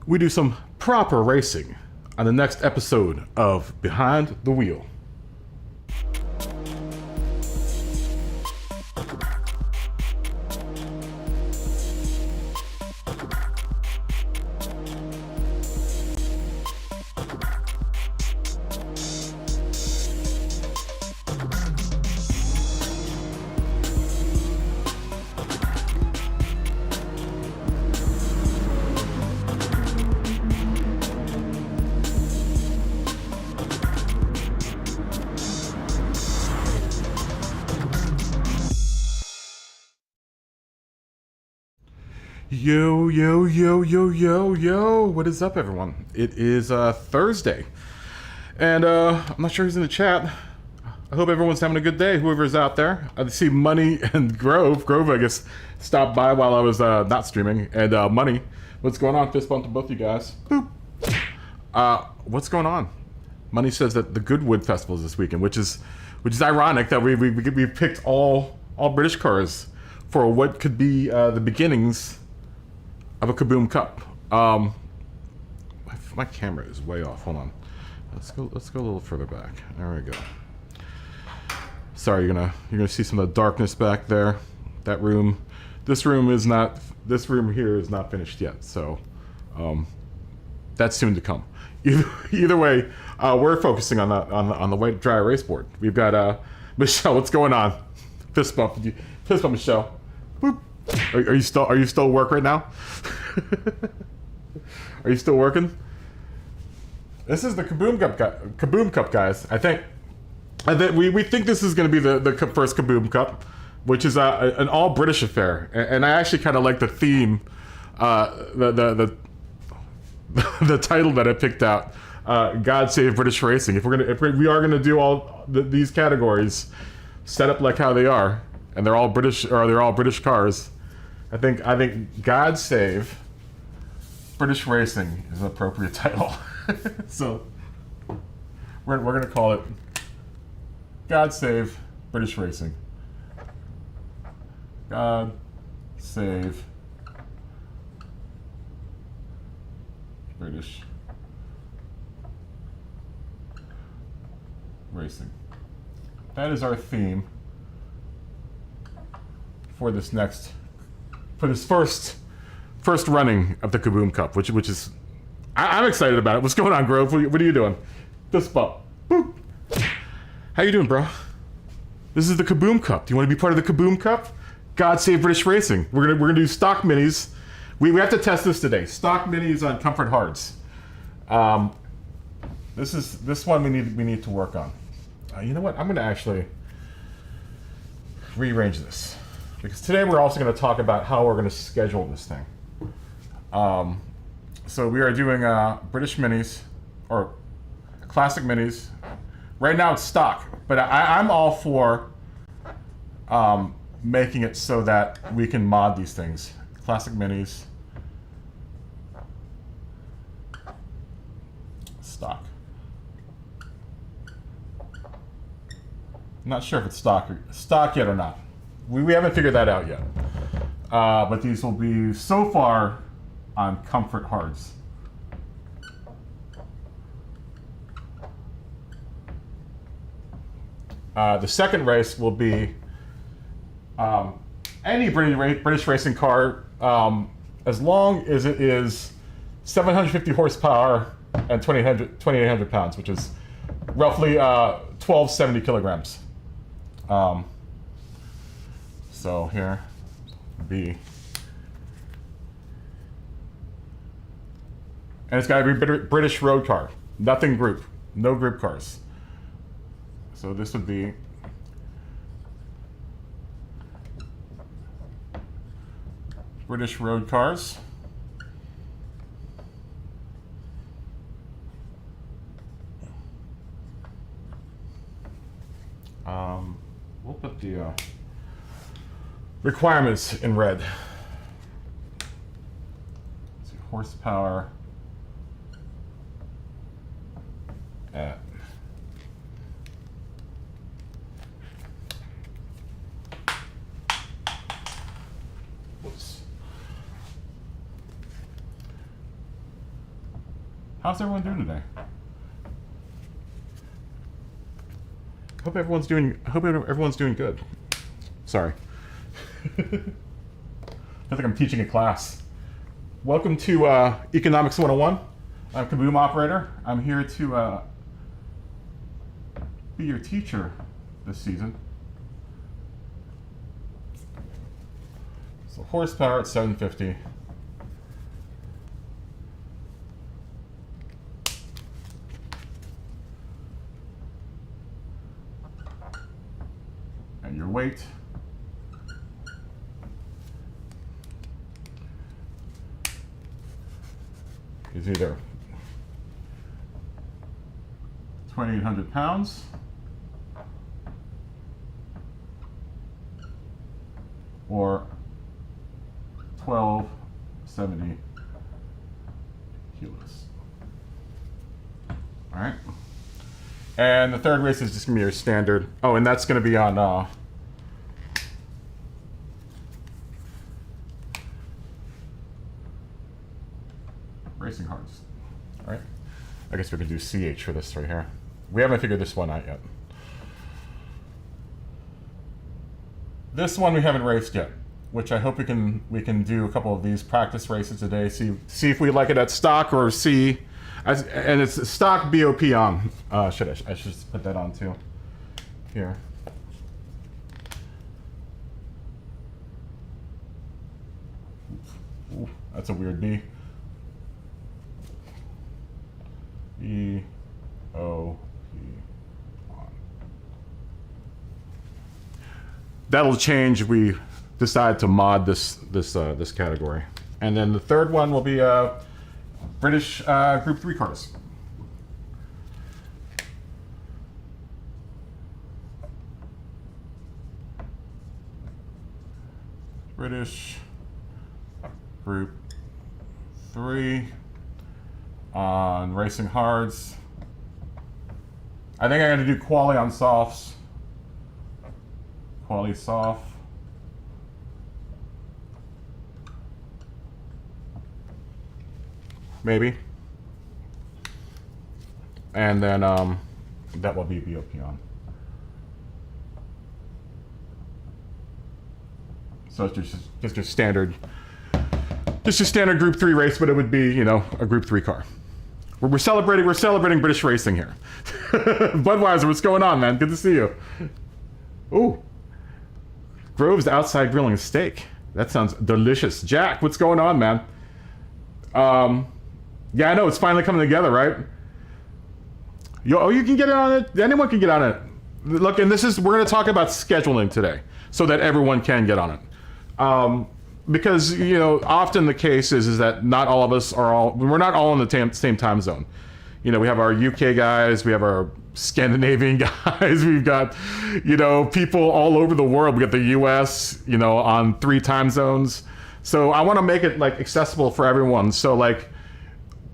we do some proper racing on the next episode of Behind the Wheel. Yo, yo, yo, yo, yo, yo. What is up, everyone? It is Thursday. And I'm not sure who's in the chat. I hope everyone's having a good day, whoever's out there. I see Money and Grove. Grove, I guess, stopped by while I was not streaming. And Money, what's going on? Fist bump to both you guys. Boop. What's going on? Money says that the Goodwood Festival is this weekend, which is ironic that we picked all British cars for what could be the beginnings of a KaBoom Cup. My camera is way off. Hold on. Let's go a little further back. There we go. Sorry, you're gonna see some of the darkness back there. That room. This room here is not finished yet. So that's soon to come. Either way, we're focusing on the white dry erase board. We've got Michelle. What's going on? Fist bump, Michelle. Boop. Are you still at work right now? Are you still working? This is the KaBoom Cup, guys. I think we think this is going to be the first KaBoom Cup, which is an all British affair, and I actually kind of like the theme, the title that I picked out. God Save British Racing. If we are gonna do all these categories, set up like how they are, and they're all British cars. I think God Save British Racing is an appropriate title. So we're gonna call it God Save British Racing. God Save British Racing. That is our theme for this first running of the KaBoom Cup, which is I'm excited about it. What's going on, Grove? What are you doing? Fist bump. Boop. How you doing, bro? This is the KaBoom Cup. Do you want to be part of the KaBoom Cup? God Save British Racing. We're gonna do stock minis. We have to test this today. Stock minis on comfort hards. This one we need to work on. You know what? I'm gonna actually rearrange this, because today we're also going to talk about how we're going to schedule this thing. So we are doing British minis, or classic minis. Right now it's stock, but I'm all for making it so that we can mod these things. Classic minis, stock. I'm not sure if it's stock yet or not. We haven't figured that out yet. But these will be so far on comfort hards. The second race will be any British racing car, as long as it is 750 horsepower and 2,800 pounds, which is roughly 1,270 kilograms. So here, B. And it's got to be British road car, nothing group, no group cars. So this would be British road cars. We'll put the requirements in red. Let's see, horsepower at How's everyone doing today? Hope everyone's doing good. Sorry. I feel like I'm teaching a class. Welcome to Economics 101. I'm KaBoom Operator. I'm here to be your teacher this season. So horsepower at 750. And your weight. Is either 2,800 pounds or 1,270 kilos. All right. And the third race is just gonna be your standard. Oh, and that's gonna be on Racing Hearts. All right. I guess we could do CH for this right here. We haven't figured this one out yet. This one we haven't raced yet, which I hope we can do a couple of these practice races today. See if we like it at stock or see, and it's stock BOP on. I should just put that on too. Here. Ooh, that's a weird B. BOP on. That'll change if we decide to mod this category. And then the third one will be British Group 3 cars. British Group 3 on Racing Hards. I think I'm going to do quali on softs. Quali soft. Maybe. And then that will be BOP on. So it's just a standard, just a standard Group 3 race, but it would be, you know, a Group 3 car. We're celebrating British racing here. Budweiser, what's going on, man? Good to see you. Ooh. Grove's outside grilling a steak. That sounds delicious. Jack, what's going on, man? Yeah, I know, it's finally coming together, right? You can get on it. Anyone can get on it. Look, and we're going to talk about scheduling today so that everyone can get on it. Because, you know, often the case is that not all of us we're not all in the same time zone. You know, we have our UK guys, we have our Scandinavian guys, we've got, you know, people all over the world. We got the US, you know, on 3 time zones. So I want to make it like accessible for everyone. So like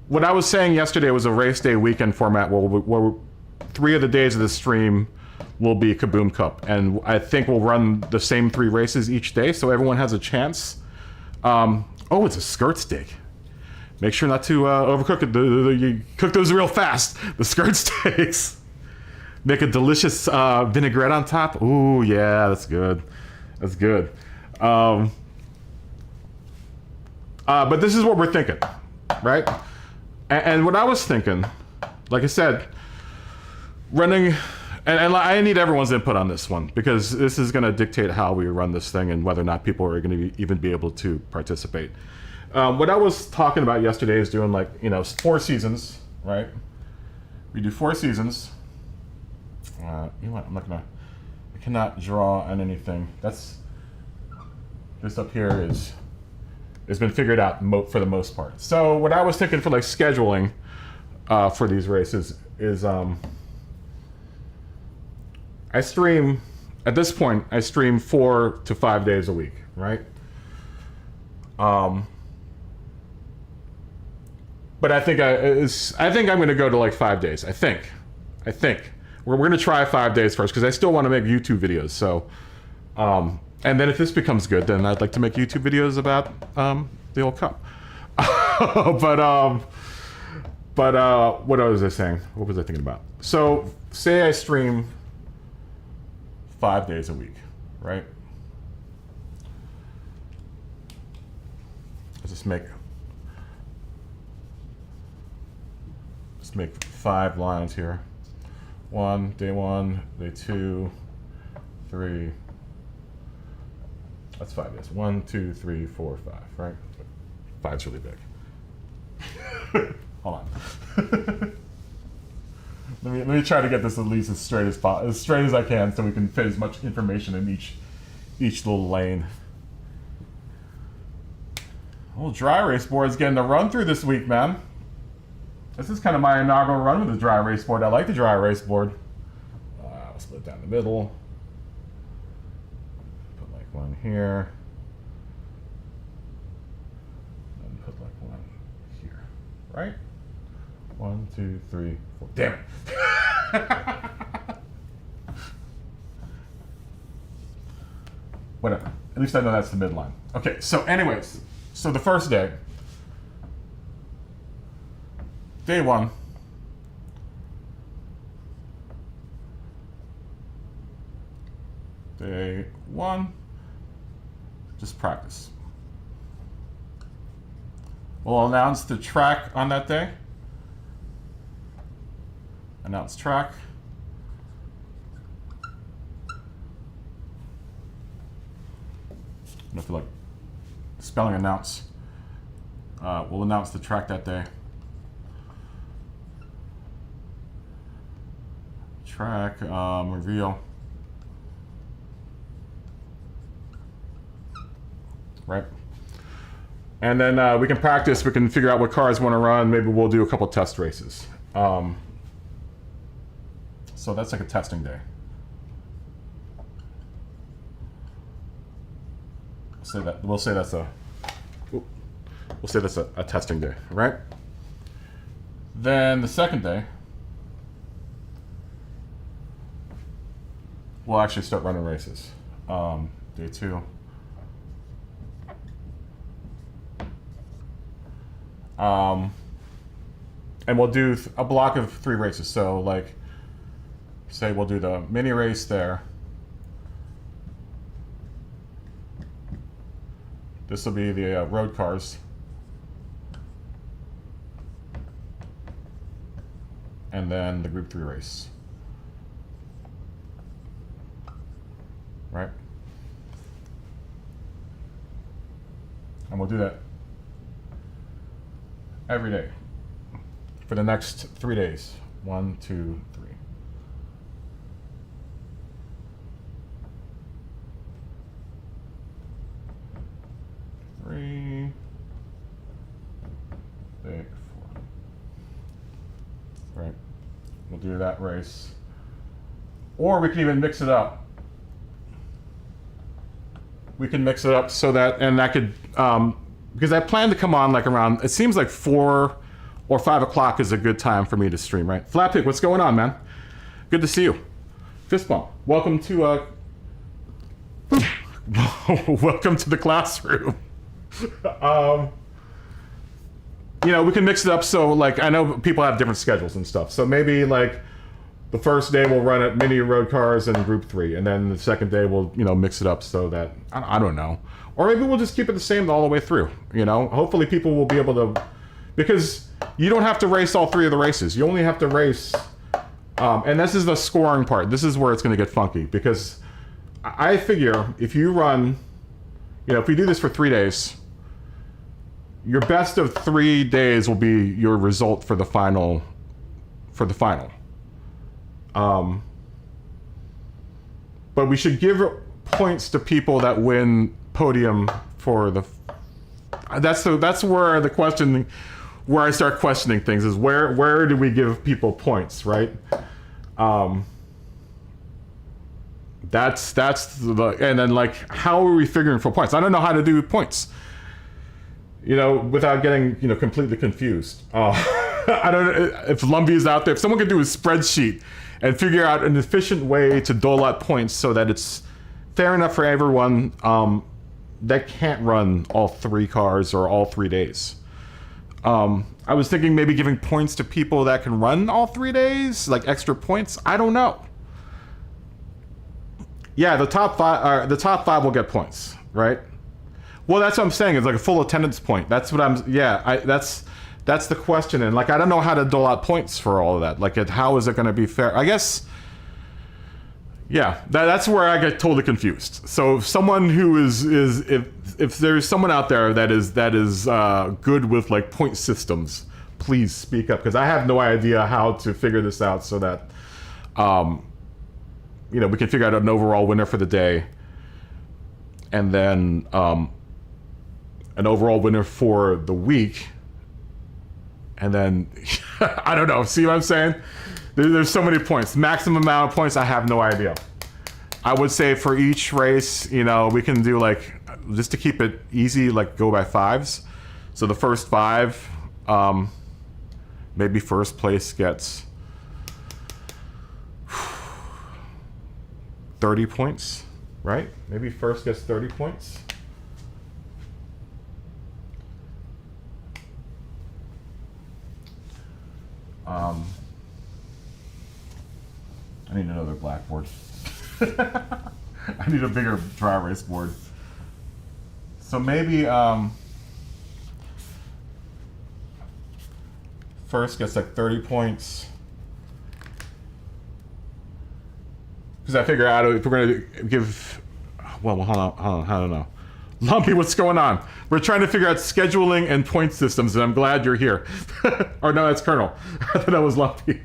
what I was saying yesterday was a race day weekend format where 3 of the days of the stream will be KaBoom Cup. And I think we'll run the same 3 races each day so everyone has a chance. Oh, it's a skirt steak. Make sure not to overcook it. You cook those real fast, the skirt steaks. Make a delicious vinaigrette on top. Ooh, yeah, that's good. That's good. But this is what we're thinking, right? And what I was thinking, like I said, running, and I need everyone's input on this one because this is going to dictate how we run this thing and whether or not people are going to even be able to participate. What I was talking about yesterday is doing, like, you know, 4 seasons, right? We do 4 seasons. You know what? I cannot draw on anything. That's this up here has been figured out for the most part. So what I was thinking for like scheduling for these races is I stream, at this point, I stream 4 to 5 days a week, right? But I think I'm going to go to like 5 days. I think we're going to try 5 days first because I still want to make YouTube videos. So, and then if this becomes good, then I'd like to make YouTube videos about the old cup. But But what was I saying? What was I thinking about? So say I stream 5 days a week, right? Let's just make 5 lines here. Day one, day 2, 3. That's 5 days. 1, 2, 3, 4, 5, right? 5's really big. Hold on. let me try to get this at least as straight as I can, so we can fit as much information in each little lane. Oh, dry race board's getting a run through this week, man. This is kind of my inaugural run with the dry race board. I like the dry race board. I'll split down the middle. Put like one here. And put like one here. Right? 1, 2, 3, 4. Damn it! Whatever. At least I know that's the midline. Okay, so anyways. So the first day. Day 1. Day 1. Just practice. We'll announce the track on that day. Announce track. I don't feel like spelling announce. We'll announce the track that day. Track, reveal. Right? And then we can practice, we can figure out what cars want to run. Maybe we'll do a couple test races. So that's like a testing day. We'll say that's a testing day, right? Then the second day, we'll actually start running races. Day 2. And we'll do a block of 3 races. So like, say we'll do the mini race there. This will be the road cars. And then the group 3 race. Right? And we'll do that every day for the next 3 days. 1, 2, 3. Day 4. Right. We'll do that race. Or we can even mix it up. We can mix it up so that, and that could, because I plan to come on like around, it seems like 4 or 5 o'clock is a good time for me to stream, right? Flatpick, what's going on, man? Good to see you. Fist bump. Welcome to, welcome to the classroom. You know, we can mix it up so, like, I know people have different schedules and stuff. So maybe, like, the first day we'll run it mini road cars and group 3. And then the second day we'll, you know, mix it up so that, I don't know. Or maybe we'll just keep it the same all the way through, you know? Hopefully people will be able to, because you don't have to race all 3 of the races. You only have to race, and this is the scoring part. This is where it's going to get funky. Because I figure if you run, you know, if we do this for 3 days, your best of 3 days will be your result for the final. But we should give points to people that win podium for the. That's where the question, where I start questioning things is where do we give people points, right? That's the, and then like how are we figuring for points? I don't know how to do points. You know, without getting, you know, completely confused. I don't know if Lumbee is out there. If someone could do a spreadsheet and figure out an efficient way to dole out points so that it's fair enough for everyone that can't run all 3 cars or all 3 days. And I was thinking maybe giving points to people that can run all 3 days, like extra points. I don't know. Yeah, the top five will get points, right? Well, that's what I'm saying. It's like a full attendance point. That's what I'm. Yeah, that's the question. And like, I don't know how to dole out points for all of that. Like, how is it going to be fair? I guess. Yeah, that's where I get totally confused. So, if someone who is if there's someone out there that is good with like point systems, please speak up, because I have no idea how to figure this out so that you know, we can figure out an overall winner for the day, and then an overall winner for the week, and then I don't know. See what I'm saying? There's so many points. Maximum amount of points, I have no idea. I would say for each race, you know, we can do like, just to keep it easy, like go by fives. So the first five, maybe first place gets 30 points, right? Maybe first gets 30 points. I need another blackboard. I need a bigger dry erase board. So maybe first gets like 30 points. Because I figure out if we're going to give... Well, hold on, I don't know. Lumpy, what's going on? We're trying to figure out scheduling and point systems, and I'm glad you're here. Or no, that's Colonel. I thought that was Lumpy.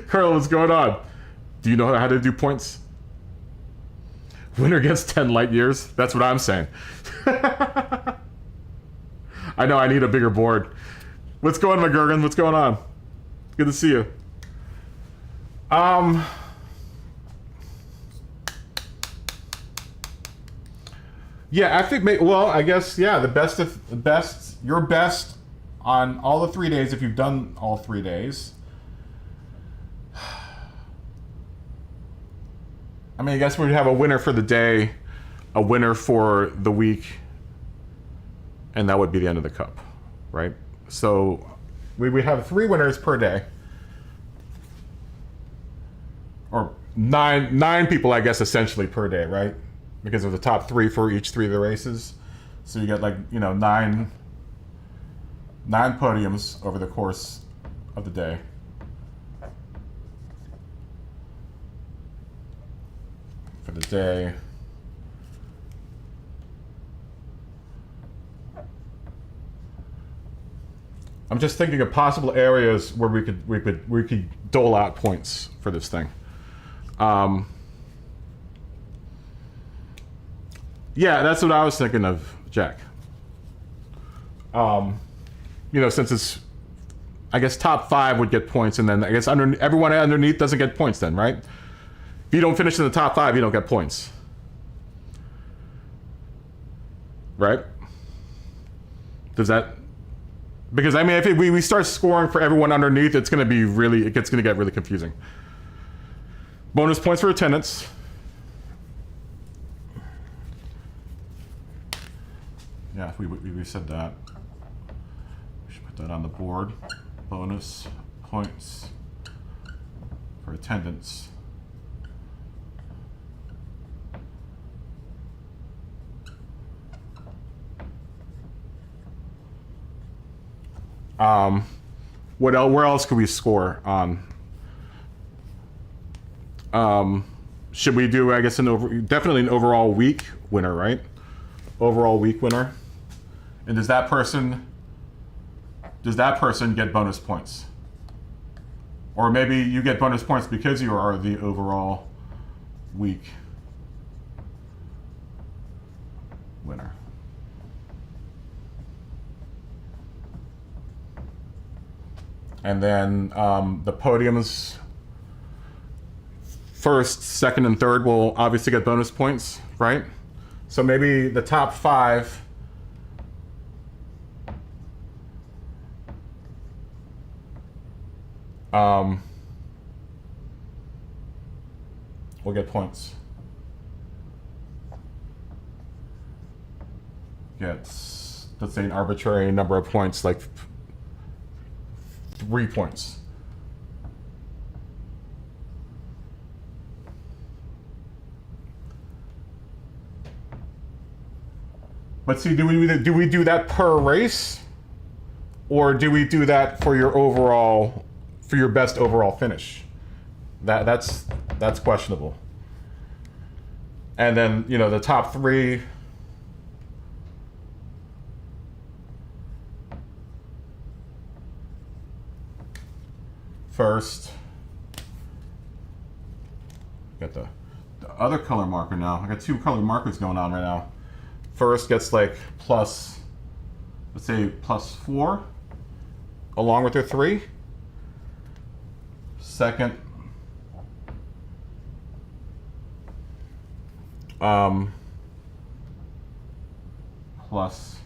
Colonel, what's going on? Do you know how to do points? Winner gets 10 light years? That's what I'm saying. I know I need a bigger board. What's going on, McGurgan? What's going on? Good to see you. Yeah, I think, well, I guess, yeah, your best on all the 3 days, if you've done all 3 days. I mean, I guess we'd have a winner for the day, a winner for the week, and that would be the end of the cup, right? So we have 3 winners per day. Or nine people, I guess, essentially per day, right? Because of the top 3 for each 3 of the races. So you get like, you know, nine podiums over the course of the day. For the day. I'm just thinking of possible areas where we could dole out points for this thing. Yeah, that's what I was thinking of, Jack. You know, since it's, I guess top 5 would get points, and then I guess everyone underneath doesn't get points then, right? If you don't finish in the top 5, you don't get points. Right? Does that... Because, I mean, if we start scoring for everyone underneath, it's going to be really... It's going to get really confusing. Bonus points for attendance. Yeah, we said that. We should put that on the board. Bonus points for attendance. Where else could we score on? Should we do, I guess, definitely an overall week winner, right? Overall week winner. And does that person get bonus points? Or maybe you get bonus points because you are the overall week winner. And then the podiums, first, second, and third will obviously get bonus points, right? So maybe the top 5 will get points. Gets, let's say, an arbitrary number of points, like 3 points. But see, do we do that per race, or do we do that for your overall, for your best overall finish? That's questionable. And then, you know, the top 3. First, got the other color marker now. I got 2 color markers going on right now. First gets like plus, let's say +4, along with their 3. Second, plus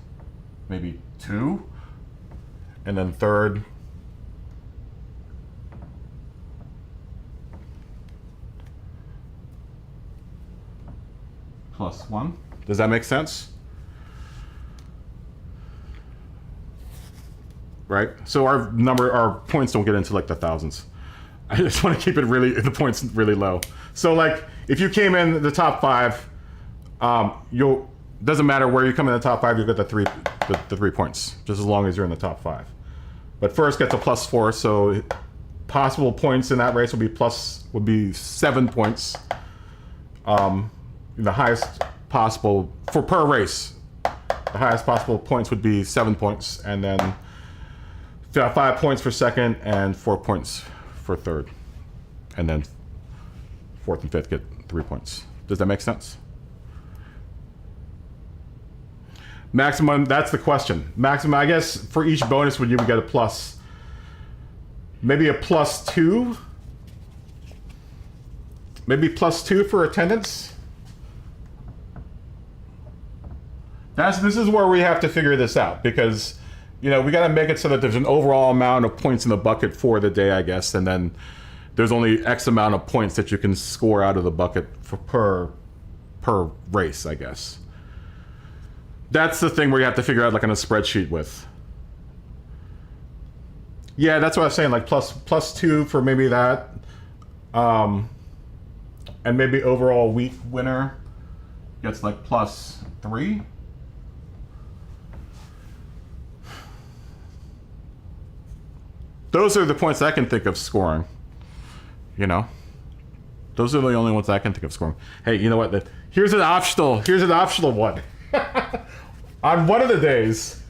maybe 2, and then third, +1. Does that make sense? Right? So our points don't get into like the thousands. I just want to keep it the points really low. So like if you came in the top 5, doesn't matter where you come in the top 5, you get the 3 points, just as long as you're in the top 5. But first gets a +4, so possible points in that race would be 7 points. The highest possible per race, the highest possible points would be 7 points, and then 5 points for second and 4 points for third, and then fourth and fifth get 3 points. Does that make sense? Maximum, that's the question. Maximum, I guess for each bonus you would get a plus, maybe a +2, maybe +2 for attendance. This is where we have to figure this out, because, you know, we got to make it so that there's an overall amount of points in the bucket for the day, I guess, and then there's only X amount of points that you can score out of the bucket per race, I guess. That's the thing where you have to figure out like on a spreadsheet with. Yeah, that's what I was saying, like +2 for maybe that, and maybe overall week winner gets like +3. Those are the points I can think of scoring, you know? Those are the only ones I can think of scoring. Hey, you know what? Here's an optional one. On one of the days,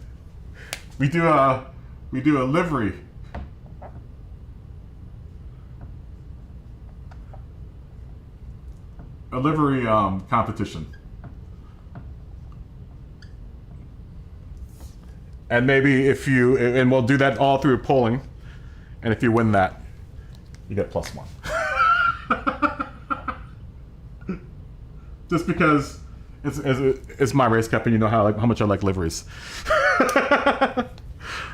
we do a livery. A livery competition. And maybe and we'll do that all through polling. And if you win that, you get +1. Just because it's my race cup, and you know how much I like liveries.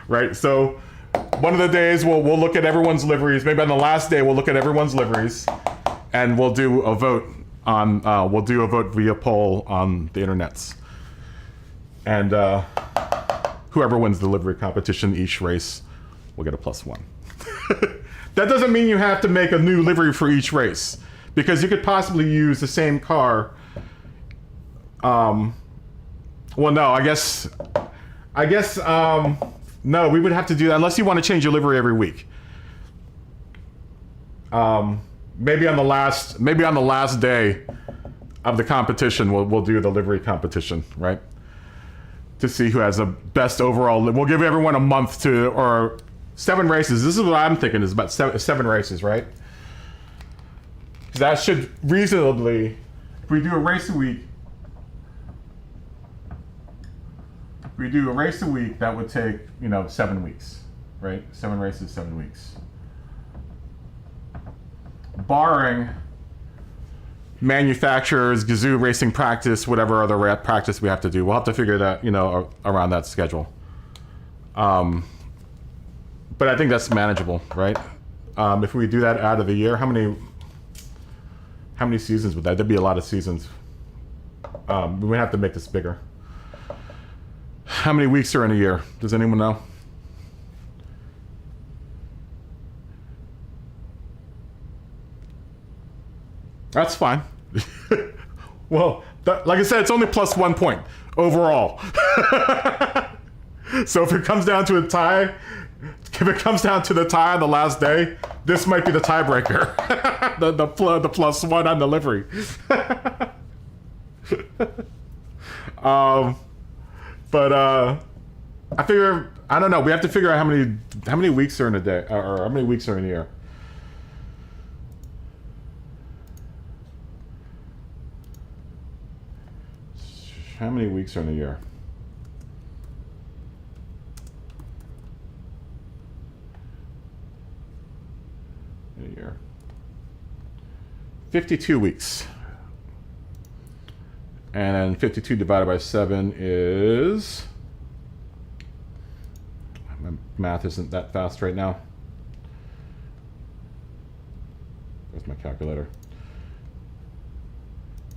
Right? So one of the days we'll look at everyone's liveries. Maybe on the last day we'll look at everyone's liveries, and we'll do a vote via poll on the internets. And whoever wins the livery competition each race will get a +1. That doesn't mean you have to make a new livery for each race, because you could possibly use the same car. Well, no, I guess no, we would have to do that unless you want to change your livery every week. Maybe on the last day of the competition, we'll do the livery competition, right? To see who has the best overall. We'll give everyone a month or 7 races. This is what I'm thinking is about 7 races, right? That should reasonably, if we do a race a week, that would take, 7 weeks, right? 7 races, 7 weeks. Barring manufacturers, Gazoo racing practice, whatever other practice we have to do. We'll have to figure that, around that schedule. But I think that's manageable, right? If we do that out of the year, how many seasons would that? There'd be a lot of seasons. We would have to make this bigger. How many weeks are in a year? Does anyone know? That's fine. Well, like I said, it's only plus 1 point overall. So if it comes down to a tie, if it comes down to the tie on the last day, this might be the tiebreaker. the plus 1 on delivery. But I figure, I don't know. We have to figure out how many weeks are in a day, or how many weeks are in a year. How many weeks are in a year? In a year. 52 weeks. And then 52 divided by 7 is... My math isn't that fast right now. Where's my calculator?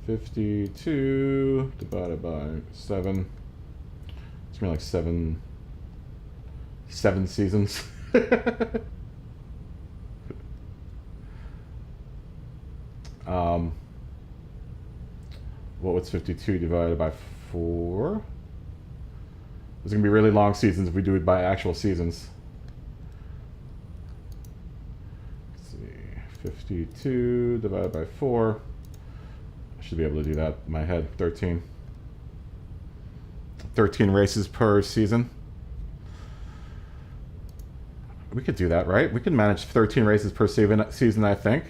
52 divided by 7. It's gonna be like seven seasons. What's 52 divided by 4? There's gonna be really long seasons if we do it by actual seasons. Let's see, 52 divided by 4. I should be able to do that in my head. 13 races per season. We could do that, right? We could manage 13 races per season, I think.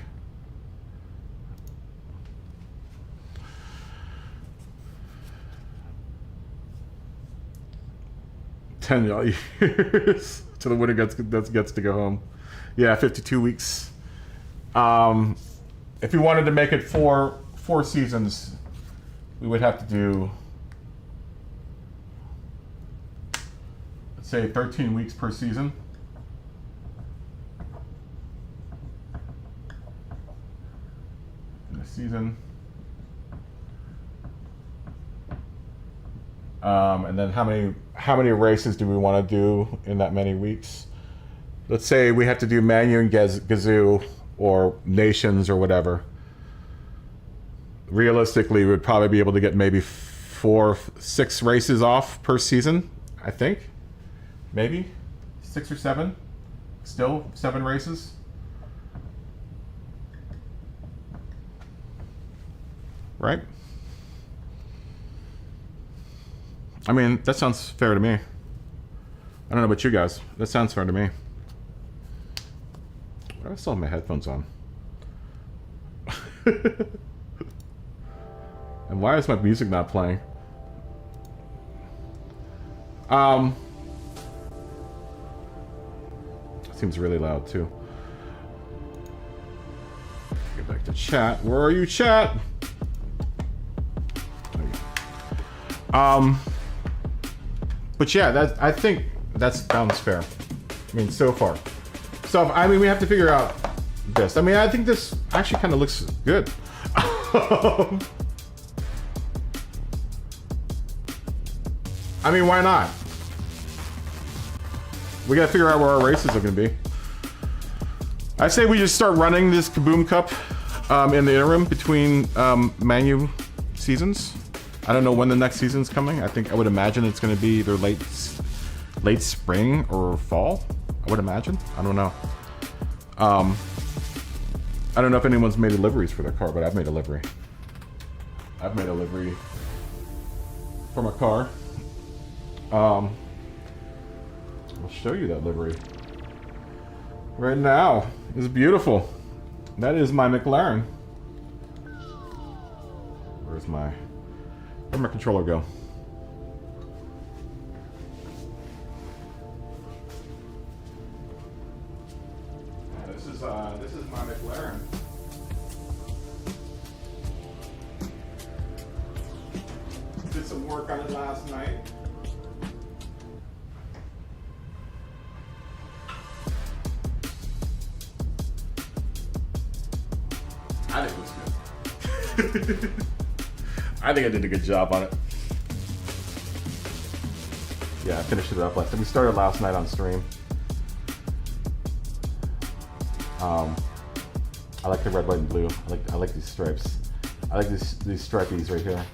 Years to the winner gets to go home. Yeah, 52 weeks. If we wanted to make it four seasons, we would have to do, let's say, 13 weeks per season. In a season. And then how many races do we want to do in that many weeks? Let's say we have to do Manu and Gazoo or Nations or whatever. Realistically, we would probably be able to get maybe 4-6 races off per season, I think. Maybe 6 or 7. Still 7 races. Right? I mean, that sounds fair to me. I don't know about you guys. That sounds fair to me. Why do I still have my headphones on? And why is my music not playing? Seems really loud too. Get back to chat. Where are you, chat? But yeah, I think that sounds fair. I mean, so far. So, I mean, we have to figure out this. I mean, I think this actually kind of looks good. I mean, why not? We gotta figure out where our races are gonna be. I say we just start running this KaBoom Cup in the interim between Manu seasons. I don't know when the next season's coming. I would imagine it's going to be either late spring or fall. I would imagine. I don't know. I don't know if anyone's made deliveries for their car, but I've made a livery. I've made a livery for my car. I'll show you that livery right now. It's beautiful. That is my McLaren. Where'd my controller go? This is my McLaren. Did some work on it last night. I think it was good. I think I did a good job on it. Yeah, I finished it up last night. We started last night on stream. I like the red, white, and blue. I like these stripes. I like these stripies right here.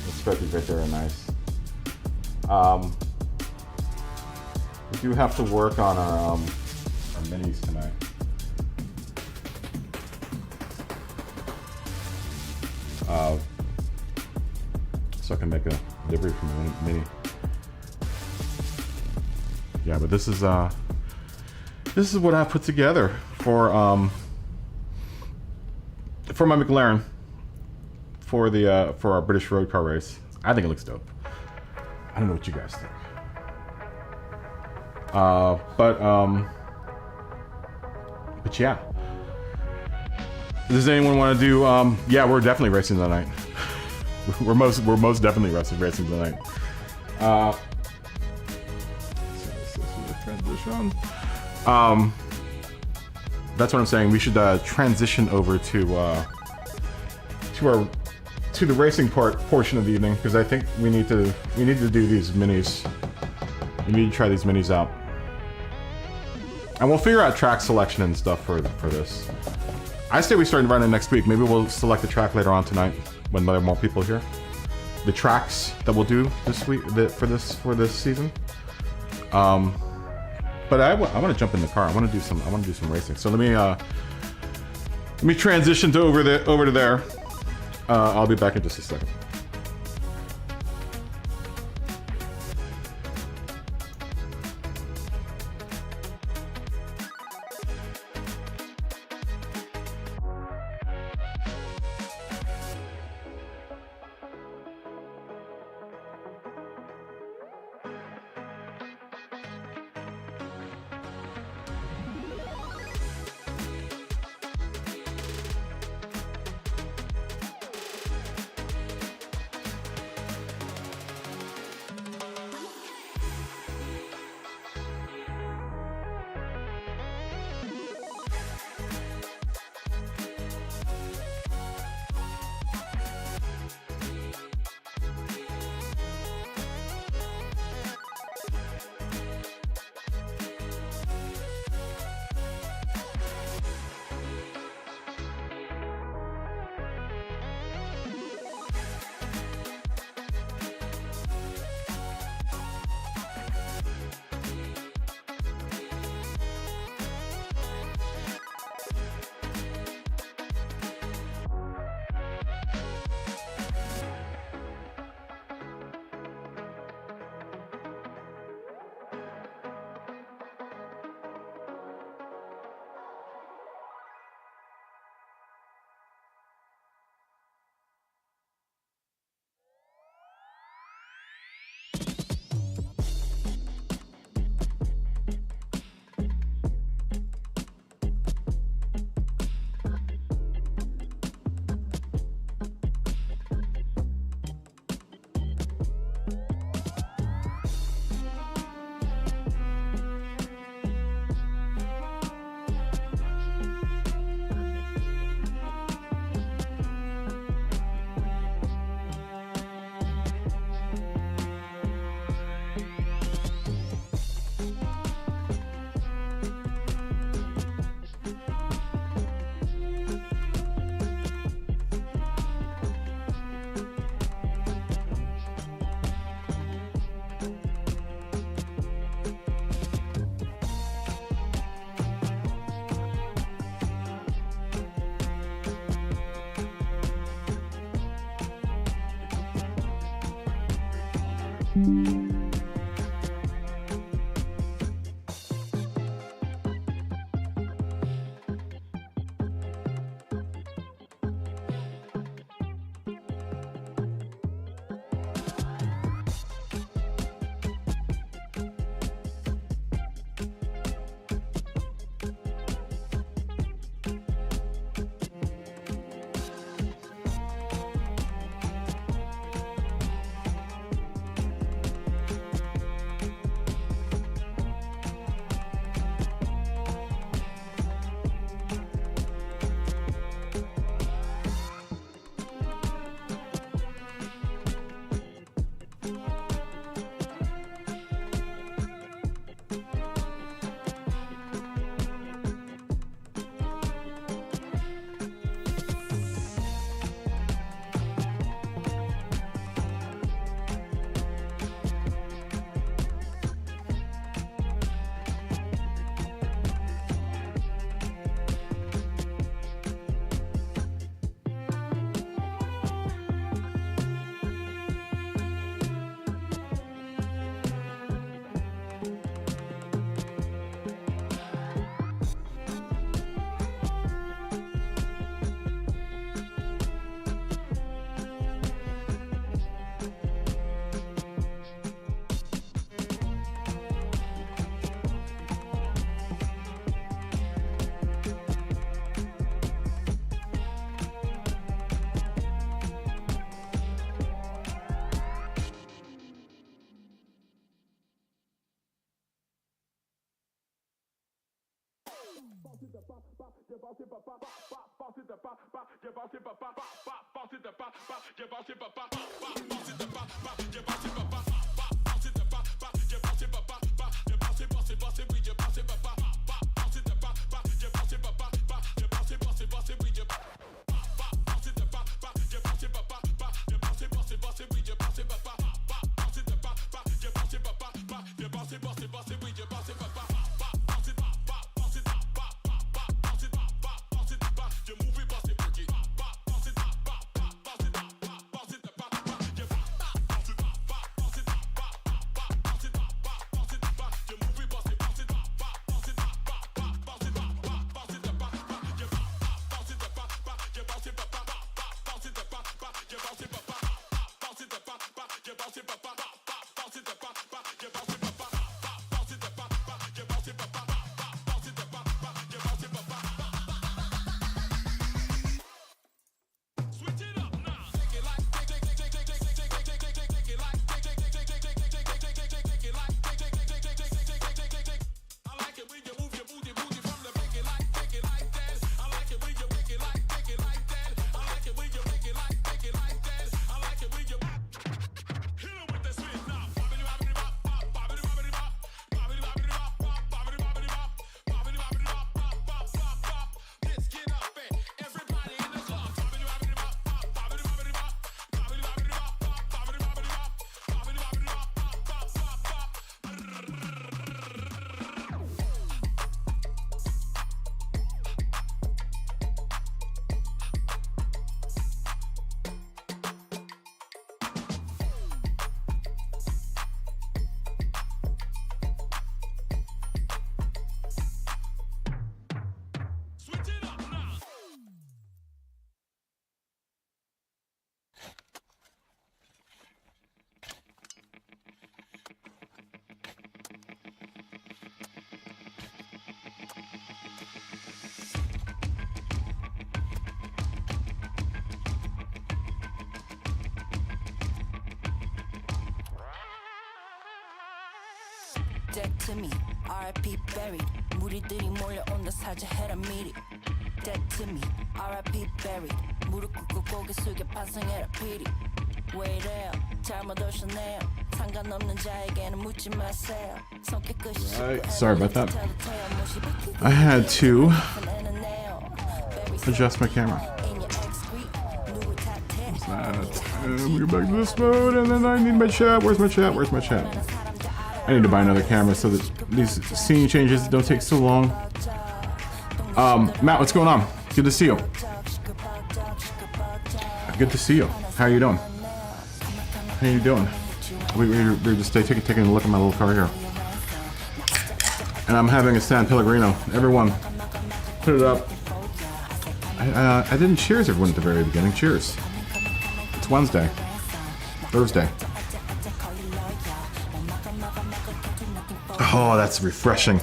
The stripies right there are nice. We do have to work on our minis tonight. So I can make a livery from the mini. Yeah, but this is what I put together for my McLaren for our British road car race. I think it looks dope. I don't know what you guys think. But yeah. Does anyone want to do? Yeah, we're definitely racing tonight. we're most definitely racing tonight. Transition. That's what I'm saying. We should transition over to the racing portion of the evening, because I think we need to do these minis. We need to try these minis out, and we'll figure out track selection and stuff for this. I say we start running next week. Maybe we'll select the track later on tonight when there are more people here. The tracks that we'll do this week for this season. But I want to jump in the car. I want to do some racing. So let me transition to over to there. I'll be back in just a second. Dead to me, R.I.P. buried. 무리들이 몰려온다 사죄해라 미리. Dead to me, R.I.P. buried. 무릎 꿇고 고개 숙여 반성해라 피리. 왜 이래요? 잘못 오셨네요. 상관없는 자에게는 묻지 마세요. 성격 끝이 Sorry about that. I had to adjust my camera. We go back to this mode, and then I need my chat. Where's my chat? Where's my chat? I need to buy another camera so that these scene changes don't take so long. Matt, what's going on? Good to see you. Good to see you. How you doing? How you doing? We're just taking a look at my little car here. And I'm having a San Pellegrino. Everyone, put it up. I didn't cheers everyone at the very beginning. Cheers. It's Wednesday. Thursday. Oh, that's refreshing.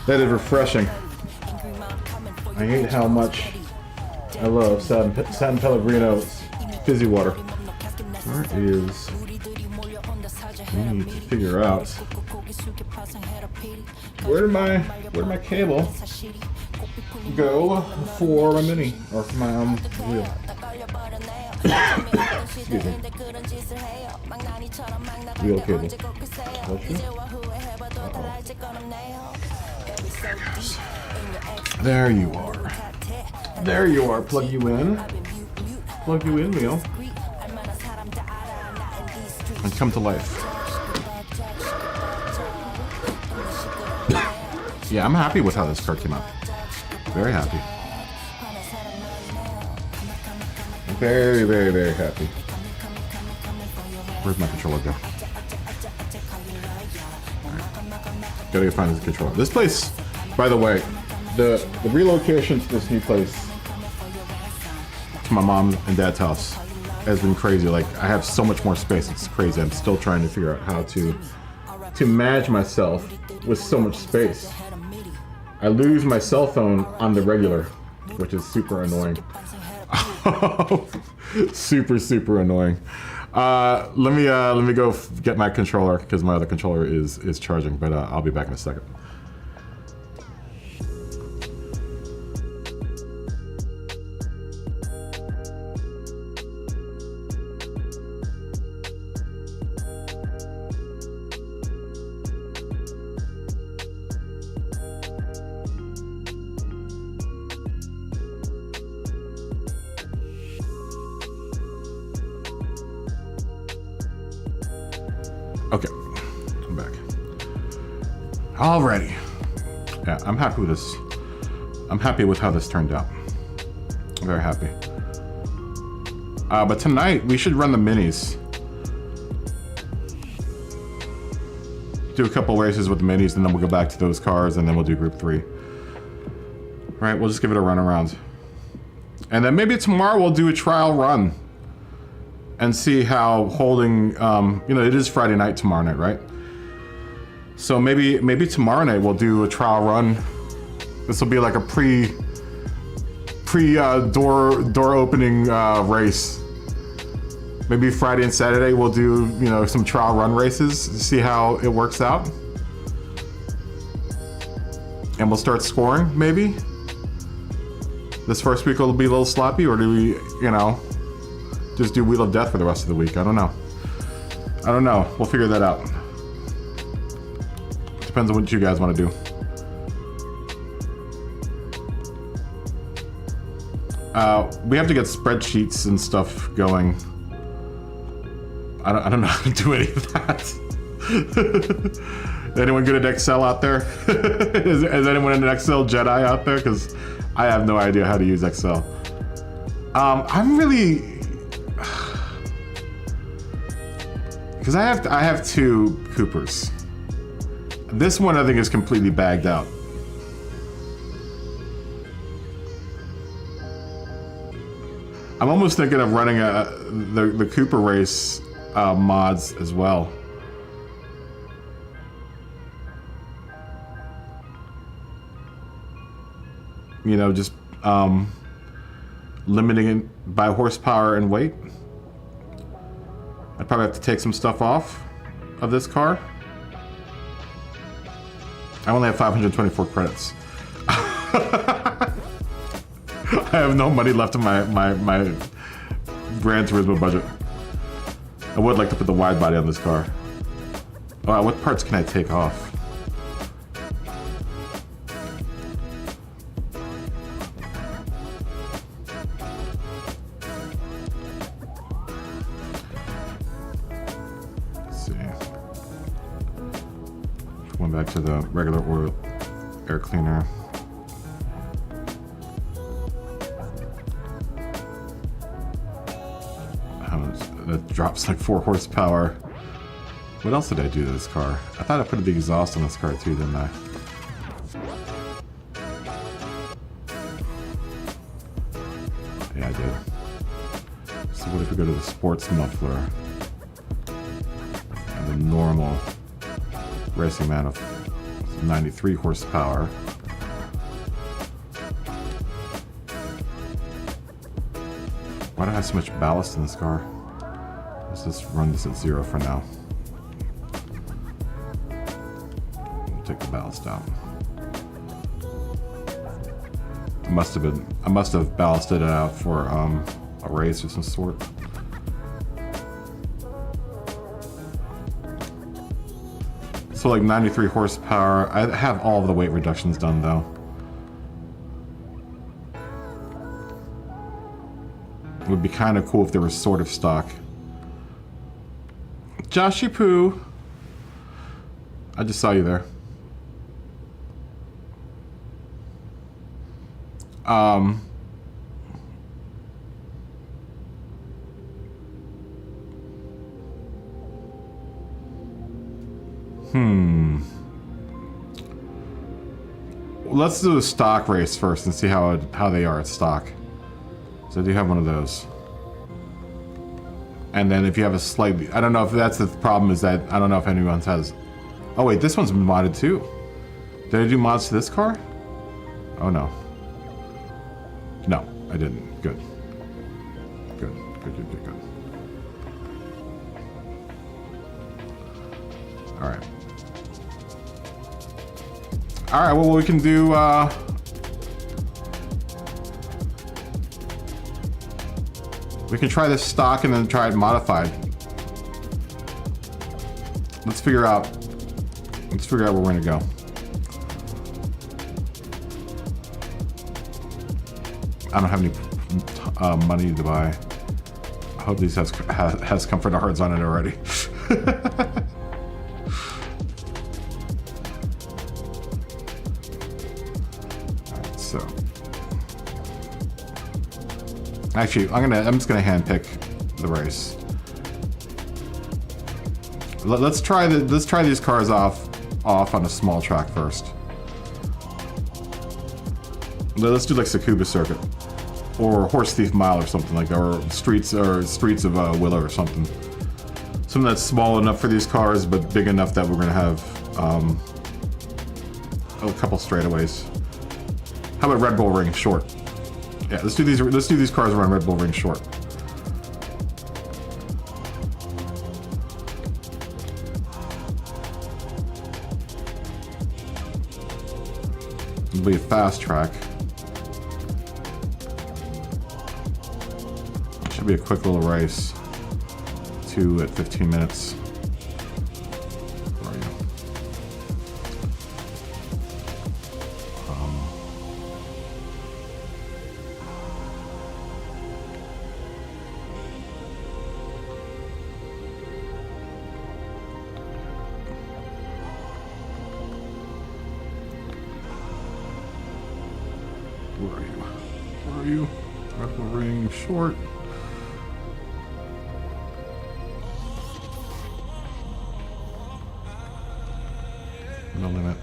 That is refreshing. I hate how much I love San Pellegrino's fizzy water. Where is... I need to figure out where did my cable go for my mini or for my wheel? Excuse me. Wheel cable. There you are. There you are. Plug you in. Plug you in, wheel. And come to life. Yeah, I'm happy with how this car came out. Very happy. Very, very, very happy. Where's my controller go? Right. Gotta go find this controller. This place, by the way, the relocation to this new place, to my mom and dad's house, has been crazy. Like, I have so much more space. It's crazy. I'm still trying to figure out how to manage myself with so much space. I lose my cell phone on the regular, which is super annoying. super annoying. Let me go get my controller because my other controller is charging, but I'll be back in a second. Okay, I'm back. Alrighty. Yeah, I'm happy with this. I'm happy with how this turned out. I'm very happy. But tonight, we should run the minis. Do a couple races with the minis, and then we'll go back to those cars, and then we'll do Group 3. Right, we'll just give it a run around. And then maybe tomorrow we'll do a trial run. And see how holding, you know, it is Friday night tomorrow night, right? So maybe tomorrow night we'll do a trial run. This will be like a pre door opening race. Maybe Friday and Saturday we'll do, you know, some trial run races to see how it works out. And we'll start scoring, maybe. This first week will be a little sloppy, or do we, you know, just do Wheel of Death for the rest of the week? I don't know. I don't know. We'll figure that out. Depends on what you guys want to do. We have to get spreadsheets and stuff going. I don't know how to do any of that. Anyone good at Excel out there? is anyone an Excel Jedi out there? Because I have no idea how to use Excel. I'm really... Because I have two Coopers. This one I think is completely bagged out. I'm almost thinking of running the Cooper race mods as well. You know, just limiting it by horsepower and weight. I'd probably have to take some stuff off of this car. I only have 524 credits. I have no money left in my Gran Turismo budget. I would like to put the wide body on this car. Oh, what parts can I take off? Back to the regular oil air cleaner. That drops like 4 horsepower. What else did I do to this car? I thought I put the exhaust on this car too, didn't I? Yeah, I did. So what if we go to the sports muffler and the normal racing man of 93 horsepower. Why do I have so much ballast in this car? Let's just run this at 0 for now. We'll take the ballast out. I must have ballasted it out for a race of some sort. So like 93 horsepower. I have all of the weight reductions done though. It would be kind of cool if they were sort of stock. Joshy Poo. I just saw you there. Let's do a stock race first and see how they are at stock. So I do have one of those. And then if you have a slightly... I don't know if that's the problem, is that I don't know if anyone has... Oh wait, this one's modded too. Did I do mods to this car? Oh no. No, I didn't. Good. Good. Alright. Alright, well we can do we can try this stock and then try it modified. Let's figure out where we're gonna go. I don't have any money to buy. I hope these has Comfort Hearts on it already. Actually, I'm just gonna handpick the race. Let's try these cars off on a small track first. Let's do like Tsukuba Circuit or Horse Thief Mile or something like that, or Streets of Willow or something. Something that's small enough for these cars, but big enough that we're gonna have a couple straightaways. How about Red Bull Ring short? Yeah, let's do these cars around Red Bull Ring short. It'll be a fast track. Should be a quick little race. 2 at 15 minutes. Where are you? Where are you? Where are you? Red Bull Ring short. No limit.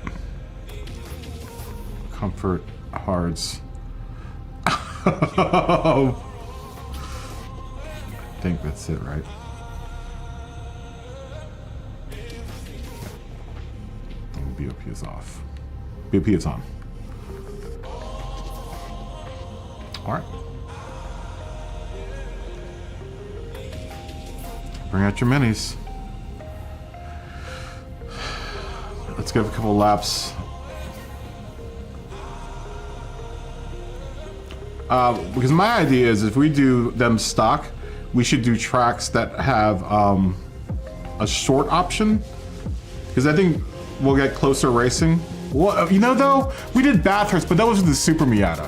Comfort hards. I think that's it, right? And BOP is off. BOP is on. Alright. Bring out your minis. Let's give a couple laps. Because my idea is if we do them stock, we should do tracks that have a short option. Because I think we'll get closer racing. Well, you know though, we did Bathurst, but that was with the Super Miata.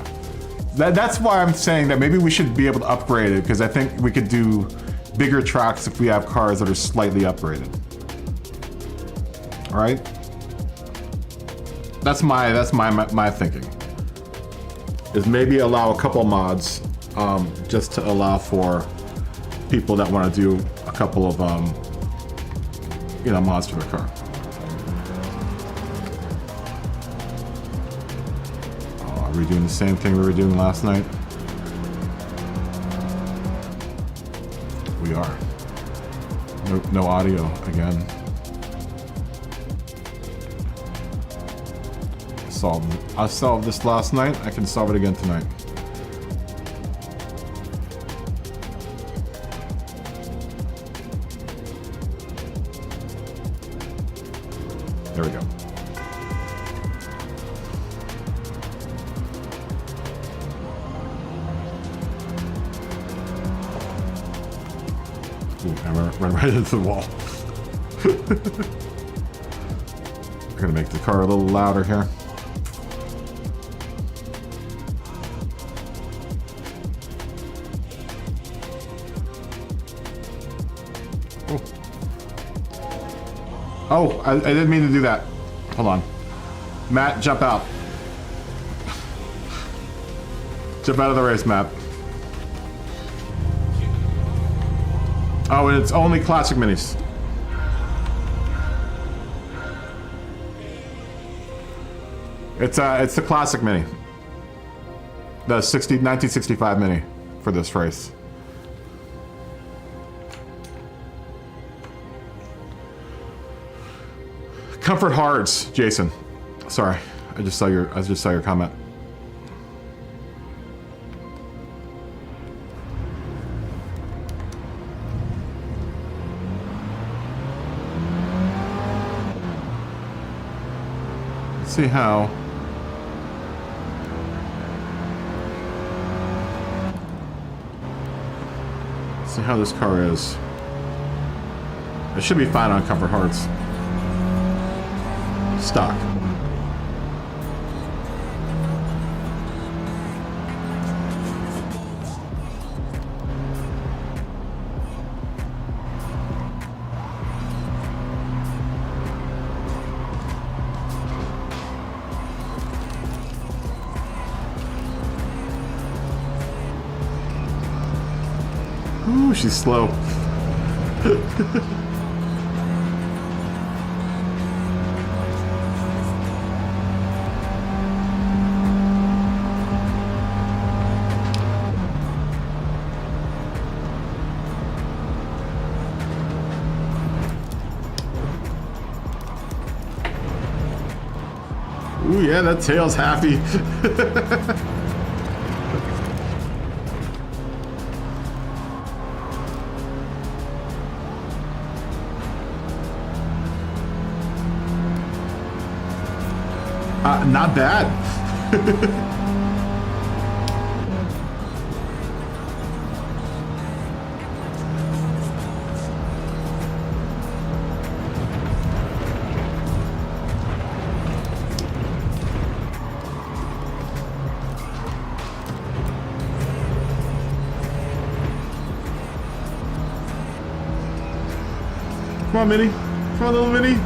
That's why I'm saying that maybe we should be able to upgrade it, because I think we could do bigger tracks if we have cars that are slightly upgraded. All right? That's my thinking. Is maybe allow a couple mods, just to allow for people that want to do a couple of mods for their car. Oh, are we doing the same thing we were doing last night? We are. No audio again. I solved this last night. I can solve it again tonight. There we go. Ooh, I ran right into the wall. We're gonna make the car a little louder here. Oh, I didn't mean to do that. Hold on. Matt, jump out. Jump out of the race, Matt. Oh, and it's only classic minis. It's the classic mini. The 1965 mini for this race. Comfort hards, Jason. Sorry, I just saw your comment. Let's see how. Let's see how this car is. It should be fine on comfort hards. Stock. Ooh, she's slow. Ooh, yeah, that tail's happy. Not bad. Come on, Minnie. Come on, little Minnie.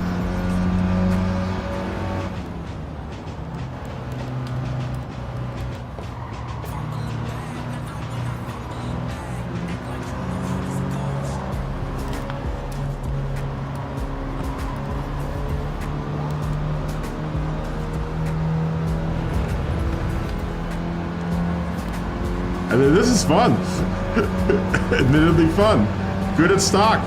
I mean, this is fun. Admittedly fun. Good at stock.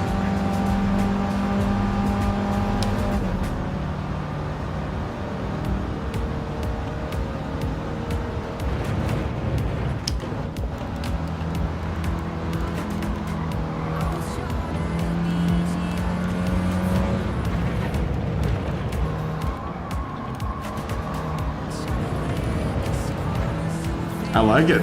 I like it.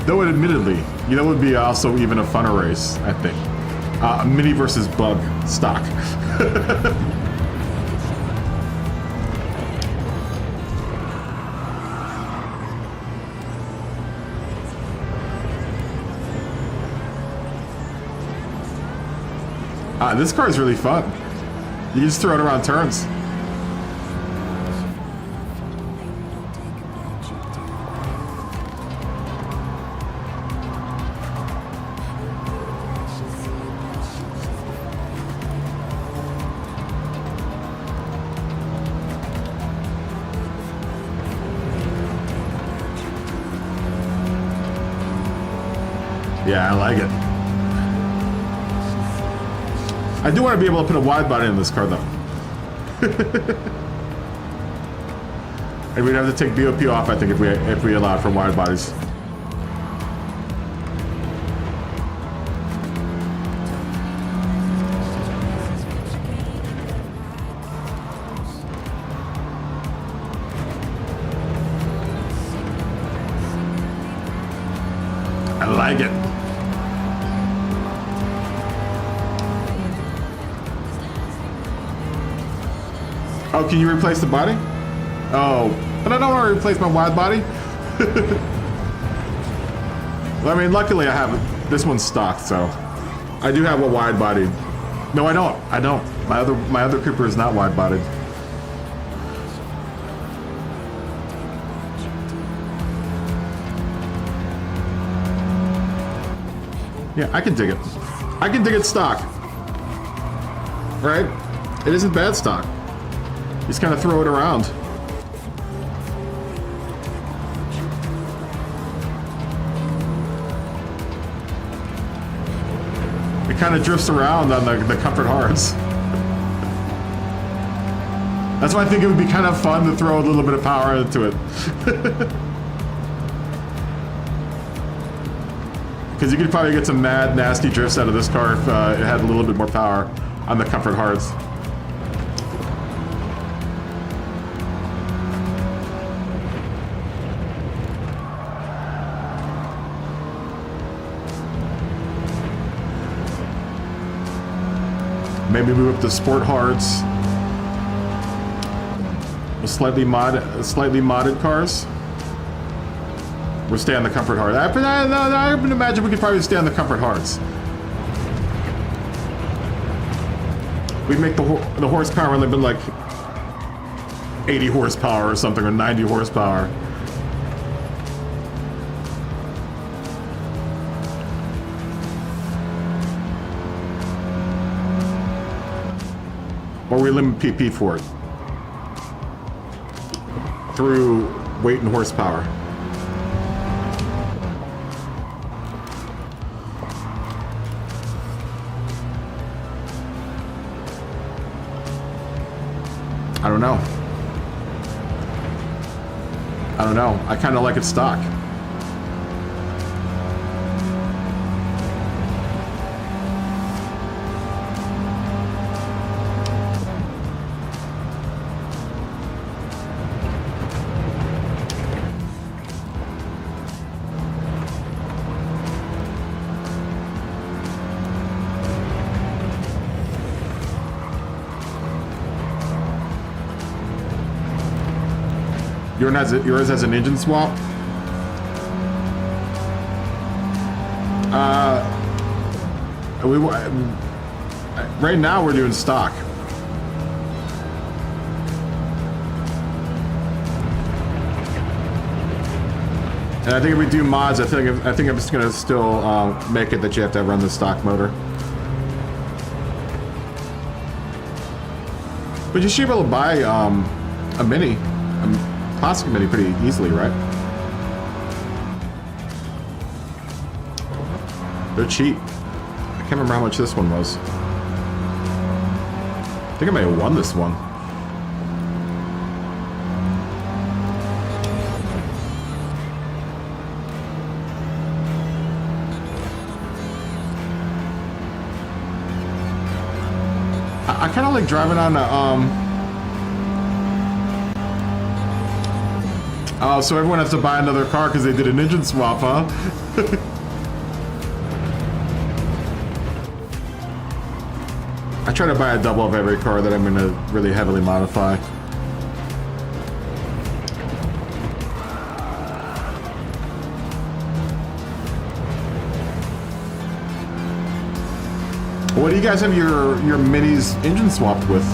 Though admittedly, you know, would be also even a funner race, I think. Mini versus Bug stock. This car is really fun. You can just throw it around turns. Yeah, I like it. I do want to be able to put a wide body in this car, though. And we'd have to take BOP off, I think, if we allowed for wide bodies. I like it. Oh, can you replace the body? Oh, but I don't want to replace my wide body. Well, I mean, luckily I have it. This one's stock, so I do have a wide body. No, I don't. I don't. My other Cooper is not wide bodied. Yeah, I can dig it. I can dig it stock. Right? It isn't bad stock. Just kind of throw it around. It kind of drifts around on the comfort hards. That's why I think it would be kind of fun to throw a little bit of power into it. Because you could probably get some mad, nasty drifts out of this car if it had a little bit more power on the comfort hards. Maybe move up the sport hards. With slightly modded cars. We'll stay on the comfort hard. I can imagine we could probably stay on the comfort hards. We make the horsepower a little bit like 80 horsepower or something, or 90 horsepower. Or we limit PP for it through weight and horsepower. I don't know. I don't know. I kind of like it stock. Yours has an engine swap? Right now we're doing stock. And I think if we do mods, I think I'm just gonna still make it that you have to run the stock motor. But you should be able to buy a mini. Classic mini pretty easily, right? They're cheap. I can't remember how much this one was. I think I may have won this one. I kind of like driving on a oh, so everyone has to buy another car because they did an engine swap, huh? I try to buy a double of every car that I'm going to really heavily modify. What do you guys have your minis engine swapped with?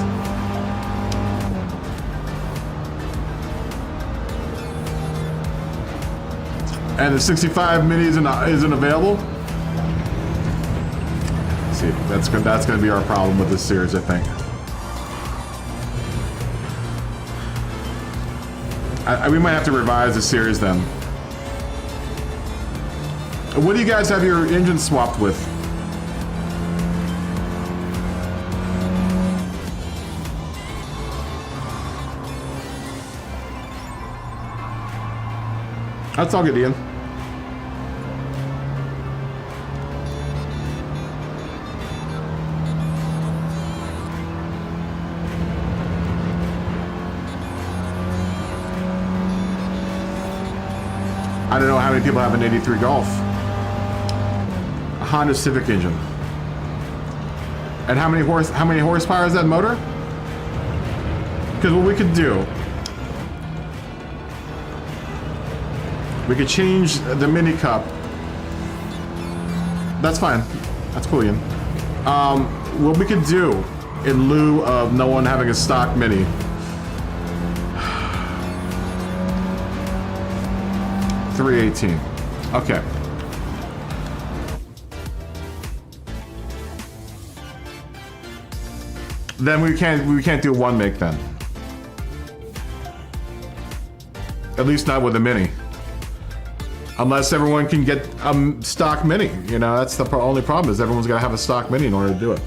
And the 65 mini isn't available? Let's see, that's gonna be our problem with this series, I think. We might have to revise the series then. What do you guys have your engine swapped with? That's all good, Ian. I don't know how many people have an 83 Golf. A Honda Civic engine. And how many horsepower is that motor? Because what we could do, we could change the mini cup. That's fine. That's cool, Ian. What we could do in lieu of no one having a stock mini. $318. Okay. Then we can't do one make then. At least not with a mini. Unless everyone can get stock mini, you know, that's the only problem is everyone's got to have a stock mini in order to do it.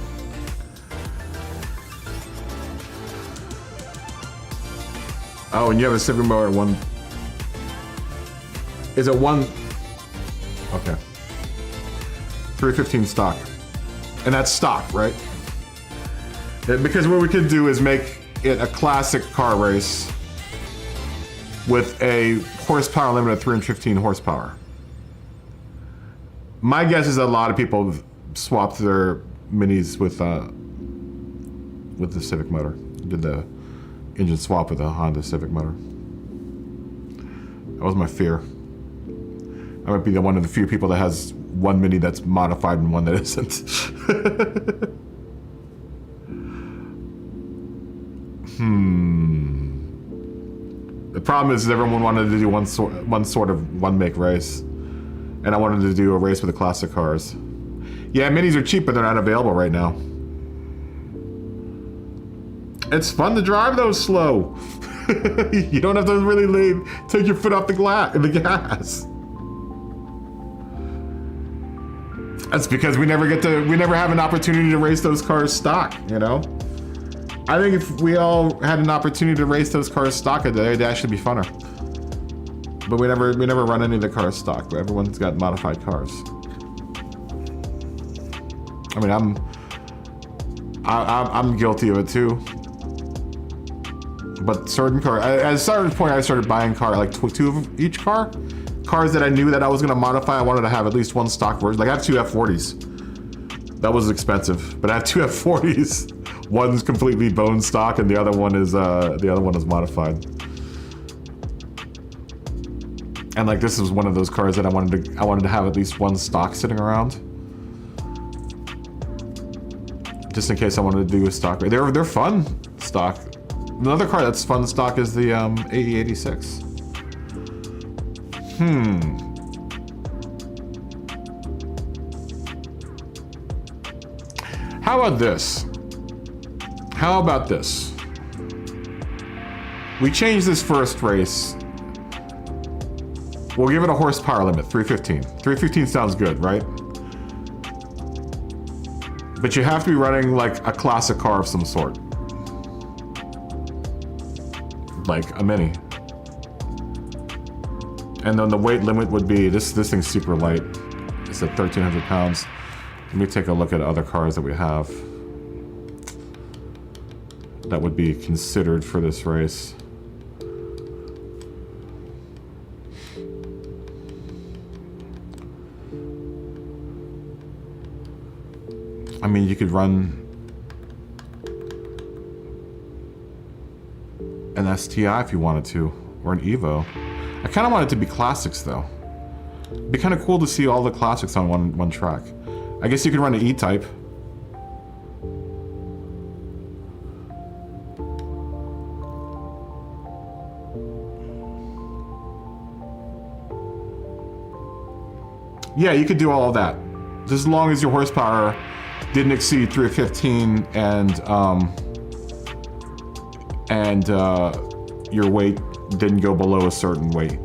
Oh, and you have a Civic motor one. Is it one? Okay. 315 stock, and that's stock, right? Because what we could do is make it a classic car race with a horsepower limit of 315 horsepower. My guess is that a lot of people have swapped their minis with the Civic motor. Did the engine swap with a Honda Civic motor. That was my fear. I might be one of the few people that has one mini that's modified and one that isn't. The problem is everyone wanted to do one sort of one-make race. And I wanted to do a race with the classic cars. Yeah, minis are cheap, but they're not available right now. It's fun to drive though slow. You don't have to really take your foot off the gas. That's because we never have an opportunity to race those cars stock, you know? I think if we all had an opportunity to race those cars stock a day, it'd actually be funner. But we never run any of the cars stock, but everyone's got modified cars. I mean, I'm guilty of it too. But certain cars, at a certain point, I started buying like two of each car. Cars that I knew that I was gonna modify, I wanted to have at least one stock version. Like I have two F40s. That was expensive, but I have two F40s. One's completely bone stock, and the other one is modified. And like this is one of those cars that I wanted to have at least one stock sitting around, just in case I wanted to do a stock. They're fun stock. Another car that's fun stock is the AE86. How about this? How about this? We change this first race. We'll give it a horsepower limit, 315. 315 sounds good, right? But you have to be running like a classic car of some sort. Like a mini. And then the weight limit would be, this thing's super light. It's at 1,300 pounds. Let me take a look at other cars that we have that would be considered for this race. I mean, you could run an STI if you wanted to, or an Evo. I kind of want it to be classics though. It'd be kind of cool to see all the classics on one track. I guess you could run an E-Type. Yeah, you could do all of that. Just as long as your horsepower didn't exceed 315 and your weight didn't go below a certain weight.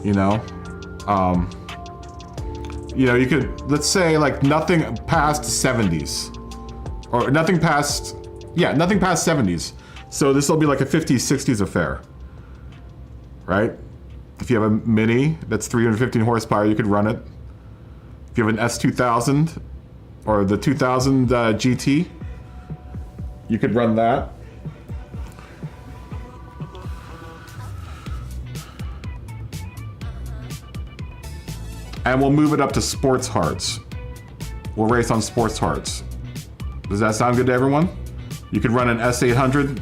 You know, you could, let's say like nothing past 70s. Or nothing past 70s. So this will be like a 50s, 60s affair, right? If you have a Mini that's 315 horsepower, you could run it. If you have an S2000 or the 2000 GT, you could run that. And we'll move it up to sports hards. We'll race on sports hards. Does that sound good to everyone? You could run an S800,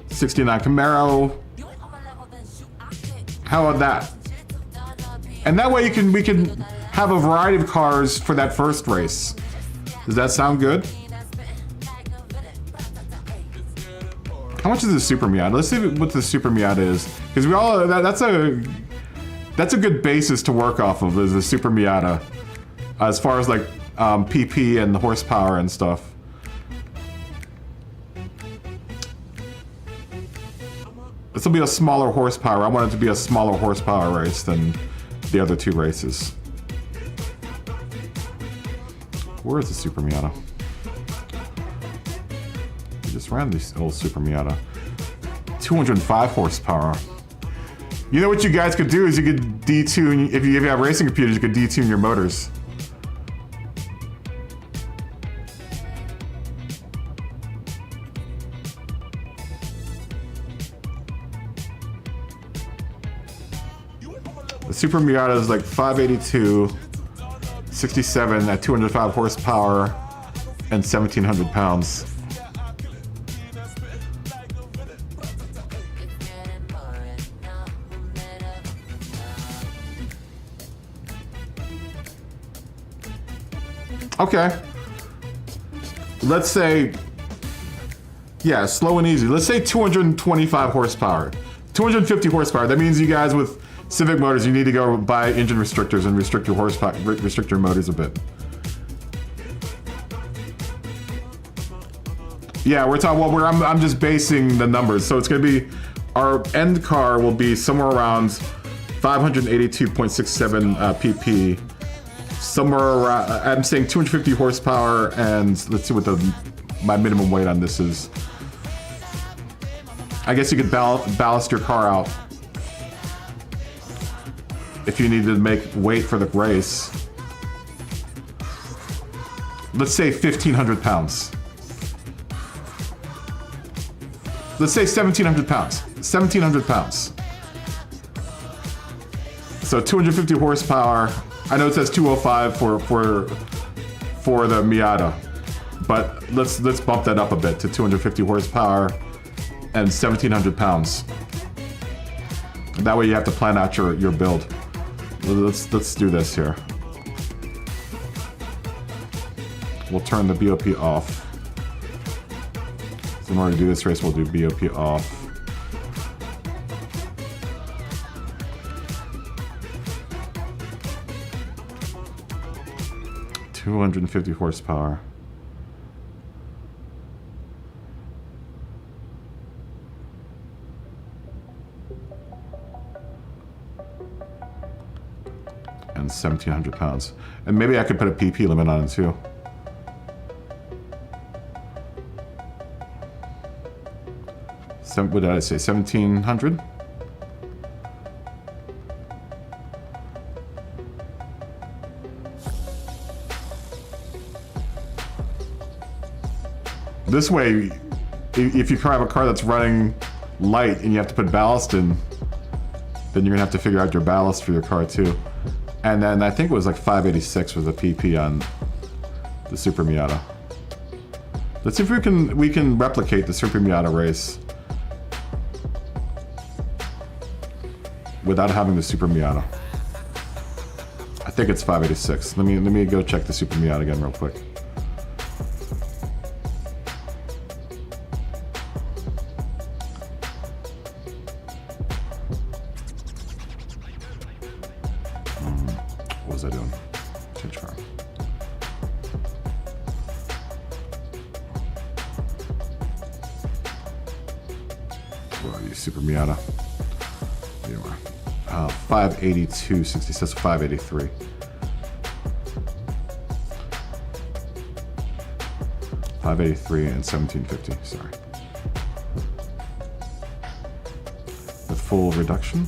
69 Camaro. How about that? And that way we can have a variety of cars for that first race. Does that sound good? How much is the Super Miata? Let's see what the Super Miata is, because that's a good basis to work off of, is the Super Miata, as far as like PP and the horsepower and stuff. This will be a smaller horsepower. I want it to be a smaller horsepower race than the other two races. Where is the Super Miata? We just ran this old Super Miata. 205 horsepower. You know what you guys could do is you could detune, if you have racing computers, you could detune your motors. The Super Miata is like 582, 67 at 205 horsepower and 1,700 pounds. Okay. Let's say, yeah, slow and easy. Let's say 225 horsepower. 250 horsepower. That means you guys with Civic motors, you need to go buy engine restrictors and restrict your horsepower, restrict your motors a bit. Yeah, we're talking. Well, I'm just basing the numbers, so it's gonna be our end car will be somewhere around 582.67 pp. Somewhere around, I'm saying 250 horsepower, and let's see what my minimum weight on this is. I guess you could ballast your car out if you needed to make weight for the race. Let's say 1,500 pounds. Let's say 1,700 pounds. 1,700 pounds. So 250 horsepower. I know it says 205 for the Miata, but let's bump that up a bit to 250 horsepower and 1,700 pounds. That way you have to plan out your build. Let's do this here. We'll turn the BOP off. So in order to do this race, we'll do BOP off. $250 horsepower. And 1,700 pounds. And maybe I could put a PP limit on it too. What did I say? 1,700? This way, if you have a car that's running light and you have to put ballast in, then you're gonna have to figure out your ballast for your car too. And then I think it was like 586 was a PP on the Super Miata. Let's see if we can replicate the Super Miata race without having the Super Miata. I think it's 586. Let me go check the Super Miata again real quick. What was I doing? Change car. Where are you, Super Miata? There you are. 582.60 says 583. $583 and $1,750. Sorry. With full reduction.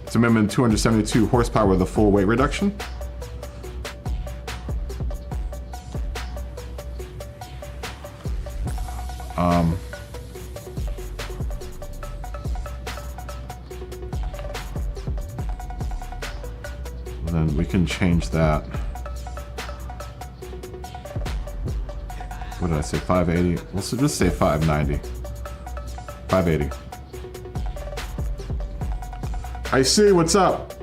It's a minimum 272 horsepower with a full weight reduction. Then we can change that. What did I say? 580? Let's just say 590. 580. I see, what's up?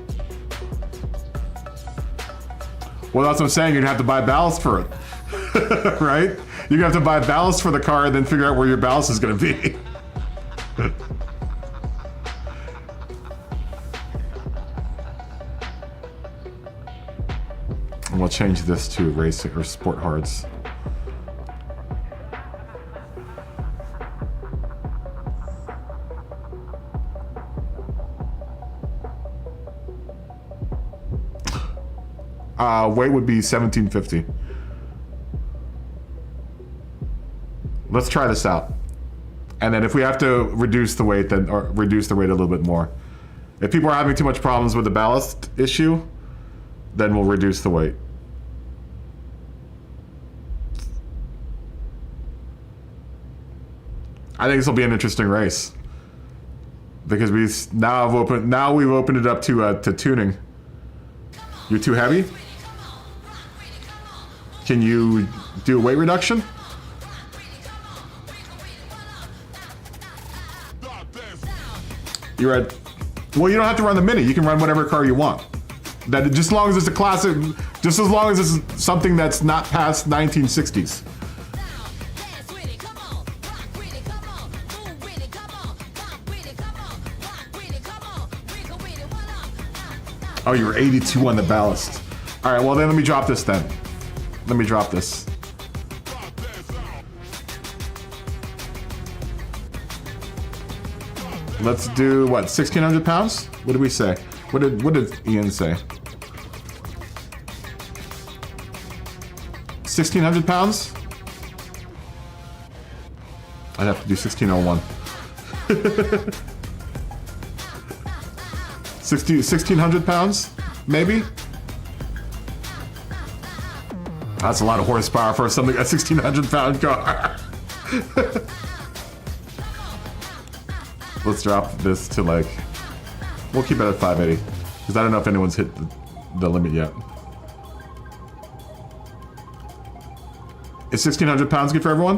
Well, that's what I'm saying, you'd have to buy ballast for it. Right? You have to buy ballast for the car and then figure out where your ballast is going to be. And we'll change this to racing or sport hards. Weight would be 1,750. Let's try this out. And then if we have to reduce the weight, then or reduce the weight a little bit more. If people are having too much problems with the ballast issue, then we'll reduce the weight. I think this will be an interesting race because we've opened it up to tuning. You're too heavy? Can you do a weight reduction? You're at. Well, you don't have to run the Mini. You can run whatever car you want. That just as long as it's a classic Just as long as it's something that's not past 1960s. Oh, you were 82 on the ballast. All right, well then let me drop this then. Let me drop this. Let's do what? 1,600 pounds? What did we say? What did Ian say? 1,600 pounds? I'd have to do 1,601. 1,600 pounds? Maybe? That's a lot of horsepower for something, a 1,600 pound car. Let's drop this to like, we'll keep it at 580. Because I don't know if anyone's hit the limit yet. Is 1,600 pounds good for everyone?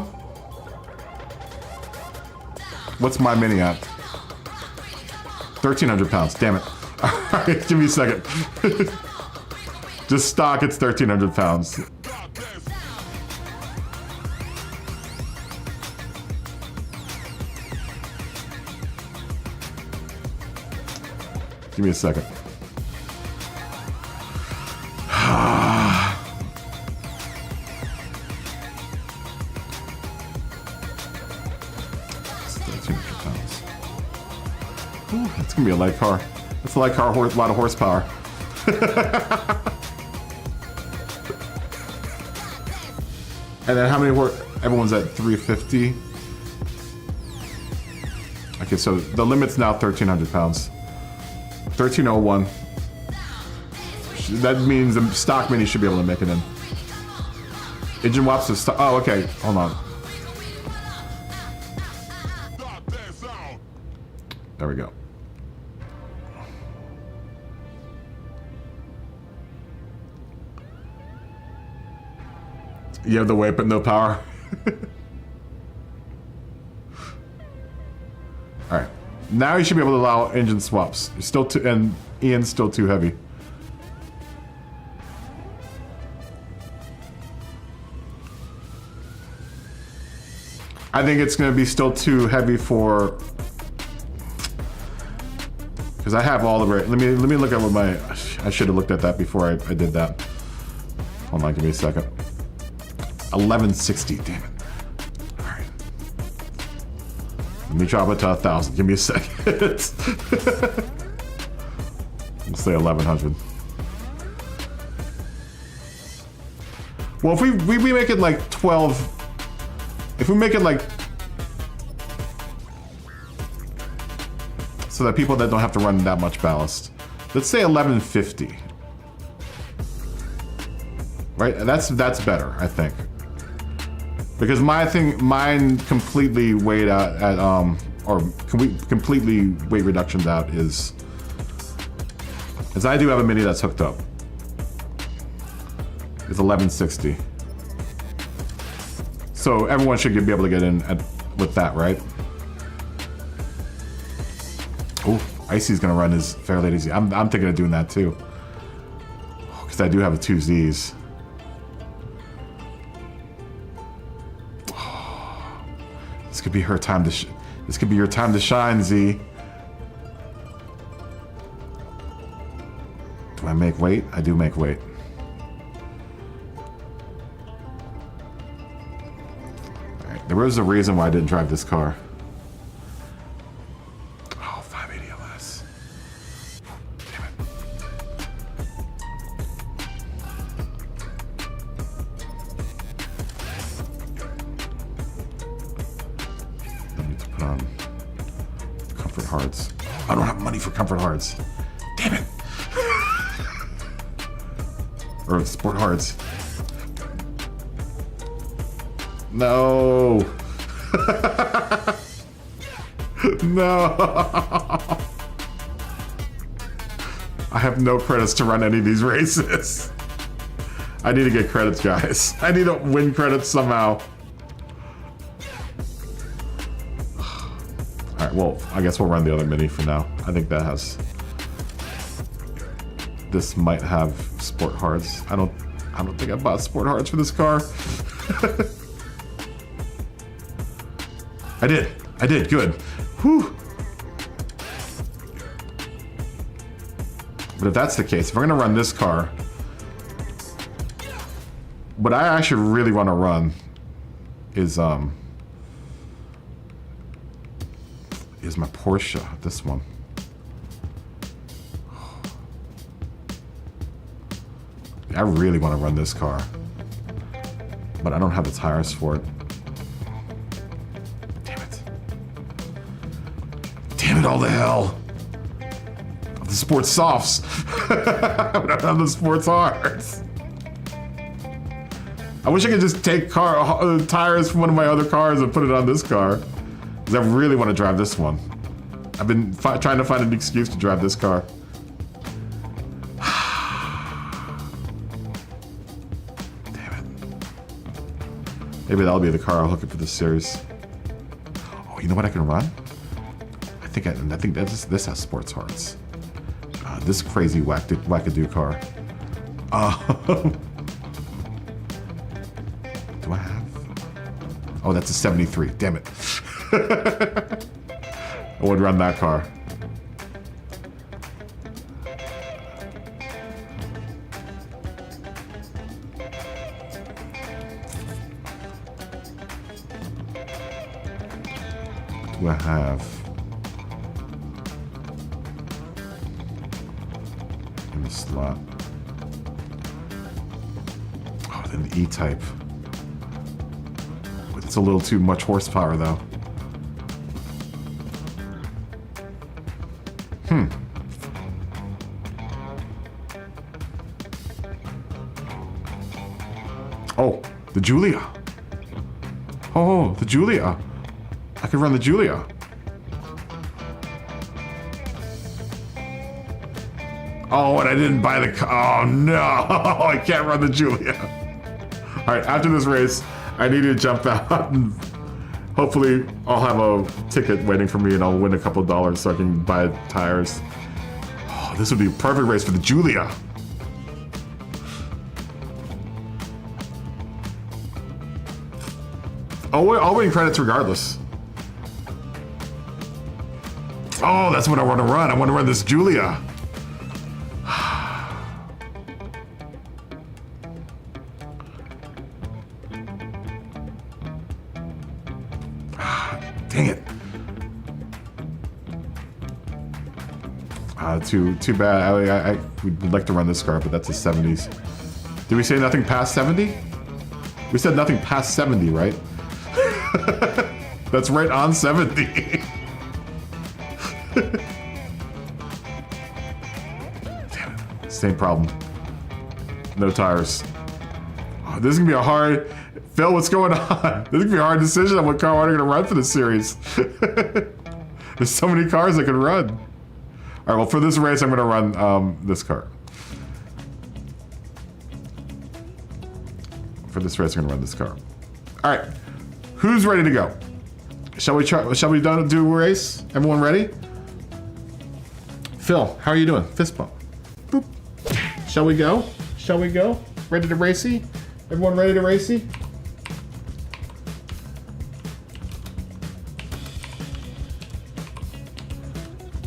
What's my mini at? 1,300 pounds, damn it. Alright, give me a second. Just stock, it's 1,300 pounds. Give me a second. Ooh, that's gonna be a light car. That's a light car, a lot of horsepower. And then how many everyone's at 350. Okay, so the limit's now 1,300 pounds. 1,301. That means the stock mini should be able to make it in. Engine watts of stock. Oh, okay. Hold on. There we go. You have the weight but no power. All right. Now you should be able to allow engine swaps. You're still too, and Ian's still too heavy. I think it's going to be still too heavy for, because I have all the right. Let me look at what my. I should have looked at that before I did that. Hold on, give me a second. 1160. Damn it. All right. Let me drop it to 1,000. Give me a second. Let's say 1,100. Well, if we make it like 12. If we make it like, so that people that don't have to run that much ballast, let's say 1150, right? That's better, I think, because mine completely weighed out at or completely weight reductioned out is I do have a mini that's hooked up. It's 1160. So everyone should be able to get in with that, right? Oh, Icy's gonna run his fairly easy. I'm thinking of doing that too, because I do have a 2Zs. This could be her time to. This could be your time to shine, Z. Do I make weight? I do make weight. There was a reason why I didn't drive this car. Oh, 580 LS. Damn it. I need to put on comfort hards. I don't have money for comfort hards. Damn it. Or sport hards. No. No. I have no credits to run any of these races. I need to get credits, guys. I need to win credits somehow. Alright, well, I guess we'll run the other mini for now. I think that has... this might have sport hards. I don't think I bought sport hards for this car. I did, good. Whew. But if that's the case, if we're gonna run this car, what I actually really want to run is my Porsche, this one. I really want to run this car, but I don't have the tires for it. Damn it, all the hell. The sports softs. I don't have the sports hards. I wish I could just take tires from one of my other cars and put it on this car. Because I really want to drive this one. I've been trying to find an excuse to drive this car. Damn it. Maybe that'll be the car I'll hook up for this series. Oh, you know what I can run? I think this has sports hearts. This crazy wackadoo car. Do I have? Oh, that's a 73. Damn it. I would run that car. What do I have? In the slot. Oh, then the E-Type. It's a little too much horsepower, though. Oh, the Giulia. Oh, the Giulia. I could run the Giulia. Oh, and I didn't buy the car. Oh, no. I can't run the Giulia. All right, after this race, I need to jump out and hopefully I'll have a ticket waiting for me and I'll win a couple of dollars so I can buy tires. Oh, this would be a perfect race for the Giulia. I'll win credits regardless. Oh, that's what I want to run. I want to run this Giulia. Dang it. Too bad. I would like to run this car, but that's a 70s. Did we say nothing past 70? We said nothing past 70, right? That's right on 70. Damn it. Same problem. No tires. Oh, this is gonna be a hard... Phil, what's going on? This is gonna be a hard decision on what car I'm gonna run for this series. There's so many cars I can run. All right, well, for this race, I'm gonna run this car. For this race, I'm gonna run this car. All right, who's ready to go? Shall we try? Shall we do a race? Everyone ready? Phil, how are you doing? Fist bump. Boop. Shall we go? Shall we go? Ready to racy? Everyone ready to racy?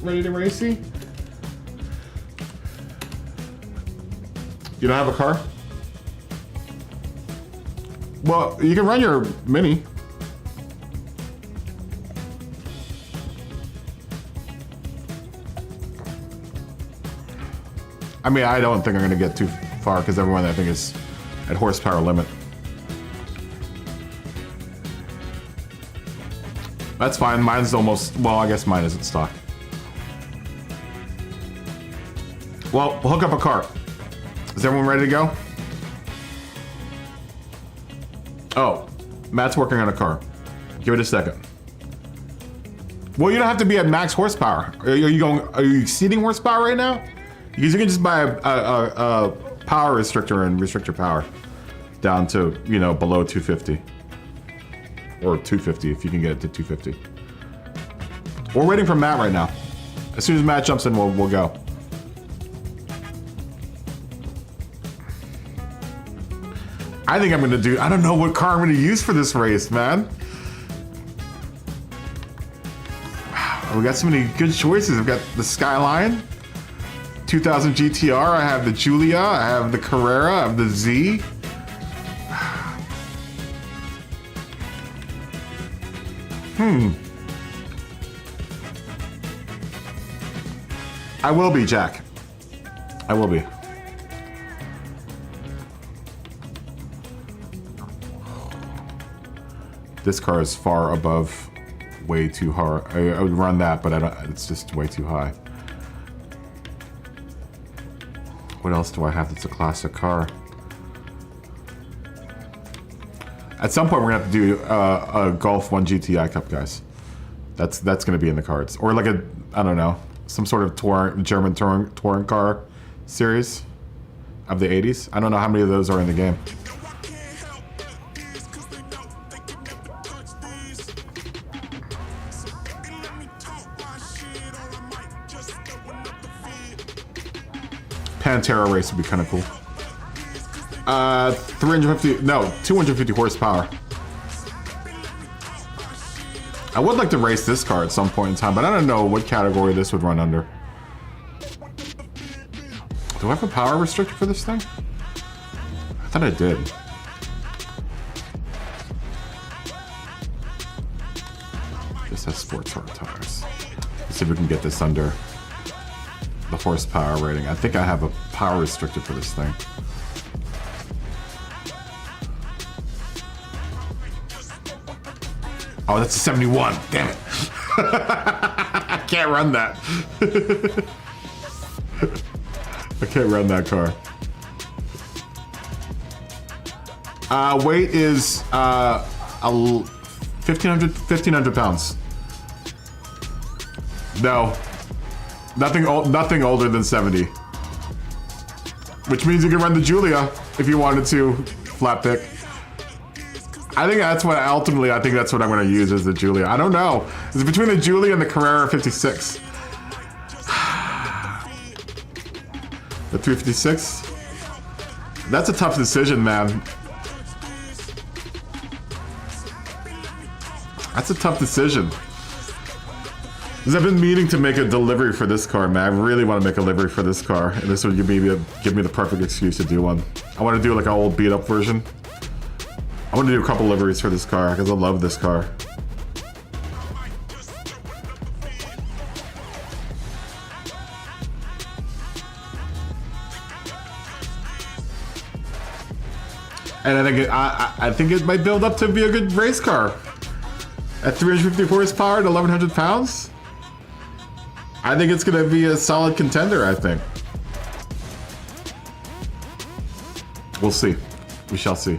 Ready to racy? You don't have a car? Well, you can run your Mini. I mean, I don't think I'm gonna get too far because everyone I think is at horsepower limit. That's fine. Mine's almost, well, I guess mine isn't stock. Well, we'll hook up a car. Is everyone ready to go? Oh, Matt's working on a car. Give it a second. Well, you don't have to be at max horsepower. Are you exceeding horsepower right now? Because you can just buy a power restrictor and restrict your power down to, you know, below 250. Or 250 if you can get it to 250. We're waiting for Matt right now. As soon as Matt jumps in, we'll go. I think I'm gonna do, I don't know what car I'm gonna use for this race, man. Wow, we got so many good choices. I've got the Skyline, 2000 GTR, I have the Giulia, I have the Carrera, I have the Z. I will be, Jack. I will be. This car is far above, way too hard. I would run that, but I don't, it's just way too high. What else do I have that's a classic car? At some point, we're gonna have to do a Golf 1 GTI Cup, guys. That's gonna be in the cards, or like a, I don't know, some sort of German touring car series of the 80s. I don't know how many of those are in the game. Pantera race would be kind of cool. 250 horsepower. I would like to race this car at some point in time, but I don't know what category this would run under. Do I have a power restrictor for this thing? I thought I did. This has sports hard tires. Let's see if we can get this under the horsepower rating. I think I have a power restrictor for this thing. Oh, that's a 71. Damn it. I can't run that. I can't run that car. Weight is 1,500 pounds. No. Nothing older than 70. Which means you can run the Giulia if you wanted to, flat pick. I think that's what, ultimately, I think that's what I'm going to use as the Giulia. I don't know. It's between the Giulia and the Carrera 56. The 356? That's a tough decision, man. That's a tough decision. Because I've been meaning to make a delivery for this car, man. I really want to make a delivery for this car. And this would give me the perfect excuse to do one. I want to do like an old beat up version. I want to do a couple liveries for this car because I love this car. And I think it might build up to be a good race car. At 350 horsepower and 1,100 pounds, I think it's going to be a solid contender, I think. We'll see. We shall see.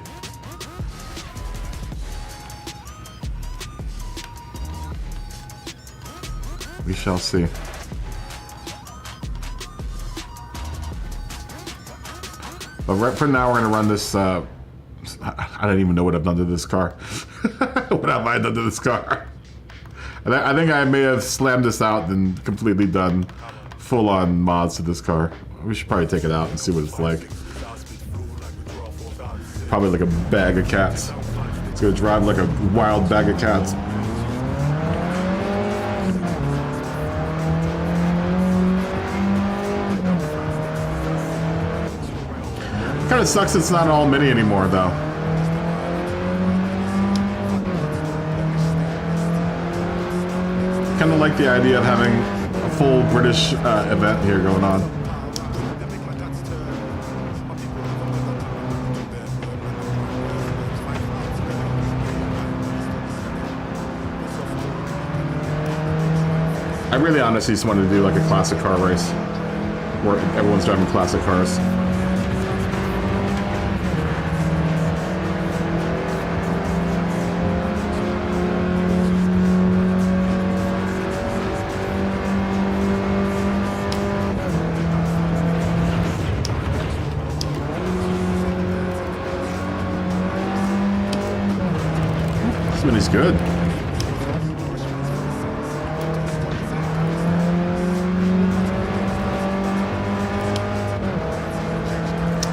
We shall see. But right for now, we're going to run this. I don't even know what I've done to this car. What have I done to this car? I think I may have slammed this out and completely done full-on mods to this car. We should probably take it out and see what it's like. Probably like a bag of cats. It's going to drive like a wild bag of cats. Kind of sucks it's not all mini anymore, though. Kind of like the idea of having a full British event here going on. I really honestly just wanted to do like a classic car race where everyone's driving classic cars. He's good.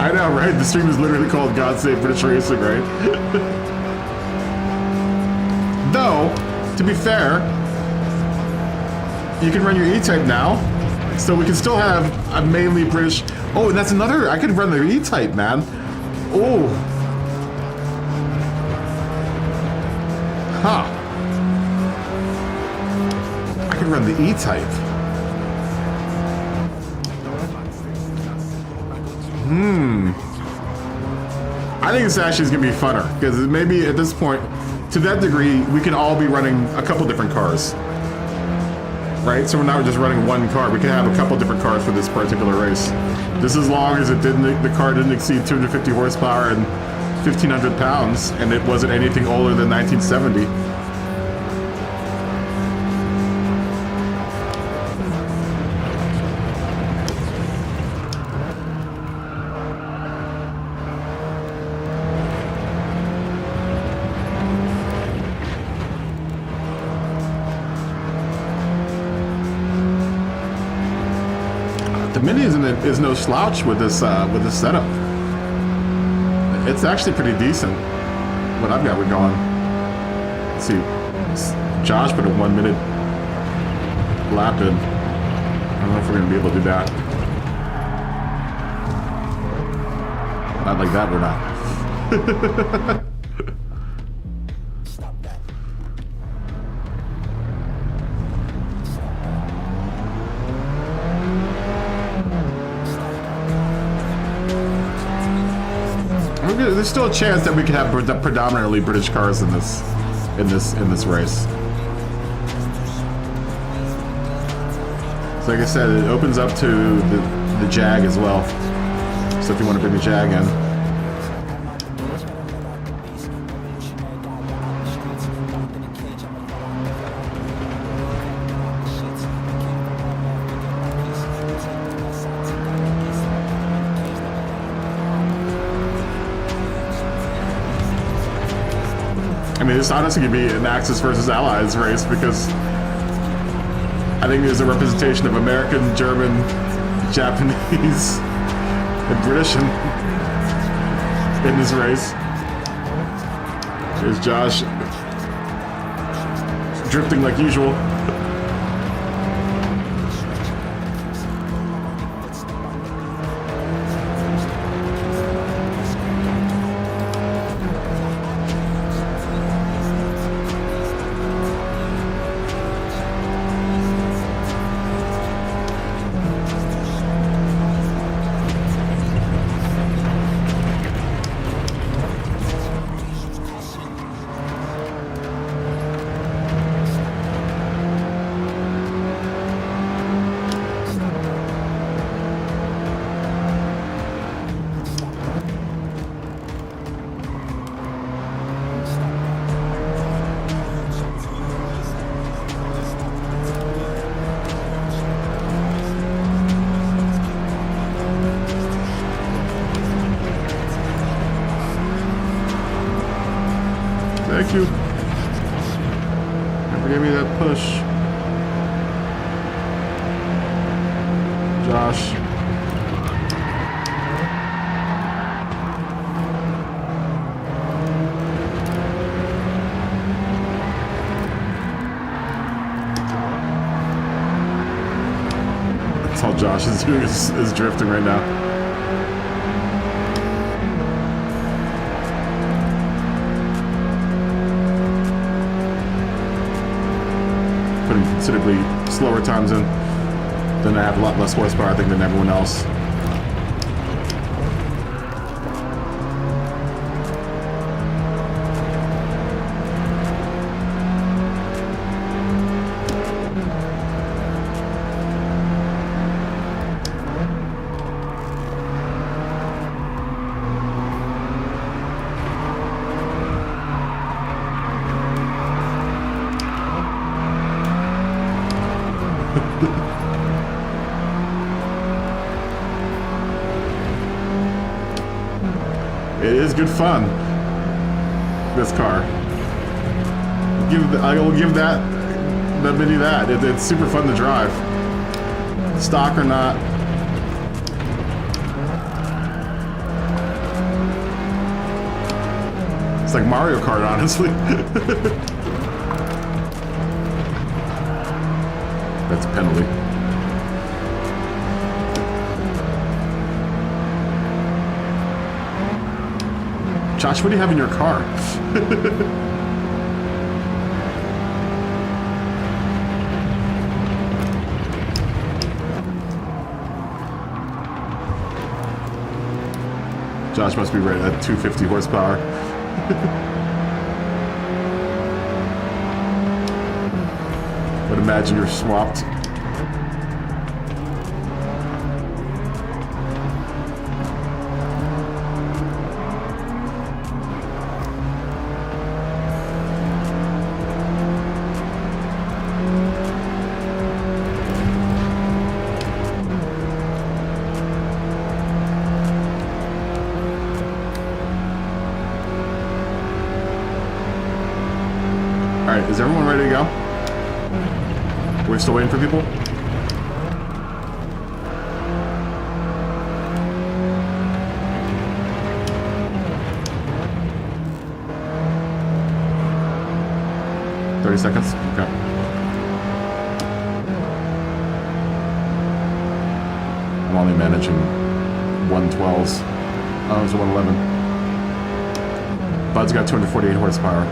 I know, right? The stream is literally called God Save British Racing, right? Though, to be fair, you can run your E-Type now, so we can still have a mainly British... Oh, and that's another... I could run the E-Type, man. Oh. Huh. I could run the E-Type. I think this actually is going to be funner, because maybe at this point, to that degree, we can all be running a couple different cars. Right? So we're not just running one car. We can have a couple different cars for this particular race. Just as long as the car didn't exceed 250 horsepower and 1,500 pounds, and it wasn't anything older than 1970. The Mini is no slouch with this setup. It's actually pretty decent. What I've got going. Let's see, Josh put a 1 minute lap in. I don't know if we're gonna be able to do that. Not like that, we're not. There's still a chance that we could have predominantly British cars in this race. So like I said, it opens up to the Jag as well. So if you want to bring the Jag in. I mean, this honestly could be an Axis versus Allies race, because I think there's a representation of American, German, Japanese, and British in this race. There's Josh drifting like usual. Thank you. Never gave me that push. Josh. That's all Josh is doing is drifting right now. Putting considerably slower times in. Then I have a lot less horsepower, I think, than everyone else. It is good fun, this car. I will give that Mini that. It's super fun to drive. Stock or not. It's like Mario Kart, honestly. That's a penalty. Josh, what do you have in your car? Josh must be right at 250 horsepower. But imagine you're swapped. Alright, is everyone ready to go? We're still waiting for people? Seconds? Okay. I'm only managing 112s. Oh, it was a 111. Bud's got 248 horsepower.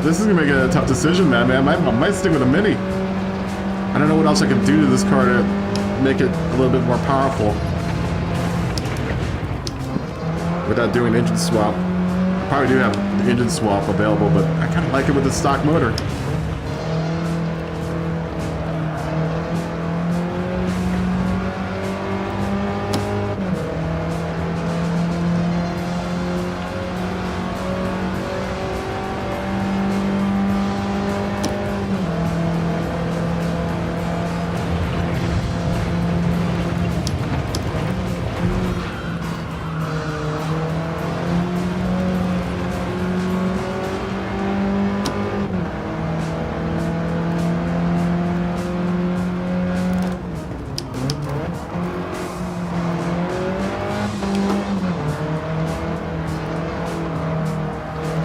This is gonna make a tough decision, man. I might stick with a Mini. I don't know what else I can do to this car to make it a little bit more powerful without doing engine swap. I probably do have the engine swap available, but I kind of like it with the stock motor.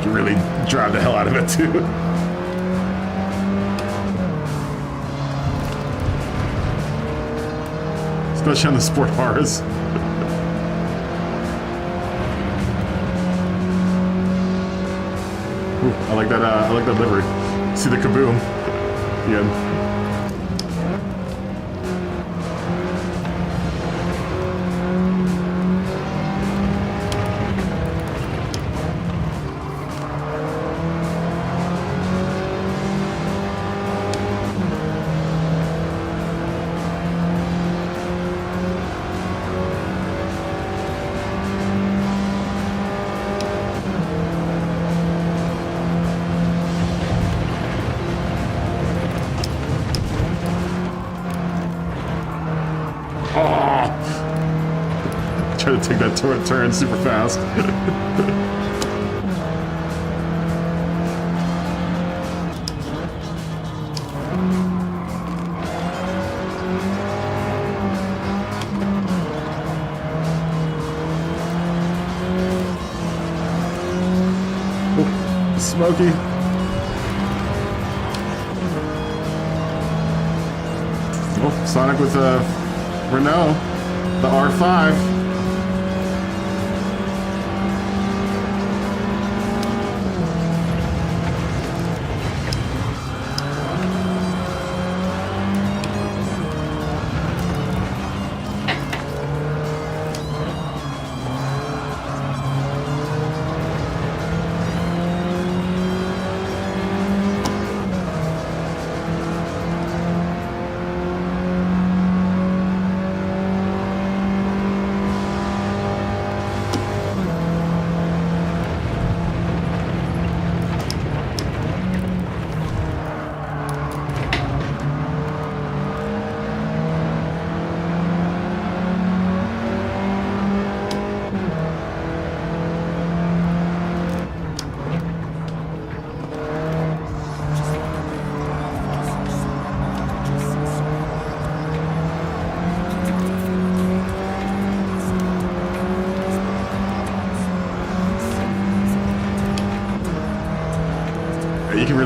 Really drive the hell out of it too. Especially on the sport cars. Ooh, I like that. I like that livery. See the kaboom. Yeah. Try to take that turn super fast. Ooh, smoky. Oh, Sonic with Renault, the R5.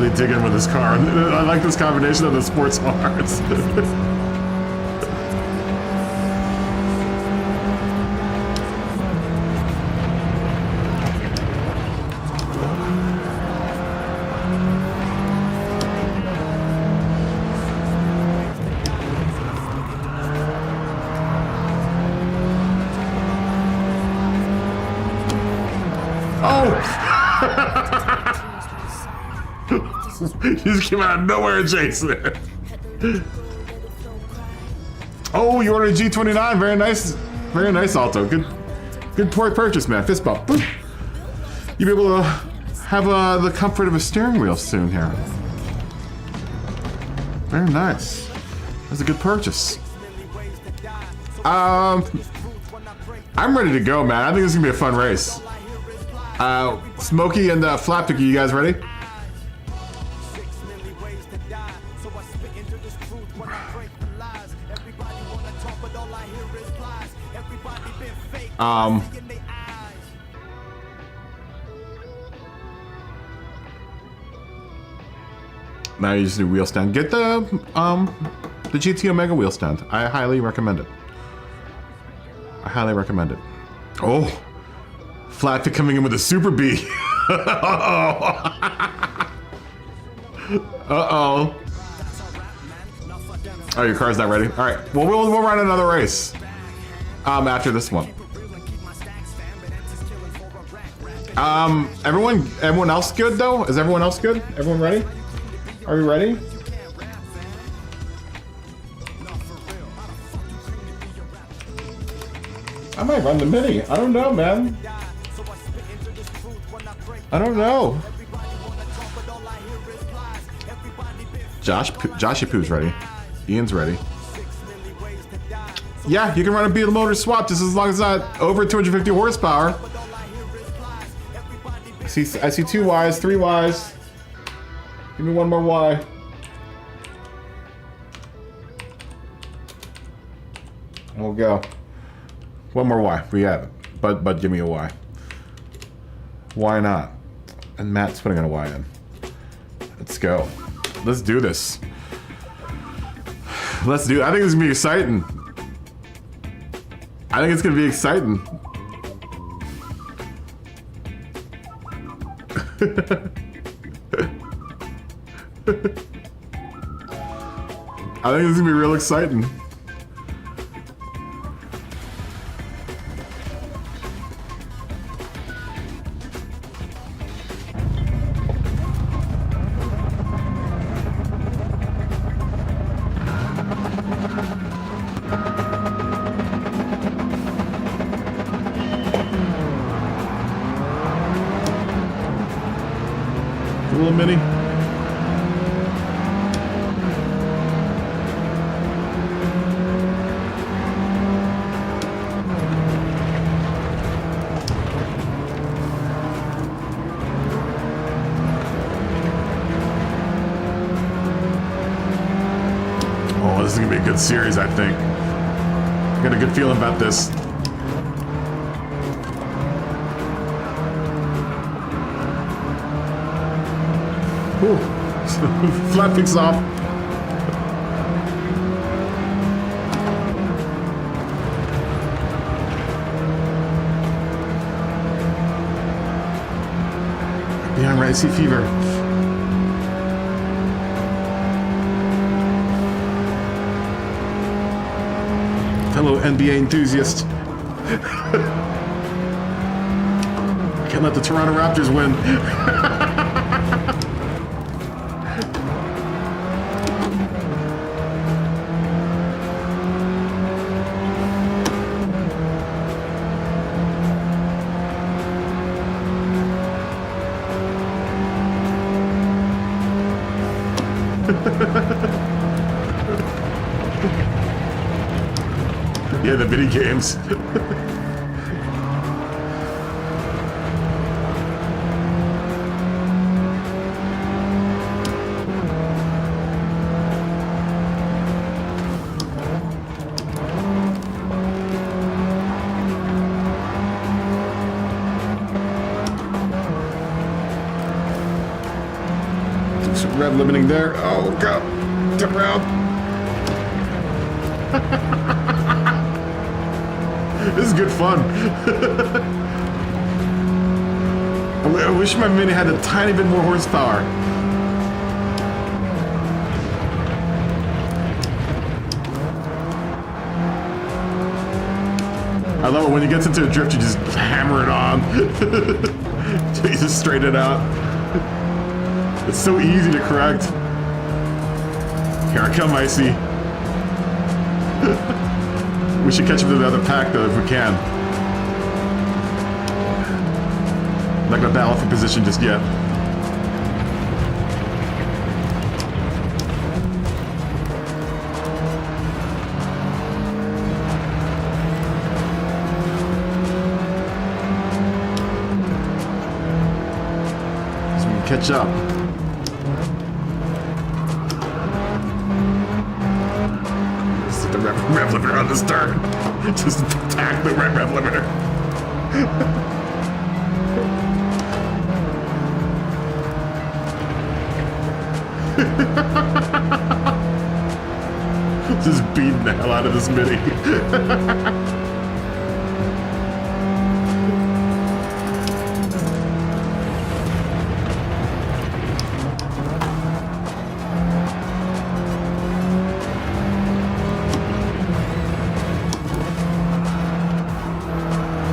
really digging with this car. I like this combination of the sports cars. You just came out of nowhere, Jason. Oh, you ordered a G29. Very nice, Alto. Good purchase, man. Fist bump. Boop. You'll be able to have the comfort of a steering wheel soon here. Very nice. That's a good purchase. I'm ready to go, man. I think this is gonna be a fun race. Smokey and Flappick, you guys ready? Now you just do wheel stand. Get the GT Omega wheel stand. I highly recommend it. I highly recommend it. Oh, Flappick coming in with a Super B. Uh-oh. Oh, your car's not ready? All right, well, we'll run another race after this one. Everyone else good, though? Is everyone else good? Everyone ready? Are we ready? I might run the Mini. I don't know, man. I don't know. Joshy Poo's ready. Ian's ready. Yeah, you can run a Beetle motor swap just as long as it's not over 250 horsepower. I see 2 Ys, 3 Ys. Give me one more Y. And we'll go. One more Y. We have it. But give me a Y. Why not? And Matt's putting in a Y in. Let's go. Let's do this. Let's do it. I think this is gonna be exciting. I think it's gonna be exciting. I think this is gonna be real exciting. A little Mini. Oh, this is gonna be a good series, I think. I got a good feeling about this. Flappick's off. Beyond Racing Fever. Hello, NBA enthusiast. Can't let the Toronto Raptors win. Yeah, the mini games. rev limiting there. Oh, go. Turn around. This is good fun. I wish my Mini had a tiny bit more horsepower. I love it when you get into a drift, you just hammer it on. You just straighten it out. It's so easy to correct. Here I come, Icy. We should catch up to the other pack though if we can. I'm not gonna battle for position just yet. Catch up. Just the rev limiter on this turn. Just attack the rev limiter. Just beating the hell out of this Mini.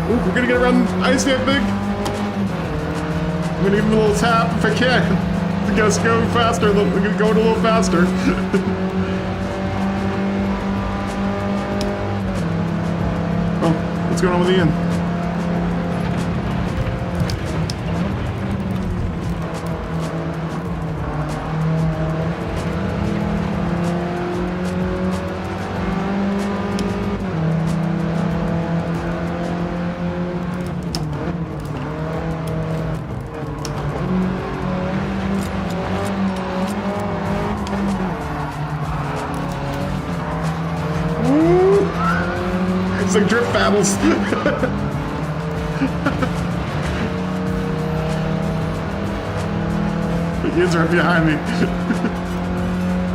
We're gonna get around Icy, I think. I'm gonna give him a little tap if I can. I guess go faster. We're gonna go a little faster. Oh, what's going on with Ian? It's like drift battles. The kids are right behind me.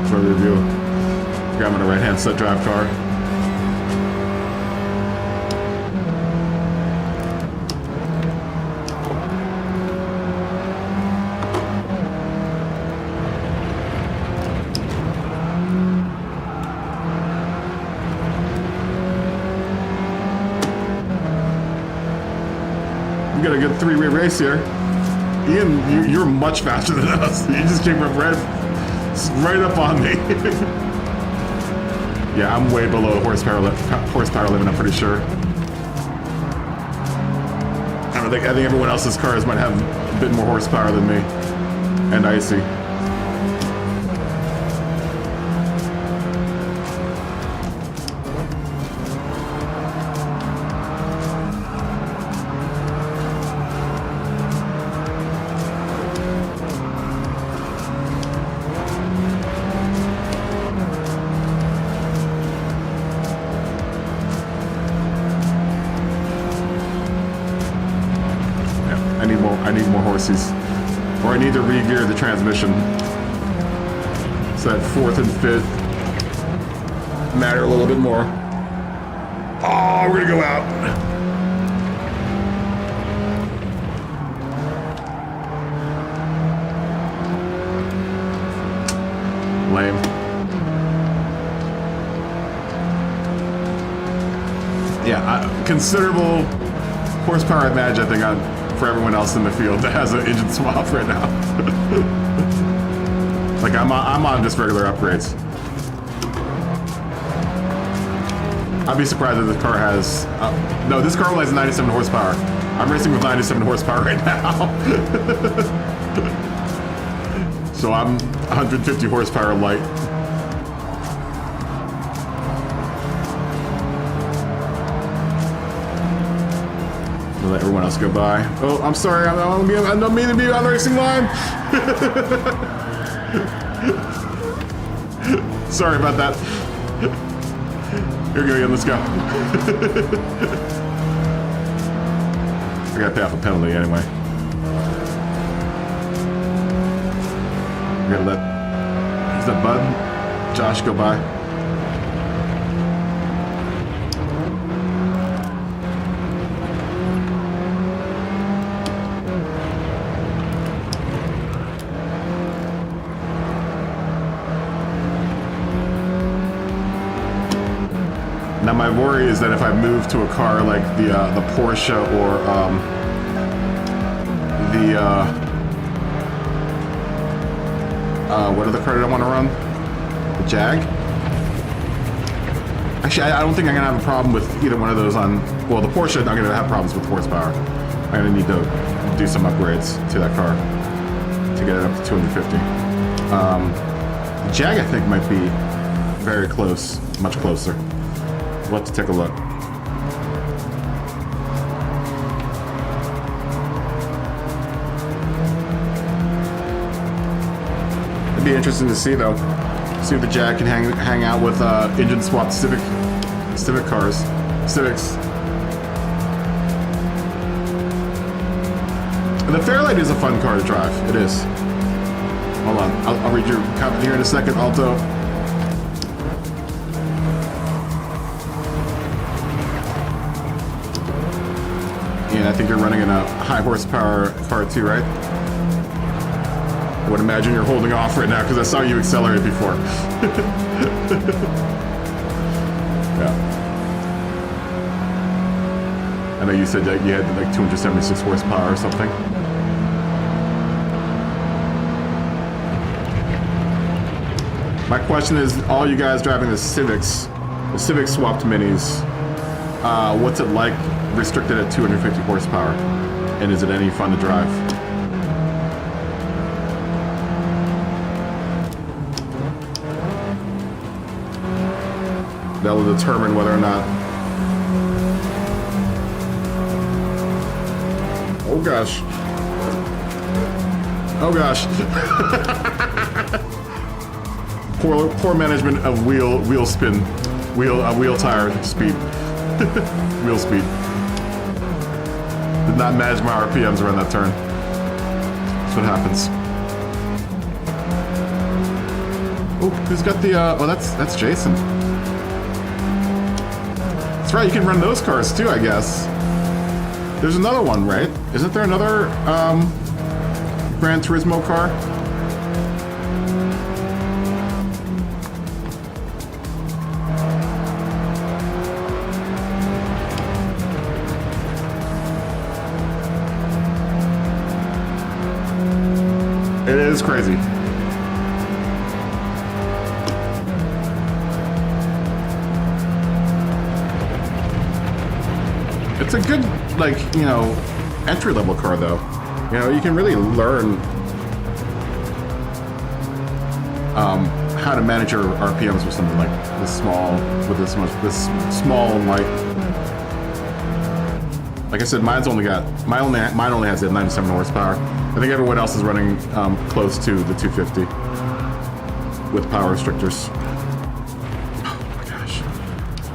For review. Grabbing a right-hand set drive car. Got a good three-way race here. Ian, you're much faster than us. You just came up right up on me. Yeah, I'm way below horsepower limit, I'm pretty sure. I think everyone else's cars might have a bit more horsepower than me. And Icy. I need more horses. Or I need to re-gear the transmission. So that fourth and fifth matter a little bit more. Oh, we're gonna go out. Lame. Yeah, considerable horsepower advantage, I think, for everyone else in the field that has an engine swap right now. Like I'm on just regular upgrades. I'd be surprised if this car has. No, this car only has 97 horsepower. I'm racing with 97 horsepower right now. So I'm 150 horsepower light. Let everyone else go by. Oh, I'm sorry. I don't mean to be on the racing line. Sorry about that. Here we go again. Let's go. I gotta pay off a penalty anyway. We gotta let Is that Bud? Josh, go by. Now my worry is that if I move to a car like the Porsche or what other car did I want to run? The Jag? Actually, I don't think I'm gonna have a problem with either one of those on. Well, the Porsche, I'm gonna have problems with horsepower. I'm gonna need to do some upgrades to that car to get it up to 250. The Jag, I think, might be very close, much closer. We'll have to take a look. It'd be interesting to see, though. See if the Jag can hang out with engine swapped Civic cars, Civics. And the Fairlight is a fun car to drive. It is. Hold on, I'll read your comment here in a second, Alto. And I think you're running in a high horsepower car too, right? I would imagine you're holding off right now because I saw you accelerate before. Yeah. I know you said that you had like 276 horsepower or something. My question is, all you guys driving the Civics, the Civic swapped minis, what's it like restricted at 250 horsepower? And is it any fun to drive? That will determine whether or not... Oh gosh. Oh gosh. Poor management of wheel spin, wheel tire speed, wheel speed. Did not manage my RPMs around that turn. That's what happens. Oh, who's got the? Oh, that's Jason. That's right. You can run those cars too, I guess. There's another one, right? Isn't there another Gran Turismo car? It is crazy. It's a good, like, you know, entry-level car, though. You know, you can really learn how to manage your RPMs with something like this small, with this small and light. Like I said, mine only has 97 horsepower. I think everyone else is running close to the 250 with power restrictors. Oh my gosh!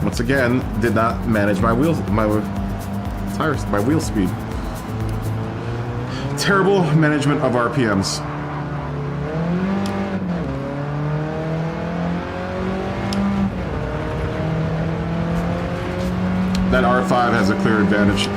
Once again, did not manage my wheel speed. Terrible management of RPMs. That R5 has a clear advantage.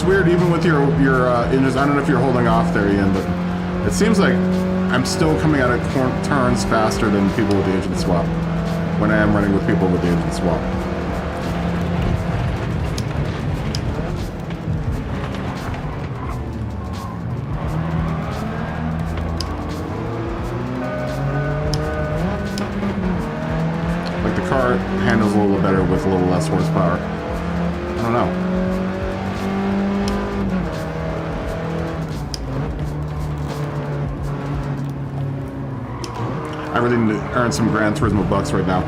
Weird, even with your engines. I don't know if you're holding off there, Ian, but it seems like I'm still coming out of turns faster than people with the engine swap when I am running with people with the engine swap. Like the car handles a little better with a little less horsepower. I don't know. I really need to earn some Gran Turismo bucks right now.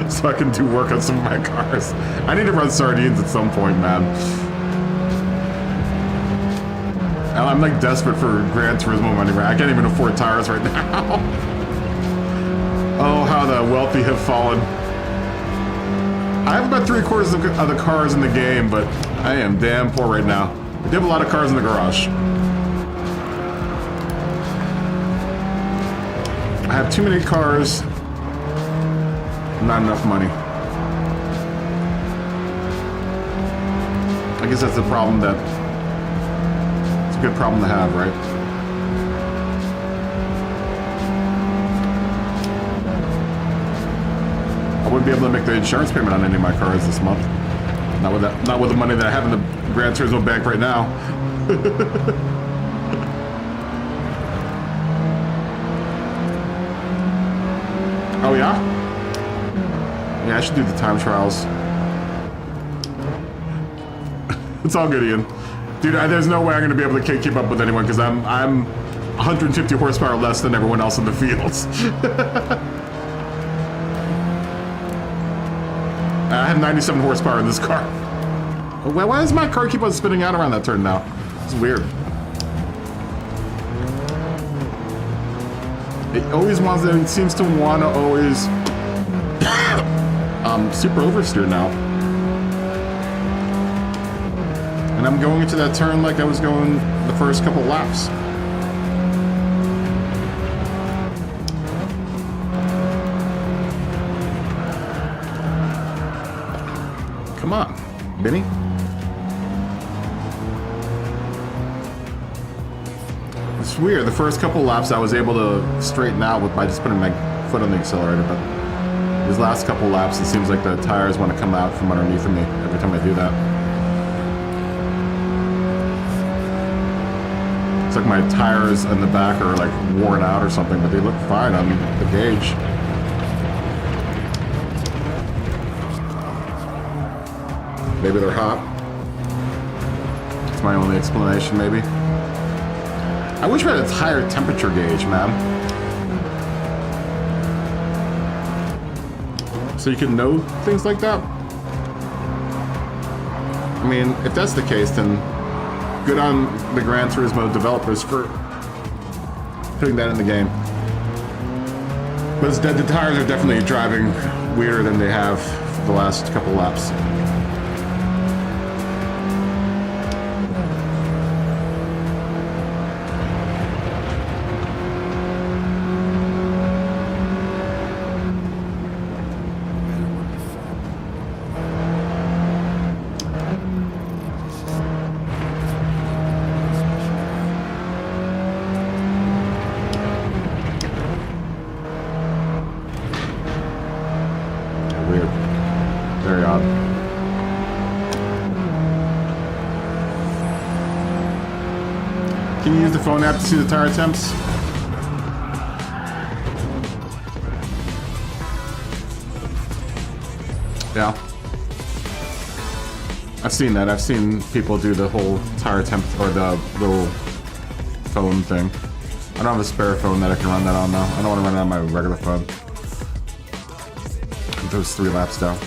So I can do work on some of my cars. I need to run sardines at some point, man. I'm like desperate for Gran Turismo money, right? I can't even afford tires right now. Oh, how the wealthy have fallen. I have about 3/4 of the cars in the game, but I am damn poor right now. I do have a lot of cars in the garage. I have too many cars, not enough money. I guess that's the problem that, it's a good problem to have, right? I wouldn't be able to make the insurance payment on any of my cars this month. Not with the money that I have in the Gran Turismo bank right now. Oh yeah? Yeah, I should do the time trials. It's all good, Ian. Dude, there's no way I'm gonna be able to keep up with anyone because I'm 150 horsepower less than everyone else in the fields. I have 97 horsepower in this car. Why does my car keep on spinning out around that turn now? It's weird. It always wants to, it seems to want to always super oversteer now. And I'm going into that turn like I was going the first couple laps. Come on, Benny. It's weird. The first couple laps I was able to straighten out by just putting my foot on the accelerator, but these last couple laps it seems like the tires want to come out from underneath of me every time I do that. It's like my tires in the back are like worn out or something, but they look fine on the gauge. Maybe they're hot. That's my only explanation, maybe. I wish we had a tire temperature gauge, man. So you can know things like that? I mean, if that's the case, then good on the Gran Turismo developers for putting that in the game. But the tires are definitely driving weirder than they have for the last couple laps. Can you use the phone app to see the tire temps? Yeah. I've seen that. I've seen people do the whole tire temp or the little phone thing. I don't have a spare phone that I can run that on now. I don't want to run it on my regular phone. Those 3 laps down.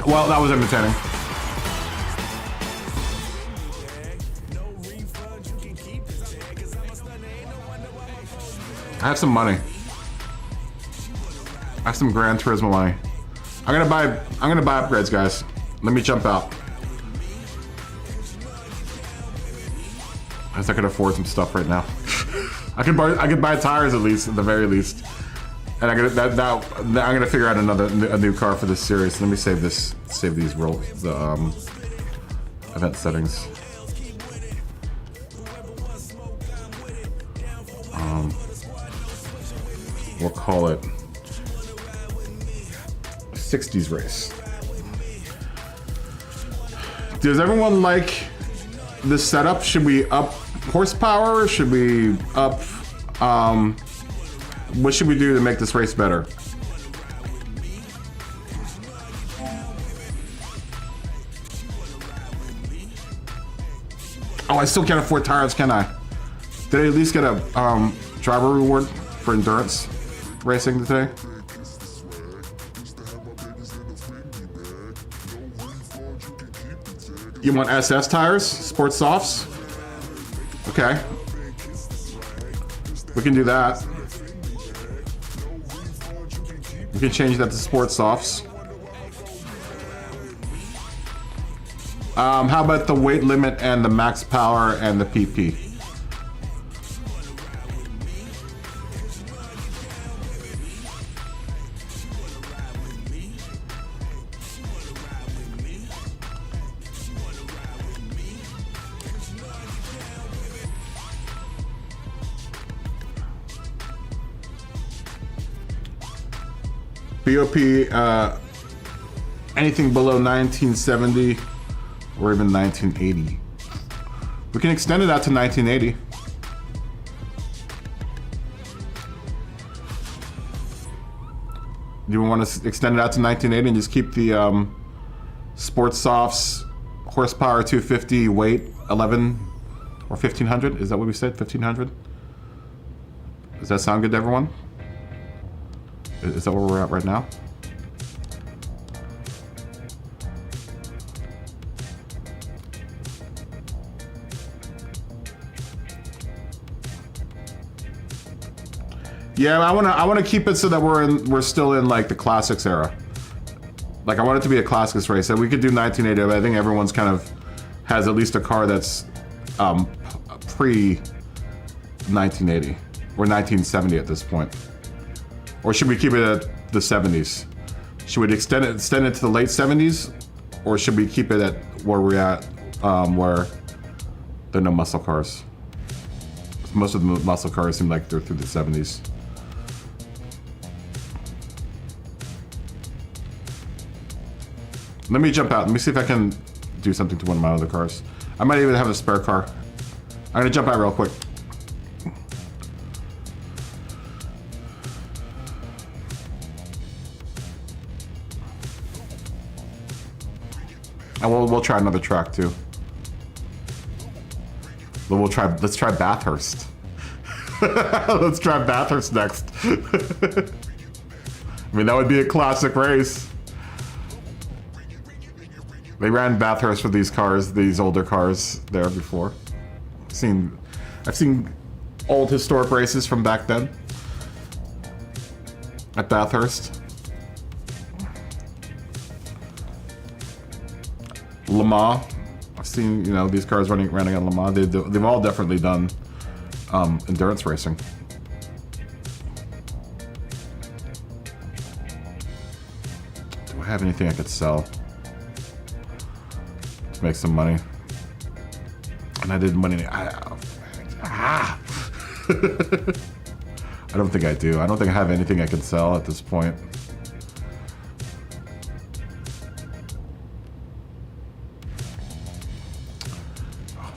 Well, that was entertaining. I have some money. I have some Gran Turismo money. I'm gonna buy upgrades, guys. Let me jump out. I guess I could afford some stuff right now. I could buy tires at least, at the very least. And I'm gonna figure out a new car for this series. Let me save these event settings. We'll call it 60s race. Does everyone like this setup? Should we up horsepower? Should we up, what should we do to make this race better? Oh, I still can't afford tires, can I? Did I at least get a driver reward for endurance racing today? You want SS tires? Sports softs? Okay. We can do that. We can change that to sports softs. How about the weight limit and the max power and the PP? BOP, anything below 1970 or even 1980. We can extend it out to 1980. Do you want to extend it out to 1980 and just keep the sports softs, horsepower 250, weight 11 or 1500? Is that what we said? 1500? Does that sound good to everyone? Is that where we're at right now? Yeah, I wanna keep it so that we're still in like the classics era. Like I want it to be a classics race. And we could do 1980, but I think everyone's kind of has at least a car that's pre 1980 or 1970 at this point. Or should we keep it at the 70s? Should we extend it to the late 70s? Or should we keep it at where we're at, where there are no muscle cars? Most of the muscle cars seem like they're through the 70s. Let me jump out. Let me see if I can do something to one of my other cars. I might even have a spare car. I'm gonna jump out real quick. And we'll try another track too. But let's try Bathurst. Let's try Bathurst next. I mean, that would be a classic race. They ran Bathurst with these cars, these older cars there before. I've seen old historic races from back then at Bathurst. Le Mans, I've seen, you know, these cars running on Le Mans. They've all definitely done endurance racing. Do I have anything I could sell to make some money? And I didn't money. I don't think I do. I don't think I have anything I can sell at this point.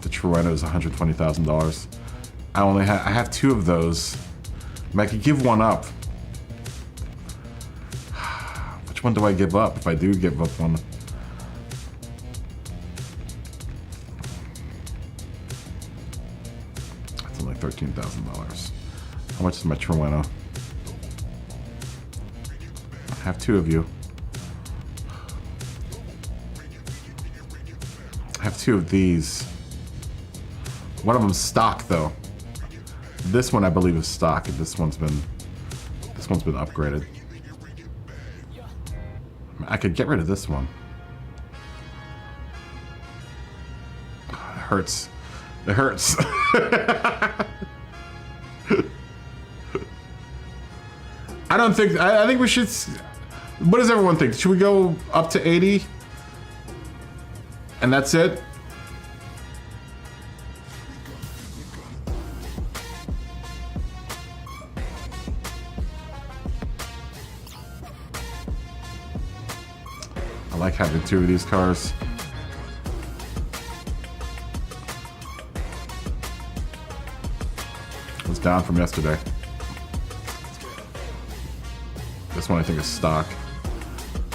The Trueno is $120,000. I have two of those. I could give one up. Which one do I give up if I do give up one? That's only $13,000. How much is my Trueno? I have two of you. I have two of these. One of them's stock though. This one I believe is stock, and this one's been upgraded. I could get rid of this one. It hurts. It hurts. I think we should. What does everyone think? Should we go up to 80? And that's it? I like having two of these cars. It was down from yesterday. This one I think is stock.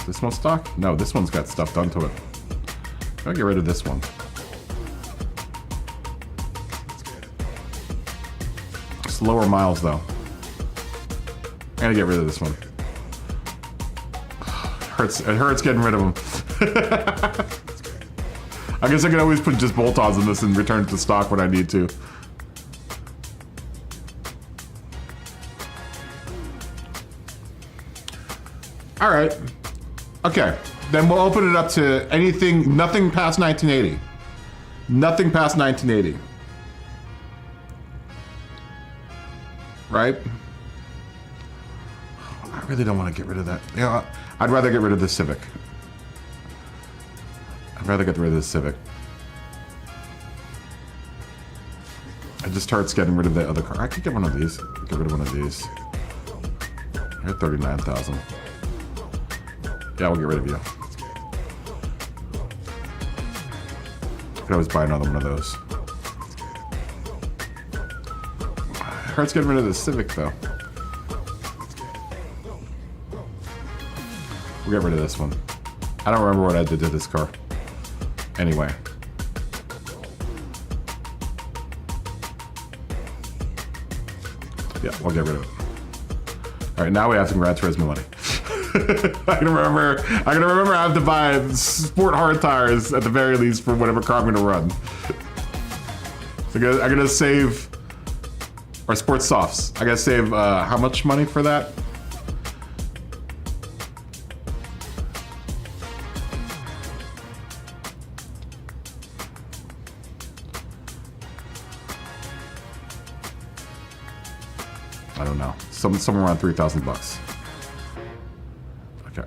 This one's stock? No, this one's got stuff done to it. I'll get rid of this one. lower miles though. I gotta get rid of this one. It hurts getting rid of them. I guess I can always put just bolt-ons in this and return it to stock when I need to. All right. Okay. Then we'll open it up to anything, nothing past 1980. Nothing past 1980. Right? I really don't want to get rid of that. You know, I'd rather get rid of this Civic. I'd rather get rid of this Civic. It just hurts getting rid of the other car. I could get one of these. Get rid of one of these. You're 39,000. Yeah, we'll get rid of you. I could always buy another one of those. It hurts getting rid of the Civic, though. We'll get rid of this one. I don't remember what I did to this car. Anyway. Yeah, we'll get rid of it. Alright, now we have some Gran Turismo money. I can remember I have to buy sport hard tires at the very least for whatever car I'm gonna run. So I'm gonna save, or sports softs. I gotta save how much money for that? I don't know. Somewhere around 3,000 bucks. Okay.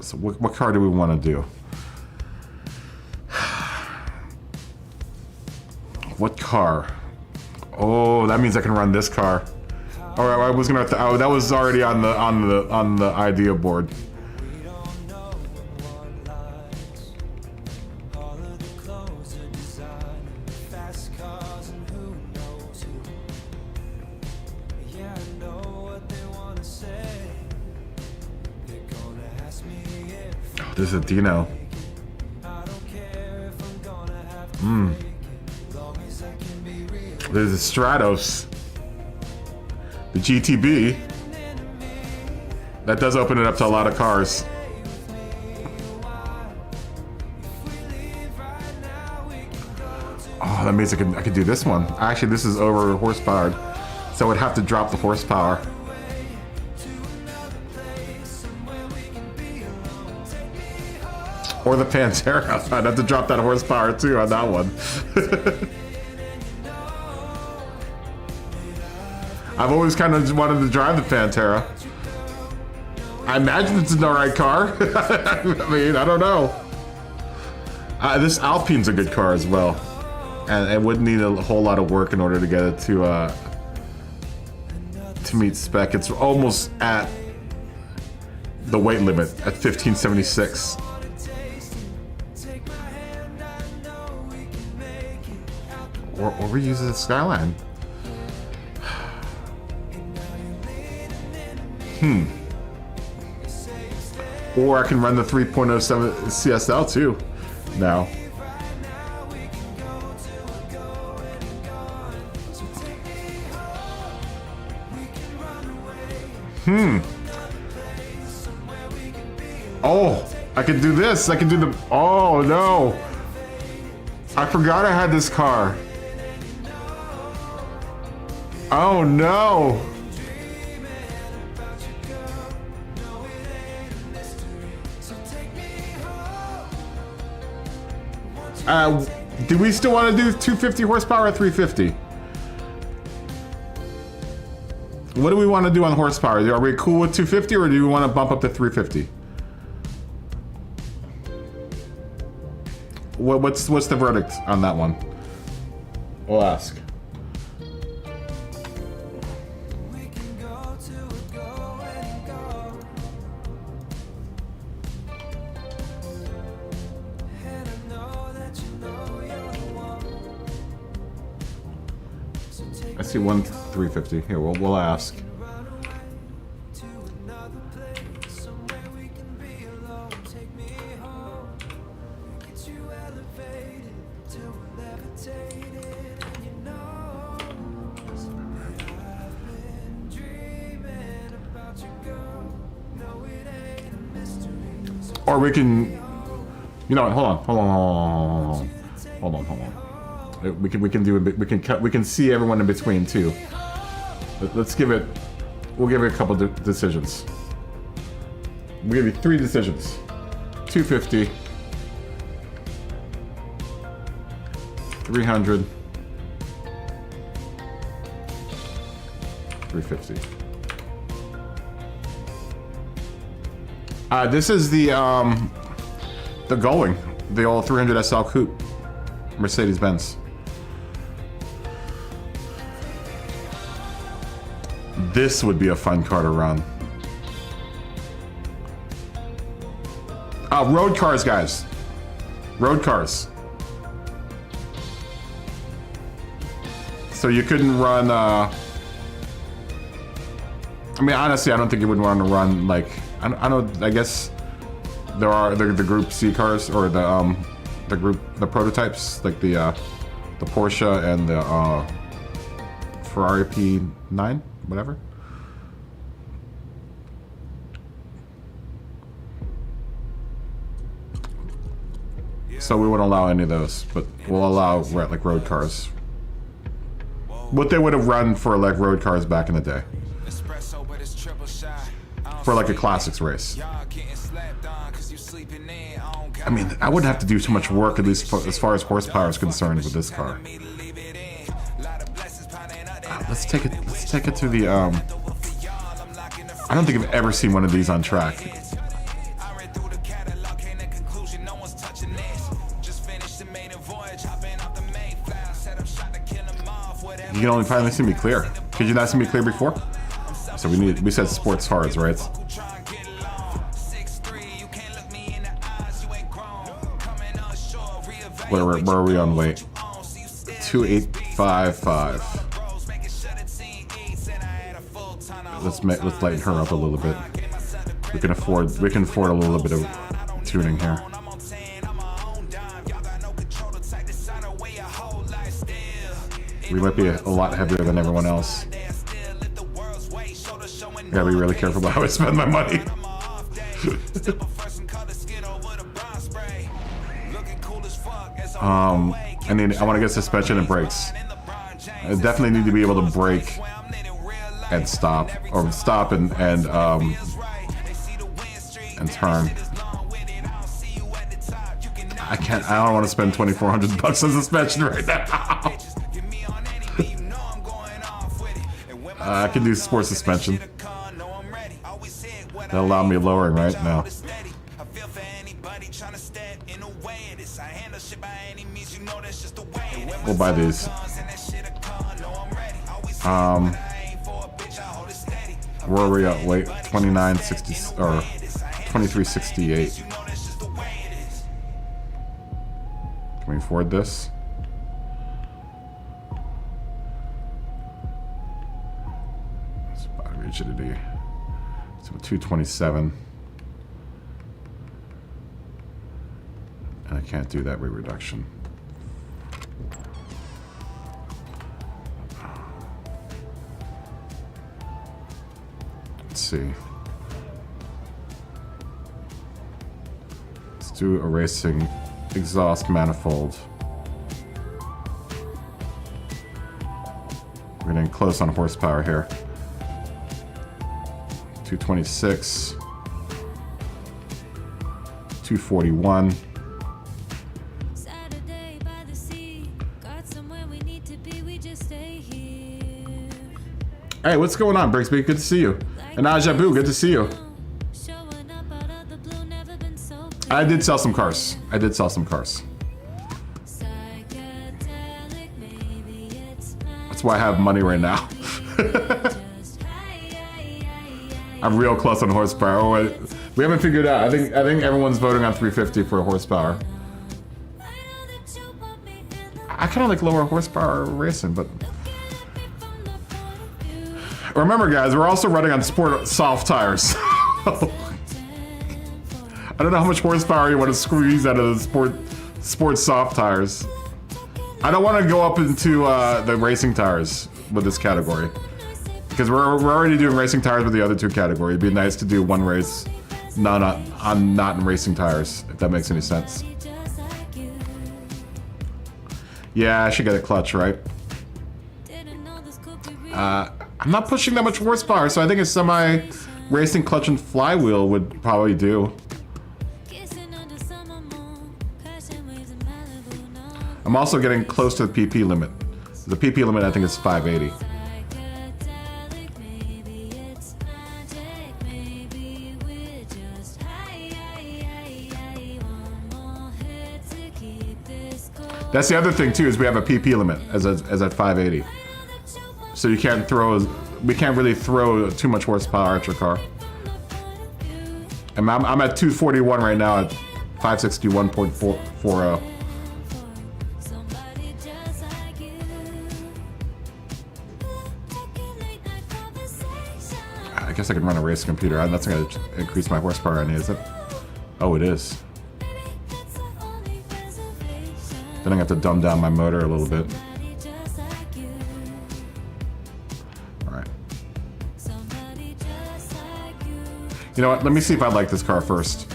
So what car do we want to do? What car? Oh, that means I can run this car. All right, I was gonna. Oh, that was already on the idea board. There's a Dino. There's a Stratos. The GTB. That does open it up to a lot of cars. Oh, that means I could do this one. Actually, this is over horsepowered, so I would have to drop the horsepower. Or the Pantera. I'd have to drop that horsepower too on that one. I've always kind of wanted to drive the Pantera. I imagine it's an alright car. I mean, I don't know. This Alpine's a good car as well. And it wouldn't need a whole lot of work in order to get it to meet spec. It's almost at the weight limit at 1576. Or reuse the Skyline. Or I can run the 3.07 CSL too now. Oh, I can do this. I can do the... Oh, no. I forgot I had this car. Oh, no. Do we still want to do 250 horsepower or 350? What do we want to do on horsepower? Are we cool with 250 or do we want to bump up to 350? What's the verdict on that one? We'll ask. I see one 350. Here, we'll ask. Or we can, you know, hold on. We can do we can see everyone in between too. Let's give it. We'll give it a couple decisions. We'll give you 3 decisions. 250, 300, 350. This is the Gullwing, the old 300 SL Coupe, Mercedes-Benz. This would be a fun car to run. Road cars, guys. Road cars. So you couldn't run, I mean, honestly, I don't think you would want to run, like, I guess there are the Group C cars, or the prototypes, like the Porsche and the Ferrari P9, whatever. So we wouldn't allow any of those, but we'll allow like road cars. What they would have run for like road cars back in the day. For like a classics race. I mean, I wouldn't have to do too much work, at least as far as horsepower is concerned, with this car. Let's take it to the I don't think I've ever seen one of these on track. You can only finally see me clear. Could you not see me clear before? So we said sports hards, right? Where are we on weight? 2855. Let's lighten her up a little bit. We can afford a little bit of tuning here. We might be a lot heavier than everyone else. Gotta be really careful about how I spend my money. I want to get suspension and brakes. I definitely need to be able to brake and stop, or stop and turn. I don't want to spend $2,400 on suspension right now. I can do sport suspension. That'll allow me lowering right now. We'll buy these. Where are we at? Wait, 2960 or 2368. Can we afford this? It's battery rigidity. So 227. And I can't do that weight reduction. Let's see. Let's do a racing exhaust manifold. We're getting close on horsepower here. 226. 241. Hey, what's going on, Brixby? Good to see you. And Ajabu, good to see you. I did sell some cars. That's why I have money right now. I'm real close on horsepower. Oh, wait. We haven't figured out. I think everyone's voting on 350 for horsepower. I kind of like lower horsepower racing, but remember, guys, we're also running on sport soft tires. I don't know how much horsepower you want to squeeze out of the sport soft tires. I don't want to go up into the racing tires with this category, because we're already doing racing tires with the other two categories. It'd be nice to do one race No, I'm not in racing tires, if that makes any sense. Yeah, I should get a clutch, right? I'm not pushing that much horsepower, so I think a semi-racing clutch and flywheel would probably do. I'm also getting close to the PP limit. The PP limit, I think, is 580. That's the other thing too, is we have a PP limit as at 580. So you can't we can't really throw too much horsepower at your car. And I'm at 241 right now at 561.40. I guess I can run a race computer. That's not going to increase my horsepower any, is it? Oh, it is. Then I have to dumb down my motor a little bit. Alright. You know what? Let me see if I like this car first.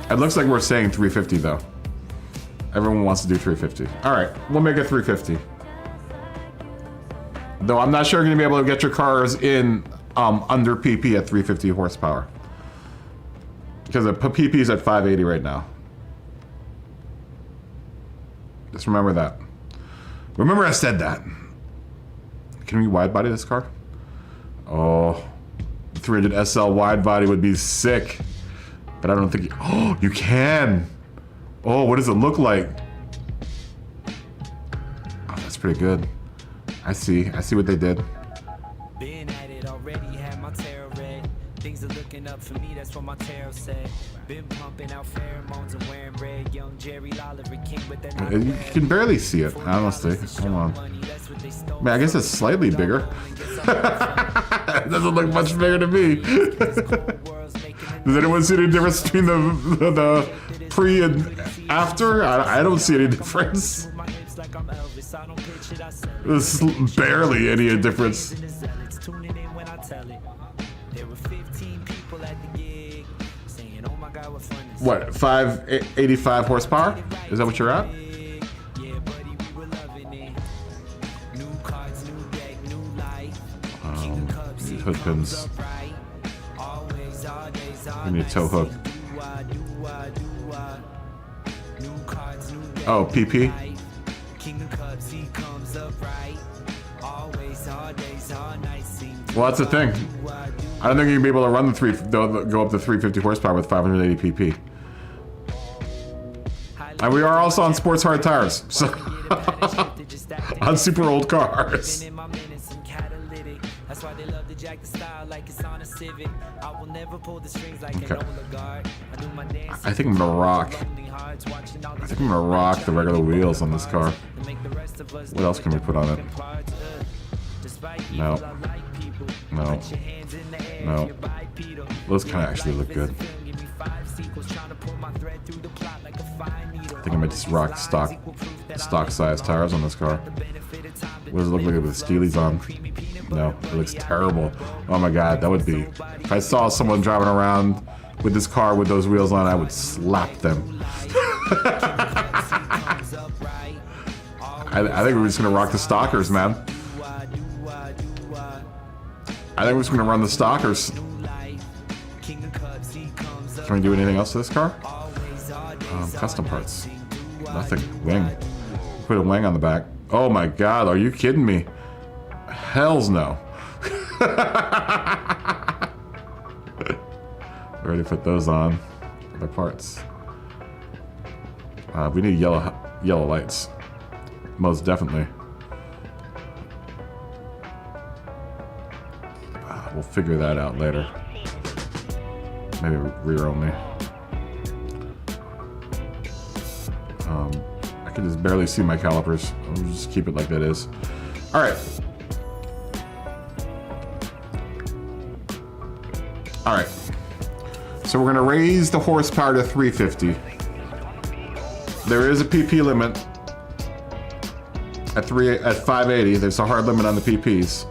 It looks like we're saying 350 though. Everyone wants to do 350. Alright, we'll make it 350. Though I'm not sure you're going to be able to get your cars in under PP at 350 horsepower. Because the PP is at 580 right now. Just remember that. Remember I said that. Can we wide body this car? Oh, 300 SL wide body would be sick. But I don't think oh, you can. Oh, what does it look like? Oh, that's pretty good. I see what they did. Been at it already, had my tarot read. Things are looking up for me, that's what my tarot said. Been pumping out pheromones and wearing red. Young Jerry Lawler, king with that. You can barely see it, honestly. Hold on. Man, I guess it's slightly bigger. It doesn't look much bigger to me. Does anyone see any difference between the pre and after? I don't see any difference. There's barely any difference. What, 585 horsepower? Is that what you're at? Hood pins. We need a tow hook. Oh, PP. Well, that's the thing. I don't think you can be able to run go up to 350 horsepower with 580 PP. And we are also on sports hard tires, so on super old cars. Okay. I think I'm gonna rock. I think I'm gonna rock the regular wheels on this car. What else can we put on it? No. No. No. Those kind of actually look good. I think I might just rock stock size tires on this car. What does it look like with the Steelies on? No, it looks terrible. Oh my god, that would be... If I saw someone driving around with this car with those wheels on, I would slap them. I think we're just gonna rock the stockers, man. I think we're just gonna run the stockers. Can we do anything else to this car? Custom parts. Nothing. Wing. Put a wing on the back. Oh my god, are you kidding me? Hells no. Already put those on. Other parts. We need yellow lights. Most definitely. We'll figure that out later. Maybe rear only. I can just barely see my calipers. I'll just keep it like that is. Alright. Alright. So we're gonna raise the horsepower to 350. There is a PP limit. at 580. There's a hard limit on the PPs.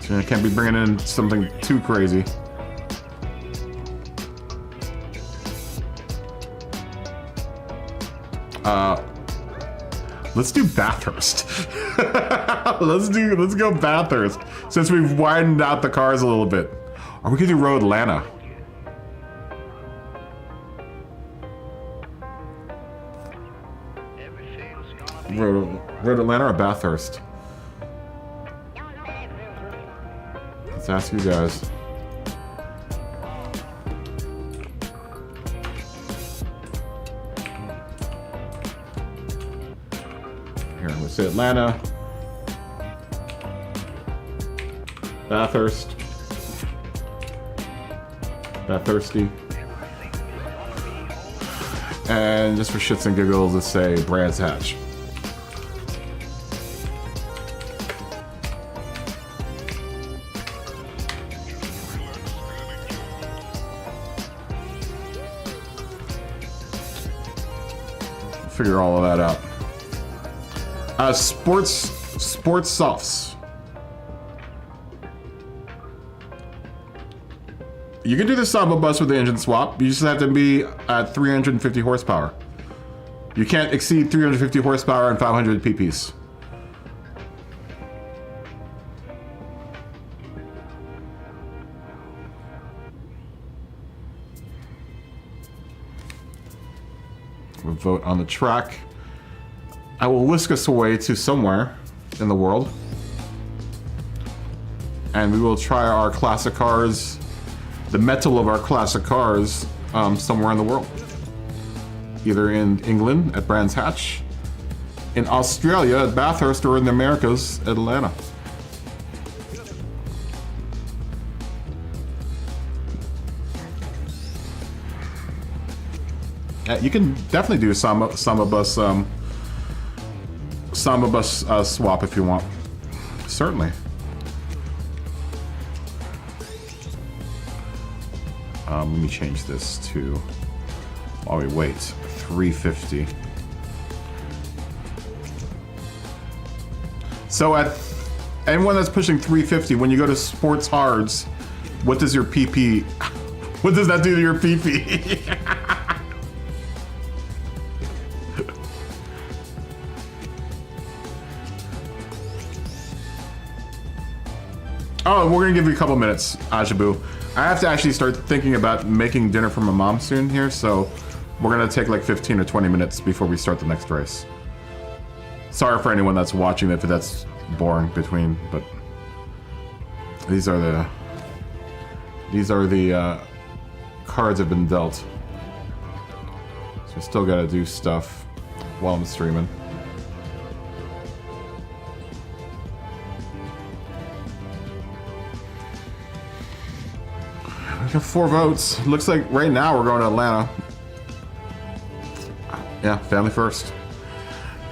So I can't be bringing in something too crazy. Let's do Bathurst. let's go Bathurst since we've widened out the cars a little bit. Or we could do Road Atlanta. Road Atlanta or Bathurst? Let's ask you guys. Here, let's say Atlanta. Bathurst. Bathursty. And just for shits and giggles, let's say Brands Hatch. Figure all of that out. Sports softs. You can do the Samba bus with the engine swap. You just have to be at 350 horsepower. You can't exceed 350 horsepower and 500 PPs. We'll vote on the track. I will whisk us away to somewhere in the world. And we will try our classic cars, the metal of our classic cars, somewhere in the world. Either in England at Brands Hatch, in Australia at Bathurst, or in the Americas at Atlanta. You can definitely do Samba bus swap if you want. Certainly. Let me change this to, while we wait, 350. So at anyone that's pushing 350, when you go to sports hards, what does your PP, what does that do to your PP? Oh, we're gonna give you a couple minutes, Ajabu. I have to actually start thinking about making dinner for my mom soon here, so we're gonna take like 15 or 20 minutes before we start the next race. Sorry for anyone that's watching if that's boring between, but these are the cards have been dealt. So I still gotta do stuff while I'm streaming. We got 4 votes. Looks like right now we're going to Atlanta. Yeah, family first.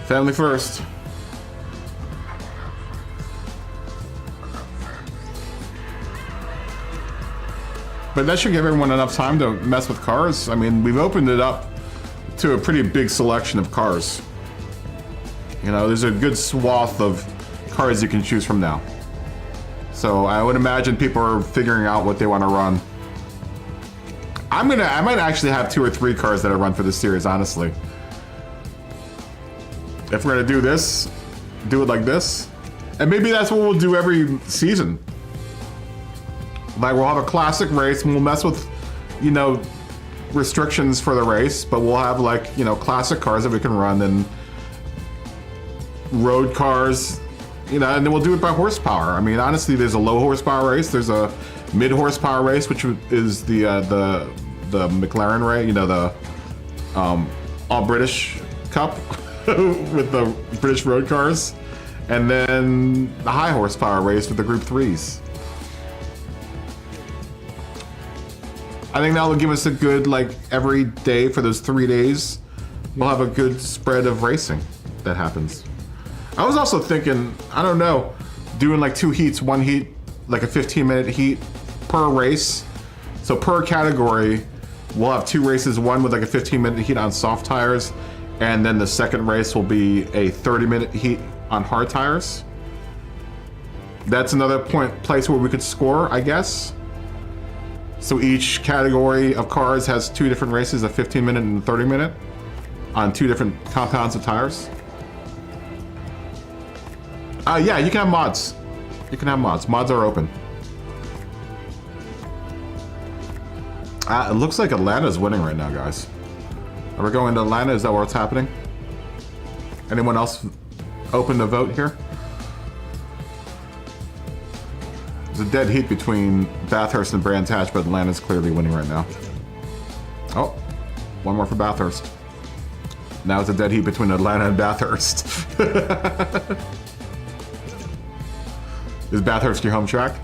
Family first. But that should give everyone enough time to mess with cars. I mean, we've opened it up to a pretty big selection of cars. You know, there's a good swath of cars you can choose from now. So I would imagine people are figuring out what they want to run. I might actually have 2 or 3 cars that I run for this series, honestly. If we're gonna do this, do it like this. And maybe that's what we'll do every season. Like, we'll have a classic race and we'll mess with, you know, restrictions for the race, but we'll have, like, you know, classic cars that we can run and road cars, you know, and then we'll do it by horsepower. I mean, honestly, there's a low horsepower race, there's a mid horsepower race, which is the McLaren race, you know, the all British Cup with the British road cars, and then the high horsepower race with the Group 3s. I think that'll give us a good, like, every day for those 3 days, we'll have a good spread of racing that happens. I was also thinking, I don't know, doing like 2 heats, 1 heat, like a 15-minute heat per race. So per category, we'll have 2 races, one with like a 15-minute heat on soft tires, And then the second race will be a 30-minute heat on hard tires. That's another place where we could score, I guess. So each category of cars has 2 different races, a 15-minute and a 30-minute, on 2 different compounds of tires. Yeah, you can have mods. You can have mods. Mods are open. It looks like Atlanta's winning right now, guys. Are we going to Atlanta? Is that what's happening? Anyone else open to vote here? There's a dead heat between Bathurst and Brands Hatch, but Atlanta's clearly winning right now. Oh, one more for Bathurst. Now it's a dead heat between Atlanta and Bathurst. Is Bathurst your home track?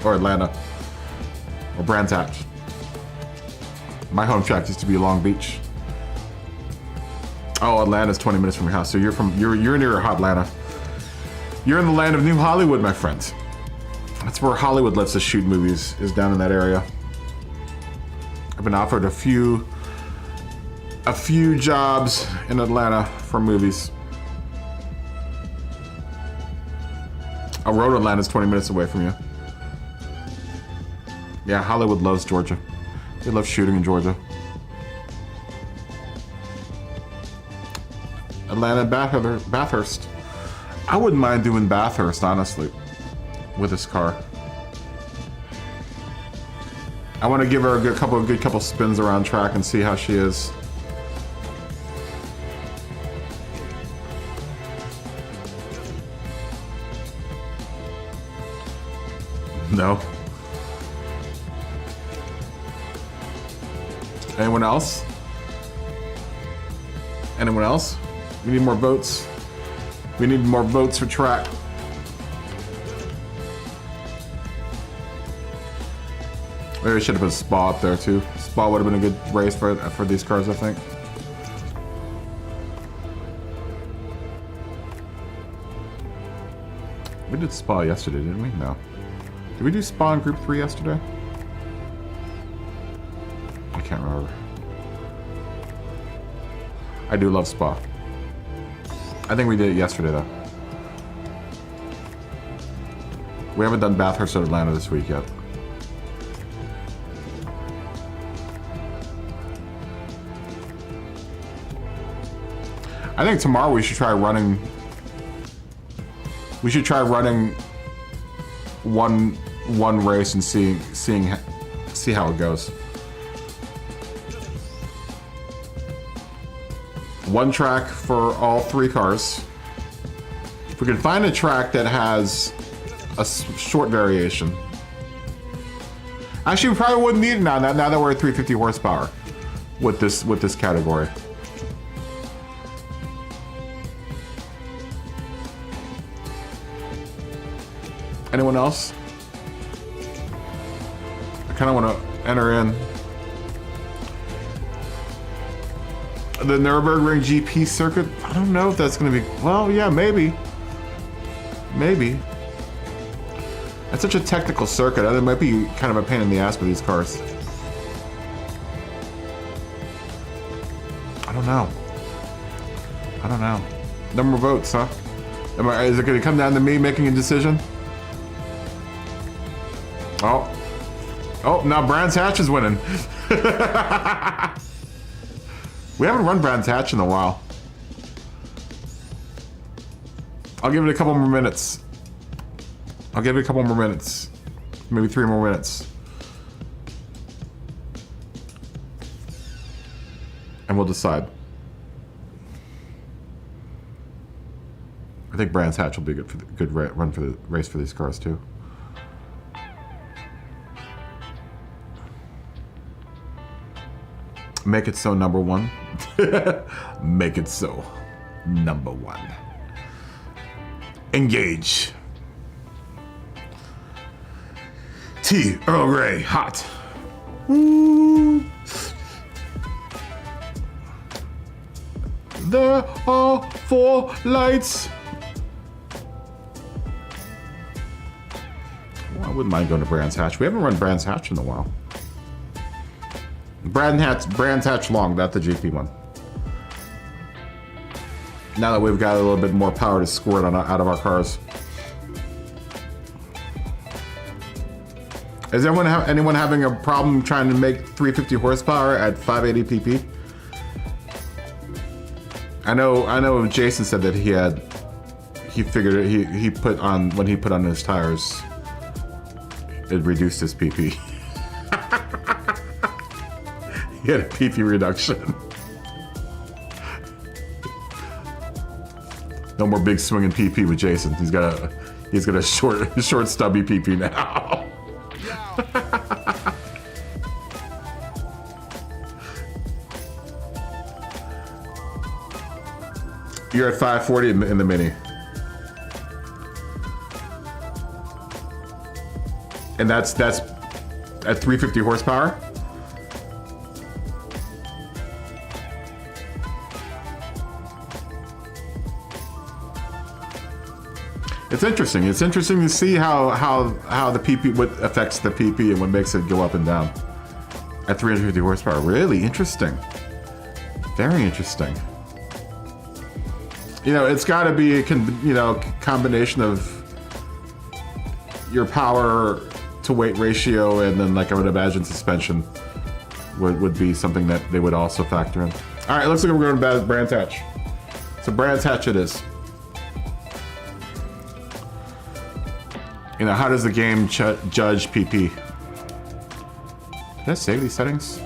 Or Atlanta? Or Brands Hatch? My home track used to be Long Beach. Oh, Atlanta's 20 minutes from your house, so you're near Hotlanta. You're in the land of New Hollywood, my friend. That's where Hollywood lets us shoot movies, is down in that area. I've been offered a few jobs in Atlanta for movies. Road Atlanta's 20 minutes away from you. Yeah, Hollywood loves Georgia. They love shooting in Georgia. Atlanta, Bathurst. I wouldn't mind doing Bathurst, honestly, with this car. I want to give her a good couple spins around track and see how she is. No. Anyone else? Anyone else? We need more votes. We need more votes for track. Maybe we should have put Spa up there too. Spa would have been a good race for these cars, I think. We did Spa yesterday, didn't we? No. Did we do Spa in Group 3 yesterday? I can't remember. I do love Spa. I think we did it yesterday, though. We haven't done Bathurst or Atlanta this week yet. I think tomorrow we should try running. We should try running one race and see how it goes. One track for all 3 cars. If we can find a track that has a short variation. Actually, we probably wouldn't need it now that we're at 350 horsepower with this category. Anyone else? I kind of want to enter in the Nürburgring GP circuit. I don't know if that's going to be... Well, yeah, maybe. Maybe. It's such a technical circuit. It might be kind of a pain in the ass with these cars. I don't know. I don't know. No more votes, huh? Is it going to come down to me making a decision? Oh, now Brands Hatch is winning. We haven't run Brands Hatch in a while. I'll give it a couple more minutes. Maybe 3 more minutes. And we'll decide. I think Brands Hatch will be good run for the race for these cars too. Make it so, number 1. Make it so, number 1. Engage. Tea, Earl Grey, hot. Ooh. There are 4 lights. Well, I wouldn't mind going to Brands Hatch. We haven't run Brands Hatch in a while. Brands Hatch long, not the GP one. Now that we've got a little bit more power to squirt out of our cars. Is anyone having a problem trying to make 350 horsepower at 580 pp? I know Jason said that he figured it, he put on, when he put on his tires, it reduced his pp. He had a pp reduction. No more big swinging pp with Jason. He's got a short stubby pp now. You're at 540 in the Mini. And that's at 350 horsepower? It's interesting. It's interesting to see how the PP, what affects the PP and what makes it go up and down at 350 horsepower. Really interesting. Very interesting. You know, it's got to be a combination of your power to weight ratio, and then, like, I would imagine suspension would be something that they would also factor in. All right, looks like we're going to Brands Hatch. So Brands Hatch it is. You know, how does the game judge PP? Did I save these settings?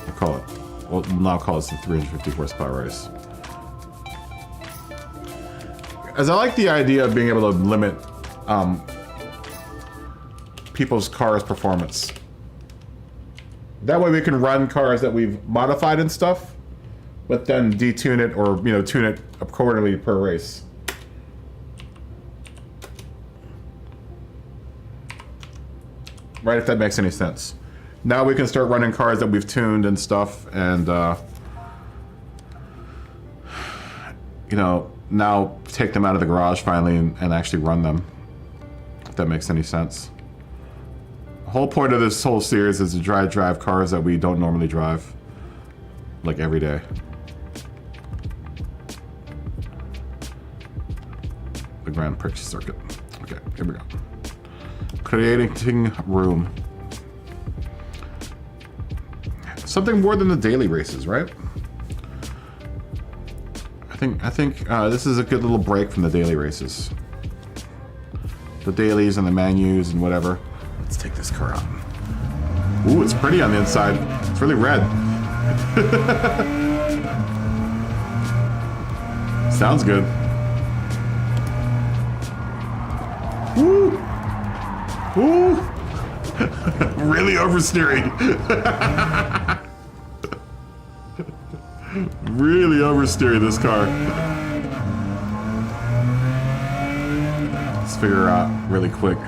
I'll call it. We'll now call this the 350 horsepower race. As I like the idea of being able to limit people's cars' performance. That way we can run cars that we've modified and stuff, but then detune it or, you know, tune it accordingly per race. Right, if that makes any sense. Now we can start running cars that we've tuned and stuff, and you know, now take them out of the garage finally and actually run them, if that makes any sense. The whole point of this whole series is to drive cars that we don't normally drive, like every day. The Grand Prix circuit. Okay, here we go. Creating room. Something more than the daily races, right? I think this is a good little break from the daily races. The dailies and the menus and whatever. Let's take this car out. Ooh, it's pretty on the inside. It's really red. Sounds good. Woo! Woo! Really oversteering. Really oversteering this car. Let's figure out really quick.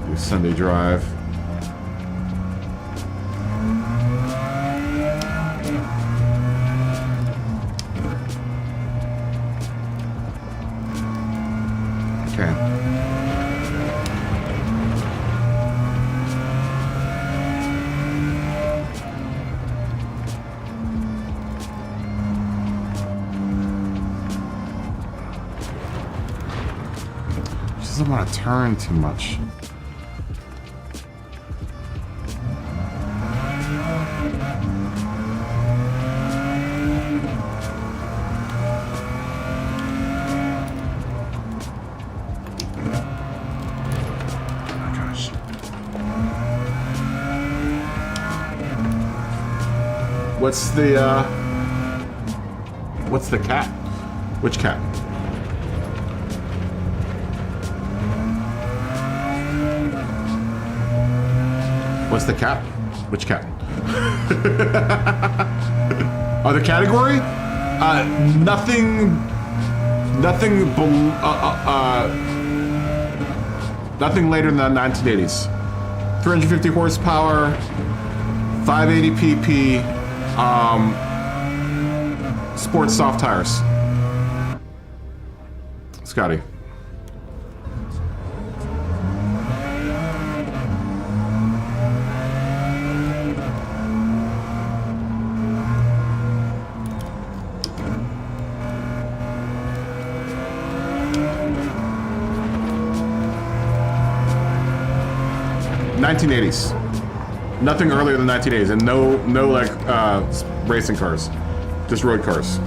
Do Sunday drive. Doesn't want to turn too much. Oh gosh. What's the cat? Which cat? What's the cap? Which cap? Oh, the category? Nothing later than the 1980s. 350 horsepower, 580 pp, Sports soft tires. Scotty. $1980s. Nothing earlier than 1980s, and no like racing cars, just road cars.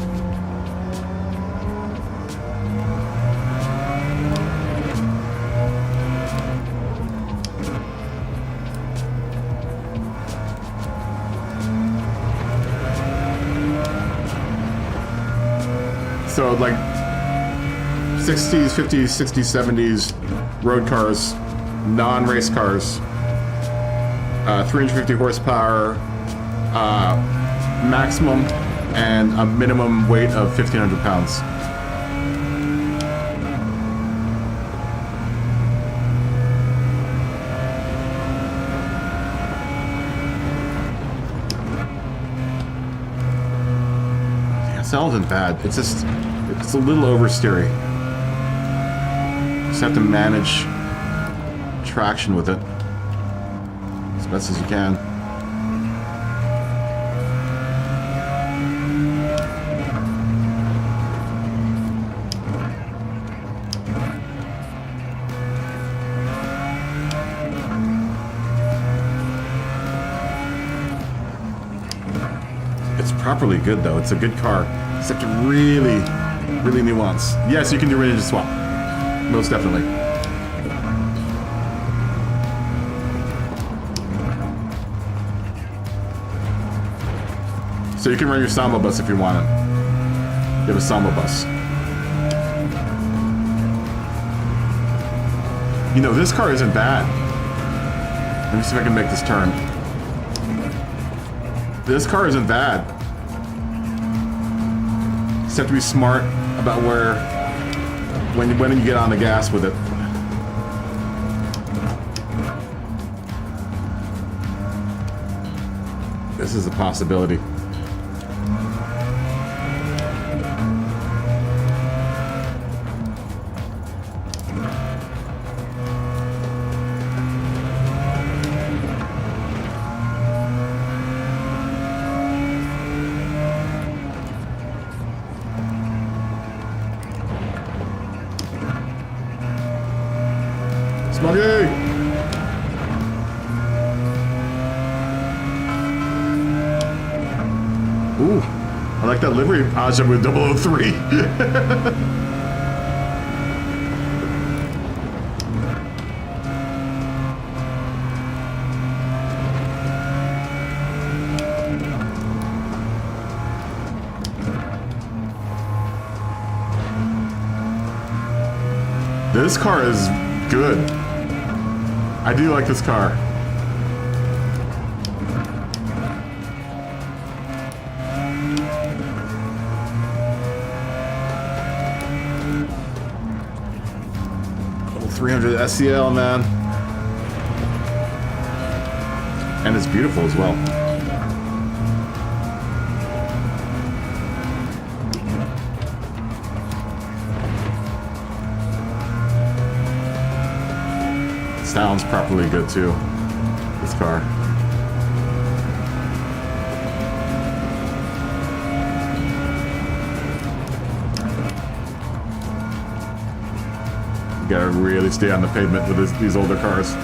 So like 60s, 50s, 60s, 70s road cars, non-race cars. 350 horsepower maximum and a minimum weight of 1,500 pounds. Yeah, SL isn't bad. It's just, it's a little oversteery. Just have to manage traction with it as best as you can. It's properly good though. It's a good car. Except really, really nuance. Yes, you can do range swap. Most definitely. So you can run your Samba bus if you want it. You have a Samba bus. You know, this car isn't bad. Let me see if I can make this turn. This car isn't bad. Just have to be smart about when you get on the gas with it. This is a possibility. Smoggy! Ooh, I like that livery Aja with 003. This car is good. I do like this car. Oh, 300 SCL, man. And it's beautiful as well. Sounds properly good too, this car. You gotta really stay on the pavement with these older cars.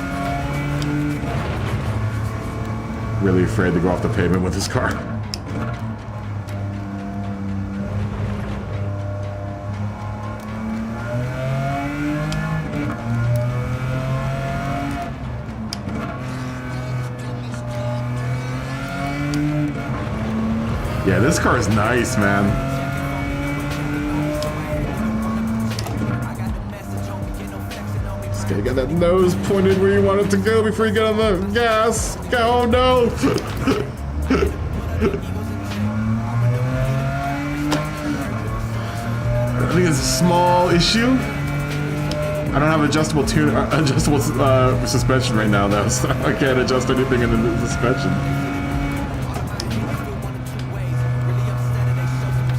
Really afraid to go off the pavement with this car. Yeah, this car is nice, man. Just gotta get that nose pointed where you want it to go before you get on the gas. Oh no! I think it's a small issue. I don't have adjustable suspension right now, though, so I can't adjust anything in the suspension.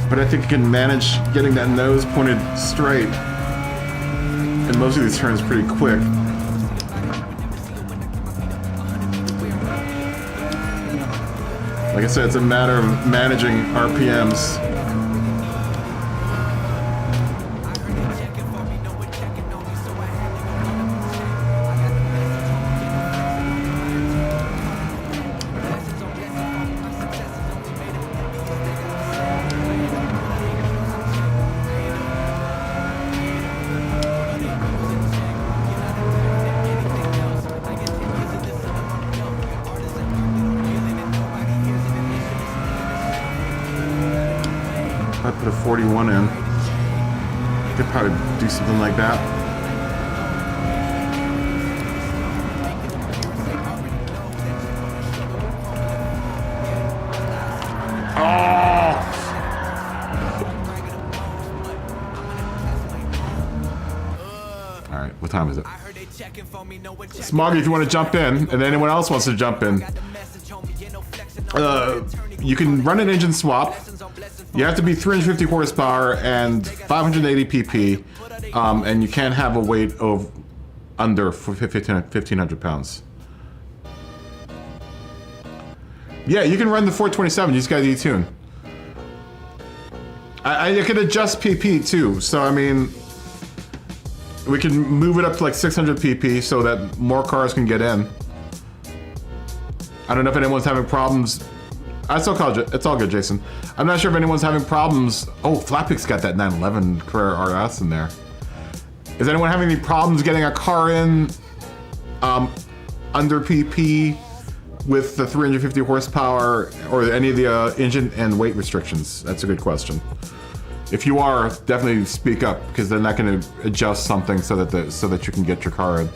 but I think you can manage getting that nose pointed straight. And most of these turns pretty quick. Like I said, it's a matter of managing RPMs. I put a 41 in. Could probably do something like that. Oh! All right, what time is it? Smoggy, if you want to jump in, and anyone else wants to jump in, you can run an engine swap. You have to be 350 horsepower and 580 pp, and you can't have a weight of under 1,500 pounds. Yeah, you can run the 427. You just got to detune. I can adjust pp too, so I mean, we can move it up to like 600 pp so that more cars can get in. I don't know if anyone's having problems. I still call it. It's all good, Jason. I'm not sure if anyone's having problems. Oh, Flatpick's got that 911 Carrera RS in there. Is anyone having any problems getting a car in under PP with the 350 horsepower or any of the engine and weight restrictions? That's a good question. If you are, definitely speak up because they're not going to adjust something so that you can get your car in.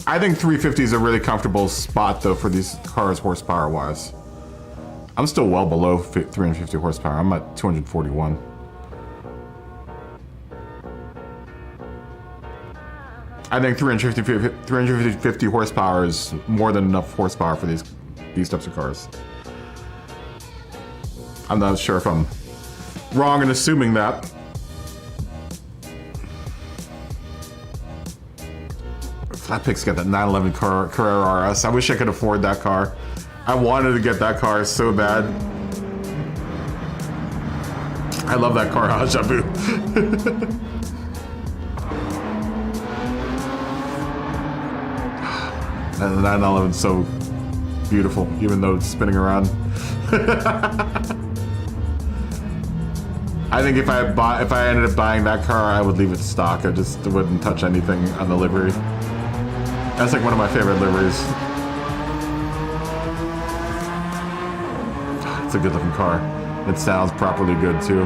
I think 350 is a really comfortable spot though for these cars horsepower wise. I'm still well below 350 horsepower. I'm at 241. I think 350 horsepower is more than enough horsepower for these types of cars. I'm not sure if I'm wrong in assuming that. Flatpick's got that 911 Carrera RS. I wish I could afford that car. I wanted to get that car so bad. I love that car, Hajabu. And the 911 is so beautiful, even though it's spinning around. I think if I ended up buying that car, I would leave it stock. I just wouldn't touch anything on the livery. That's like one of my favorite liveries. It's a good looking car. It sounds properly good too.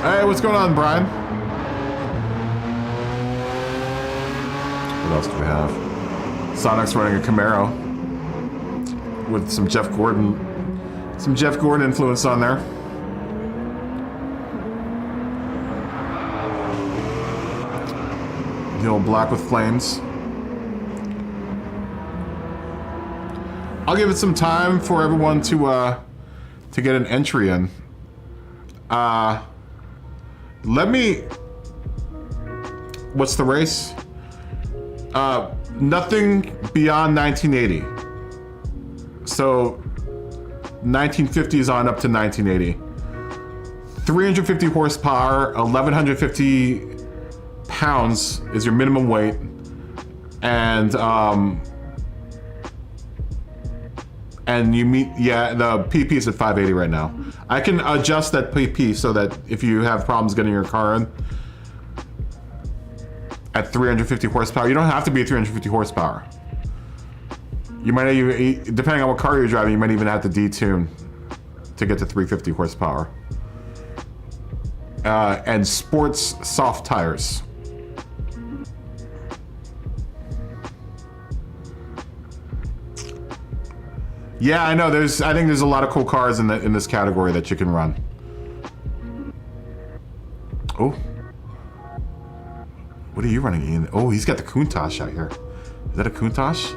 Hey, what's going on, Brian? What else do we have? Sonic's running a Camaro with some Jeff Gordon influence on there. The old black with flames. I'll give it some time for everyone to get an entry in. What's the race? Nothing beyond 1980. So 1950s on up to 1980. 350 horsepower, 1150 pounds is your minimum weight, and you meet, yeah, the PP is at 580 right now. I can adjust that PP so that if you have problems getting your car in at 350 horsepower, you don't have to be 350 horsepower. You might even, depending on what car you're driving, you might even have to detune to get to 350 horsepower. And sports soft tires. Yeah, I know. I think there's a lot of cool cars in this category that you can run. Oh, what are you running, Ian? Oh, he's got the Countach out here. Is that a Countach?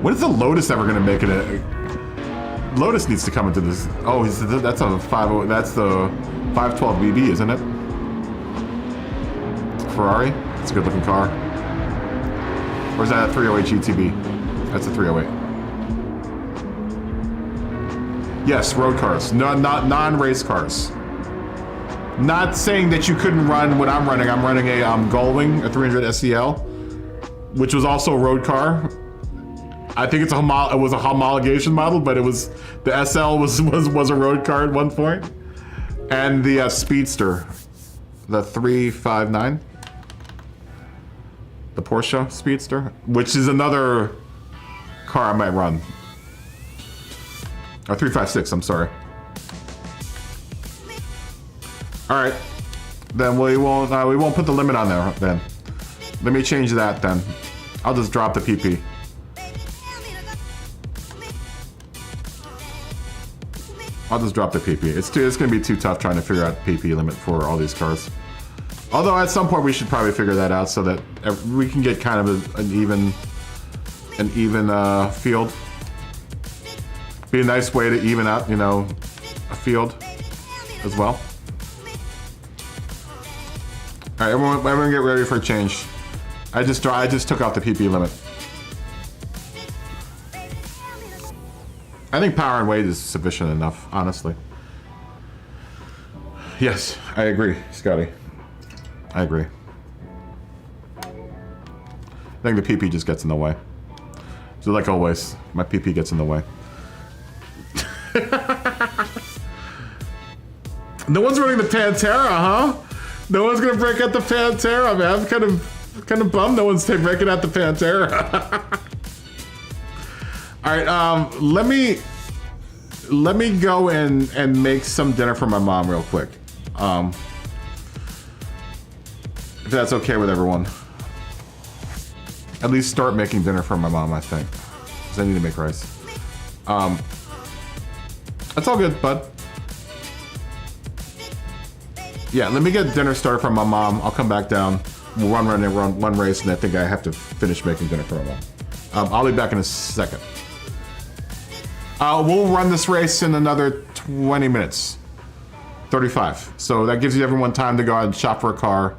When is the Lotus ever gonna make it? Lotus needs to come into this. Oh, that's a 50. That's the 512 BB, isn't it? Ferrari. It's a good-looking car. Or is that a 308 GTB? That's a 308. Yes, road cars. No, not non-race cars. Not saying that you couldn't run what I'm running. I'm running a Gullwing, a 300 SEL, which was also a road car. I think it was a homologation model, but it was the SL was a road car at one point, and the Speedster, the 359, the Porsche Speedster, which is another car I might run. Or 356. I'm sorry. All right, then we won't put the limit on there. Then let me change that. Then I'll just drop the PP. I'll just drop the PP. It's gonna be too tough trying to figure out PP limit for all these cars. Although at some point we should probably figure that out so that we can get kind of an even field. Be a nice way to even out, you know, a field as well. All right, everyone get ready for a change. I just took off the PP limit. I think power and weight is sufficient enough, honestly. Yes, I agree, Scotty. I agree. I think the PP just gets in the way. So like always, my PP gets in the way. No one's running the Pantera, huh? No one's gonna break out the Pantera, man. I'm kind of bummed no one's breaking out the Pantera. All right, let me go and make some dinner for my mom real quick. If that's okay with everyone. At least start making dinner for my mom, I think. Because I need to make rice. That's all good, bud. Yeah, let me get dinner started for my mom. I'll come back down. We'll run one race, and I think I have to finish making dinner for my mom. I'll be back in a second. We'll run this race in another 20 minutes. 35. So that gives you everyone time to go out and shop for a car.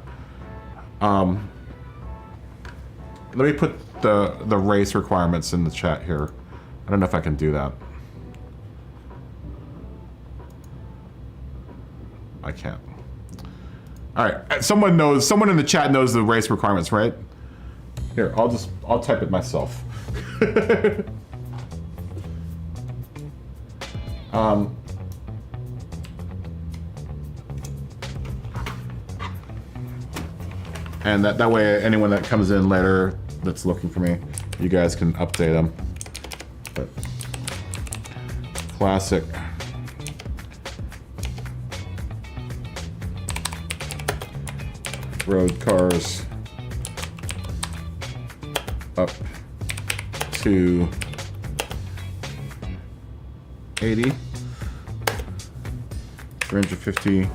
Let me put the race requirements in the chat here. I don't know if I can do that. I can't. All right, someone in the chat knows the race requirements, right? Here, I'll type it myself. And that way, anyone that comes in later that's looking for me, you guys can update them. But classic. Road cars up to 80, 350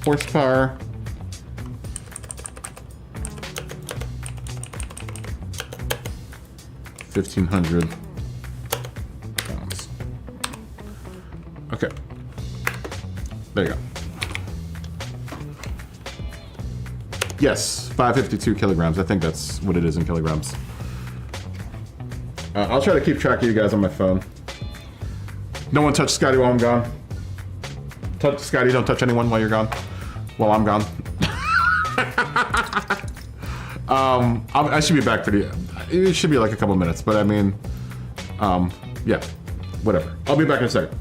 horsepower, 1,500 pounds. Okay, there you go. Yes, 552 kilograms. I think that's what it is in kilograms. I'll try to keep track of you guys on my phone. No one touch Scotty while I'm gone. Scotty, don't touch anyone while you're gone. While I'm gone. I should be back pretty... It should be like a couple minutes, but I mean... yeah, whatever. I'll be back in a second.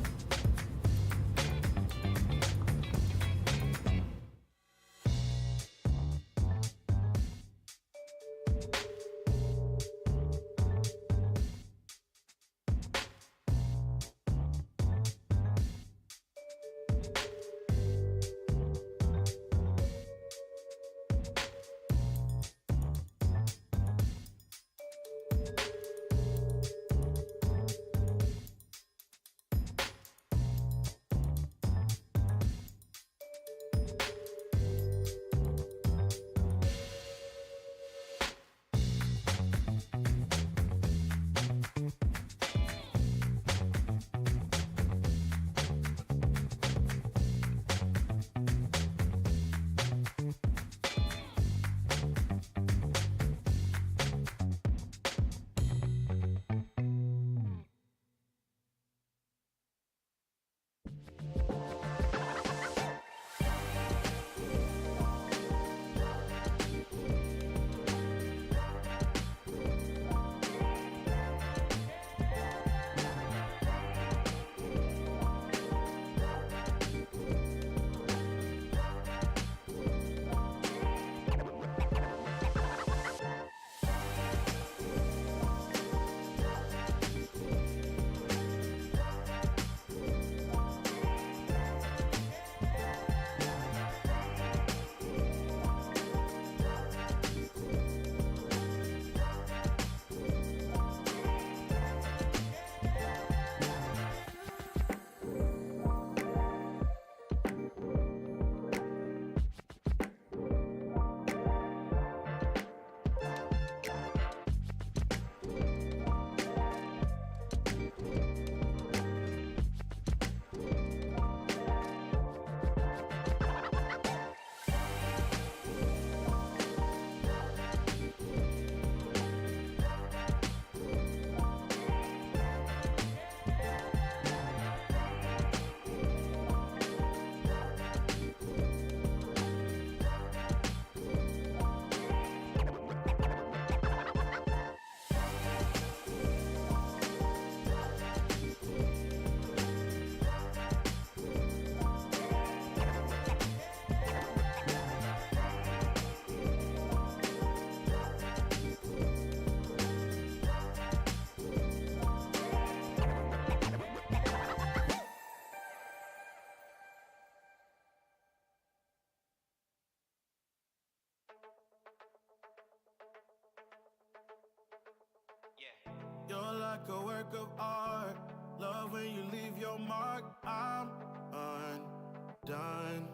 like a work of art. Love when you leave your mark. I'm undone.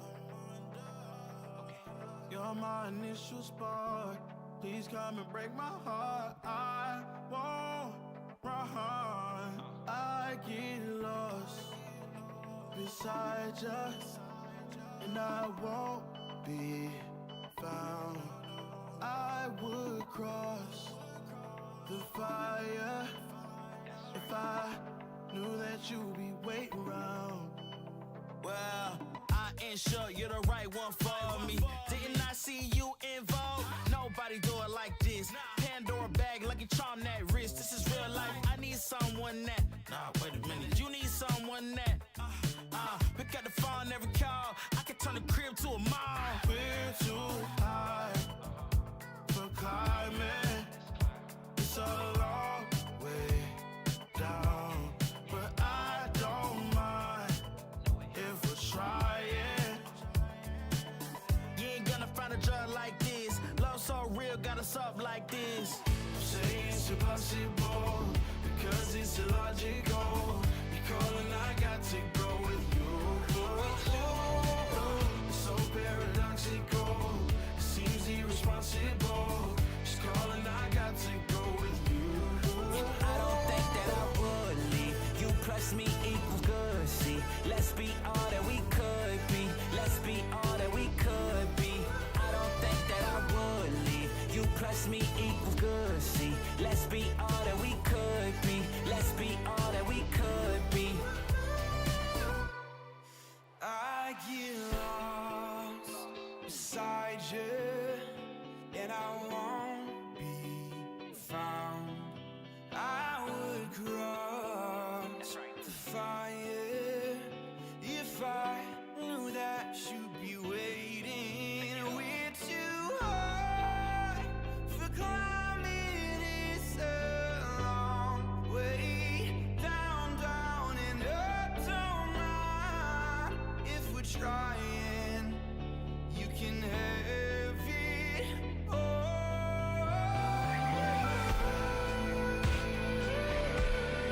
You're my initial spark. Please come and break my heart. I won't run. I get lost beside you, and I won't be found. I would cross the fire if I knew that you'd be waiting around. Well, I ain't sure you're the right one for me. Didn't I see you involved? Nobody do it like this. Pandora bag, lucky charm that wrist. This is real life. I need someone that. Nah, wait a minute. You need someone that. Pick up the phone every call. I can turn the crib to a mall. We're too high for climbing. It's a long way down, but I don't mind if we're trying. You ain't gonna find a drug like this. Love so real, got us up like this. I'm saying it's impossible because it's illogical. You're calling, I got to go with you. It's so paradoxical. It seems irresponsible. Just calling, I got to go with you. I don't think that I would leave. You plus me equals good, see. Let's be all that we could be. Let's be all that we could be. I don't think that I would leave. You plus me equals good, see. Let's be all that we could be. Let's be all that we could be. I get lost beside you, and I won't be found. I would cross the fire if I knew that you'd be waiting. We're too high for climbing. It's a long way down, down, and up. Don't mind if we're trying. You can have it all.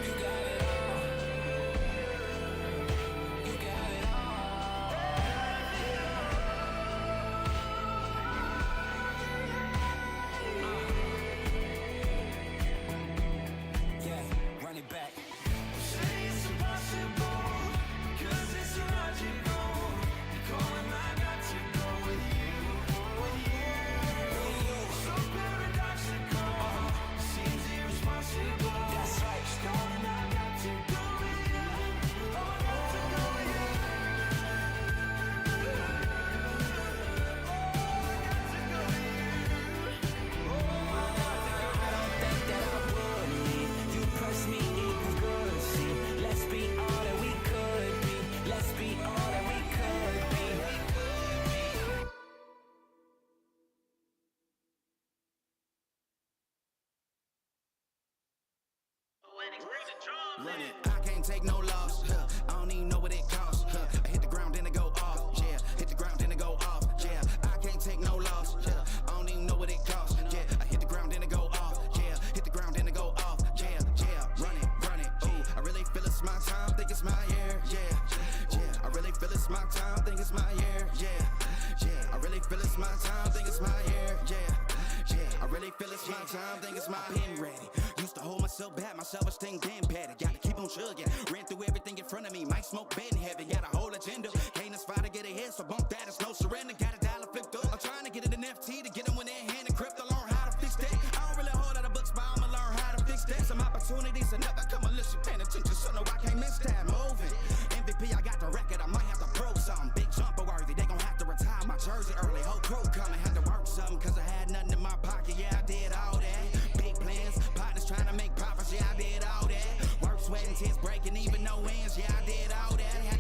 You got it all. You got it all. Yeah, run it back. Say it's impossible because it's illogical. You're calling, I got to go with you. So paradoxical. Seems irresponsible. That's right. Just calling, I got to go with you. Oh, I got to go with you. Oh, I got to go with you. I don't think that I would leave. You plus me equals good, see. Let's be all that we could be. Let's be all that we could be. Run it. I can't take no loss. I don't even know what it costs. I hit the ground, then it go off. Yeah, hit the ground, then it go off. Yeah, I can't take no loss. I don't even know what it costs. Yeah, I hit the ground, then it go off. Yeah, hit the ground, then it go off. Yeah, run it, run it. Ooh, I really feel it's my time, think it's my year. Yeah, I really feel it's my time, think it's my year. Yeah, I really feel it's my time, think it's my year. Yeah, I really feel it's my time, think it's my pen ready. Used to hold myself back, my self-esteem damn petty. Gotta keep on chugging, ran through everything in front of me. Might smoke bed and heavy, got a whole agenda. Can't aspire to get ahead, so bump that, it's no surrender. Got a dollar flipped up, I'm trying to get it in FT to get them when they're hand and crypto. Learn how to fix that. I don't really hold out of books, but I'ma learn how to fix that. Some opportunities and never come unless you paying attention, so no, I can't miss that. Moving, MVP, I got the record, I might have to prove something. Big jumper worthy, they gon' have to retire my jersey early. Whole crew coming, had to work something, cause I had nothing in my pocket. Yeah, I did all that. Big plans, partners trying to make profits. Yeah, I did all that. Work, sweat, and tears breaking, even no ends. Yeah, I did all that. Had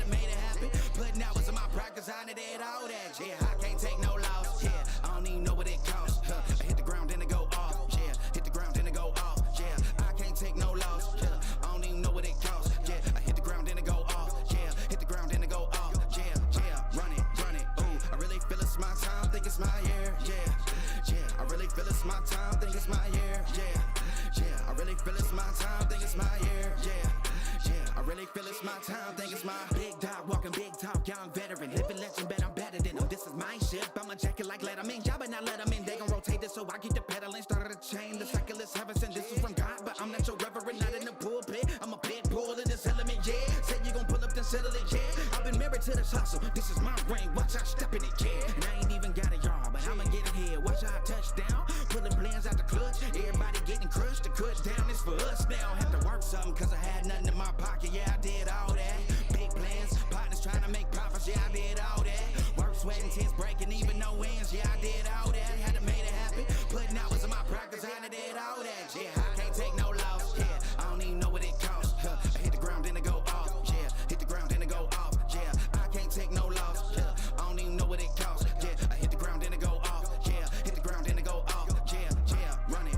is my big dog, walking big talk, young veteran, living legend, bet I'm better than them. This is my ship, I'ma jack it like Letterman. Y'all better not let them in, they gon' rotate this so I keep the pedaling. Started a chain, the cycle is heaven sent. This is from God, but I'm not your reverend, not in the pulpit. I'm a pit bull in this element, yeah. Said you gon' pull up, then settle it, yeah. I've been married to this hustle, this is my ring, watch I step in it, yeah. And I ain't even got a yard, but I'ma get it here. Watch how I touch down, pulling plans out the clutch. Everybody getting crushed, the cut down is for us now. Have to work something, cause I had nothing in my pocket, yeah, I did all that. Big plans, partners trying to make profits, yeah, I did all that. Work, sweat, and tears breaking, even no wins, yeah, I did all that. Had to make it happen, putting hours in my practice, and I did all that, yeah. I can't take no loss, yeah. I don't even know what it costs, I hit the ground, then I go off, yeah. Hit the ground, then I go off, yeah. I can't take no loss, yeah. I don't even know what it costs, yeah. I hit the ground, then I go off, yeah. Hit the ground, then I go off, yeah, yeah. Run it,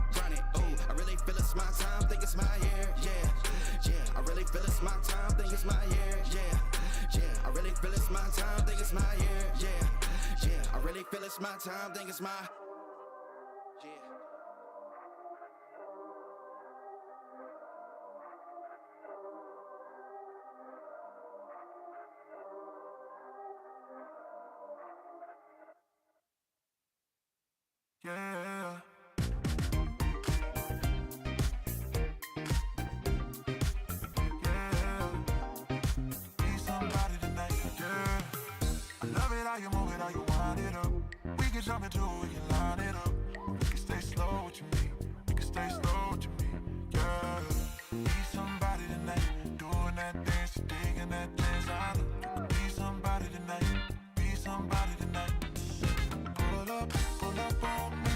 ooh. I really feel it's my time, think it's my year, yeah, yeah. I really feel it's my time, think it's my year, yeah, yeah. I really feel it's my time, think it's my year, yeah, yeah. I really feel it's my time, think it's my, yeah. Yeah. Be somebody tonight, yeah. I love it how you move it, how you wind it up. We can jump into it, we can line it up. We can stay slow, what you mean? We can stay slow, what you mean? Yeah. Be somebody tonight, doing that dance, digging that dance. I know. Be somebody tonight, be somebody tonight. Pull up on me.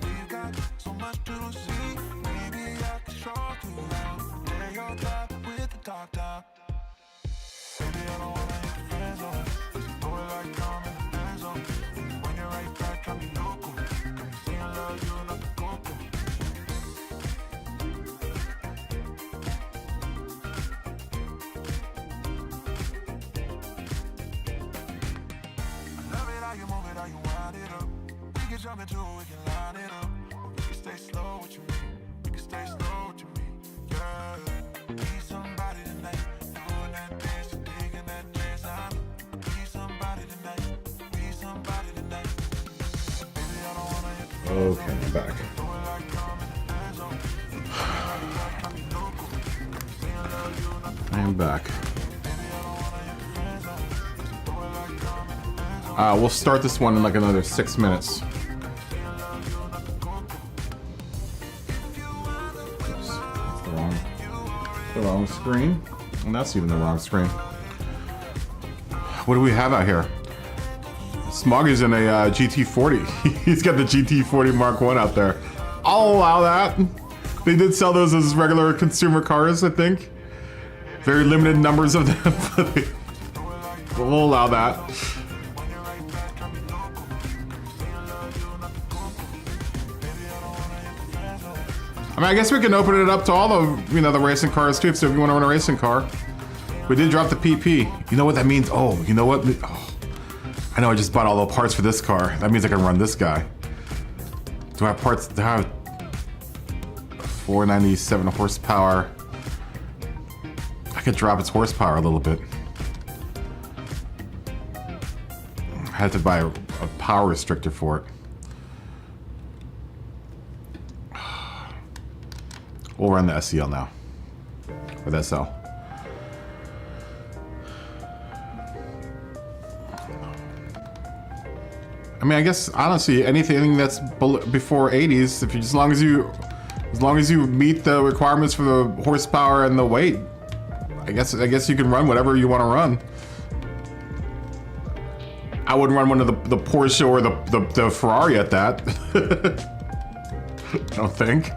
We've got so much to see. Maybe I can show you how. Tear your top with the top down. Baby, I don't wanna hit the friend zone. Just throw it like I'm in the friend zone. When you're right back, I'm loco. Got me saying love you, not the coco. I love it how you move it, how you wind it up. We can jump into it, we can line it up. We can stay slow, what you mean? We can stay slow, what you mean? Yeah. Be somebody tonight, doing that dance, digging that dance. I know. Be somebody tonight, be somebody tonight. Baby, I don't wanna hit the Okay, I'm back. throw it like I'm in the end zone. Right back, I'm loco. Saying love you, not the I am back. baby, I don't wanna hit the friend zone. Just throw it like I'm in the end zone. We'll start this one in like another 6 minutes. Oops, that's the wrong screen. And that's even the wrong screen. What do we have out here? Smog is in a GT40. He's got the GT40 Mark 1 out there. I'll allow that. They did sell those as regular consumer cars, I think. Very limited numbers of them, but we'll allow that. I mean, I guess we can open it up to all the, the racing cars too. So if you want to run a racing car, we did drop the PP. You know what that means? Oh, you know what? Oh, I know. I just bought all the parts for this car. That means I can run this guy. Do I have parts? Do I have 497 horsepower? I could drop its horsepower a little bit. I had to buy a power restrictor for it. We'll run the SEL now. Or the SL. I mean, I guess honestly, anything that's before 80s, if you, as long as you meet the requirements for the horsepower and the weight, I guess you can run whatever you want to run. I wouldn't run one of the Porsche or the Ferrari at that. I don't think.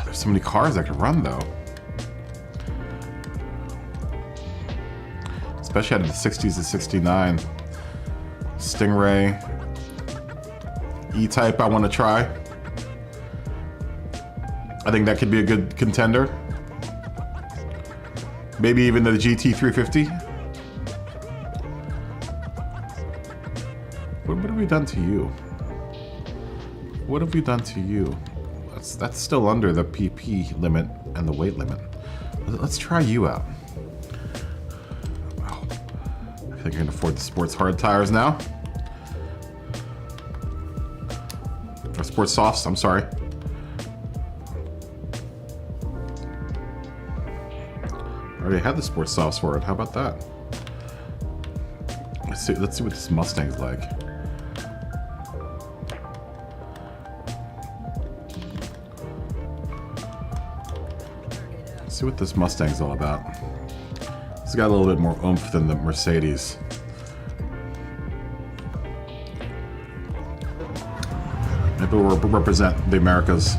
There's so many cars I could run though. Especially out of the 60s to 69. Stingray. E-Type I want to try. I think that could be a good contender. Maybe even the GT350. What do we done to you? What have we done to you? That's still under the PP limit and the weight limit. Let's try you out. Wow. I think I can afford the sports hard tires now. Or sports softs, I'm sorry. I already had the sports softs for it. How about that? Let's see what this Mustang's like. See what this Mustang's all about. It's got a little bit more oomph than the Mercedes. Maybe we'll represent the Americas.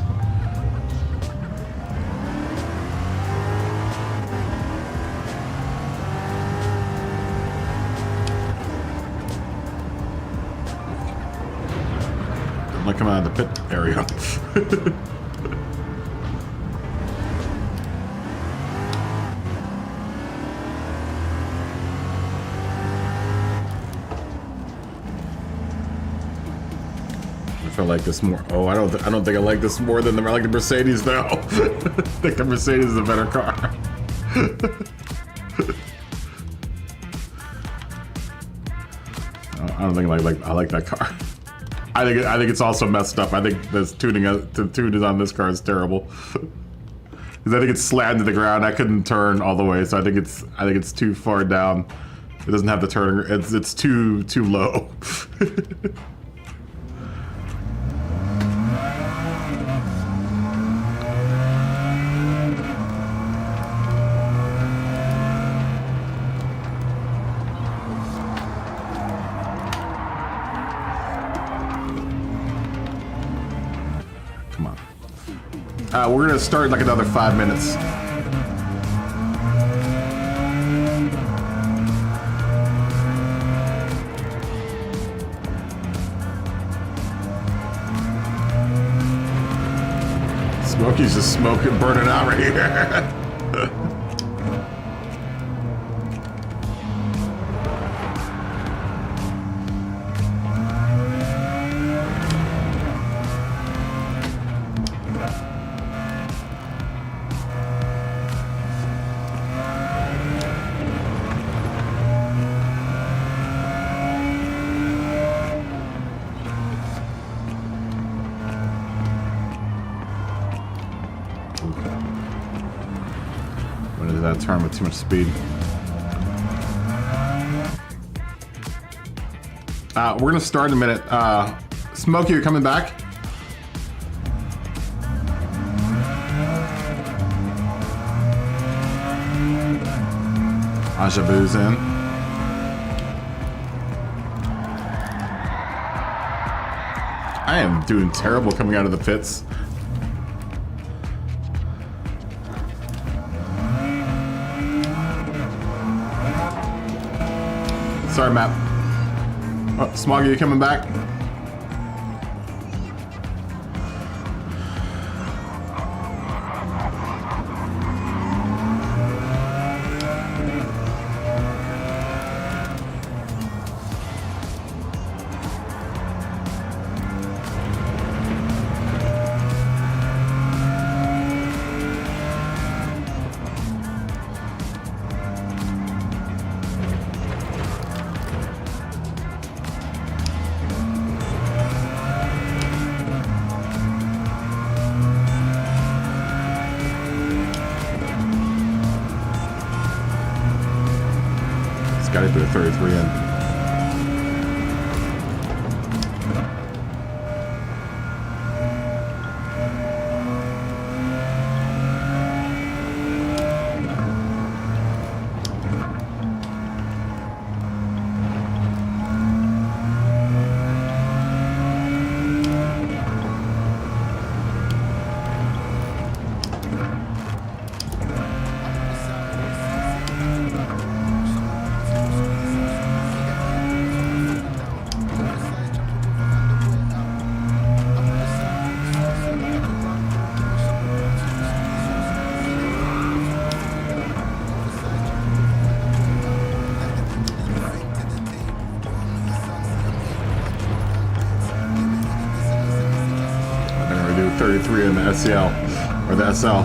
I'm not coming out of the pit area. I like this more. Oh, I don't think I like this more than I like the Mercedes though. I think the Mercedes is a better car. I don't think I like that car. I think it's also messed up. I think this tuning on this car is terrible. Because I think it's slammed to the ground. I couldn't turn all the way, so I think it's too far down. It doesn't have the turn. It's too low. We're gonna start in like another 5 minutes. Smokey's just smoking, burning out right here. Turn with too much speed. We're gonna start in a minute. Smokey, you're coming back? Ajabu's in. I am doing terrible coming out of the pits. Sorry, Matt. Oh, Smoggy, you coming back? Gotta put a 33 in. 33 in the SCL or the SL.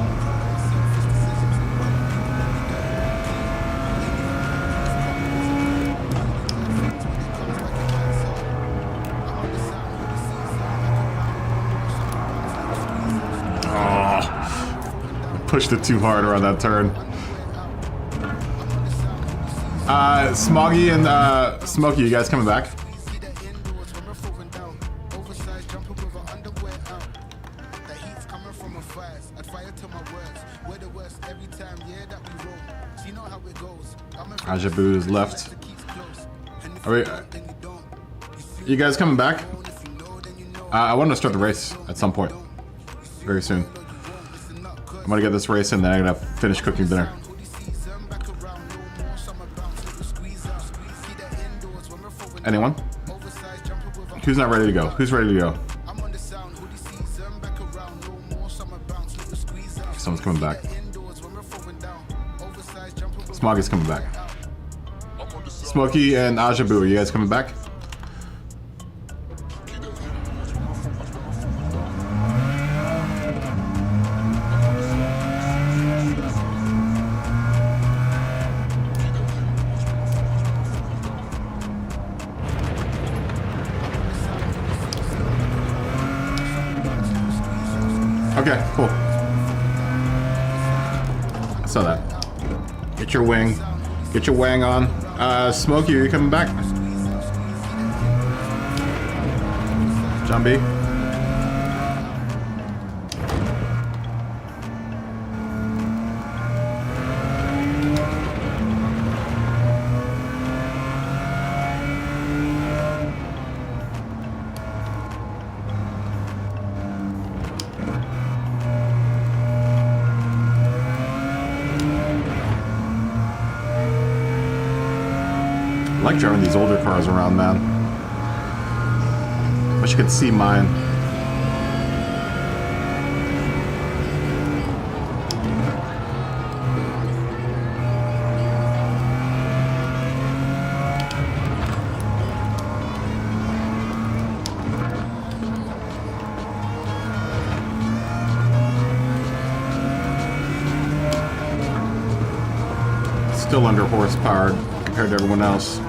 Pushed it too hard around that turn. Smoggy and Smokey, you guys coming back? Ajabu's left. Are we, you guys coming back? I want to start the race at some point. Very soon. I'm gonna get this race in, then I'm gonna finish cooking dinner. Anyone? Who's not ready to go? Who's ready to go? Someone's coming back. Smog is coming back. Smokey and Ajabu, are you guys coming back? Okay, cool. I saw that. Get your wing. Get your wang on. Smokey, are you coming back? John B? I like driving these older cars around, man. Wish you could see mine. Still under horsepower compared to everyone else.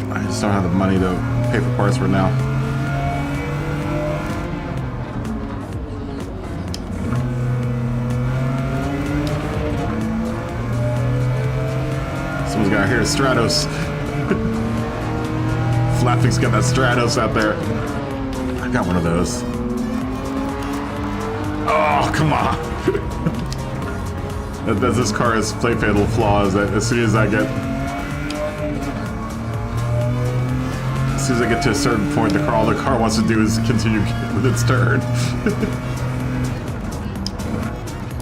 I just don't have the money to pay for parts right now. Someone's got here a Stratos. Flatfix got that Stratos out there. I got one of those. Oh, come on. This car has play fatal flaws. As soon as I get to a certain point, all the car wants to do is continue with its turn.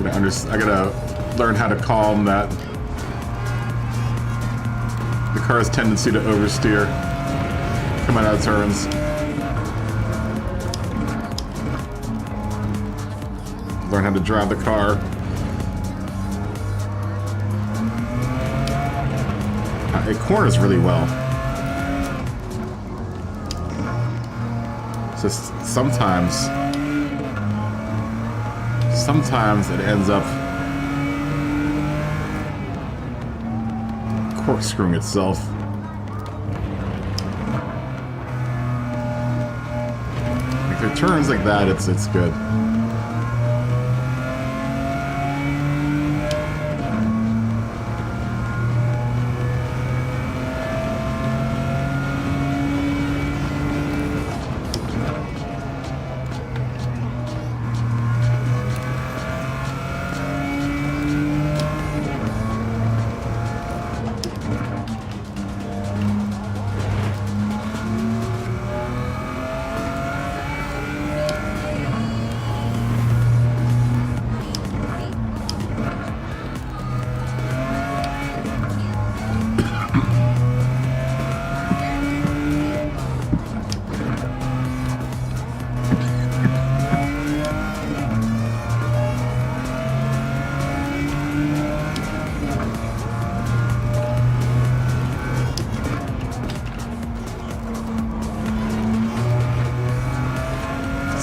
I gotta learn how to calm that. The car's tendency to oversteer coming out of turns. Learn how to drive the car. It corners really well. Just sometimes it ends up corkscrewing itself. If it turns like that, it's good.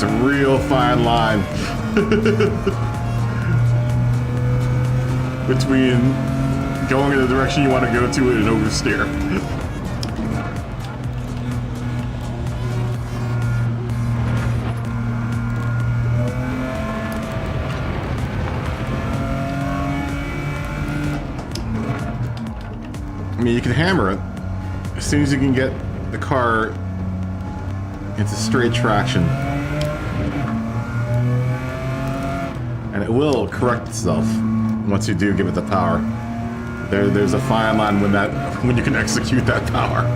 It's a real fine line between going in the direction you want to go to and oversteer. I mean, you can hammer it as soon as you can get the car into straight traction. And it will correct itself once you do give it the power. There's a fine line when you can execute that power.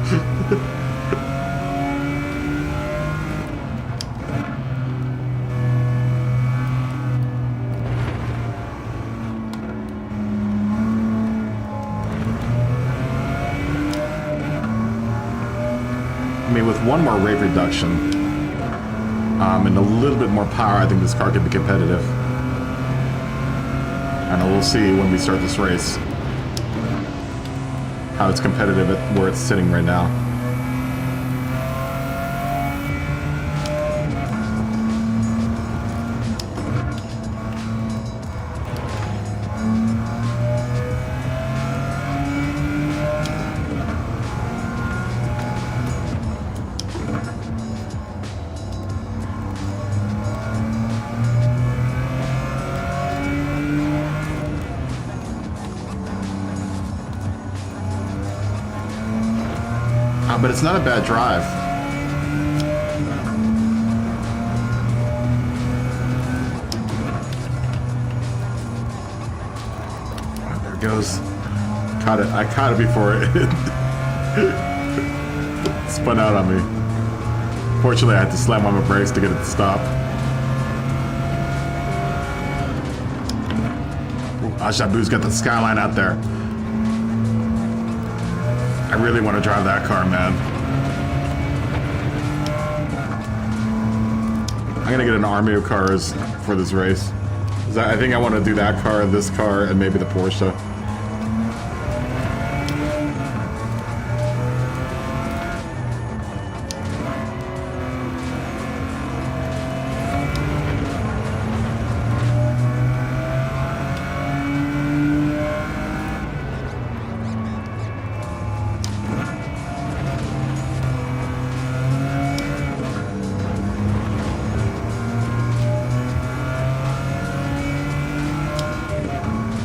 I mean, with one more rate reduction and a little bit more power, I think this car could be competitive. And we'll see when we start this race how it's competitive at where it's sitting right now. But it's not a bad drive. Oh, there it goes. Caught it. I caught it before it spun out on me. Fortunately, I had to slam on my brakes to get it to stop. Ashabu's got the Skyline out there. I really want to drive that car, man. I'm gonna get an army of cars for this race. I think I want to do that car, this car, and maybe the Porsche.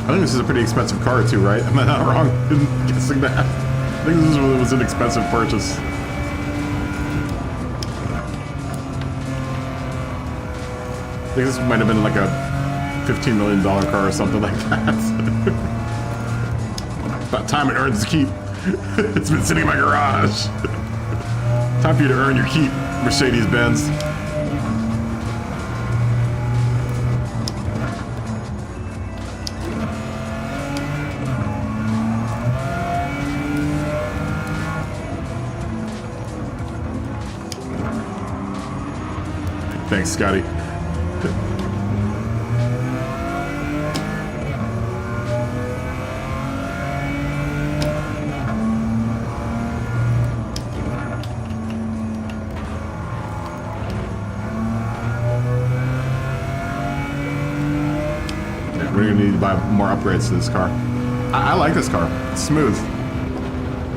I think this is a pretty expensive car too, right? Am I not wrong in guessing that? I think this was an expensive purchase. I think this might have been like a $15 million car or something like that. About time it earned its keep. It's been sitting in my garage. Time for you to earn your keep, Mercedes-Benz. Thanks, Scotty. Yeah, we're gonna need to buy more upgrades to this car. I like this car. It's smooth.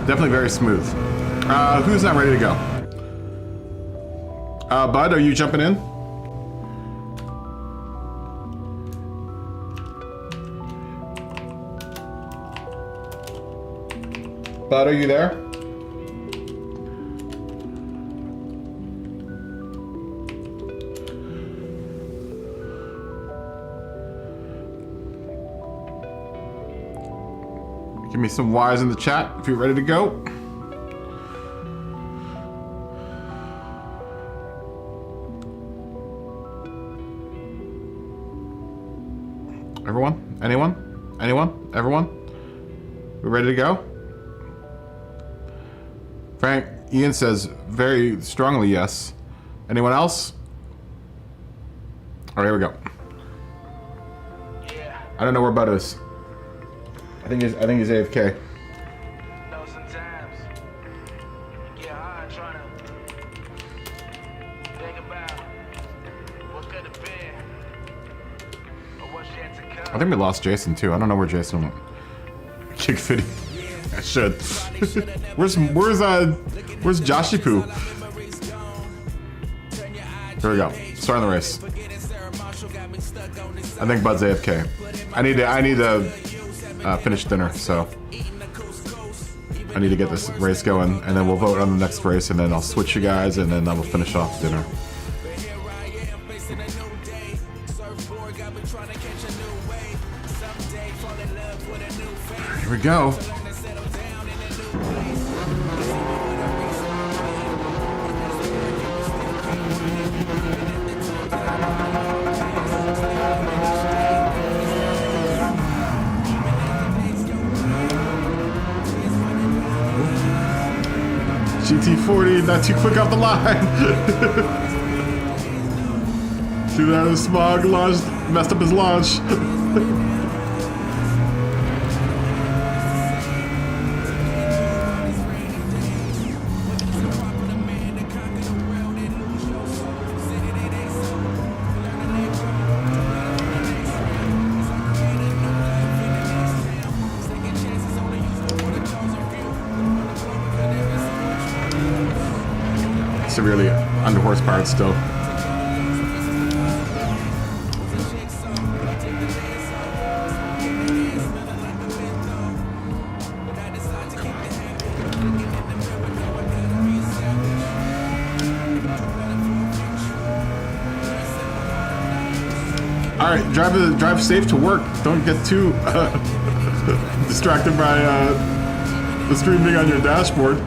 Definitely very smooth. Who's not ready to go? Bud, are you jumping in? Bud, are you there? Give me some Y's in the chat if you're ready to go. Everyone? Anyone? Anyone? Everyone? We ready to go? Frank, Ian says very strongly yes. Anyone else? All right, here we go. Yeah, I don't know where Bud is. I think he's AFK. know sometimes get high trying to think about I think we lost Jason too. I don't know where Jason went. Kick Fitty. I should. where's Joshy Poo? Here we go. Starting the race. I think Bud's AFK. I need to finish dinner, so I need to get this race going, and then we'll vote on the next race, and then I'll switch you guys, and then I will finish off dinner. Here we go. GT40, not too quick off the line. See that? The smog launched, messed up his launch. Severely under horsepowered still. All right, drive safe to work. Don't get too distracted by the stream being on your dashboard.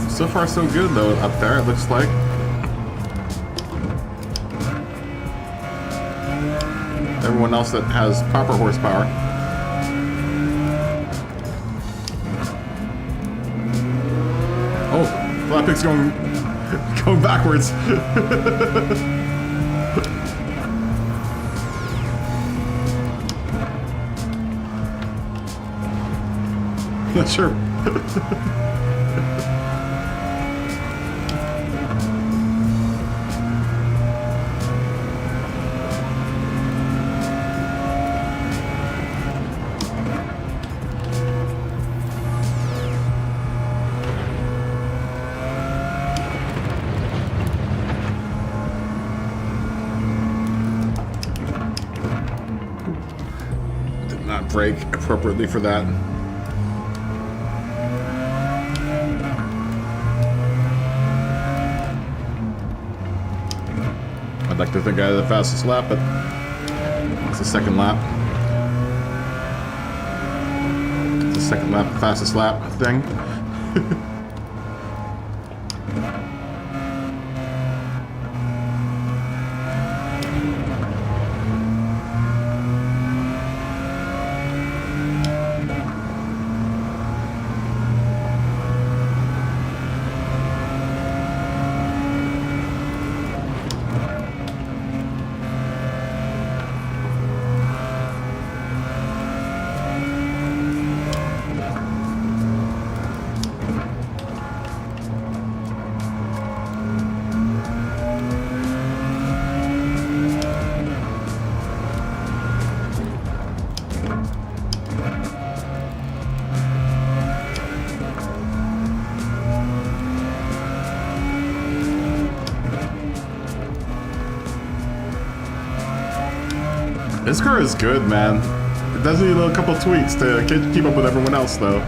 So far, so good though. Up there, it looks like. Everyone else that has proper horsepower. Oh, Flatpick's going backwards. Not sure. Brake appropriately for that. I'd like to think I had the fastest lap, but it's the second lap. It's the second lap, fastest lap thing. This car is good, man. It does need a couple tweaks to keep up with everyone else, though.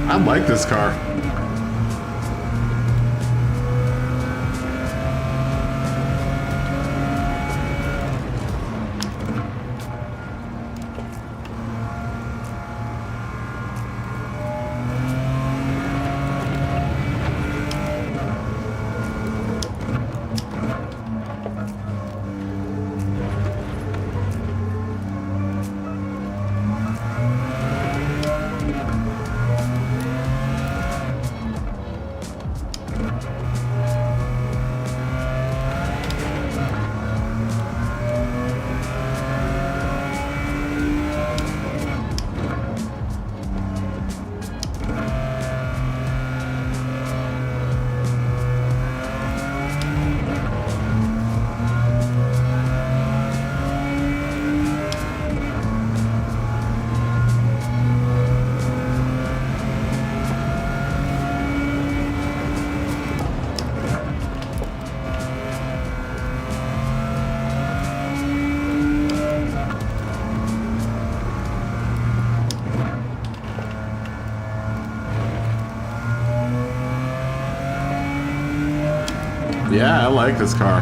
I like this car. Yeah, I like this car.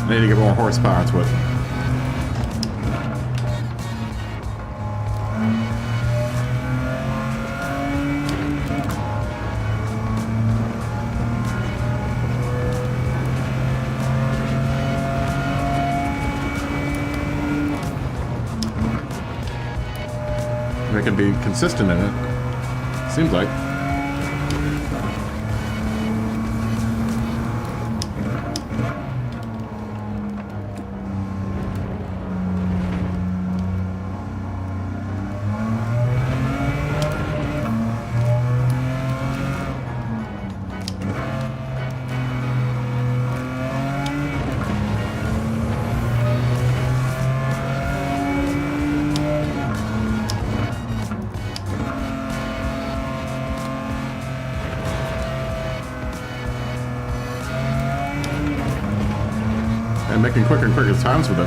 I need to get more horsepower to it. They can be consistent in it. Seems like. And making quicker and quicker times with it.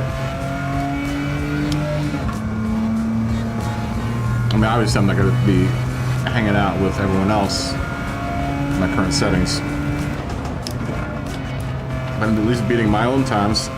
I mean, obviously I'm not going to be hanging out with everyone else in my current settings. But I'm at least beating my own times.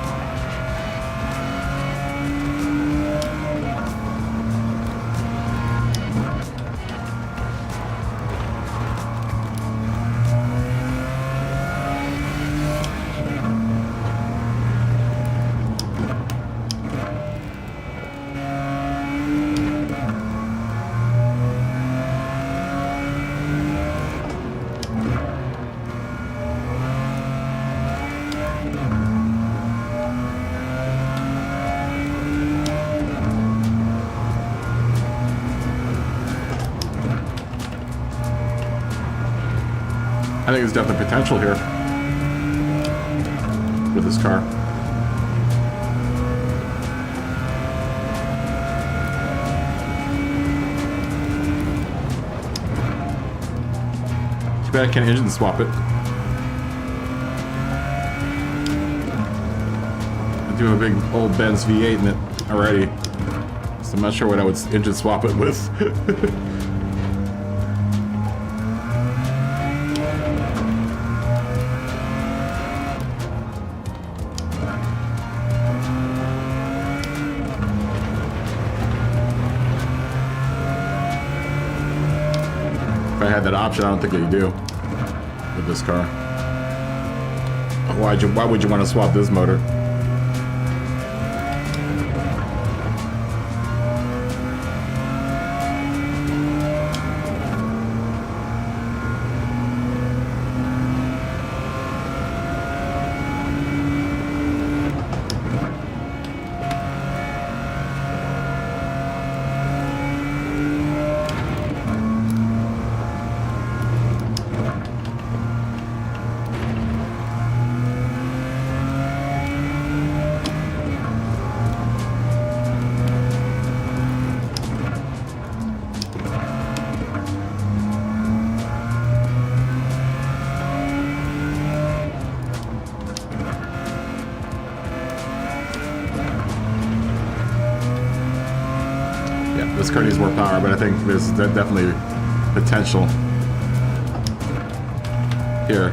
I think there's definitely potential here with this car. Too bad I can't engine swap it. I do have a big old Benz V8 in it already, so I'm not sure what I would engine swap it with. If I had that option, I don't think you do with this car. Why would you want to swap this motor? This car needs more power, but I think there's definitely potential here.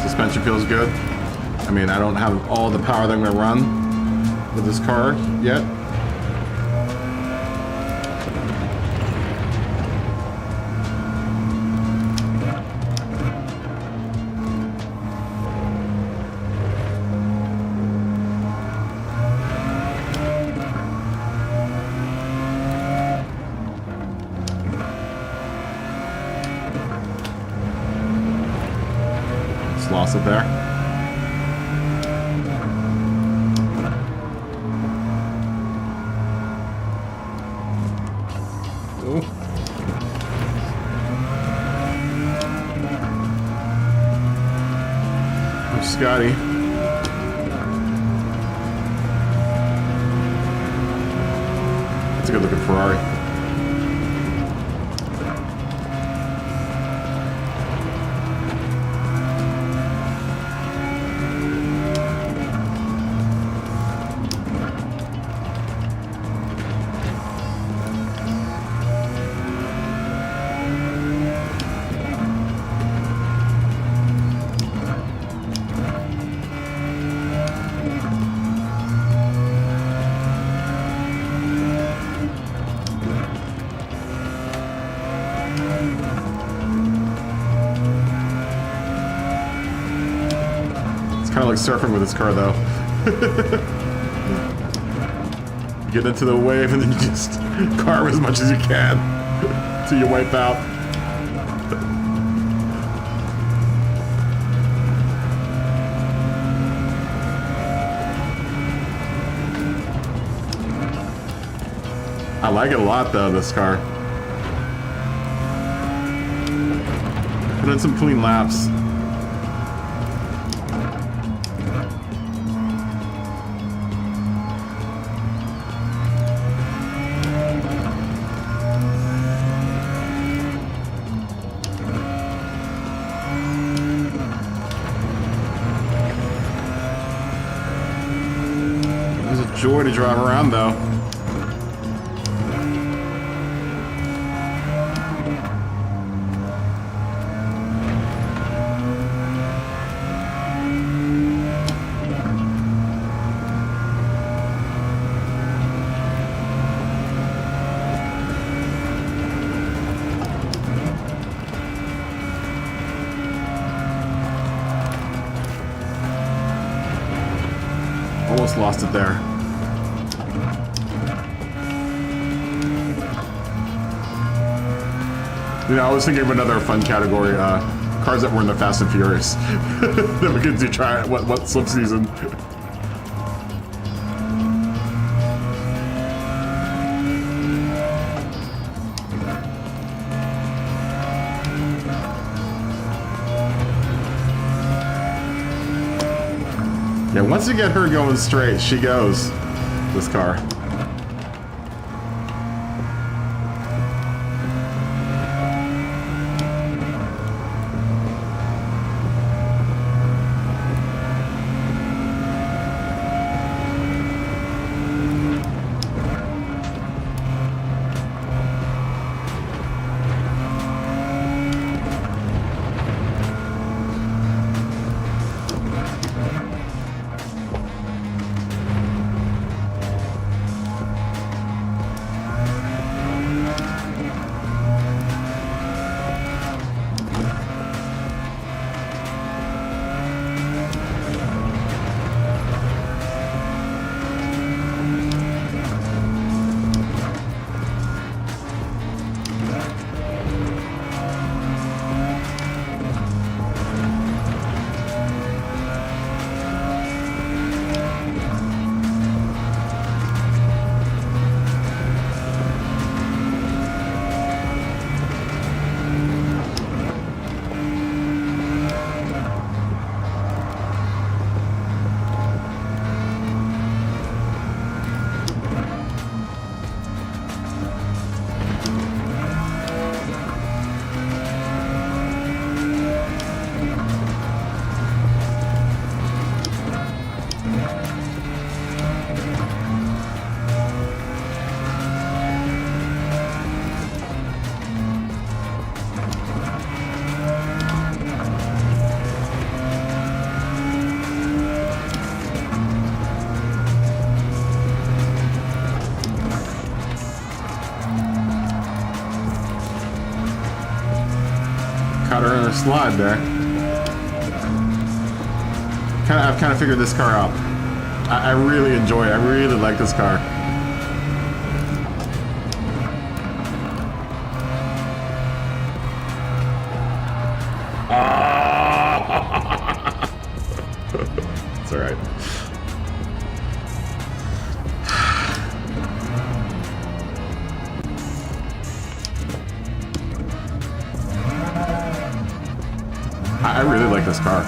Suspension feels good. I mean, I don't have all the power that I'm going to run with this car yet. Lost it there. Ooh. Scotty. That's a good looking Ferrari. Kind of like surfing with this car, though. Get into the wave and then you just carve as much as you can till you wipe out. I like it a lot, though, this car. Put in some clean laps. Joy to drive around, though. Almost lost it there. You know, I was thinking of another fun category, cars that were in the Fast and Furious. That we could do try what slip season. Yeah, once you get her going straight, she goes. This car. Caught her in a slide there. I've kind of figured this car out. I really enjoy it. I really like this car. It's all right. I really like this car.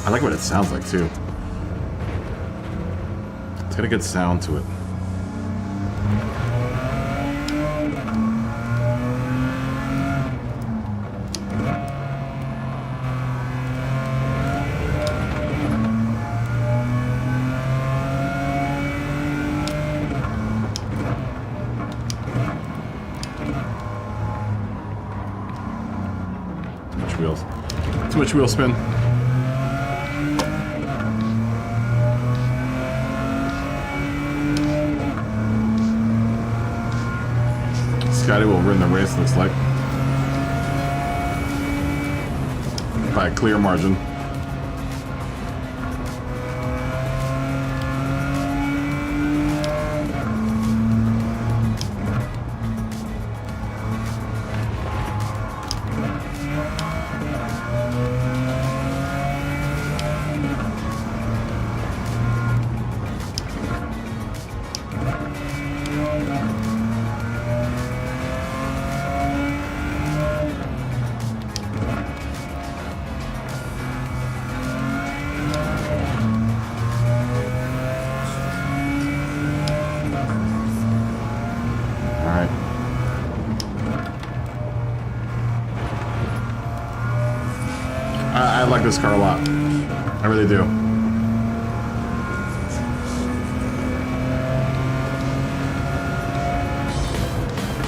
I like what it sounds like too. It's got a good sound to it. Too much wheel spin. Scotty will win the race, looks like. By a clear margin. I like this car a lot. I really do.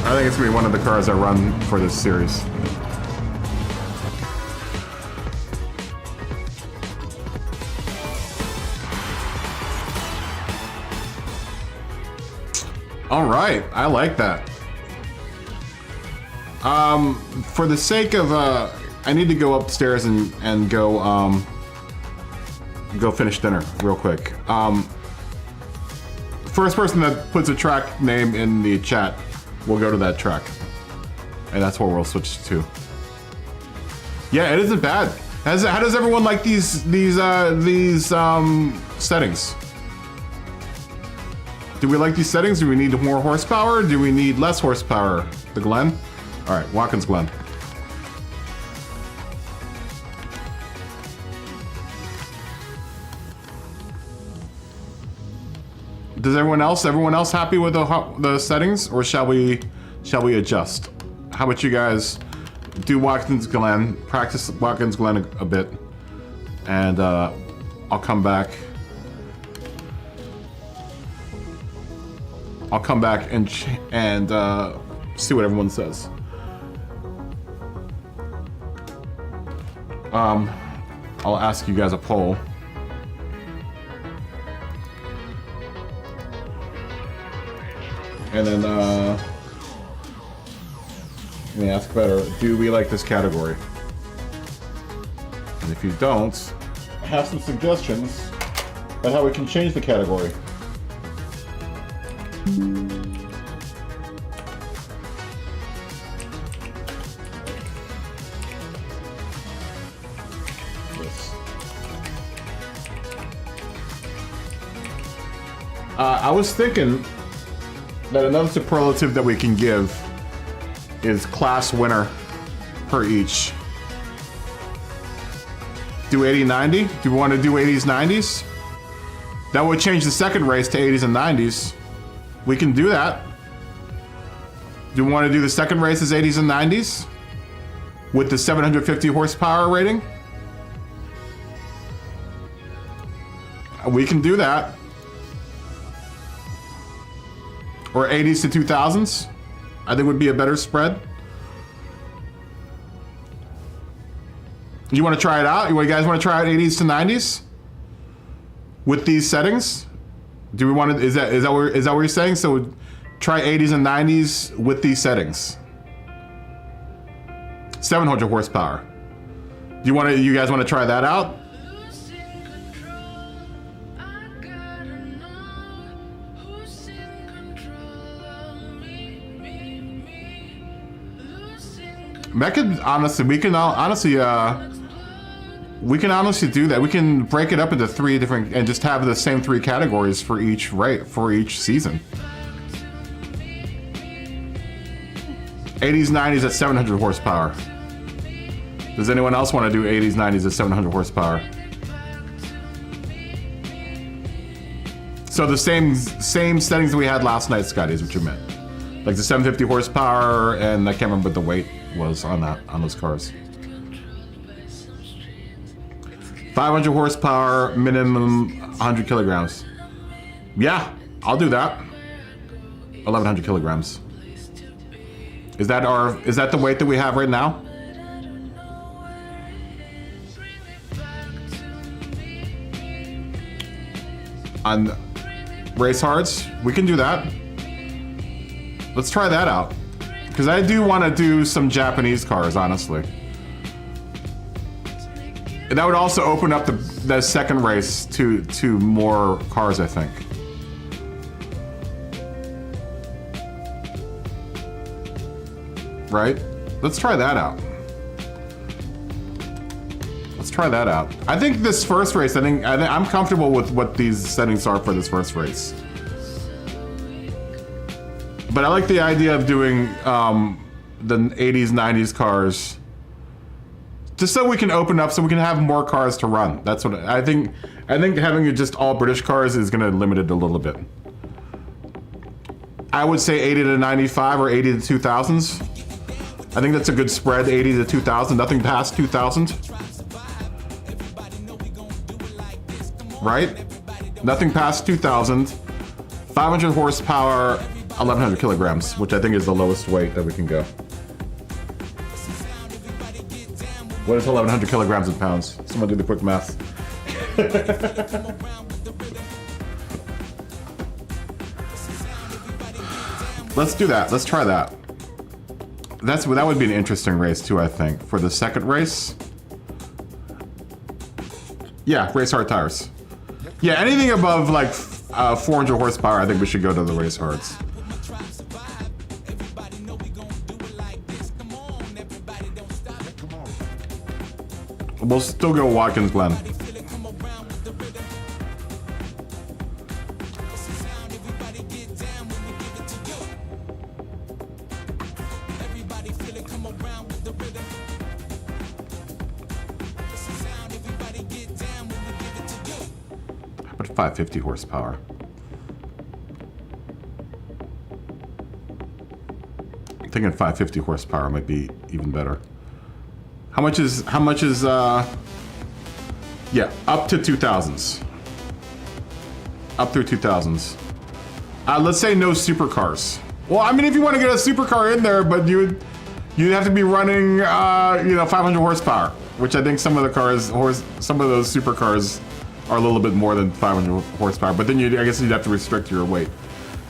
I think it's gonna be one of the cars I run for this series. All right, I like that. For the sake of I need to go upstairs and go go finish dinner real quick. First person that puts a track name in the chat will go to that track, and that's what we'll switch to. Yeah, it isn't bad. How does everyone like these settings? Do we like these settings? Do we need more horsepower? Do we need less horsepower? The Glen? All right, Watkins Glen. Does everyone else happy with the settings, or shall we adjust? How about you guys do Watkins Glen, practice Watkins Glen a bit, and I'll come back. I'll come back and see what everyone says. I'll ask you guys a poll. And then, let me ask better, do we like this category? And if you don't, have some suggestions on how we can change the category. I was thinking that another superlative that we can give is class winner per each. Do 80-90? Do we want to do 80s, 90s? That would change the second race to 80s and 90s. We can do that. Do we want to do the second race as 80s and 90s? With the 750 horsepower rating? We can do that. Or 80s to 2000s, I think would be a better spread. You want to try it out? You guys want to try out 80s to 90s with these settings? Do we want to? Is that what you're saying? So try 80s and 90s with these settings. 700 horsepower. You guys want to try that out? We can honestly do that. We can break it up into 3 different and just have the same 3 categories for each season. 80s, 90s at 700 horsepower. Does anyone else want to do 80s, 90s at 700 horsepower? So the same settings that we had last night, Scotty, is what you meant. Like the 750 horsepower, and I can't remember what the weight was on those cars. 500 horsepower, minimum 100 kilograms. Yeah, I'll do that. 1100 kilograms. Is that the weight that we have right now? On race hards, we can do that. Let's try that out. Because I do want to do some Japanese cars, honestly. And that would also open up the second race to more cars, I think. Right? Let's try that out. Let's try that out. I think this first race, I think I'm comfortable with what these settings are for this first race. But I like the idea of doing the 80s, 90s cars, just so we can open up, so we can have more cars to run. That's what I think. I think having it just all British cars is going to limit it a little bit. I would say 80 to 95 or 80 to 2000s. I think that's a good spread, 80 to 2000, nothing past 2000. Right? Nothing past 2000. 500 horsepower, 1100 kilograms, which I think is the lowest weight that we can go. What is 1100 kilograms in pounds? Someone do the quick math. Let's do that. Let's try that. That would be an interesting race too, I think. For the second race. Yeah, race hard tires. Yeah, anything above like 400 horsepower, I think we should go to the race hards. We'll still go Watkins Glen. But 550 horsepower. I'm thinking 550 horsepower might be even better. How much is yeah, up to 2000s. Up through 2000s. Let's say no supercars. Well, I mean, if you want to get a supercar in there, but you'd have to be running 500 horsepower, which I think some of the cars, some of those supercars are a little bit more than 500 horsepower, but then I guess you'd have to restrict your weight.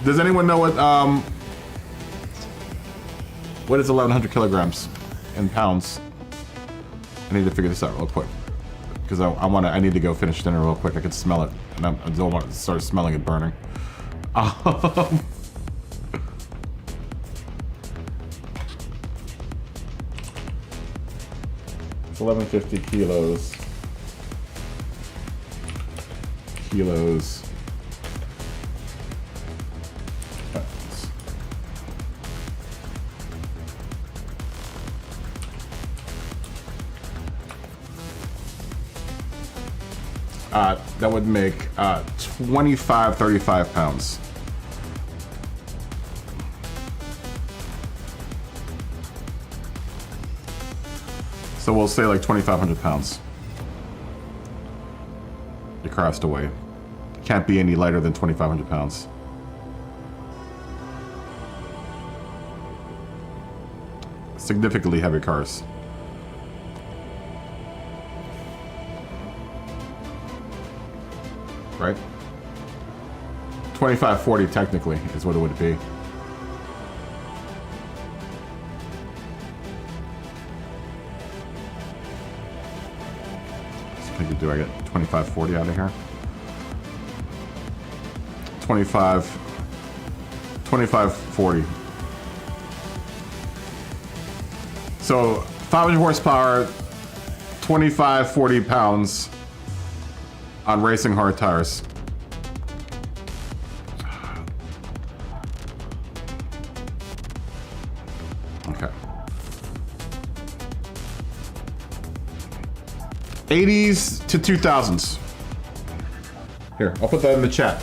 Does anyone know what is 1100 kilograms in pounds? I need to figure this out real quick because I need to go finish dinner real quick. I can smell it, and I don't want to start smelling it burning. It's 1150 kilos. That would make 35 pounds. So we'll say like 2,500 pounds. Your car has to weigh. Can't be any lighter than 2,500 pounds. Significantly heavy cars. Right? 2540 technically is what it would be. So do I get 2540 out of here? 2540. So 500 horsepower, 2540 pounds on racing hard tires. Okay. 80s to 2000s. Here, I'll put that in the chat.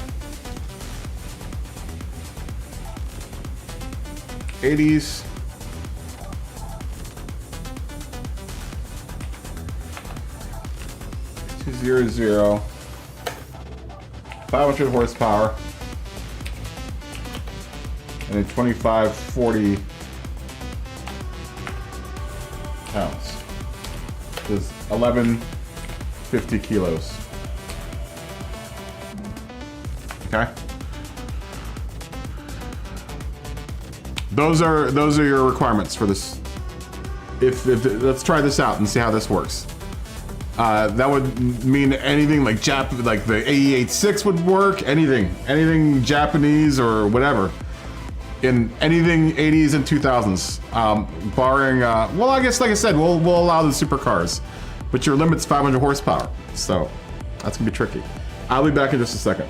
80s. .200, 500 horsepower, and a 2540 pounds. This is 1150 kilos. Okay. Those are your requirements for this. If let's try this out and see how this works. That would mean anything like like the AE86 would work. Anything Japanese or whatever. In anything 80s and 2000s, barring. Well, I guess like I said, we'll allow the supercars, but your limit's 500 horsepower, so that's gonna be tricky. I'll be back in just a second.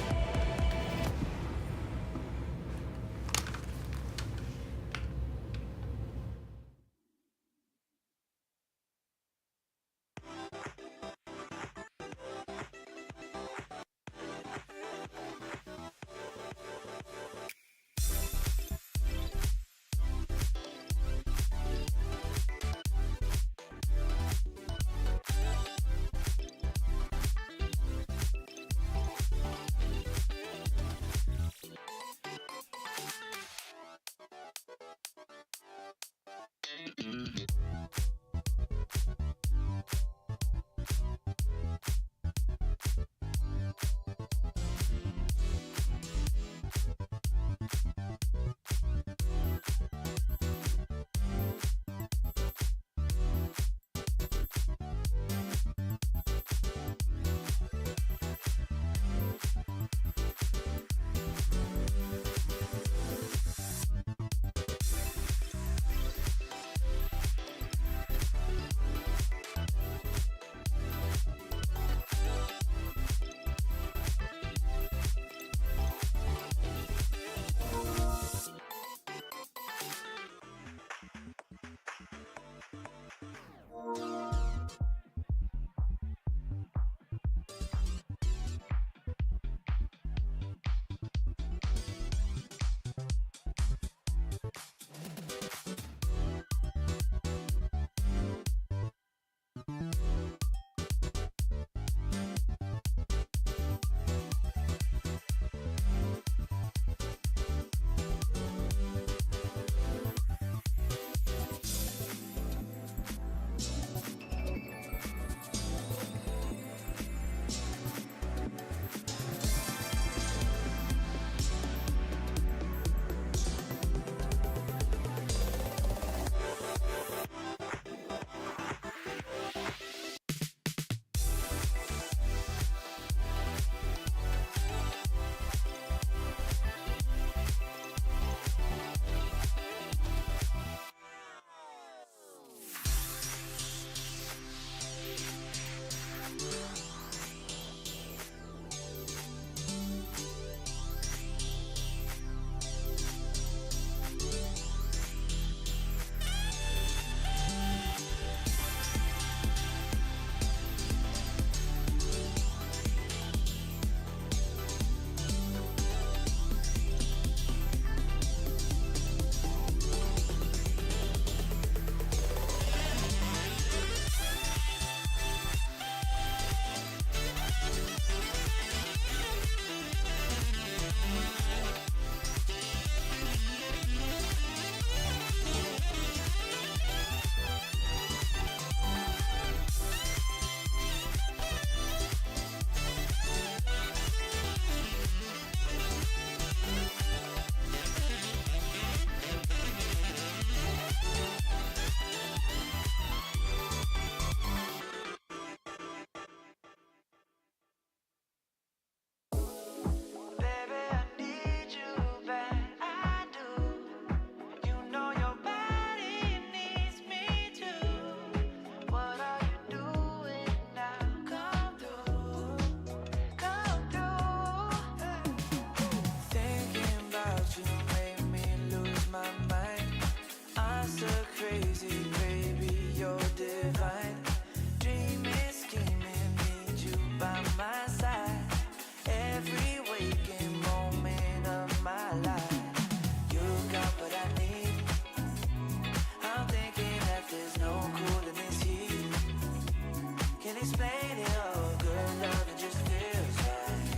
oh, good loving just feels right.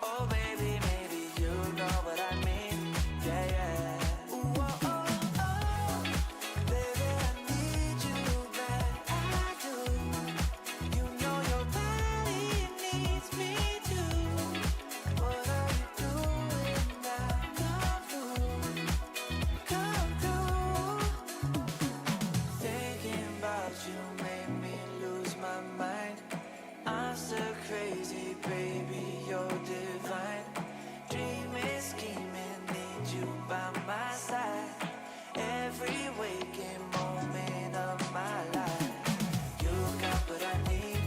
Oh baby, maybe you know what I mean. Yeah, yeah. Ooh, oh, oh, oh. Baby, I need you back. I do. You know your body needs me too. What are you doing now? Come through. Thinking about you made me lose my mind. I'm so crazy, baby, you're divine. Dreaming, scheming, need you by my side. Every waking moment of my life. You got what I need.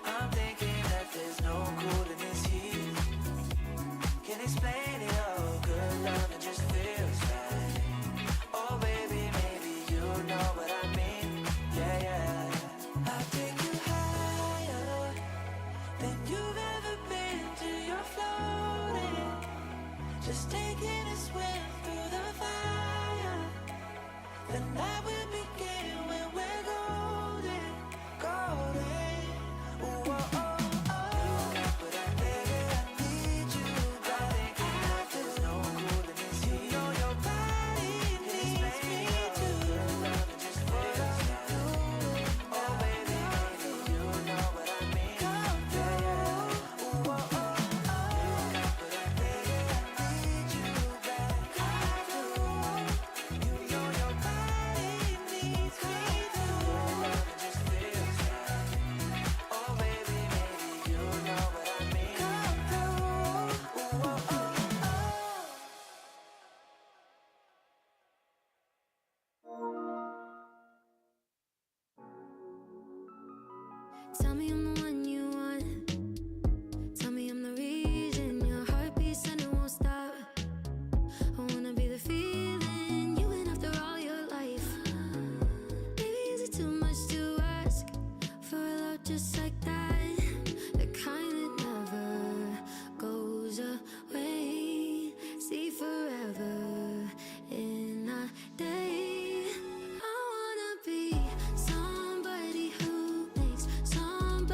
I'm thinking that there's no cool in this heat. Can't explain it all, good loving just feels right. Oh baby, maybe you know what I mean. Yeah, yeah. I'll take you higher than you've ever been till you're floating. Just taking a swim through the fire. The night will begin when we're golden, golden. Ooh, oh, oh, oh. You got what I need. I need you. I think that there's no cool in this heat. You know your body needs me too. Good loving just feels right. Oh baby, maybe you know what I mean. Yeah, yeah. Ooh, oh, oh, oh. You got what I need. I need you back. I do. You know your body needs me too. Good loving just feels right. Oh baby, maybe you know what I mean. Come through. Ooh, oh, oh, oh. Tell me I'm the one you want. Tell me I'm the reason your heart beats and it won't stop. I wanna be the feeling you in after all your life. Baby, is it too much to ask for a love just like that? The kind that never goes away. See forever in a day. I wanna be somebody who makes somebody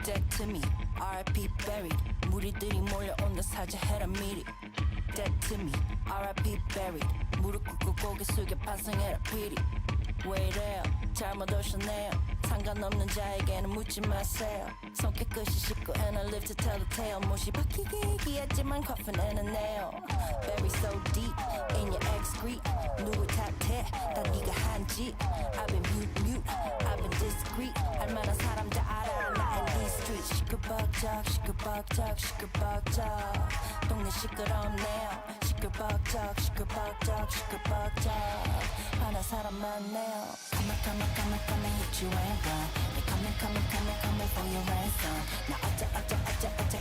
Dead to me, R.I.P. buried. 무리들이 몰려온다 사죄해라 미리. Dead to me, R.I.P. buried. 무릎 꿇고 고개 숙여 반성해라 피리. 왜 이래요? 잘못 오셨네요. 상관없는 자에게는 묻지 마세요. 손 깨끗이 씻고 and I live to tell the tale. 못이 박히게 얘기했지만 coffin 나요. Bury so deep in your excrete. 누구 탓해? 다 네가 한 짓. I've been mute, I've been discreet. 알만한 사람 다 알아 나 in these streets. 시끌벅적 시끌벅적 시끌벅적 동네 시끄럽네요. 시끌벅적 시끌벅적 시끌벅적 화난 사람 많네요. Come and hit you and run. They coming for your ransom. 나 어째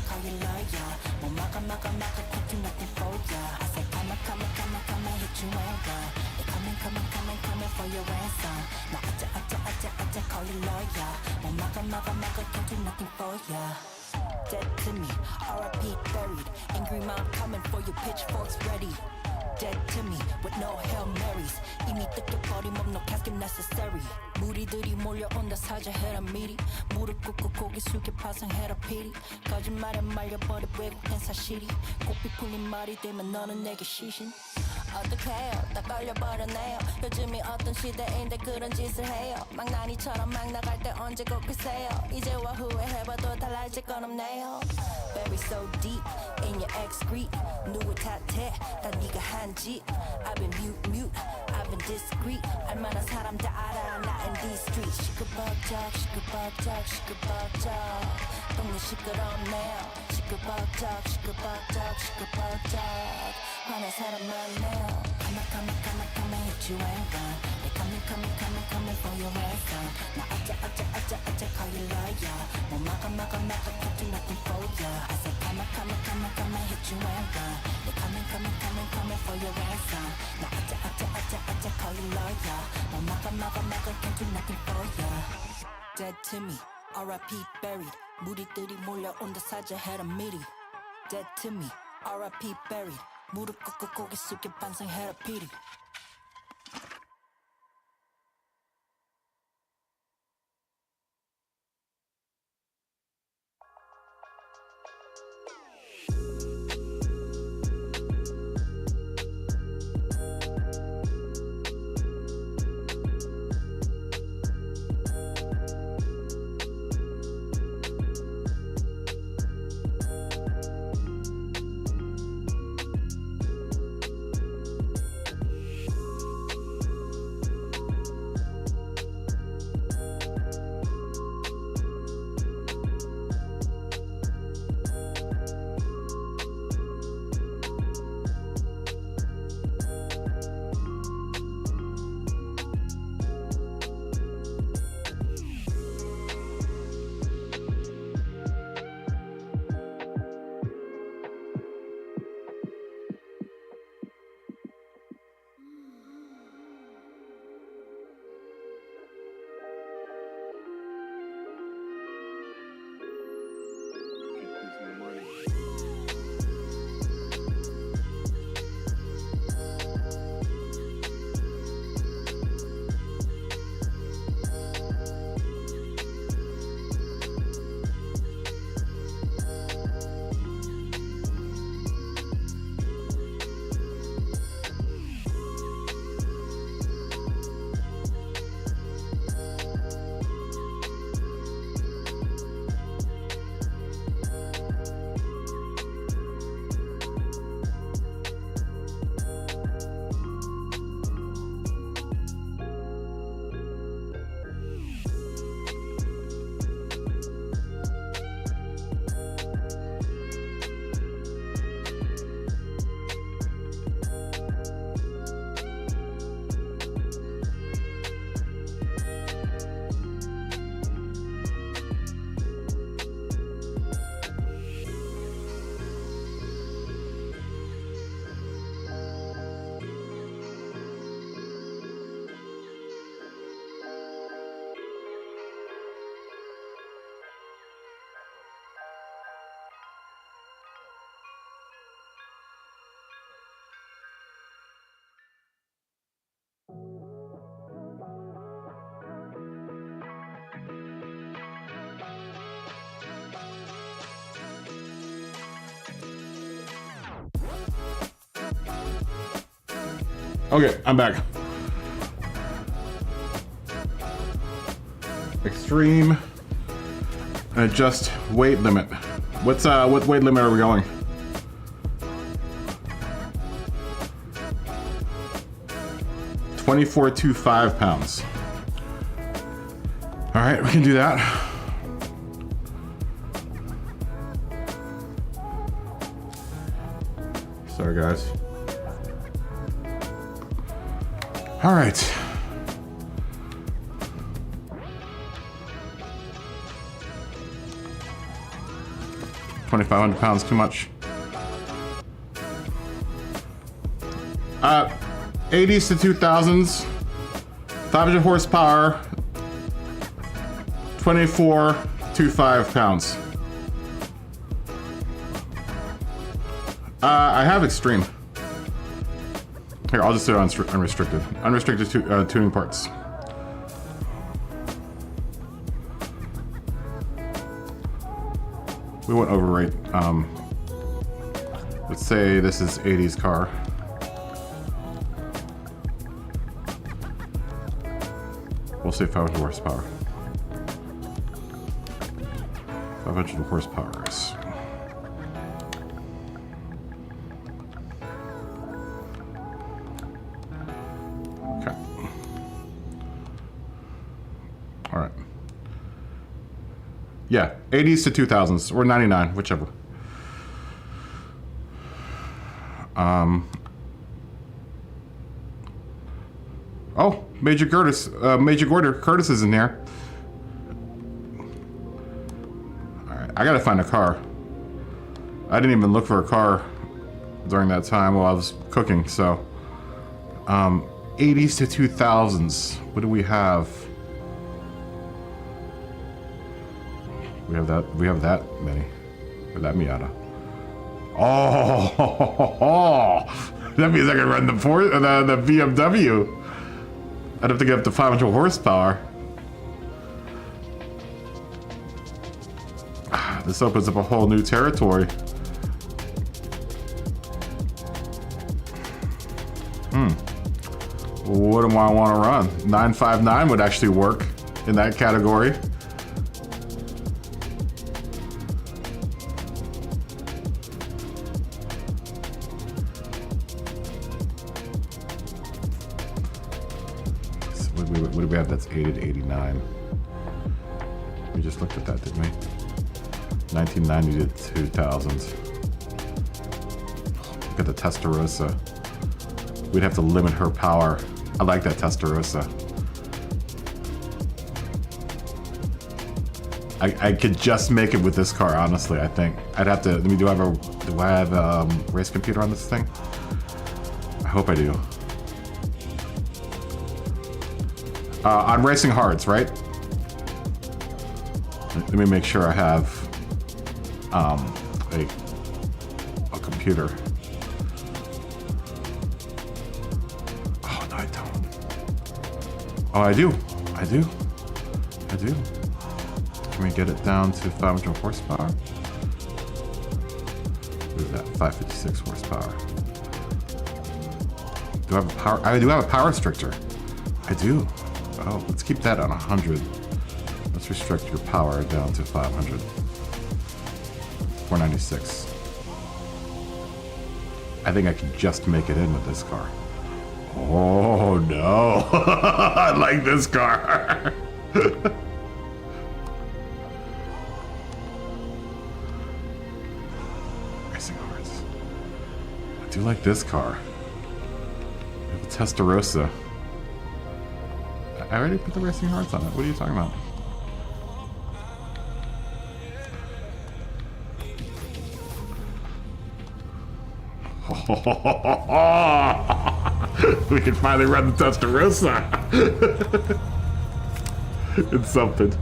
call you lawyer. 뭐 막아 can't do nothing for ya. I say come and hit you and run. They coming for your ransom. 나 어째 call you lawyer. 뭐 막아 can't do nothing for ya. Dead to me, R.I.P. buried. Angry mom coming for your pitchforks ready. Dead to me with no Hail Marys. 이미 뜯겨버린 몸 no casket necessary. 무리들이 몰려온다 사죄해라 미리. 무릎 꿇고 고개 숙여 파상해라 피리. 거짓말에 말려버려 왜곡된 사실이. 꽃이 풀린 말이 되면 너는 내게 시신. 어떡해요 다 걸려버렸네요. 요즘이 어떤 시대인데 그런 짓을 해요. 망나니처럼 막 나갈 때 언제 꺾으세요. 이제와 후회해봐도 달라질 건 없네요. Bury so deep in your excrete. 누구 탓해 다 네가 한 짓. I've been mute, I've been discreet. 알만한 사람 다 알아 나 in these streets. 시끌벅적 시끌벅적 시끌벅적 동네 시끄럽네요. 시끌벅적 시끌벅적 시끌벅적 화난 사람 많네요. Come and hit you and run. They coming for your ransom. 나 어째 call you lawyer. 뭐 막아 can't do nothing for ya. I said come and hit you and run. They coming for your ransom. 나 어째 call you lawyer. 뭐 막아 can't do nothing for ya. Dead to me, R.I.P. buried. 무리들이 몰려온다 사죄해라 미리. Dead to me, R.I.P. buried. 무릎 꿇고 고개 숙여 반성해라 피리. Okay, I'm back. Extreme. Adjust weight limit. What weight limit are we going? £24.25. All right, we can do that. Sorry, guys. All right. £2,500 too much. 80s to 2000s, 500 horsepower, 24.25 pounds. I have extreme. Here, I'll just do it on unrestricted. Unrestricted tuning parts. We won't overrate. Let's say this is 80s car. We'll say 500 horsepower. 500 horsepower is. Okay. All right. Yeah, 80s to 2000s or 99, whichever. Oh, Major Curtis is in there. All right, I gotta find a car. I didn't even look for a car during that time while I was cooking. So, 80s to 2000s. What do we have? We have that many. Or that Miata. Oh, that means I can run the BMW. I'd have to get up to 500 horsepower. This opens up a whole new territory. What do I want to run? 959 would actually work in that category. What do we have that's 80 to 89? We just looked at that, didn't we? 1990 to 2000. Look at the Testarossa. We'd have to limit her power. I like that Testarossa. I could just make it with this car, honestly. I think I'd have to. Do I have a race computer on this thing? I hope I do. On Racing Hards, right? Let me make sure I have a computer. Oh no, I don't. Oh, I do. Can we get it down to 500 horsepower? What is that? 556 horsepower. Do I have a power? I do have a power restrictor. I do. Oh, let's keep that on 100. Let's restrict your power down to 500. 496. I think I can just make it in with this car. Oh no. I like this car. Racing Hearts. I do like this car. The Testarossa. I already put the Racing Hearts on it. What are you talking about? We can finally run the Testarossa. It's something.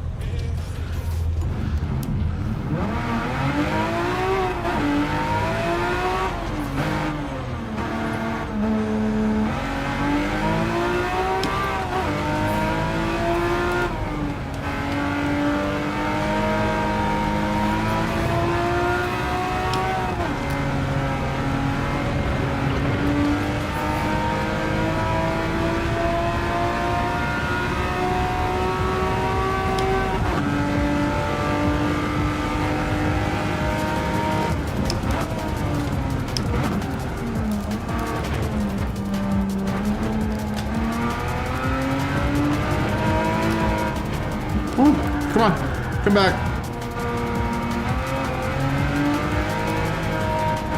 Come back.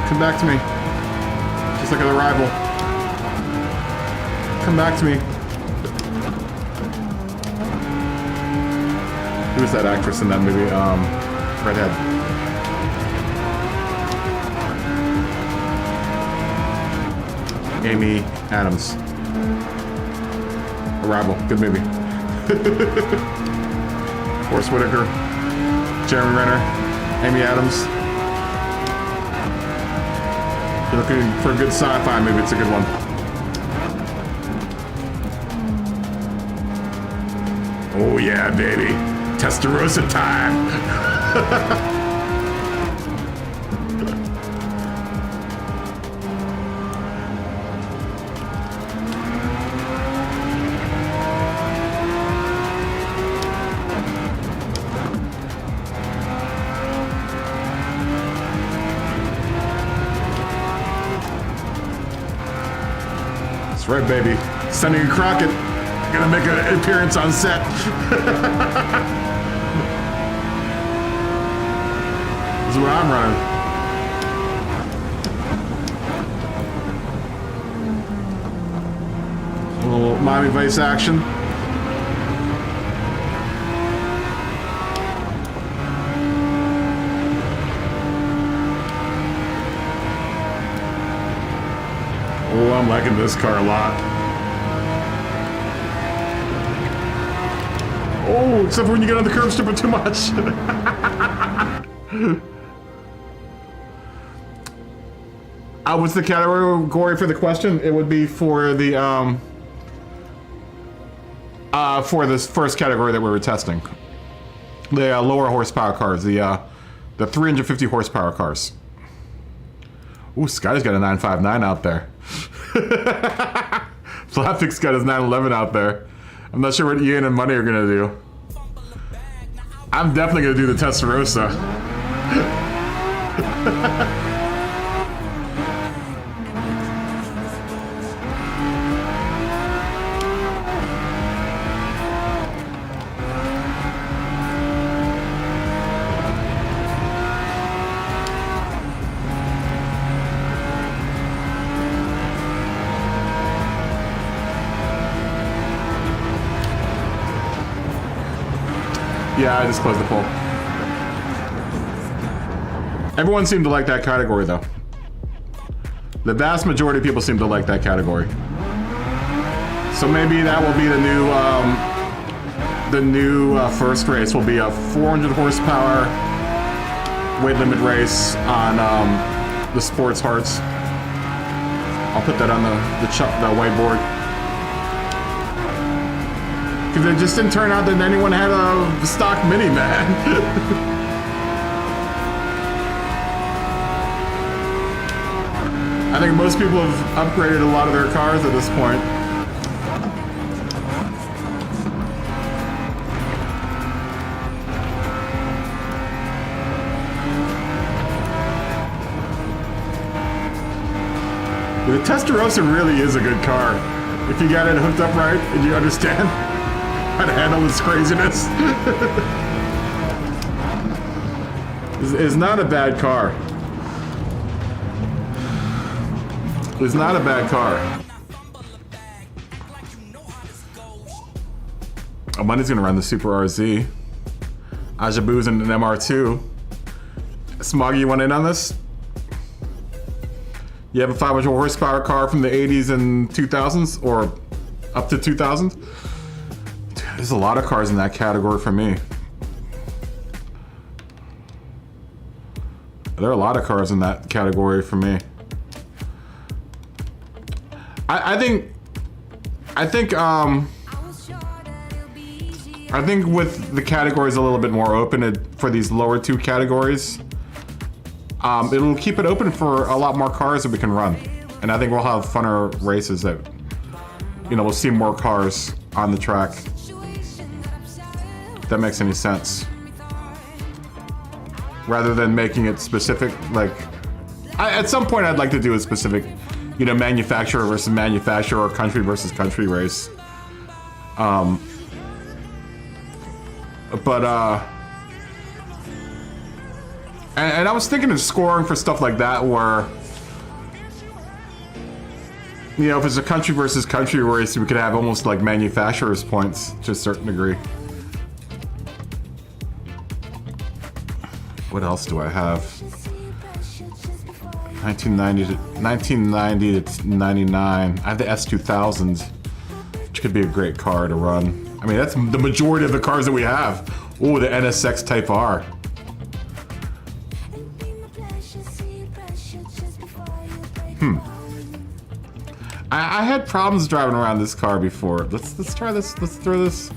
Come back to me. Just like a rival. Come back to me. Who was that actress in that movie? Redhead. Amy Adams. Arrival. Good movie. Forrest Whitaker. Jeremy Renner. Amy Adams. If you're looking for a good sci-fi movie, it's a good one. Oh yeah, baby. Testarossa time. That's right, baby. Sonny and Crockett gonna make an appearance on set. This is where I'm running. A little Miami Vice action. Oh, I'm liking this car a lot. Oh, except for when you get on the curb strip too much. What's the category for the question? It would be for the for this first category that we were testing, the lower horsepower cars, the 350 horsepower cars. Ooh, Scotty's got a 959 out there. Flappick's got his 911 out there. I'm not sure what Ian and Money are gonna do. I'm definitely gonna do the Testarossa. Yeah, I just closed the poll. Everyone seemed to like that category, though. The vast majority of people seem to like that category. So maybe that will be the new first race. Will be a 400 horsepower weight limit race on the Sports Hearts. I'll put that on the whiteboard. Because it just didn't turn out that anyone had a stock Mini, man. I think most people have upgraded a lot of their cars at this point. The Testarossa really is a good car. If you got it hooked up right and you understand how to handle this craziness. It's not a bad car. It's not a bad car. Oh, Money's gonna run the Super RZ. Ajabu's in an MR2. Smoggy, you want in on this? You have a 500 horsepower car from the 80s and 2000s, or up to 2000? There's a lot of cars in that category for me. There are a lot of cars in that category for me. I think with the categories a little bit more open for these lower two categories, it'll keep it open for a lot more cars that we can run. And I think we'll have funner races that, you know, we'll see more cars on the track. If that makes any sense. Rather than making it specific, like, at some point I'd like to do a specific, you know, manufacturer versus manufacturer or country versus country race. And I was thinking of scoring for stuff like that where, you know, if it's a country versus country race, we could have almost like manufacturer's points to a certain degree. What else do I have? 1990 to 99. I have the S2000s, which could be a great car to run. I mean, that's the majority of the cars that we have. Oh, the NSX Type R. I had problems driving around this car before. Let's try this. Let's throw this.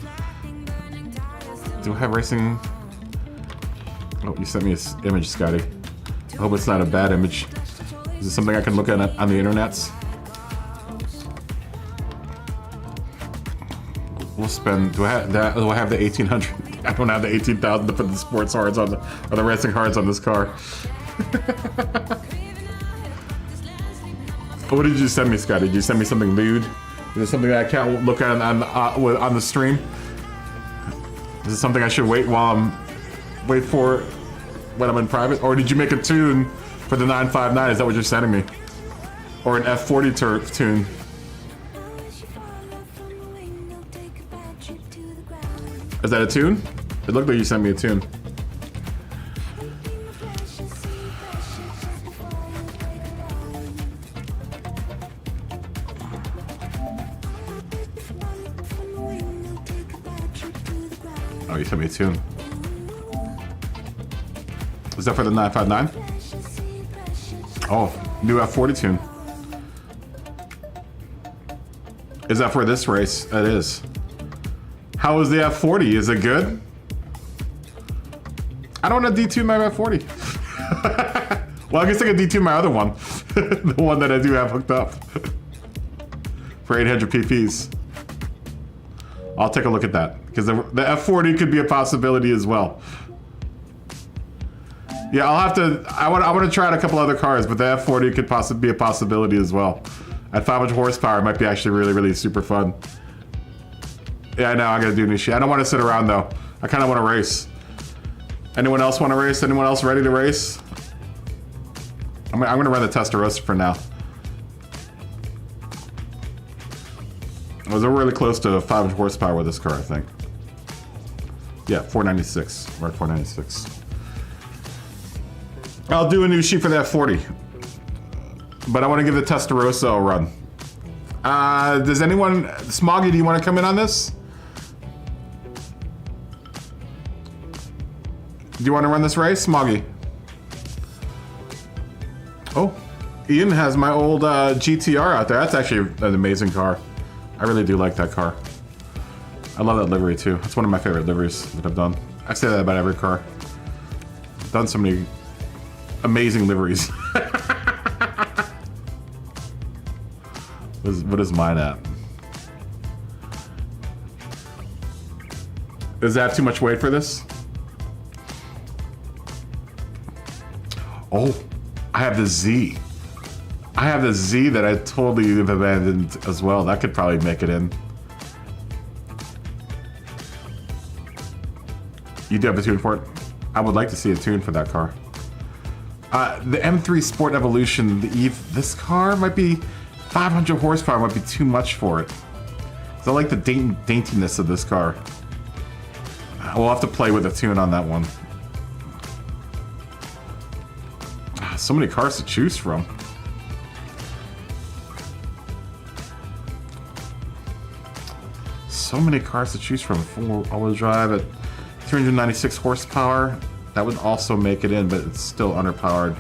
Do I have racing? Oh, you sent me an image, Scotty. I hope it's not a bad image. Is it something I can look at on the internets? We'll spend. Do I have that? Do I have the 1800? I don't have the 18,000 to put the sports hards on or the racing hards on this car. What did you send me, Scott? Did you send me something lewd? Is it something that I can't look at on the stream? Is it something I should wait for when I'm in private? Or did you make a tune for the 959? Is that what you're sending me? Or an F40 tune? Is that a tune? It looked like you sent me a tune. Oh, you sent me a tune. Is that for the 959? Oh, new F40 tune. Is that for this race? It is. How is the F40? Is it good? I don't want to detune my F40. Well, I guess I can detune my other one. The one that I do have hooked up. For 800 PPs. I'll take a look at that. Because the F40 could be a possibility as well. Yeah, I'll have to... I want to try out a couple other cars, but the F40 could possibly be a possibility as well. At 500 horsepower, it might be actually really, really super fun. Yeah, I know, I gotta do new shit. I don't want to sit around though. I kind of want to race. Anyone else want to race? Anyone else ready to race? I'm gonna run the Testarossa for now. I was really close to 500 horsepower with this car, I think. Yeah, 496. We're at 496. I'll do a new sheet for that 40. But I want to give the Testarossa a run. Does anyone... Smoggy, do you want to come in on this? Do you want to run this race, Smoggy? Oh, Ian has my old GTR out there. That's actually an amazing car. I really do like that car. I love that livery too. It's one of my favorite liveries that I've done. I say that about every car. I've done so many amazing liveries. What is mine at? Does that have too much weight for this? Oh, I have the Z. I have the Z that I totally have abandoned as well. That could probably make it in. You do have a tune for it? I would like to see a tune for that car. The M3 Sport Evolution, the Eve, this car might be 500 horsepower might be too much for it. So I like the daintiness of this car. We'll have to play with a tune on that one. So many cars to choose from. So many cars to choose from. All-wheel drive at 396 horsepower. That would also make it in, but it's still underpowered.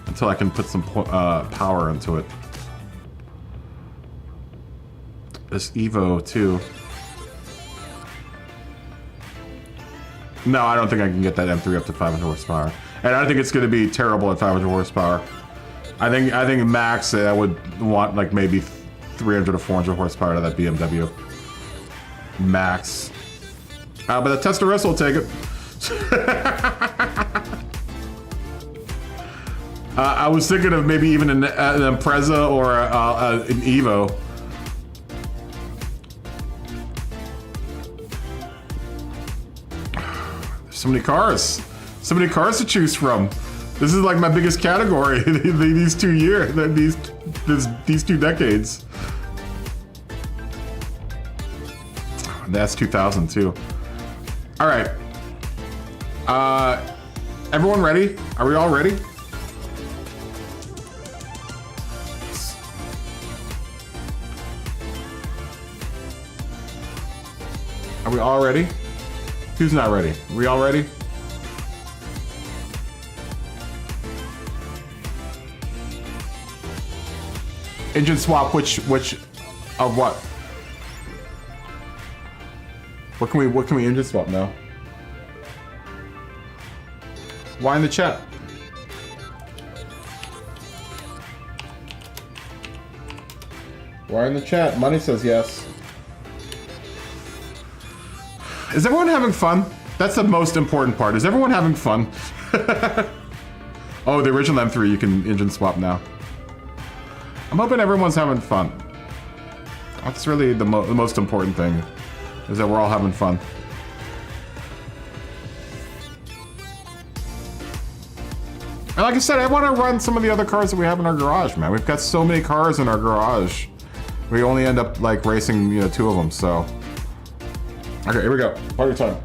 Until I can put some power into it. This Evo too. No, I don't think I can get that M3 up to 500 horsepower. And I don't think it's going to be terrible at 500 horsepower. I think max I would want like maybe 300 to 400 horsepower to that BMW. Max. But the Testarossa will take it. I was thinking of maybe even an Impreza or an Evo. So many cars. So many cars to choose from. This is like my biggest category these 2 years, these 2 decades. That's 2000 too. All right. Everyone ready? Are we all ready? Are we all ready? Who's not ready? Are we all ready? Engine swap, which of what? What can we engine swap now? Why in the chat? Why in the chat? Money says yes. Is everyone having fun? That's the most important part. Is everyone having fun? Oh, the original M3, you can engine swap now. I'm hoping everyone's having fun. That's really the most important thing, is that we're all having fun. And like I said, I want to run some of the other cars that we have in our garage, man. We've got so many cars in our garage. We only end up like racing, 2 of them, so. Okay, here we go. Party time.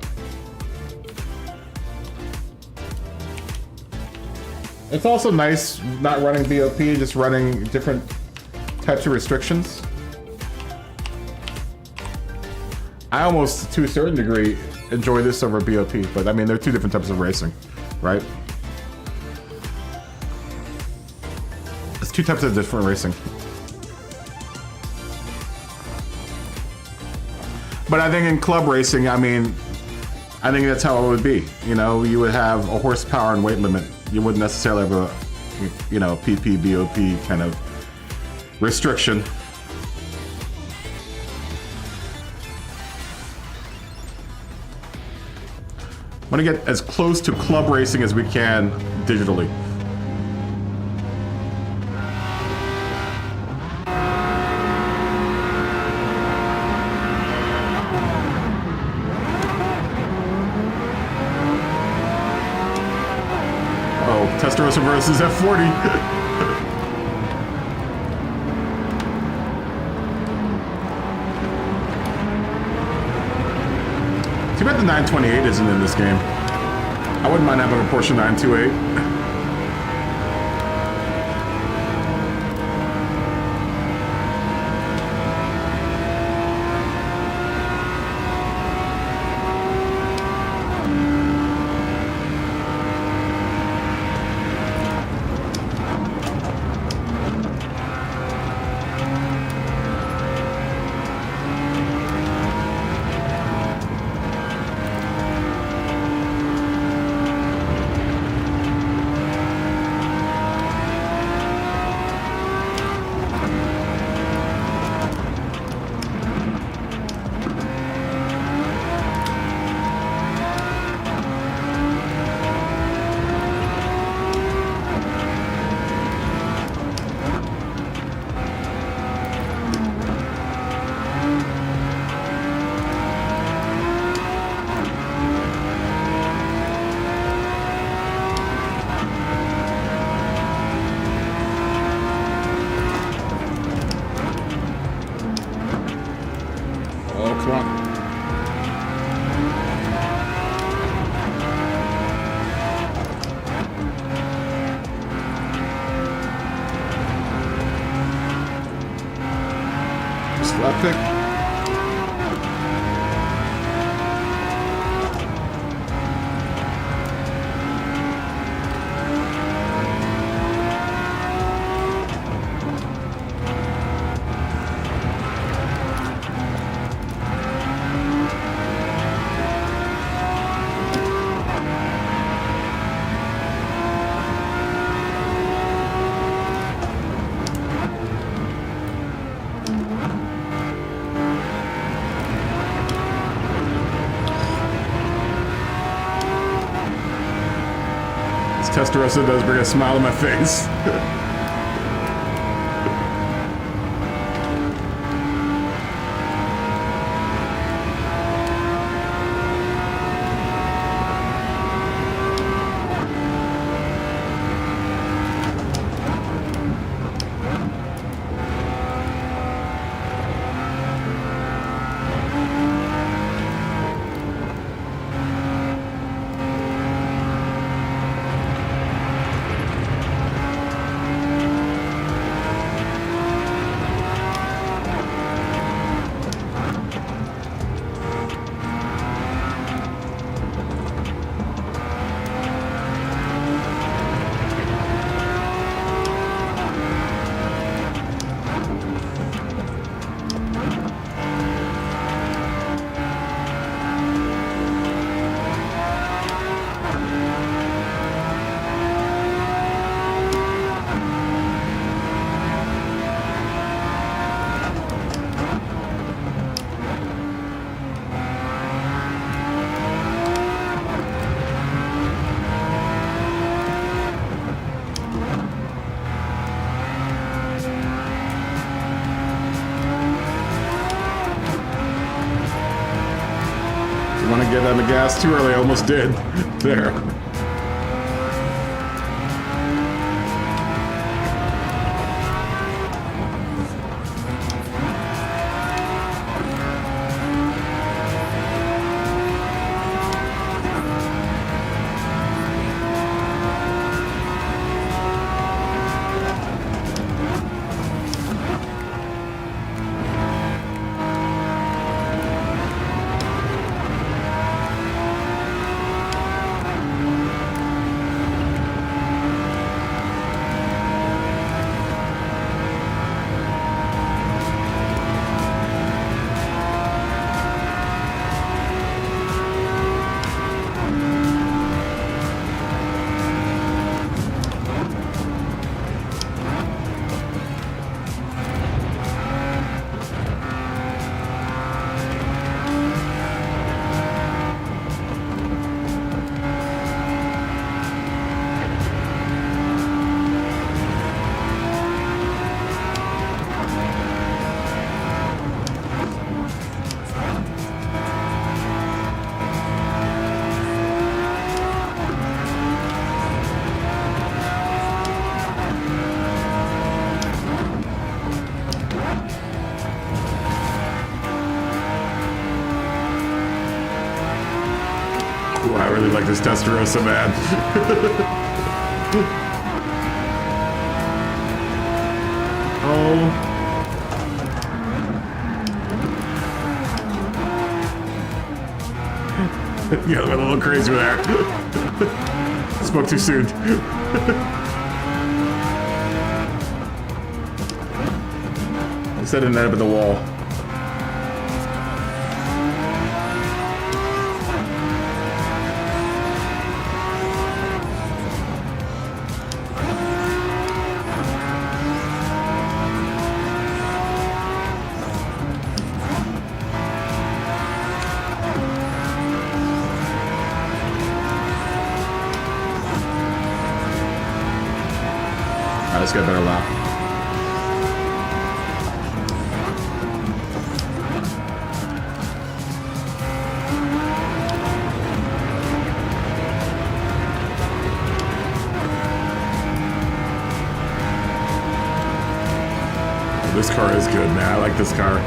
It's also nice not running BOP, just running different types of restrictions. I almost, to a certain degree, enjoy this over BOP, but I mean, they're 2 different types of racing, right? It's 2 types of different racing. But I think in club racing, I mean, I think that's how it would be. You would have a horsepower and weight limit. You wouldn't necessarily have a, PP, BOP kind of restriction. I want to get as close to club racing as we can digitally. Testarossa versus F40. Too bad the 928 isn't in this game. I wouldn't mind having a Porsche 928. Testarossa does bring a smile on my face. Didn't want to get on the gas too early. I almost did. There. Ooh, I really like this Testarossa, man. Oh. Yeah, I went a little crazy with that. Spoke too soon. I said it up at the wall. Let's get a better lap. This car is good, man. I like this car.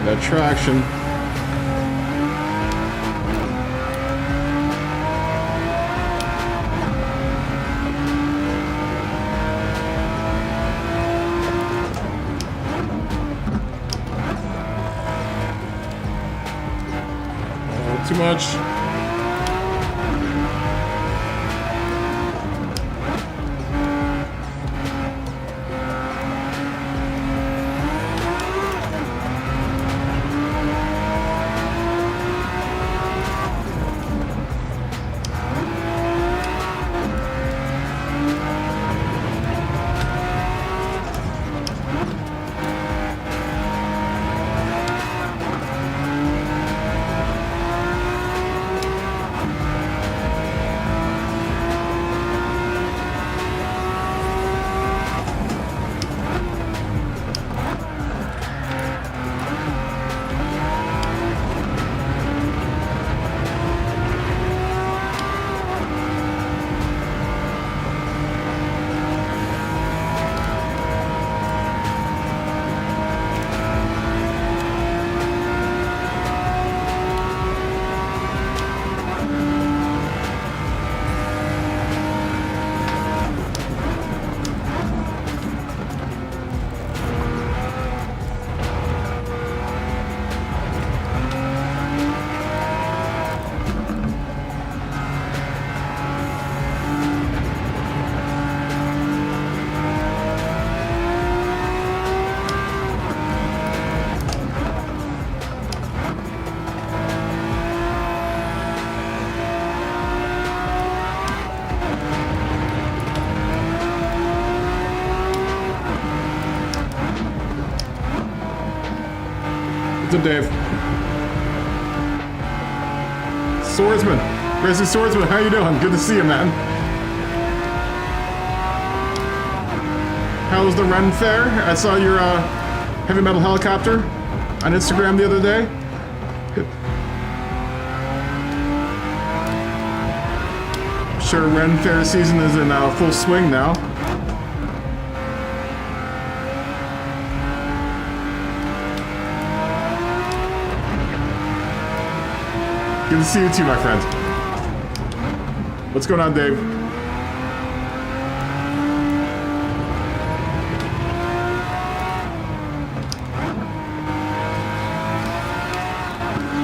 That traction. Oh, too much. What's up, Dave? Swordsman. Racing Swordsman, how you doing? Good to see you, man. How was the Ren fair? I saw your heavy metal helicopter on Instagram the other day. I'm sure Ren fair season is in full swing now. Good to see you too, my friend. What's going on, Dave?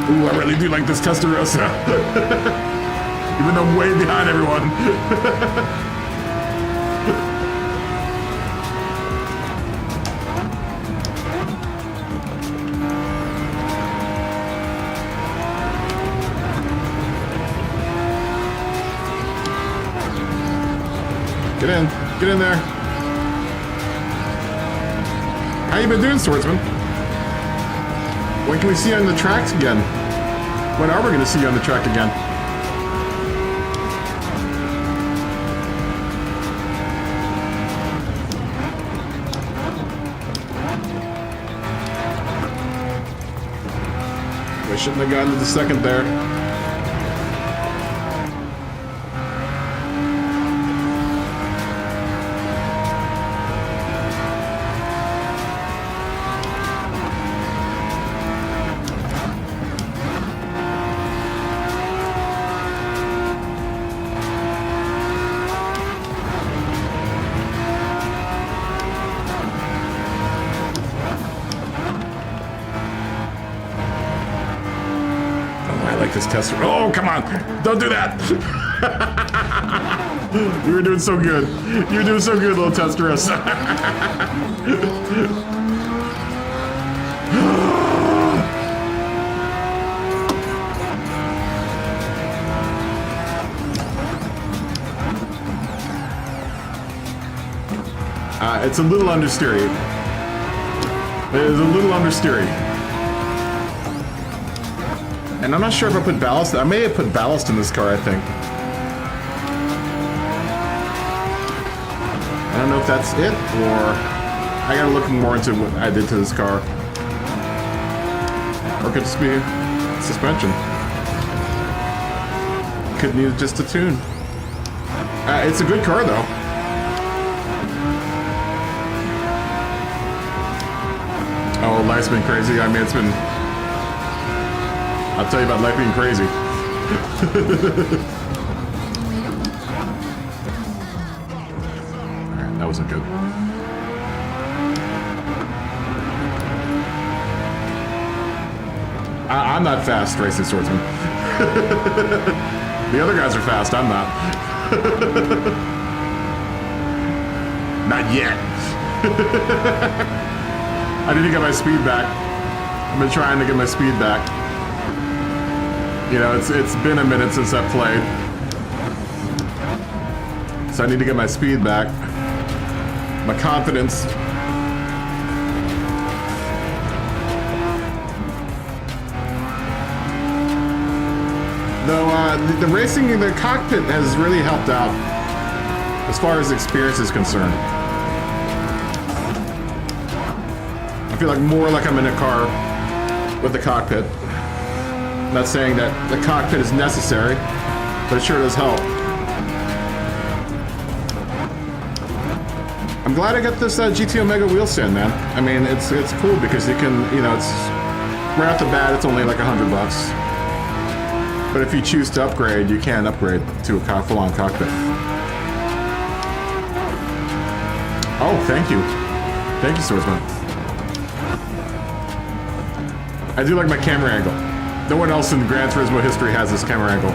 Ooh, I really do like this Testarossa. Even though I'm way behind everyone. Get in there. How you been doing, Swordsman? When can we see you on the tracks again? When are we going to see you on the track again? I shouldn't have gotten to the second there. Oh, come on! Don't do that! You were doing so good. You were doing so good, little Testarossa. It's a little understeery. It is a little understeery. And I'm not sure if I put ballast. I may have put ballast in this car, I think. I don't know if that's it, or I gotta look more into what I did to this car. Or it could just be suspension. Could need just a tune. It's a good car, though. Oh, life's been crazy. I mean, it's been... I'll tell you about life being crazy. Alright, that wasn't good. I'm not fast, Racing Swordsman. The other guys are fast, I'm not. Not yet. I need to get my speed back. I've been trying to get my speed back. You know, it's been a minute since I've played. So I need to get my speed back. My confidence. Though, the racing in the cockpit has really helped out as far as experience is concerned. I feel like more like I'm in a car with the cockpit. I'm not saying that the cockpit is necessary, but it sure does help. I'm glad I got this GT Omega wheel stand, man. I mean, it's cool because you can, you know, it's right off the bat, it's only like $100. But if you choose to upgrade, you can upgrade to a full-on cockpit. Oh, thank you. Thank you, Swordsman. I do like my camera angle. No one else in Gran Turismo history has this camera angle.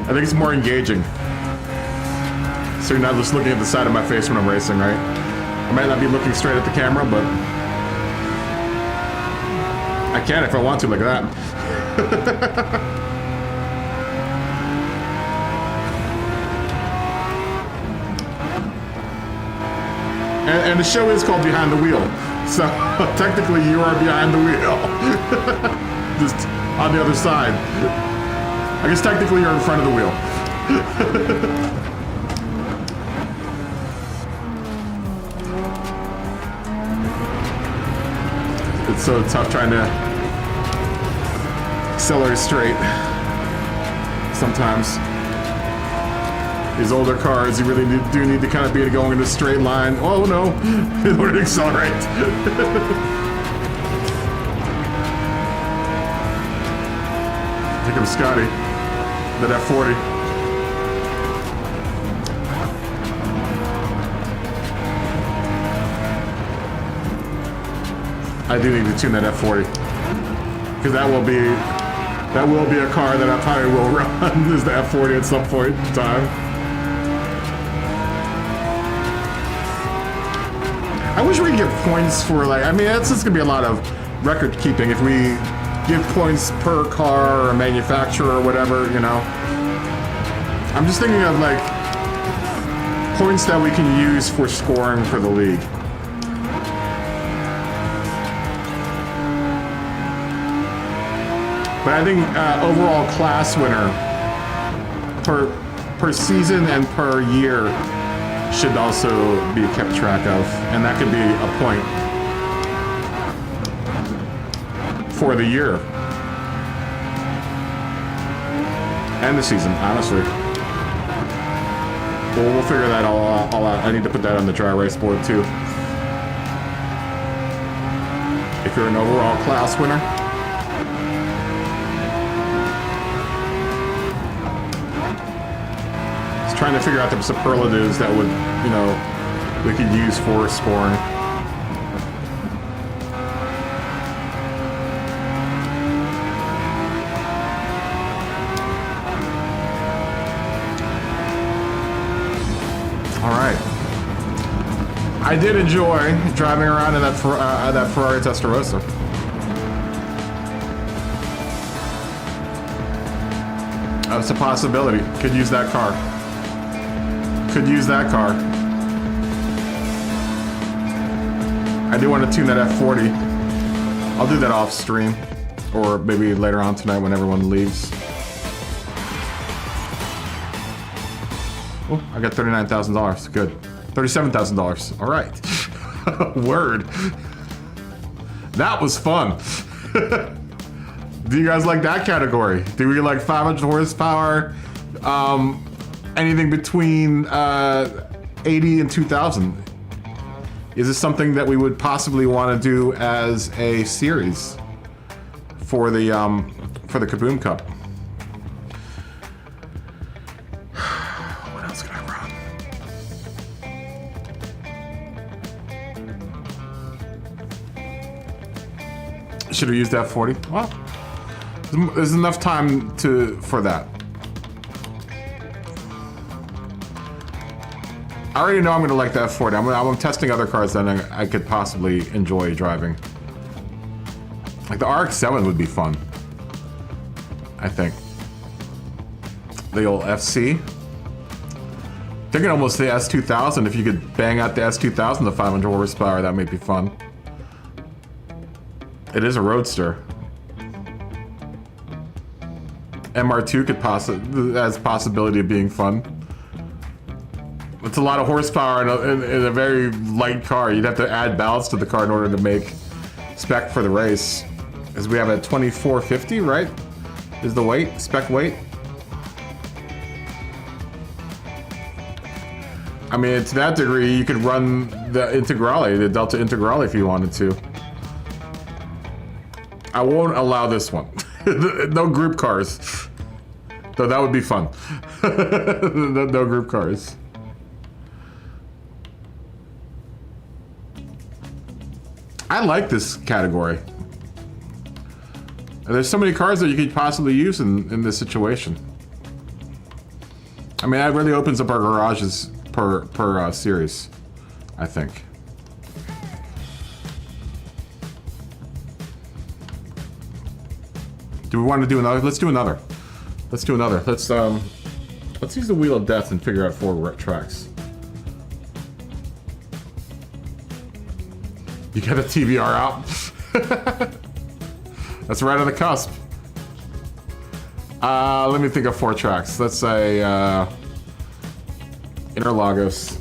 I think it's more engaging. So you're not just looking at the side of my face when I'm racing, right? I might not be looking straight at the camera, but I can if I want to, like that. And the show is called Behind the Wheel. So technically you are behind the wheel. Just on the other side. I guess technically you're in front of the wheel. It's so tough trying to accelerate straight. Sometimes. These older cars, you really do need to kind of be going in a straight line. Oh no, in order to accelerate. Here comes Scotty, that F40. I do need to tune that F40 because that will be a car that I probably will run is the F40 at some point in time. I wish we could give points for like, I mean, that's just gonna be a lot of record keeping if we give points per car or manufacturer or whatever, you know. I'm just thinking of like points that we can use for scoring for the league. But I think overall class winner per season and per year should also be kept track of, and that could be a point for the year and the season, honestly. Well, we'll figure that all out. I need to put that on the dry race board too. If you're an overall class winner. Trying to figure out the superlatives that would, you know, we could use for scoring. All right. I did enjoy driving around in that Ferrari Testarossa. It's a possibility. Could use that car. Could use that car. I do want to tune that F40. I'll do that off stream, or maybe later on tonight when everyone leaves. Oh, I got $39,000. Good. $37,000. All right. Word. That was fun. Do you guys like that category? Do we like 500 horsepower? Anything between 80 and 2,000. Is this something that we would possibly want to do as a series for the KaBoom Cup? What else can I run? Should have used F40. Well, there's enough time for that. I already know I'm gonna like the F40. I'm testing other cars that I could possibly enjoy driving. Like the RX-7 would be fun, I think. The old FC. Thinking almost the S2000. If you could bang out the S2000 to 500 horsepower, that might be fun. It is a roadster. MR2 has possibility of being fun. It's a lot of horsepower in a very light car. You'd have to add ballast to the car in order to make spec for the race. As we have a 2450, right? Is the weight, spec weight? I mean, to that degree, you could run the Integrale, the Delta Integrale if you wanted to. I won't allow this one. No group cars. Though that would be fun. No group cars. I like this category. There's so many cars that you could possibly use in this situation. I mean, that really opens up our garages per series, I think. Do we want to do another? Let's do another. Let's do another. Let's use the Wheel of Death and figure out 4 tracks. You get a TVR out. That's right on the cusp. Let me think of 4 tracks. Let's say Interlagos.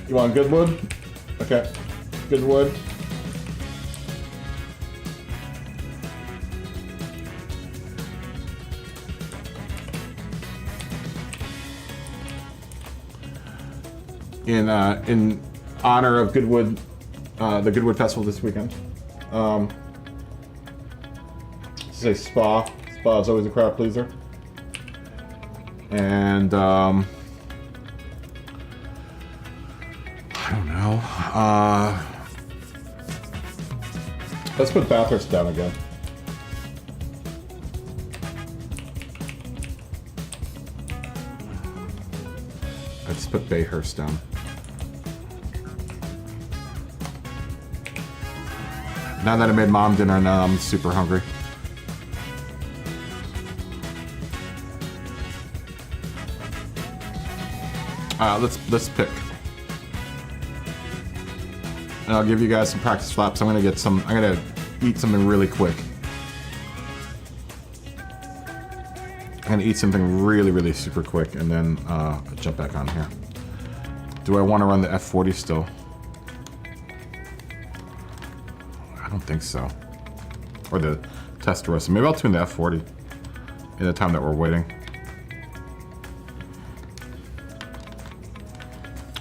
You want Goodwood? Okay. Goodwood. In honor of Goodwood, the Goodwood Festival this weekend. Say Spa. Spa is always a crowd pleaser. And I don't know. Let's put Bathurst down again. Let's put Bayhurst down. Now that I made mom dinner, now I'm super hungry. Let's pick. And I'll give you guys some practice flaps. I'm gonna eat something really quick. I'm gonna eat something really, really super quick and then jump back on here. Do I want to run the F40 still? I don't think so. Or the Testarossa. Maybe I'll tune the F40 in the time that we're waiting.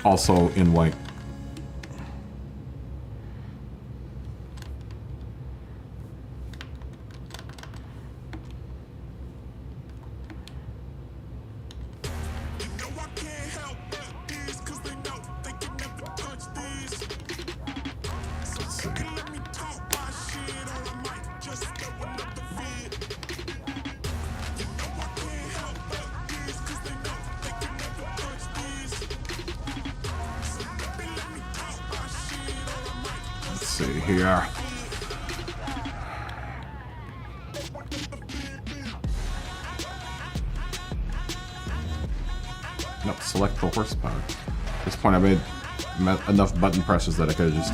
Also in white. Here. Nope, select the horsepower. At this point I made enough button presses that I could have just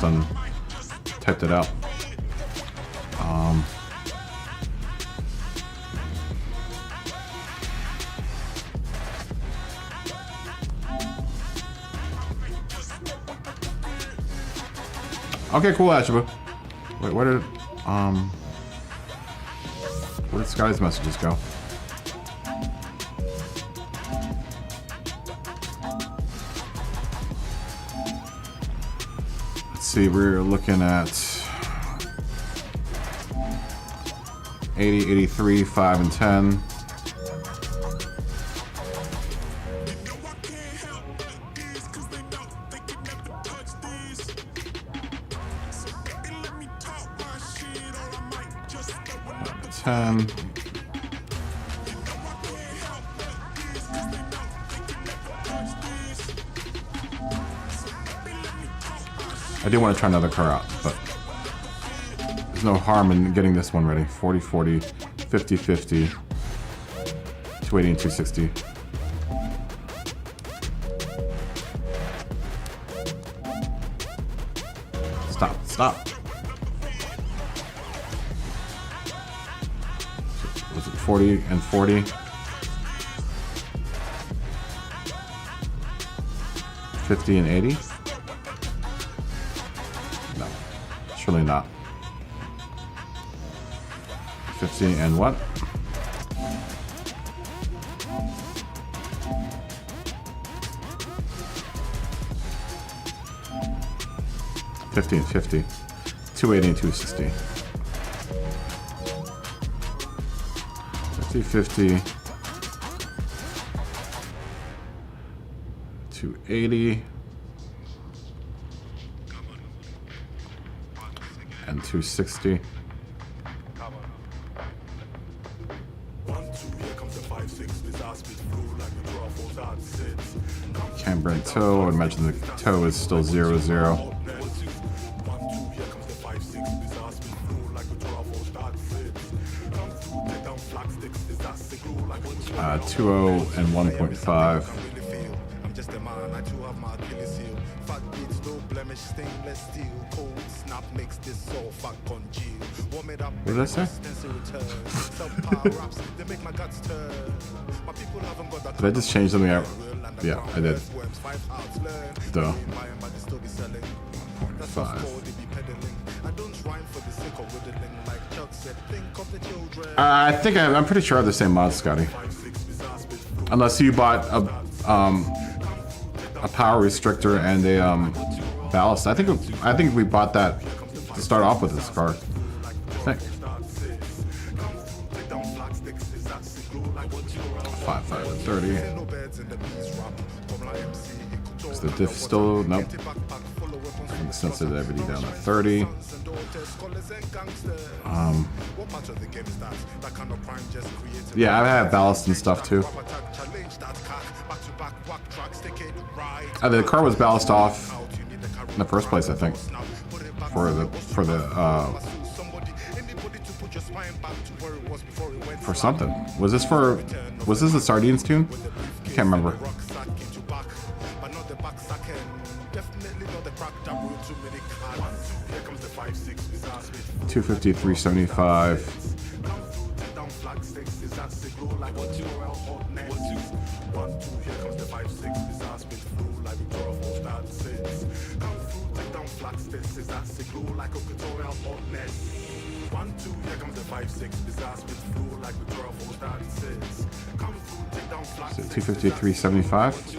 typed it out. Okay, cool, Ashiba. Wait, where did Sky's messages go? Let's see, we're looking at 80, 83, 5, and 10. I do want to try another car out, but there's no harm in getting this one ready. 40, 40, 50, 50, 280 and 260. Stop. Was it 40 and 40? 50 and 80? No, surely not. 50 and what? $50 and $50, 280 and 260. 50, 280 and 260. Camber and toe. I would imagine the toe is still 0-0. 280 2.0 and 1.5. I'm just a man, I too have my Achilles heel. Fat beats, no blemish, stainless steel. Cold snap makes this so fuck congeal. Warm it up, What did I say? Subpar raps, they make my guts turn. My people haven't got that. Did I just change something out? Yeah, I did. Duh. 1.5. I think I'm pretty sure I have the same mods, Scotty. Unless you bought a power restrictor and a ballast. I think we bought that to start off with this car. I think. 5.5 and 30. Is the diff still? Nope. And the sensitivity down to 30. Yeah, I have ballast and stuff too. The car was ballast off in the first place, I think. For something. Was this the Sardines tune? I can't remember. 250, 375. Is it 250, 375?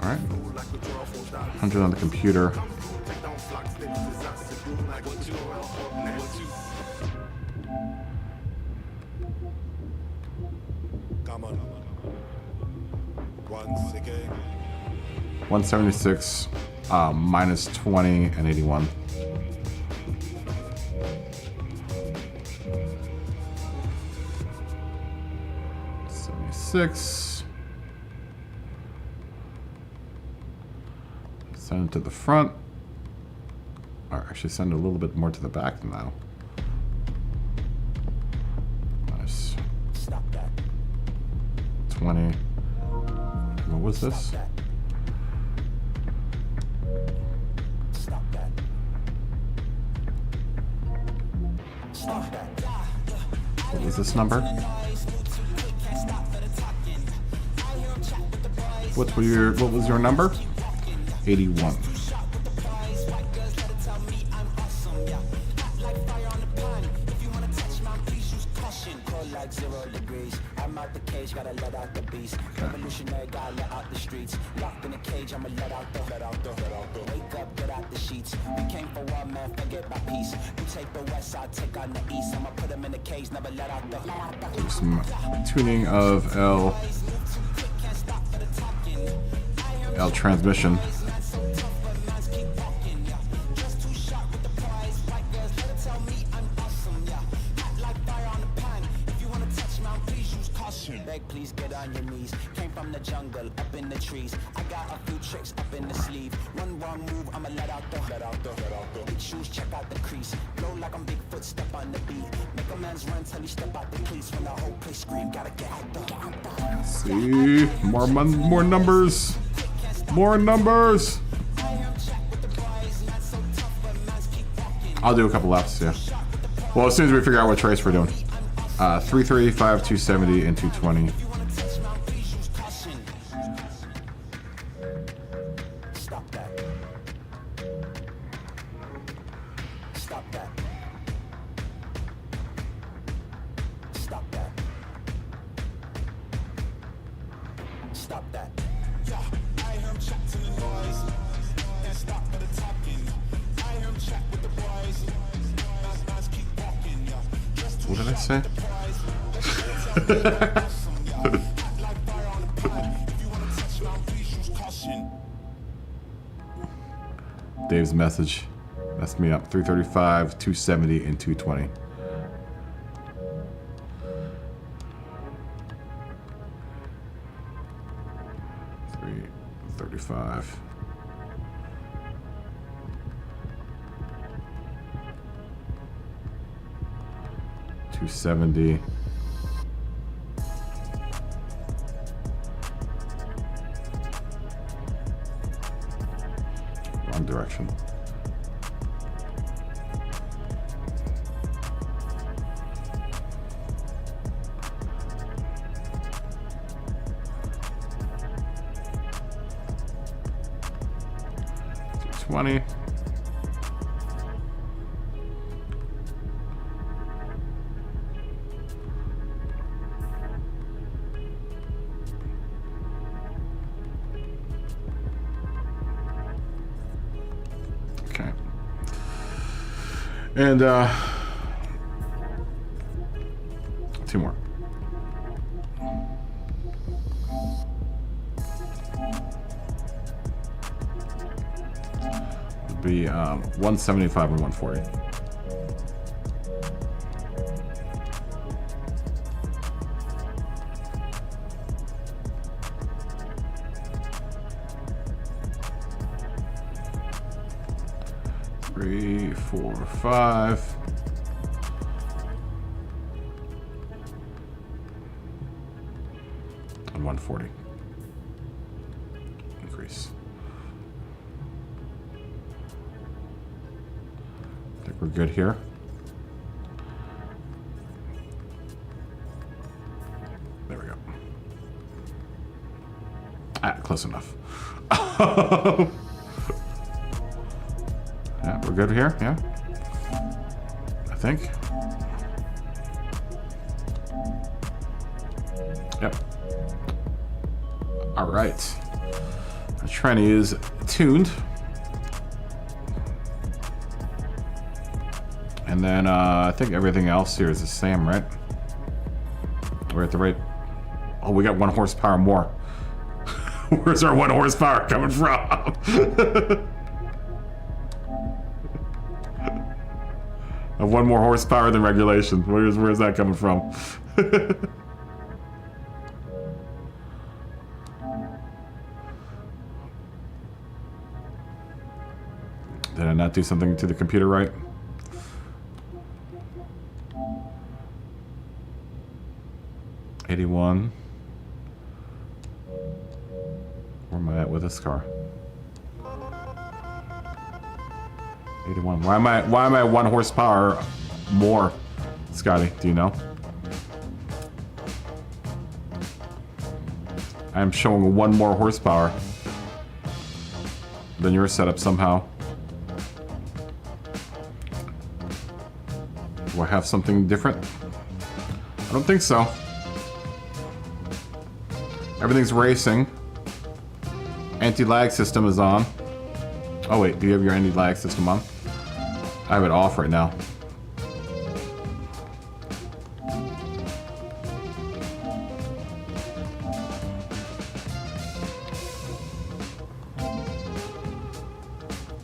All right. 100 on the computer. Come on. Once again. 176, minus 20 and 81. Send it to the front. Or actually send it a little bit more to the back now. Nice. 20. What was this? What was this number? What was your number? 81. Do some tuning of L transmission. Please get on your knees. Came from the jungle, up in the trees. I got a few tricks up in the sleeve. One wrong move, I'ma let out the. Big shoes, check out the crease. Blow like I'm Bigfoot, step on the beat. Make a man's run till he step out the cleats. When the whole place scream, gotta get out the. See, more numbers. More numbers. I'll do a couple laps, yeah. Well, as soon as we figure out what race we're doing. 335, 270, and 220. Stop that. Stop that. Stop that. Stop that. Yeah, I hear him chat to the noise. And stop for the talking. I hear him chat with the boys. Nice, keep walking, yeah. What did I say? Dave's message messed me up. 335, 270, and 220. $335. 270. direction. $20. Okay. And 2 more. It'd be 175 and 140. Three, 4, 5. And 140. Increase. I think we're good here. There we go. Ah, close enough. Yeah, we're good here, yeah? I think. Yep. All right. I'm trying to use tuned. And then I think everything else here is the same, right? We're at the right... Oh, we got 1 horsepower more. Where's our 1 horsepower coming from? I have 1 more horsepower than regulation. Where's that coming from? Did I not do something to the computer right? $81. Where am I at with this car? 81. Why am I 1 horsepower more, Scotty? Do you know? I'm showing 1 more horsepower than your setup somehow. Do I have something different? I don't think so. Everything's racing. Anti-lag system is on. Oh wait, do you have your anti-lag system on? I have it off right now.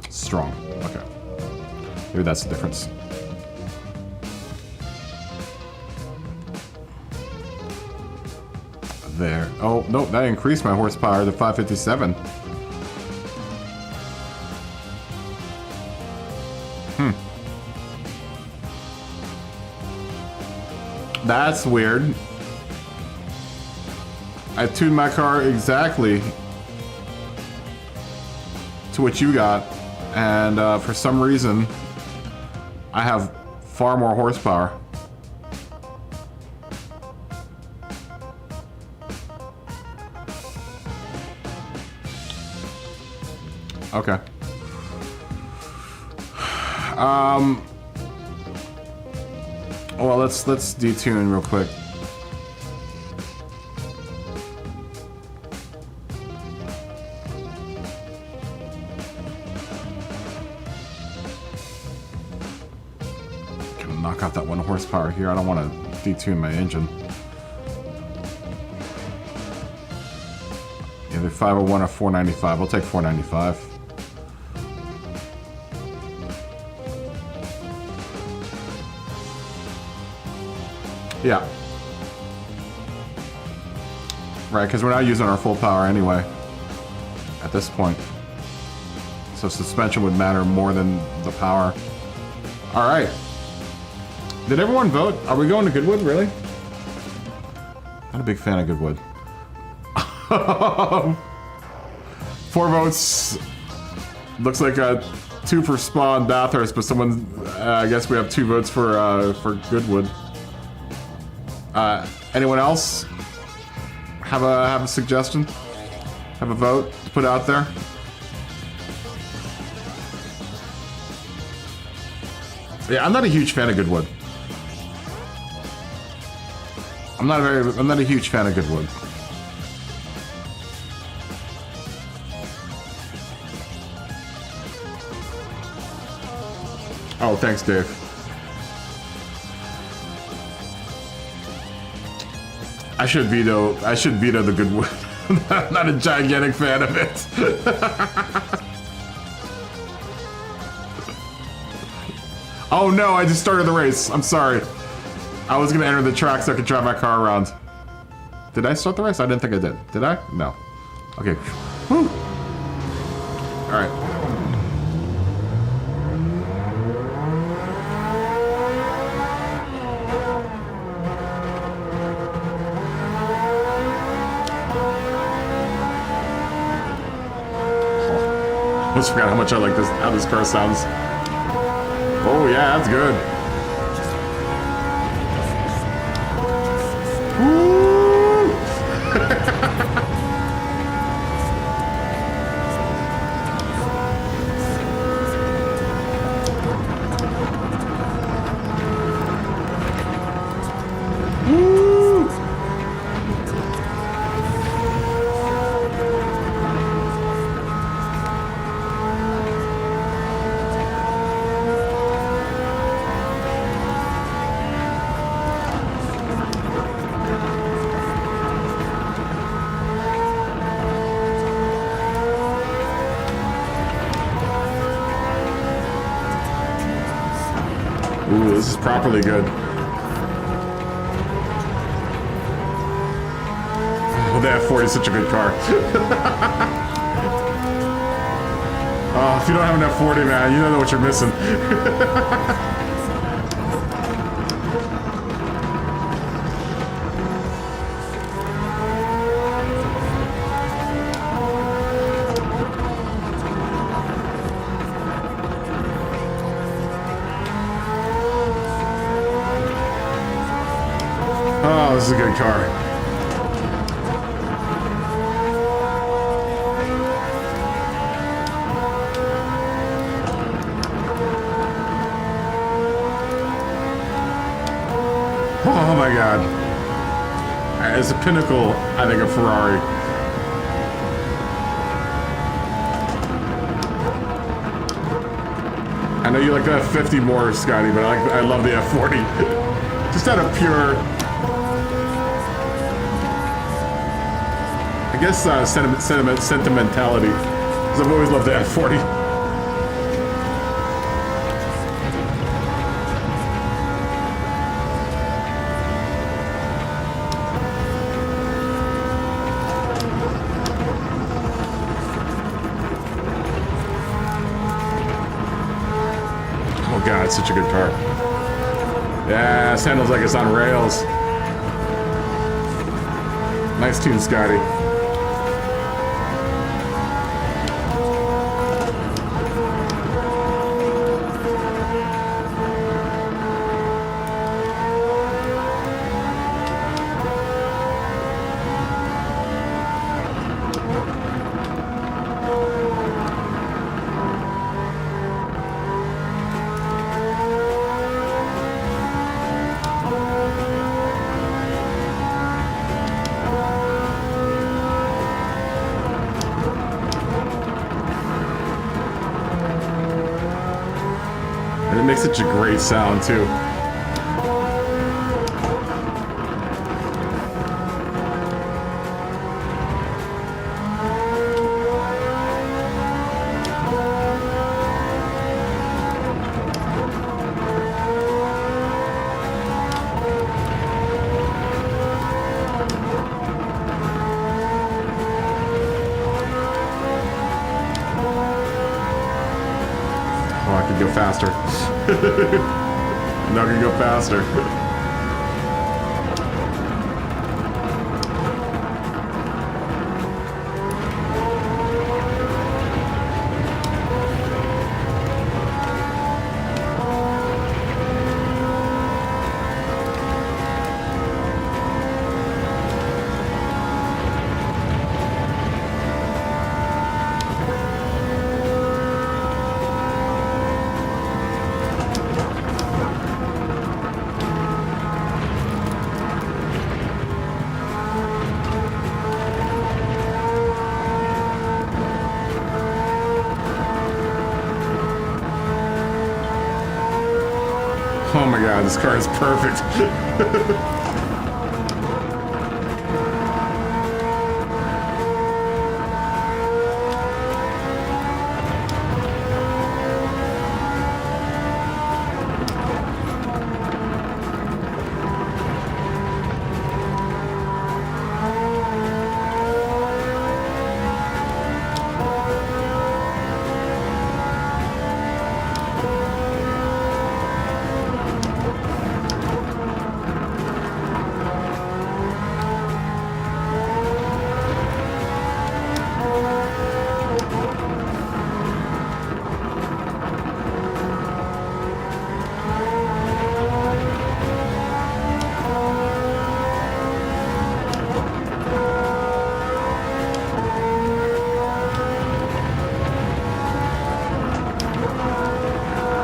Strong. Okay. Maybe that's the difference. There. Oh, nope, that increased my horsepower to 557. That's weird. I tuned my car exactly to what you got, and for some reason, I have far more horsepower. Okay. Well, let's detune real quick. Gonna knock out that 1 horsepower here. I don't want to detune my engine. Either 501 or 495. I'll take 495. Yeah. Right, because we're not using our full power anyway at this point. So suspension would matter more than the power. All right. Did everyone vote? Are we going to Goodwood, really? Not a big fan of Goodwood. 4 votes. Looks like 2 for Spa and Bathurst, but someone, I guess we have 2 votes for Goodwood. Anyone else have a suggestion? Have a vote to put out there? Yeah, I'm not a huge fan of Goodwood. I'm not a huge fan of Goodwood. Oh, thanks, Dave. I should veto the Goodwood. I'm not a gigantic fan of it. Oh no, I just started the race. I'm sorry. I was gonna enter the track so I could drive my car around. Did I start the race? I didn't think I did. Did I? No. Okay. Whew. Alright. I almost forgot how much I like this, how this car sounds. Oh yeah, that's good. Woo! Woo! Ooh, this is properly good. Oh, the F40 is such a good car. Oh, if you don't have an F40, man, you don't know what you're missing. Oh, this is a good car. Oh my god. It's a pinnacle, I think, of Ferrari. I know you like the F50 more, Scotty, but I love the F40. Just out of pure... I guess sentimentality, because I've always loved the F40. Oh god, it's such a good car. Yeah, this handles like it's on rails. Nice tune, Scotty. Such a great sound too. Oh, I could go faster. Now I can go faster. god, this car is perfect.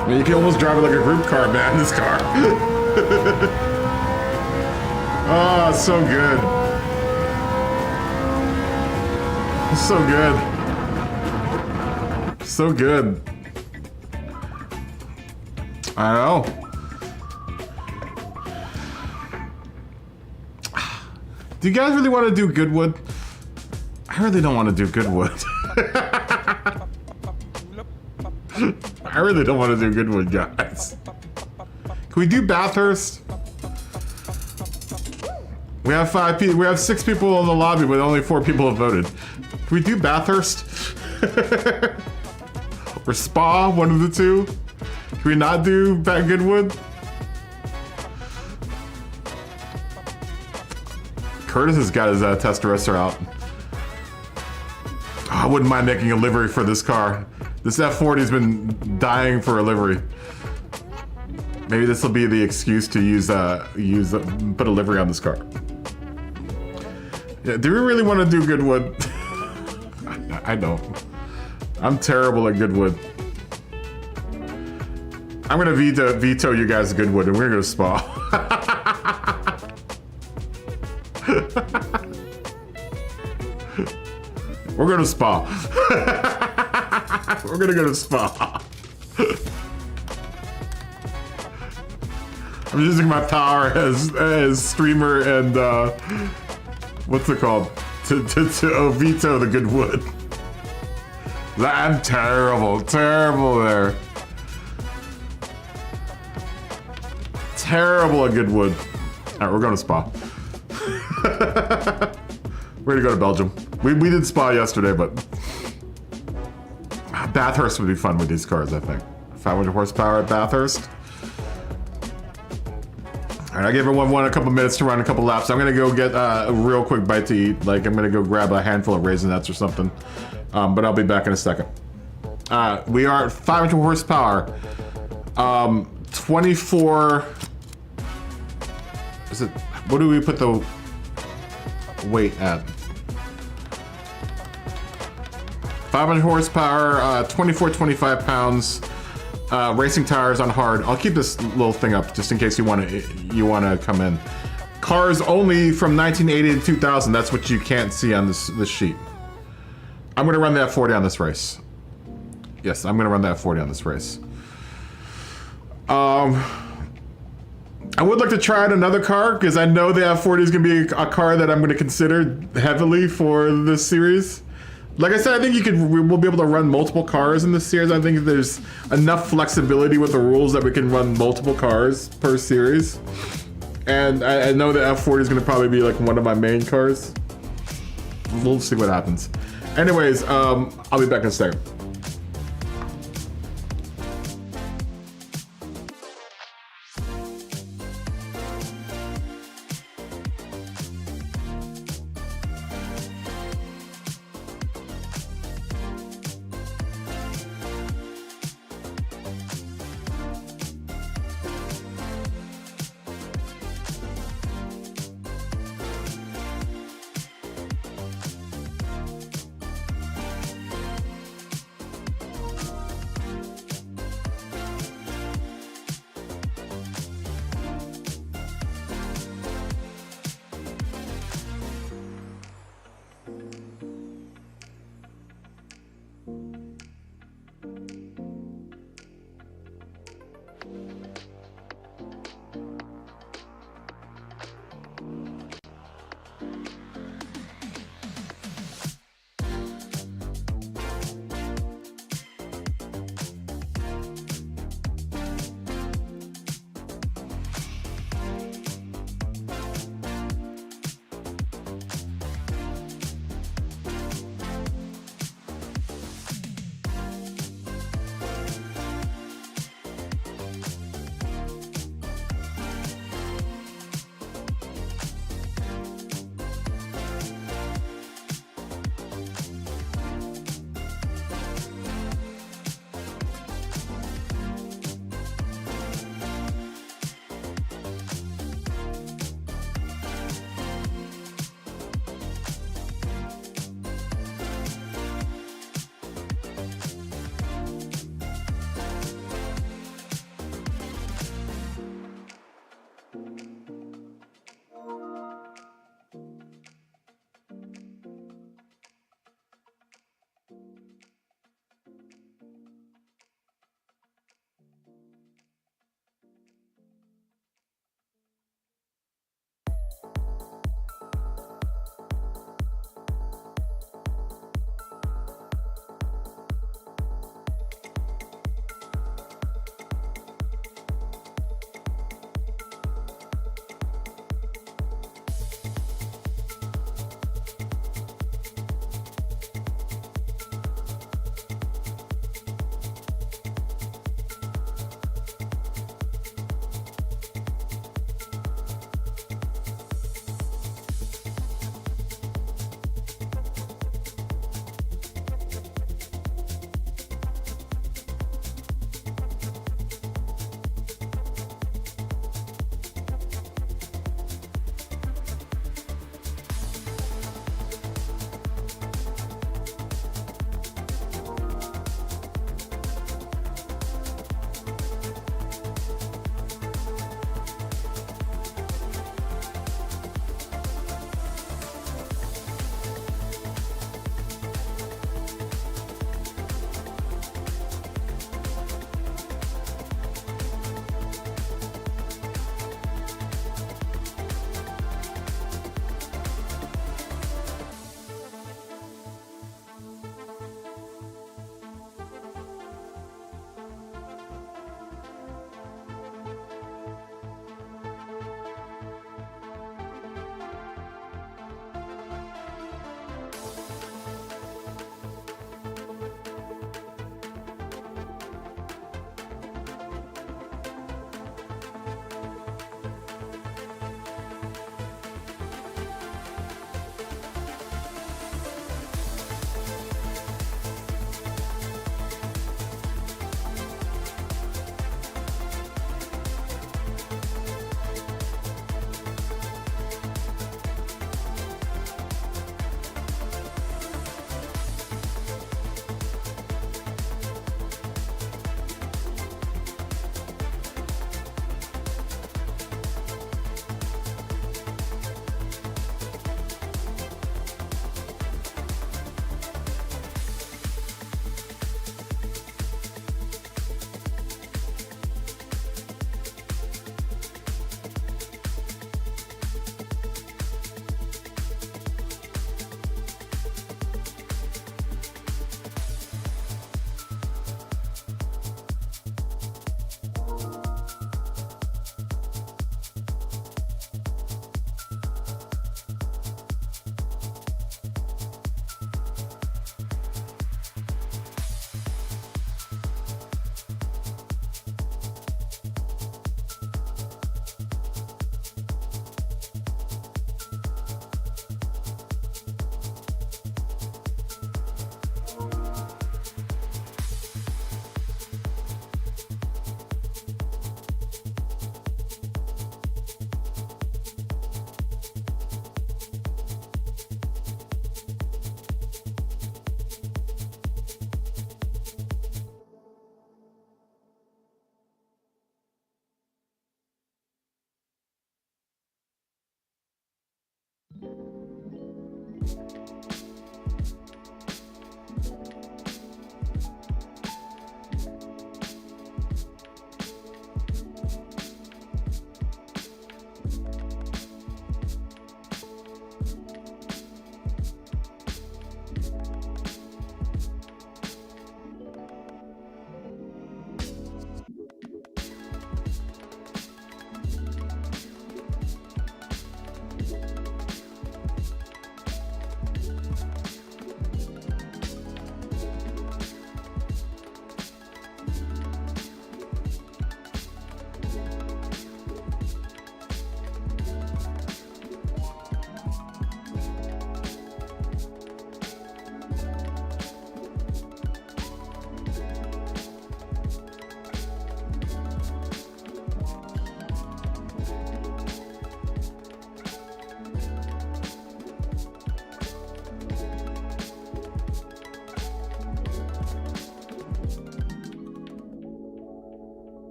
I mean, you can almost drive it like a group car, man, this car. Oh, so good. So good. So good. I know. Do you guys really want to do Goodwood? I really don't want to do Goodwood. I really don't want to do Goodwood, guys. Can we do Bathurst? We have 5 people. We have 6 people in the lobby, but only 4 people have voted. Can we do Bathurst? Or Spa? One of the two. Can we not do Goodwood? Curtis has got his Testarossa out. Oh, I wouldn't mind making a livery for this car. This F40's been dying for a livery. Maybe this will be the excuse to put a livery on this car. Yeah, do we really want to do Goodwood? I don't. I'm terrible at Goodwood. I'm gonna veto you guys Goodwood, and we're gonna go Spa. We're going to Spa. We're gonna go to Spa. I'm using my power as streamer and what's it called? To veto the Goodwood. I'm terrible there. Terrible at Goodwood. All right, we're going to Spa. We're gonna go to Belgium. We did Spa yesterday, but Bathurst would be fun with these cars, I think. 500 horsepower at Bathurst. All right, I gave everyone a couple minutes to run a couple laps. I'm gonna go get a real quick bite to eat. Like, I'm gonna go grab a handful of Raisinets or something. But I'll be back in a second. We are at 500 horsepower. 24. Is it? What do we put the weight at? 500 horsepower, 25 pounds. Racing tires on hard. I'll keep this little thing up just in case you want to come in. Cars only from 1980 to 2000. That's what you can't see on this sheet. I'm gonna run the F40 on this race. Yes, I'm gonna run the F40 on this race. I would like to try out another car because I know the F40 is gonna be a car that I'm gonna consider heavily for this series. Like I said, I think we'll be able to run multiple cars in this series. I think there's enough flexibility with the rules that we can run multiple cars per series. And I know the F40 is gonna probably be like one of my main cars. We'll see what happens. Anyways, I'll be back in a second.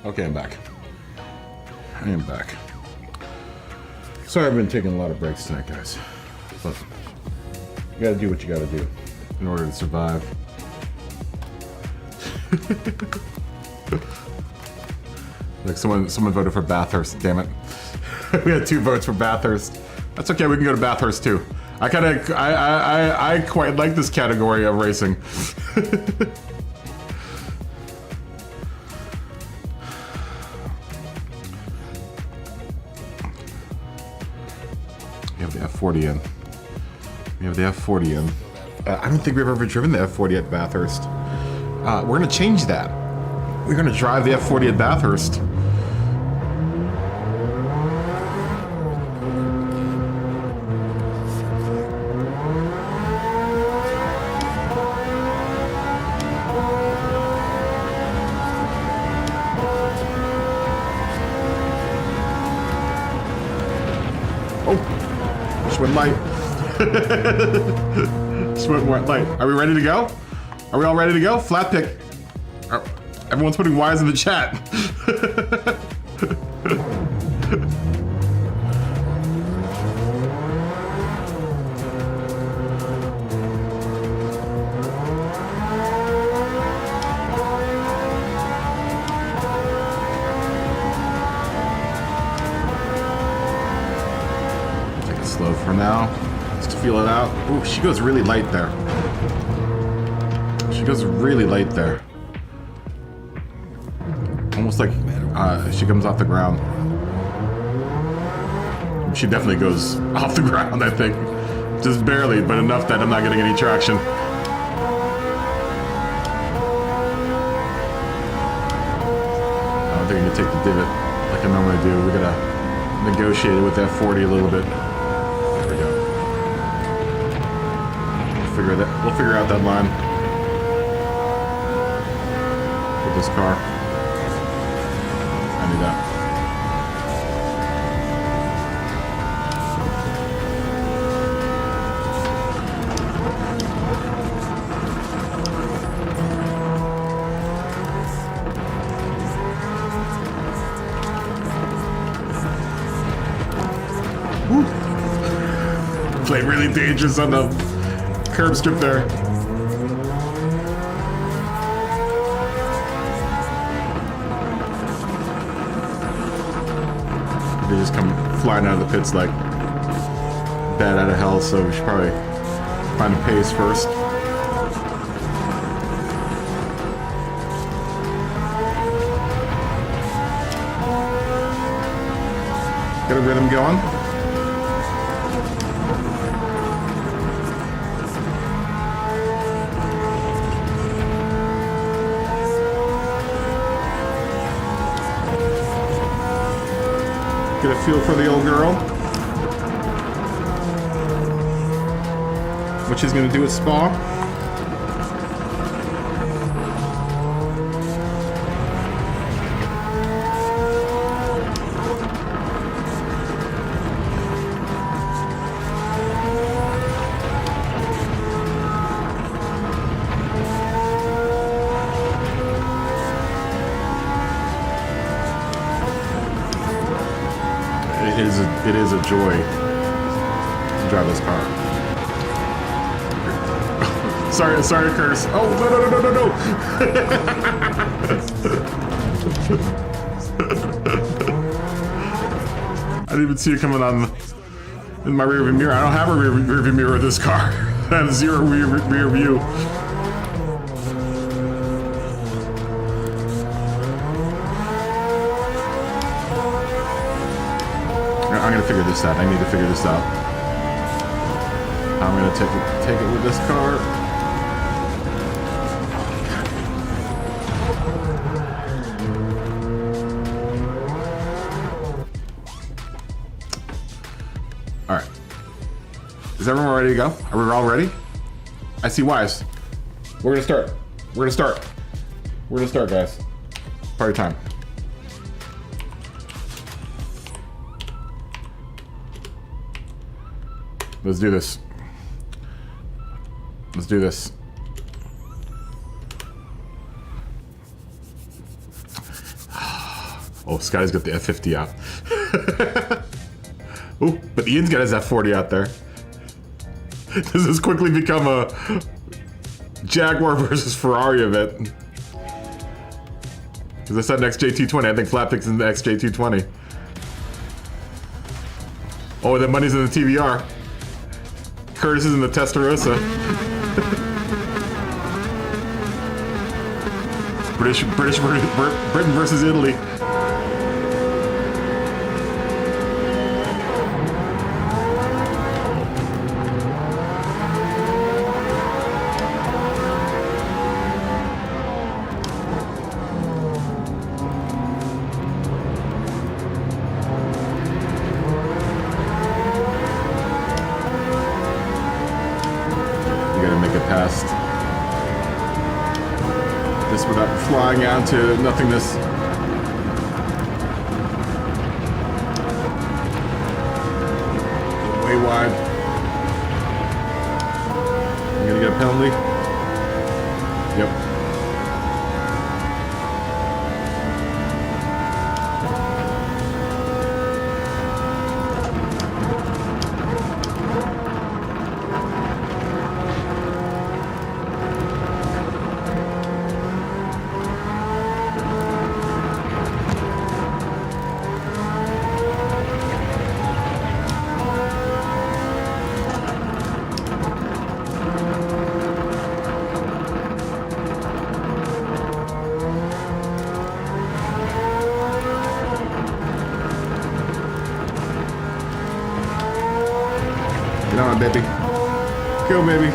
Okay, I'm back. I am back. Sorry I've been taking a lot of breaks tonight, guys. But you gotta do what you gotta do in order to survive. Like someone voted for Bathurst, damn it. We had 2 votes for Bathurst. That's okay, we can go to Bathurst too. I quite like this category of racing. We have the F40 in. We have the F40 in. I don't think we've ever driven the F40 at Bathurst. We're gonna change that. We're gonna drive the F40 at Bathurst. Oh, just went light. Just went light. Are we ready to go? Are we all ready to go? Flat pick. Everyone's putting Y's in the chat. Take it slow for now, just to feel it out. Ooh, she goes really light there. She goes really light there. Almost like she comes off the ground. She definitely goes off the ground, I think. Just barely, but enough that I'm not getting any traction. I don't think I can take the divot like I normally do. We're gonna negotiate it with that 40 a little bit. There we go. We'll figure out that line with this car. I knew that. Woo. Played really dangerous on the curb strip there. They just come flying out of the pits like bat out of hell, so we should probably find a pace first. Get a rhythm going. Get a feel for the old girl. What she's gonna do at Spa. It is a joy to drive this car. sorry, Curtis. Oh, no. I didn't even see it coming on in my rearview mirror. I don't have a rearview mirror with this car. I have zero rear view. I'm gonna figure this out. I need to figure this out. I'm gonna take it with this car. All right. Is everyone ready to go? Are we all ready? I see Y's. We're gonna start. We're gonna start, guys. Party time. Let's do this. Let's do this. Oh, Scotty's got the F50 out. Ooh, but Ian's got his F40 out there. This has quickly become a Jaguar versus Ferrari event. Because I said next J220, I think Flappick's in the next J220. Oh, the money's in the TVR. Curtis is in the Testarossa. Britain versus Italy. Flying out to nothingness. Way wide. I'm gonna get a penalty. Yep. Get on, baby. Go, baby.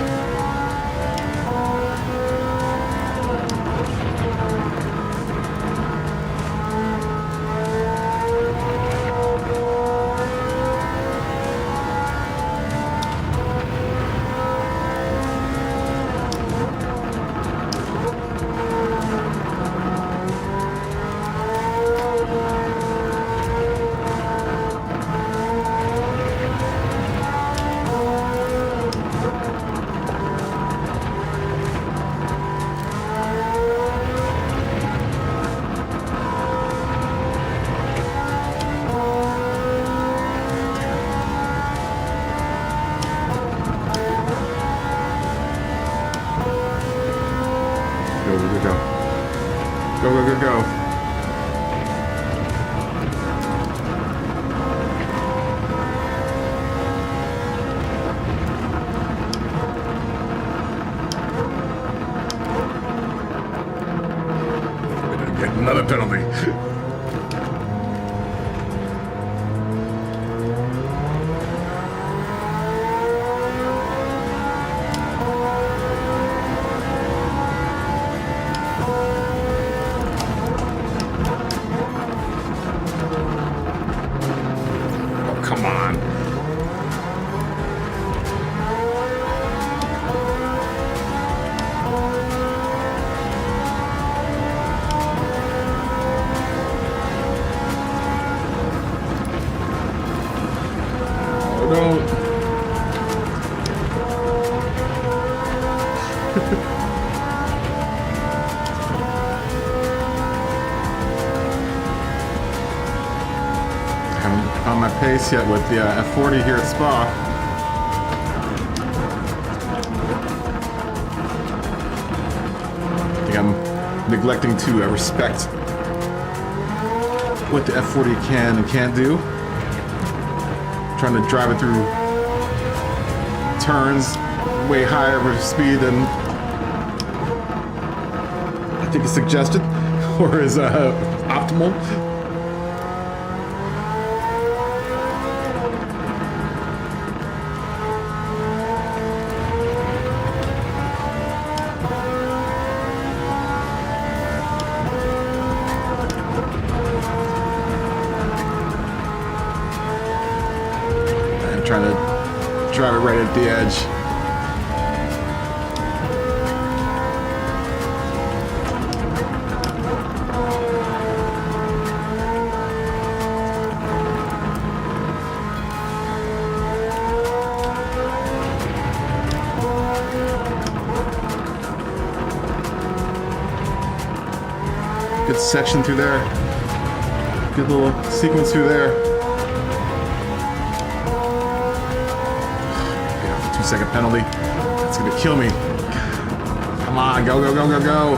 Go. Get another penalty. Come on. Oh no. Haven't found my pace yet with the F40 here at Spa. I think I'm neglecting to respect what the F40 can and can't do. Trying to drive it through turns way higher speed than I think is suggested or is optimal. Trying to drive it right at the edge. Good section through there. Good little sequence through there. Yeah, 2-second penalty. That's gonna kill me. Come on, go, go, go, go, go.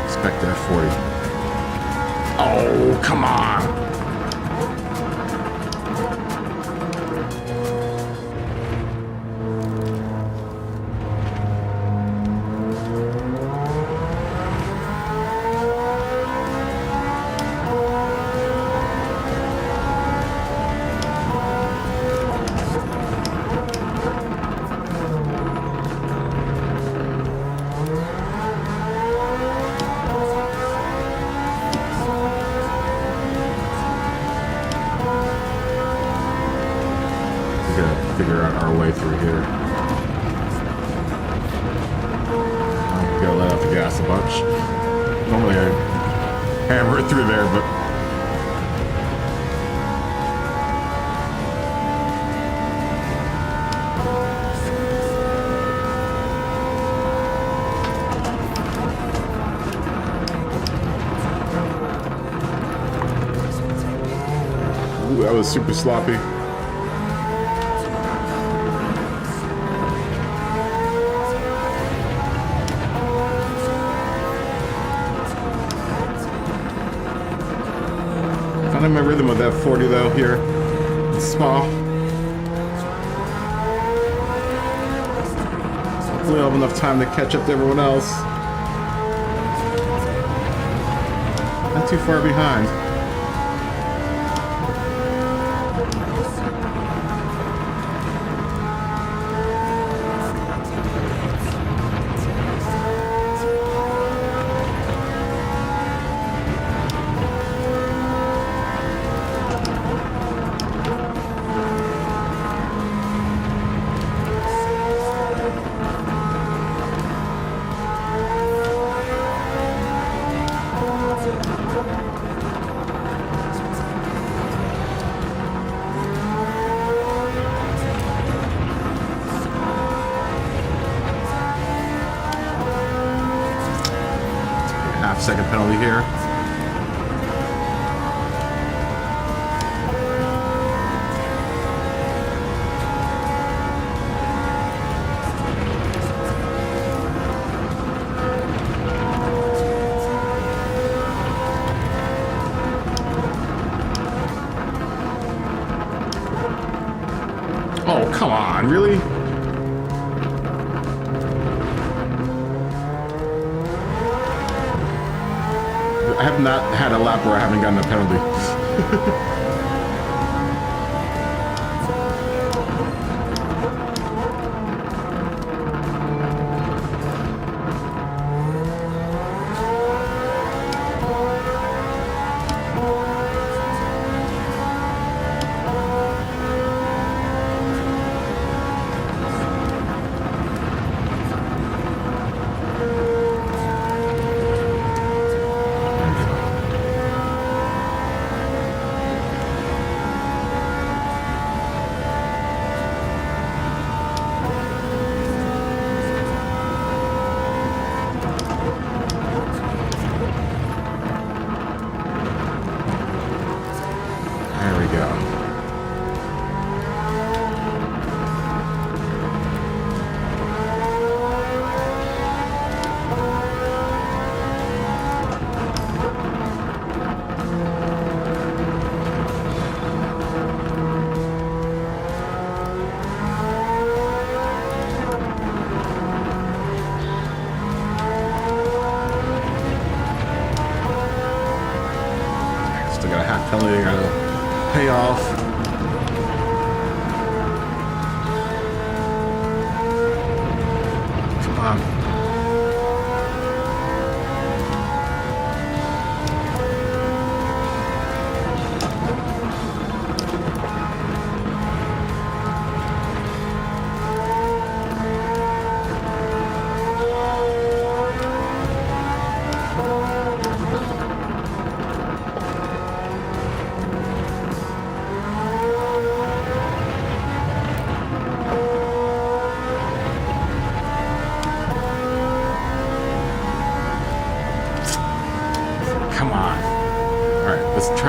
Expect that 40. Oh, come on. Figure out our way through here. Gotta let out the gas a bunch. Normally I hammer it through there, but ooh, that was super sloppy. My rhythm with that 40 though here. It's small. Hopefully I'll have enough time to catch up to everyone else. Not too far behind. Half-second penalty here. Oh, come on, really? I have not had a lap where I haven't gotten a penalty. Penalty I gotta pay off. Come on.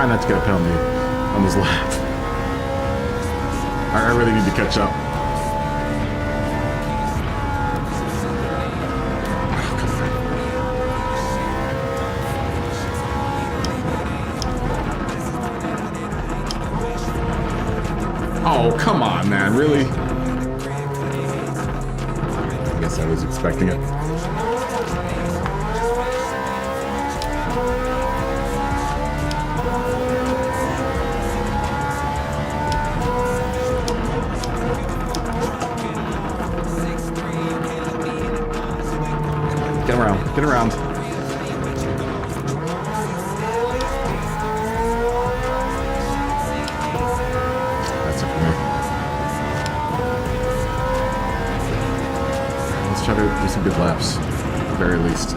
trying not to get a penalty on this lap. I really need to catch up. Oh, come on, man. Really? I guess I was expecting it. Get around. Get around. That's it for me. Let's try to do some good laps, at the very least.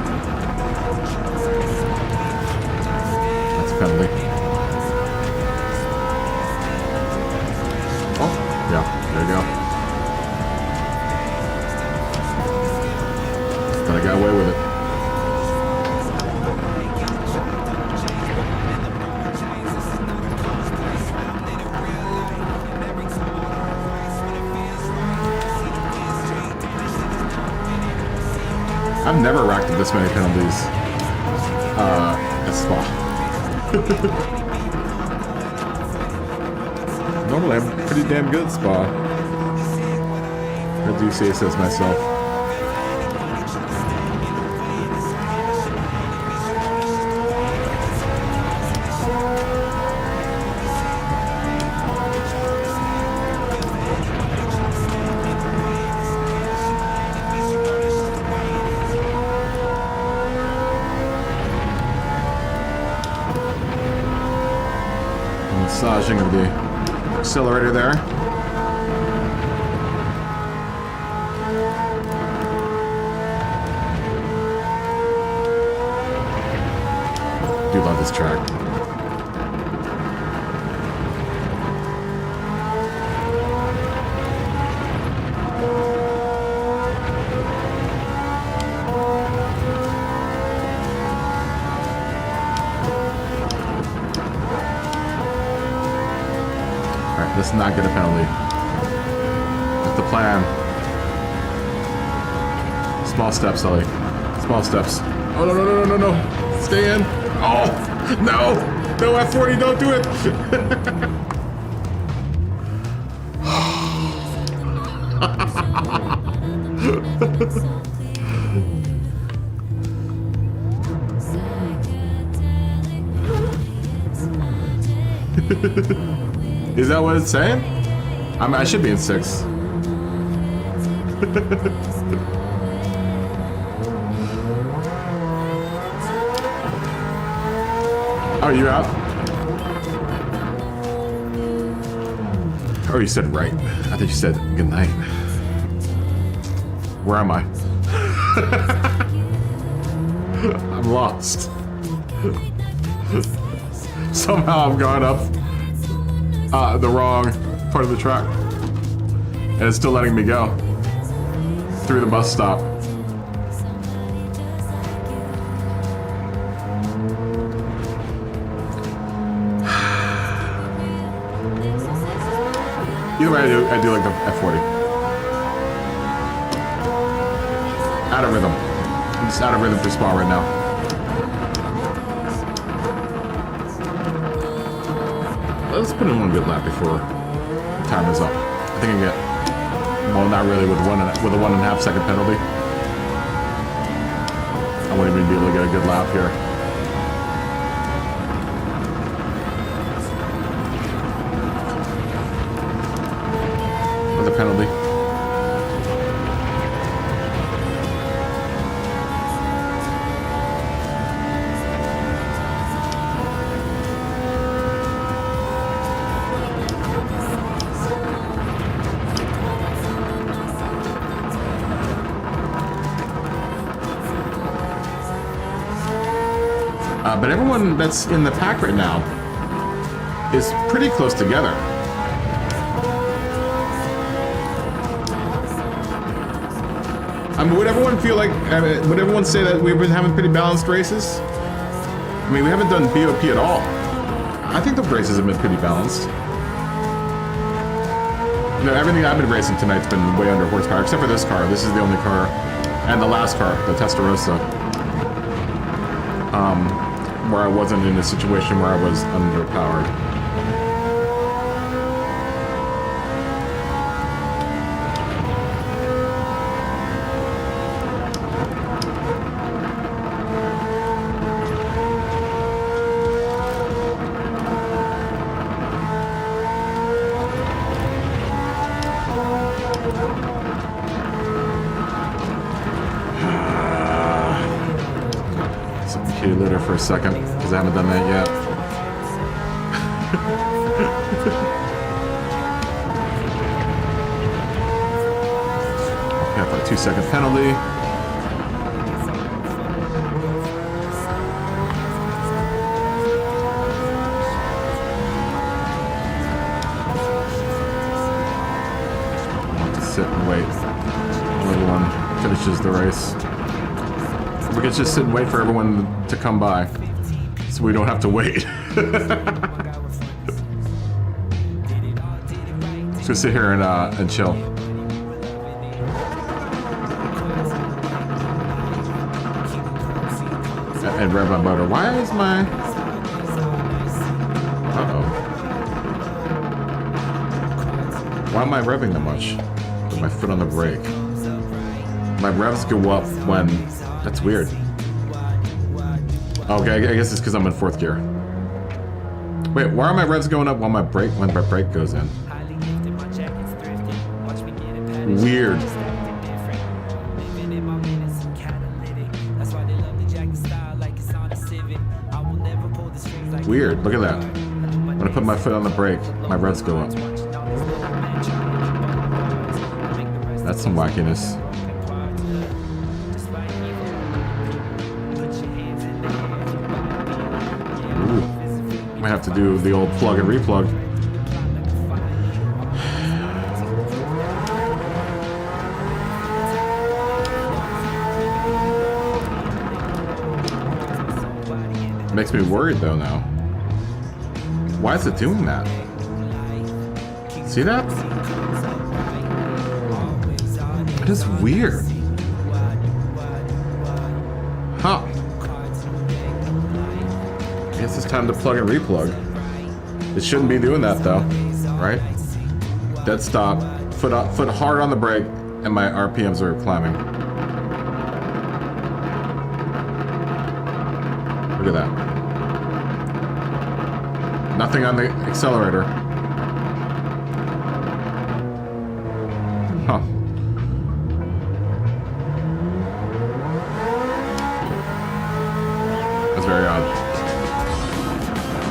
That's a penalty. Oh, yeah, there you go. But I got away with it. I've never racked up this many penalties. At Spa. Normally I'm pretty damn good at Spa. I do say so myself. Massaging of the accelerator there. Do love this track. Let's not get a penalty. That's the plan. Small steps, Sully. Small steps. Oh, no, no, no, no, no, no. Stay in. Oh, no. No, F40, don't do it. Is that what it's saying? I should be in 6. Oh, you out? Oh, you said right. I thought you said good night. Where am I? I'm lost. Somehow I've gone up the wrong part of the track, and it's still letting me go through the bus stop. Either way, I do like the F40. Out of rhythm. I'm just out of rhythm for Spa right now. Let's put in one good lap before the time is up. I think I can get, well, not really with a 1.5 second penalty. I won't even be able to get a good lap here. With a penalty. But everyone that's in the pack right now is pretty close together. I mean, would everyone feel like, would everyone say that we've been having pretty balanced races? I mean, we haven't done BOP at all. I think the races have been pretty balanced. You know, everything I've been racing tonight's been way under horsepower, except for this car. This is the only car, and the last car, the Testarossa, where I wasn't in a situation where I was underpowered. For a second, because I haven't done that yet. Okay, for a 2-second penalty. I'll have to sit and wait while everyone finishes the race. We can just sit and wait for everyone to come by, so we don't have to wait. Just sit here and chill. And rev my motor. Why is my... Uh-oh. Why am I revving that much? With my foot on the brake. My revs go up when... That's weird. Okay, I guess it's because I'm in 4th gear. Wait, why are my revs going up when my brake goes in? Weird. Weird. Look at that. When I put my foot on the brake, my revs go up. That's some wackiness. I have to do the old plug and replug. Makes me worried though now. Why is it doing that? See that? It is weird. Huh. I guess it's time to plug and replug. It shouldn't be doing that though, right? Dead stop, foot hard on the brake, and my RPMs are climbing. Look at that. Nothing on the accelerator. Huh. That's very odd.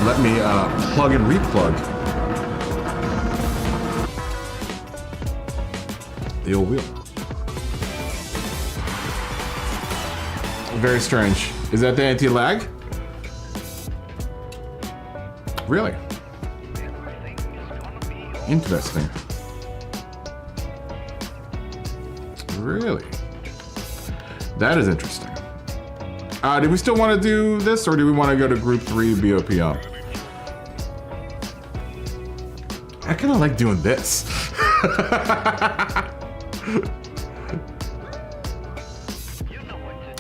Let me plug and replug the old wheel. Very strange. Is that the anti-lag? Really? Interesting. Really? That is interesting. Do we still want to do this, or do we want to go to Group 3 BOPM? I kind of like doing this.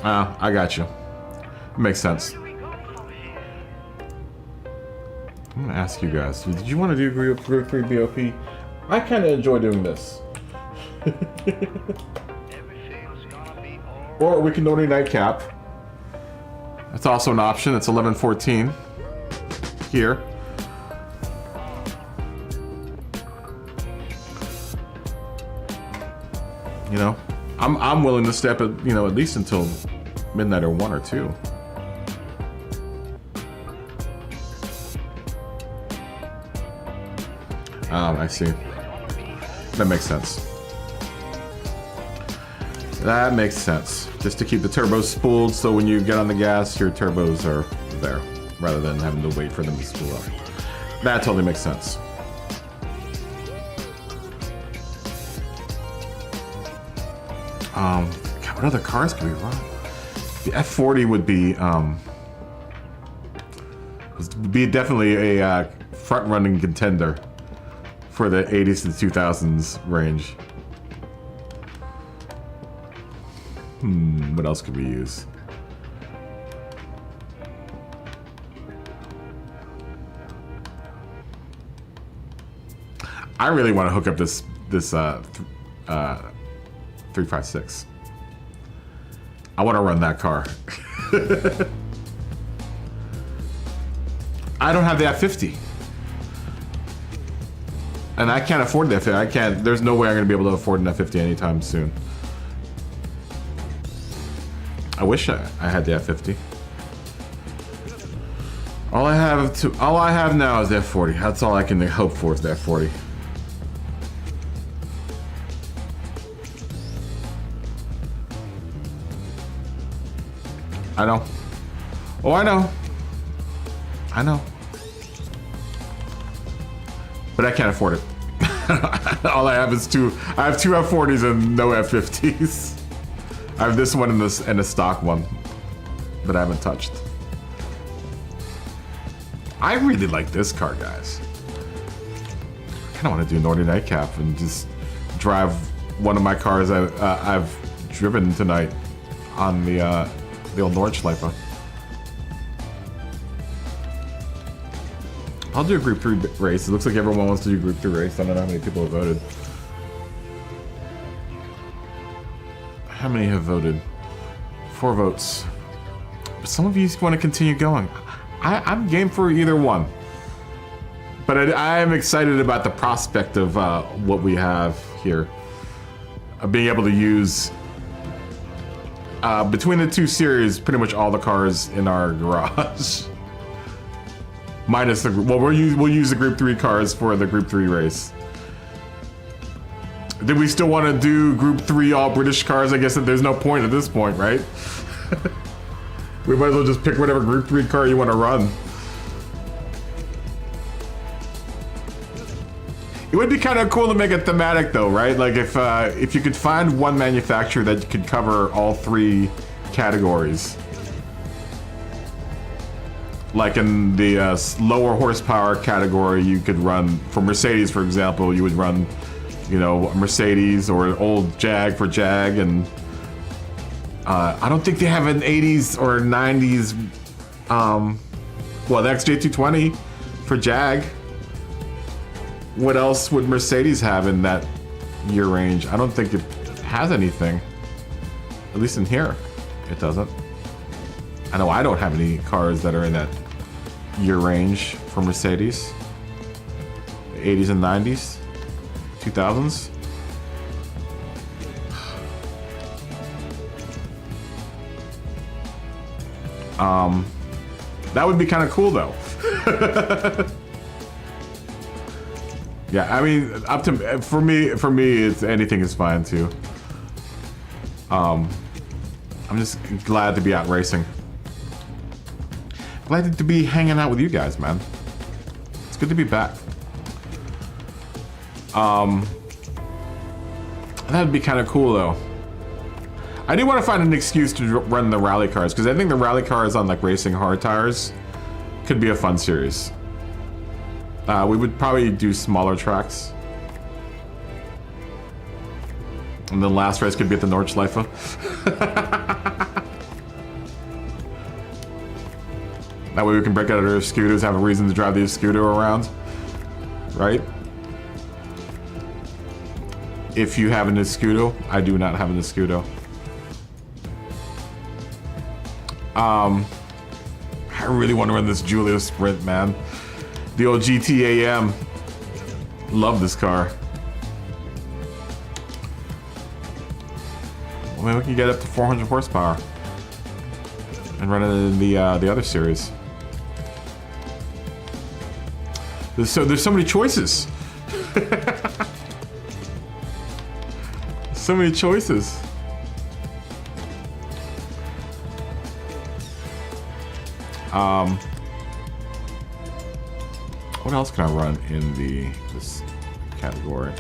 I got you. Makes sense. I'm gonna ask you guys, did you want to do Group 3 BOP? I kind of enjoy doing this. Or we can donate nightcap. That's also an option. It's 11:14 here. You know, I'm willing to step at, you know, at least until midnight or 1 or 2. I see. That makes sense. That makes sense. Just to keep the turbos spooled, so when you get on the gas, your turbos are there, rather than having to wait for them to spool up. That totally makes sense. God, what other cars can we run? The F40 would be Would be definitely a front-running contender for the 80s to 2000s range. What else could we use? I really want to hook up this 356. I want to run that car. I don't have the F50. And I can't afford the F50. I can't, there's no way I'm going to be able to afford an F50 anytime soon. I wish I had the F50. All I have now is the F40. That's all I can hope for is the F40. I know. Oh, I know. I know. But I can't afford it. All I have is I have two F40s and no F50s. I have this one and a stock one that I haven't touched. I really like this car, guys. I kind of want to do Northern Nightcap and just drive one of my cars I've driven tonight on the old Nordschleife. I'll do a Group 3 race. It looks like everyone wants to do Group 3 race. I don't know how many people have voted. How many have voted? 4 votes. But some of you want to continue going. I'm game for either one. But I am excited about the prospect of what we have here. Of being able to use, between the two series, pretty much all the cars in our garage. Minus the, well, we'll use the Group 3 cars for the Group 3 race. Did we still want to do Group 3 all British cars? I guess that there's no point at this point, right? We might as well just pick whatever Group 3 car you want to run. It would be kind of cool to make it thematic though, right? Like if you could find one manufacturer that could cover all 3 categories. Like in the lower horsepower category, you could run, for Mercedes, for example, you would run, you know, a Mercedes or an old Jag for Jag, and I don't think they have an 80s or 90s, well, the XJ220 for Jag. What else would Mercedes have in that year range? I don't think it has anything. At least in here, it doesn't. I know I don't have any cars that are in that year range for Mercedes. The 80s and 90s, 2000s. That would be kind of cool though. Yeah, I mean, up to for me, it's anything is fine too. I'm just glad to be out racing. Glad to be hanging out with you guys, man. It's good to be back. That'd be kind of cool though. I do want to find an excuse to run the rally cars, because I think the rally cars on like racing hard tires could be a fun series. We would probably do smaller tracks. And the last race could be at the Nordschleife. That way we can break out our scooters, have a reason to drive the scooter around. Right? If you have an Escudo, I do not have an Escudo. I really want to run this Giulio Sprint, man. The old GT8M. Love this car. Well, maybe we can get up to 400 horsepower and run it in the other series. There's so many choices. So many choices. What else can I run in this category?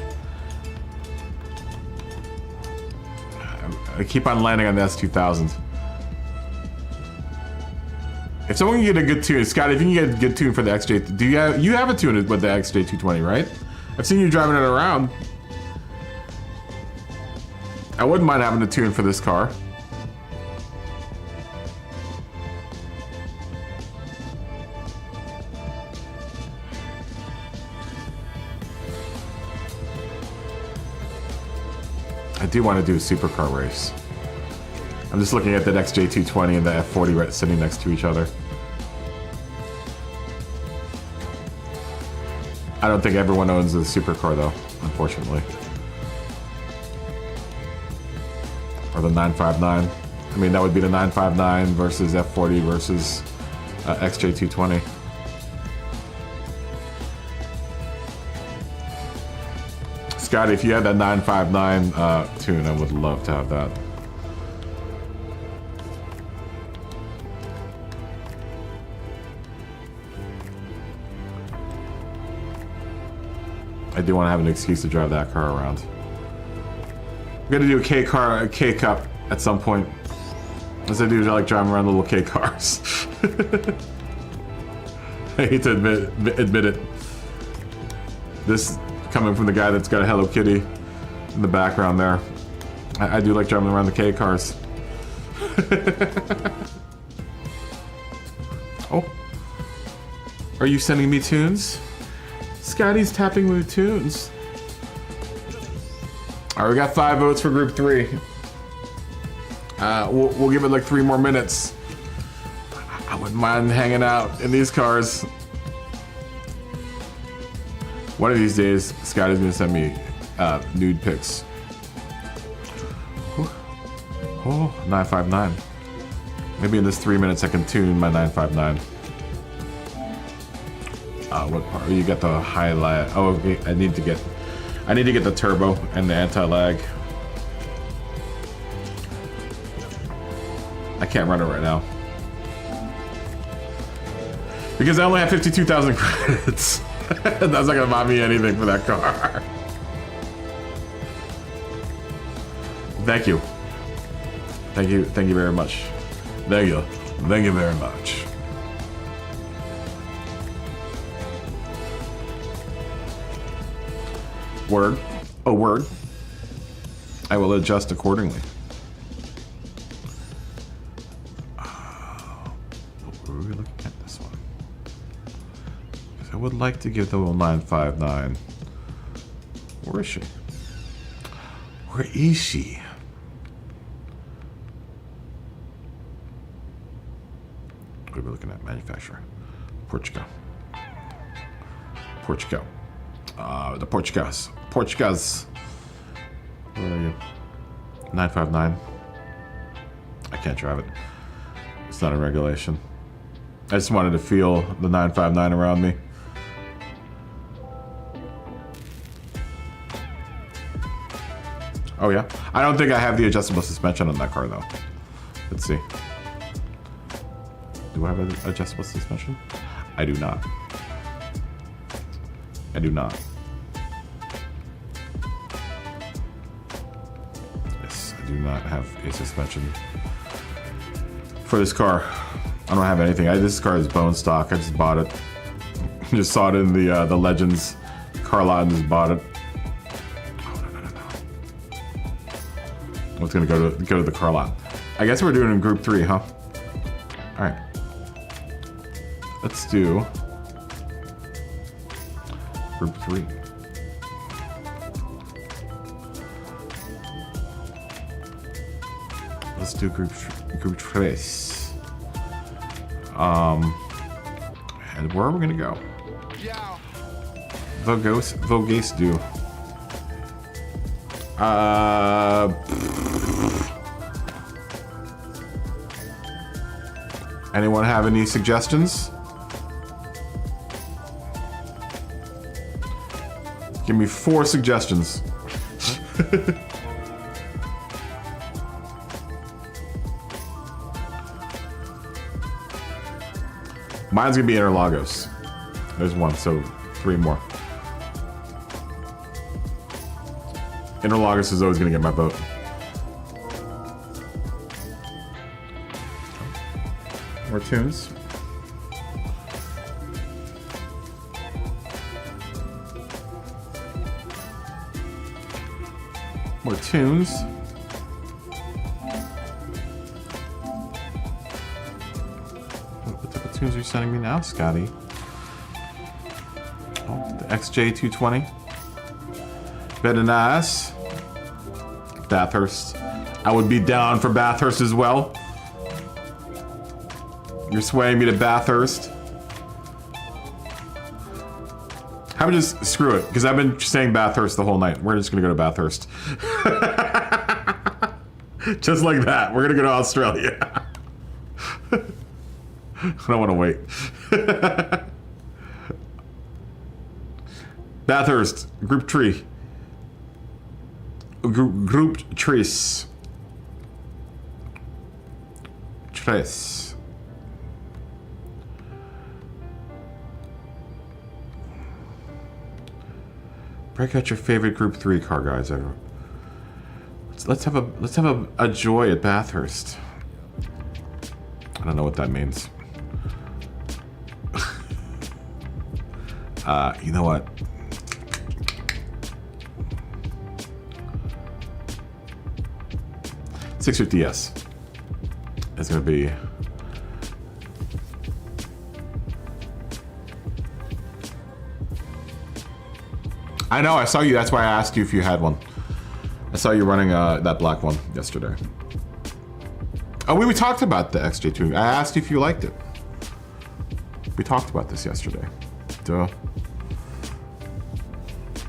I keep on landing on the S2000. If someone can get a good tune, Scott, if you can get a good tune for the XJ, you have a tune with the XJ220, right? I've seen you driving it around. I wouldn't mind having a tune for this car. I do want to do a supercar race. I'm just looking at the XJ220 and the F40 sitting next to each other. I don't think everyone owns a supercar though, unfortunately. Or the 959. I mean, that would be the 959 versus F40 versus XJ220. Scott, if you had that 959 tune, I would love to have that. I do want to have an excuse to drive that car around. I'm gonna do a K Cup at some point. As I do, I like driving around little K cars. I hate to admit it. This coming from the guy that's got a Hello Kitty in the background there. I do like driving around the K cars. Oh, are you sending me tunes? Scotty's tapping with tunes. All right, we got 5 votes for group 3. We'll give it like 3 more minutes. I wouldn't mind hanging out in these cars. One of these days, Scotty's gonna send me nude pics. Oh, 959. Maybe in this 3 minutes I can tune my 959. What part? You got the highlight. Oh, okay. I need to get the turbo and the anti-lag. I can't run it right now because I only have 52,000 credits. That's not gonna buy me anything for that car. Thank you very much. Thank you very much. Word. Oh, word. I will adjust accordingly. Were we looking at this one? Because I would like to give the 959. Where is she? Where is she? What are we looking at? Manufacturer. Portugal. The Portuguese. Where are you? 959. I can't drive it. It's not a regulation. I just wanted to feel the 959 around me. Oh yeah? I don't think I have the adjustable suspension on that car though. Let's see. Do I have an adjustable suspension? I do not. I do not. Yes, I do not have a suspension for this car. I don't have anything. This car is bone stock. I just bought it. Just saw it in the Legends car lot and just bought it. Oh, no. I was gonna go to the car lot. I guess we're doing it in group 3, huh? All right. Let's do group 3. Let's do group 3. And where are we gonna go? Vogace do. Anyone have any suggestions? Give me 4 suggestions. Mine's gonna be Interlagos. There's 1, so 3 more. Interlagos is always gonna get my vote. More tunes. More tunes. What type of tunes are you sending me now, Scotty? Oh, the XJ220. Very nice. Bathurst. I would be down for Bathurst as well. You're swaying me to Bathurst. How about just screw it? Because I've been saying Bathurst the whole night. We're just gonna go to Bathurst. Just like that. We're gonna go to Australia. I don't want to wait. Bathurst. Group tree. Group trees. Tres. Break out your favorite Group 3 car, guys. Let's have a joy at Bathurst. I don't know what that means. You know what? $650S is gonna be. I know, I saw you, that's why I asked you if you had one. I saw you running that black one yesterday. Oh, we talked about the XJ2. I asked you if you liked it. We talked about this yesterday. Duh.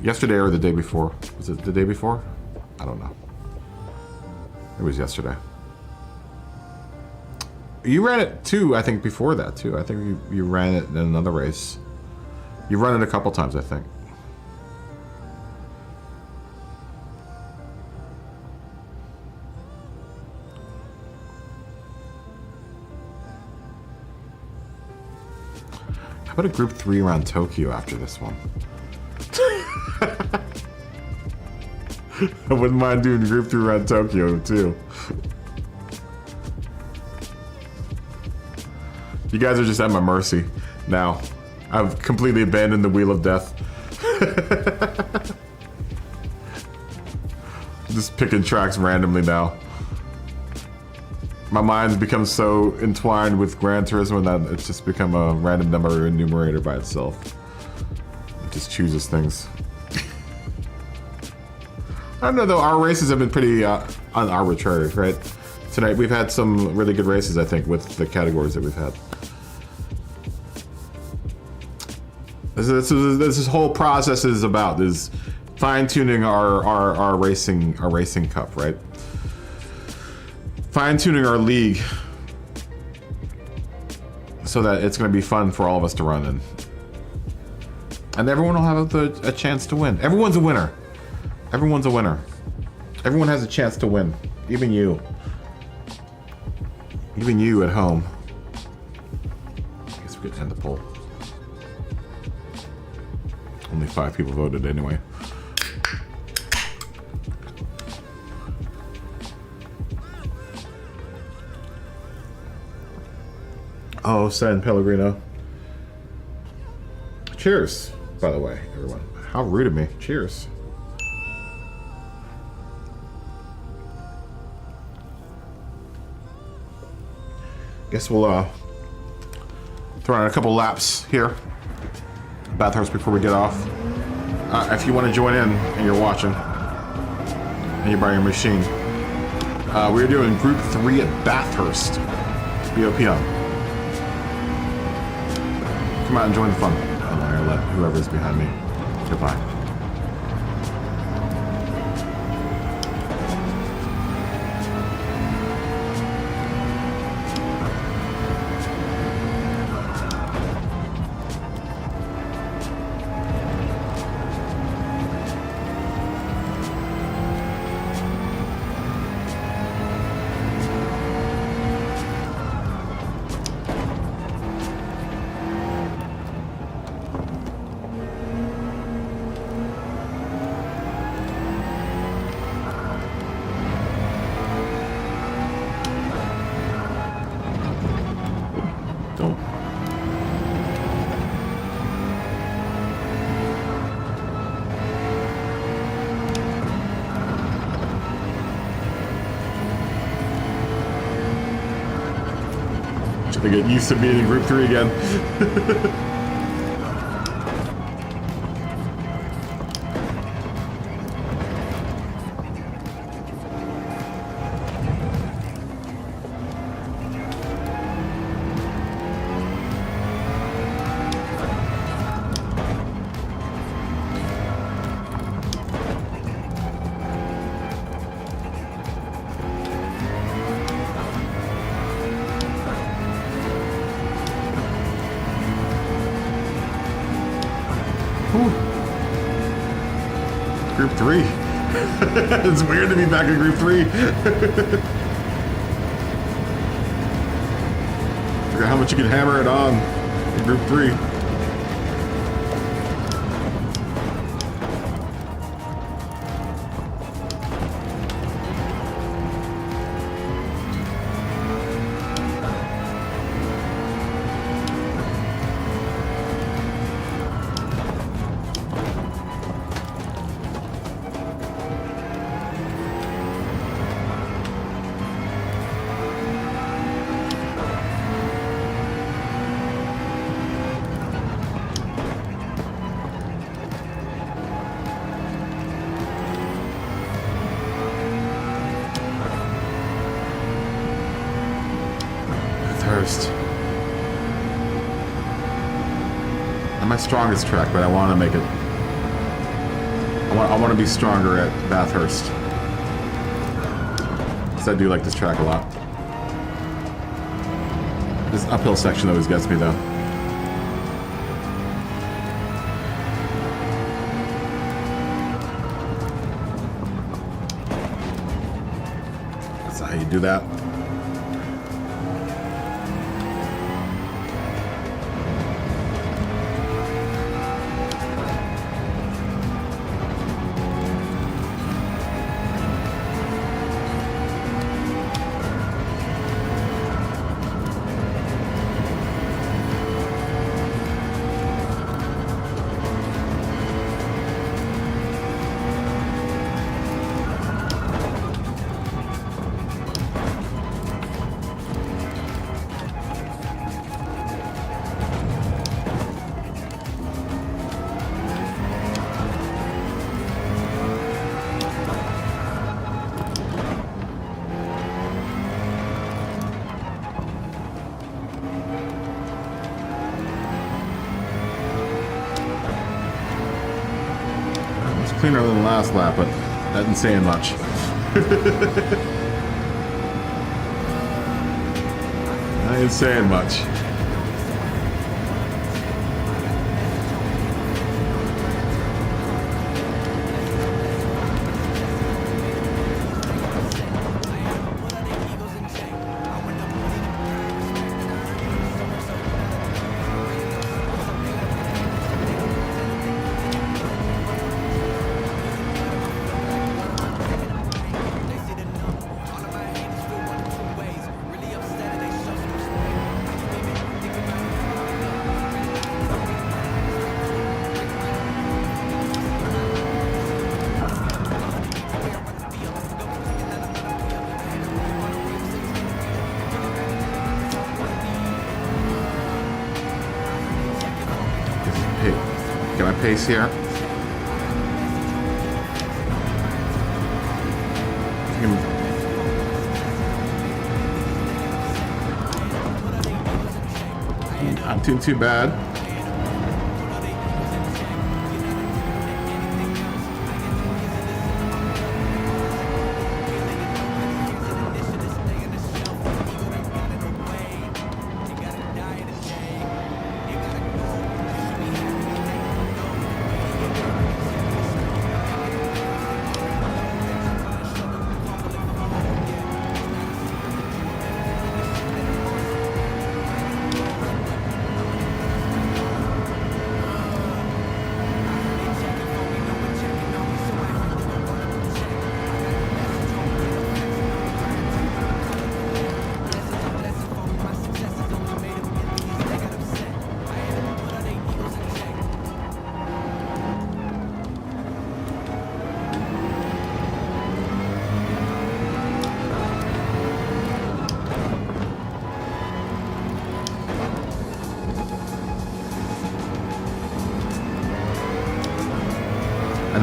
Yesterday or the day before? Was it the day before? I don't know. It was yesterday. You ran it too, I think, before that too. I think you ran it in another race. You run it a couple times, I think. How about a Group 3 around Tokyo after this one? I wouldn't mind doing Group 3 around Tokyo too. You guys are just at my mercy now. I've completely abandoned the wheel of death. Just picking tracks randomly now. My mind's become so entwined with Gran Turismo that it's just become a random number enumerator by itself. It just chooses things. I don't know though, our races have been pretty unarbitrary, right? Tonight we've had some really good races, I think, with the categories that we've had. This whole process is about is fine-tuning our racing cup, right? Fine-tuning our league so that it's going to be fun for all of us to run in. And everyone will have a chance to win. Everyone's a winner. Everyone's a winner. Everyone has a chance to win. Even you. Even you at home. I guess we could end the poll. Only 5 people voted anyway. Oh, San Pellegrino. Cheers, by the way, everyone. How rude of me. Cheers. Guess we'll throw on a couple laps here. Bathurst before we get off. If you want to join in and you're watching and you're buying your machine, we're doing Group 3 at Bathurst. BOPM. Come out and join the fun. I'm gonna let whoever's behind me. Goodbye. To get used to being in Group 3 again. Group 3. It's weird to be back in Group 3. Forgot how much you can hammer it on in Group 3. Not my strongest track, but I want to make it. I want to be stronger at Bathurst. Because I do like this track a lot. This uphill section always gets me though. That's how you do that. Cleaner than the last lap, but that isn't saying much. I ain't saying much. Pace here. Not too bad.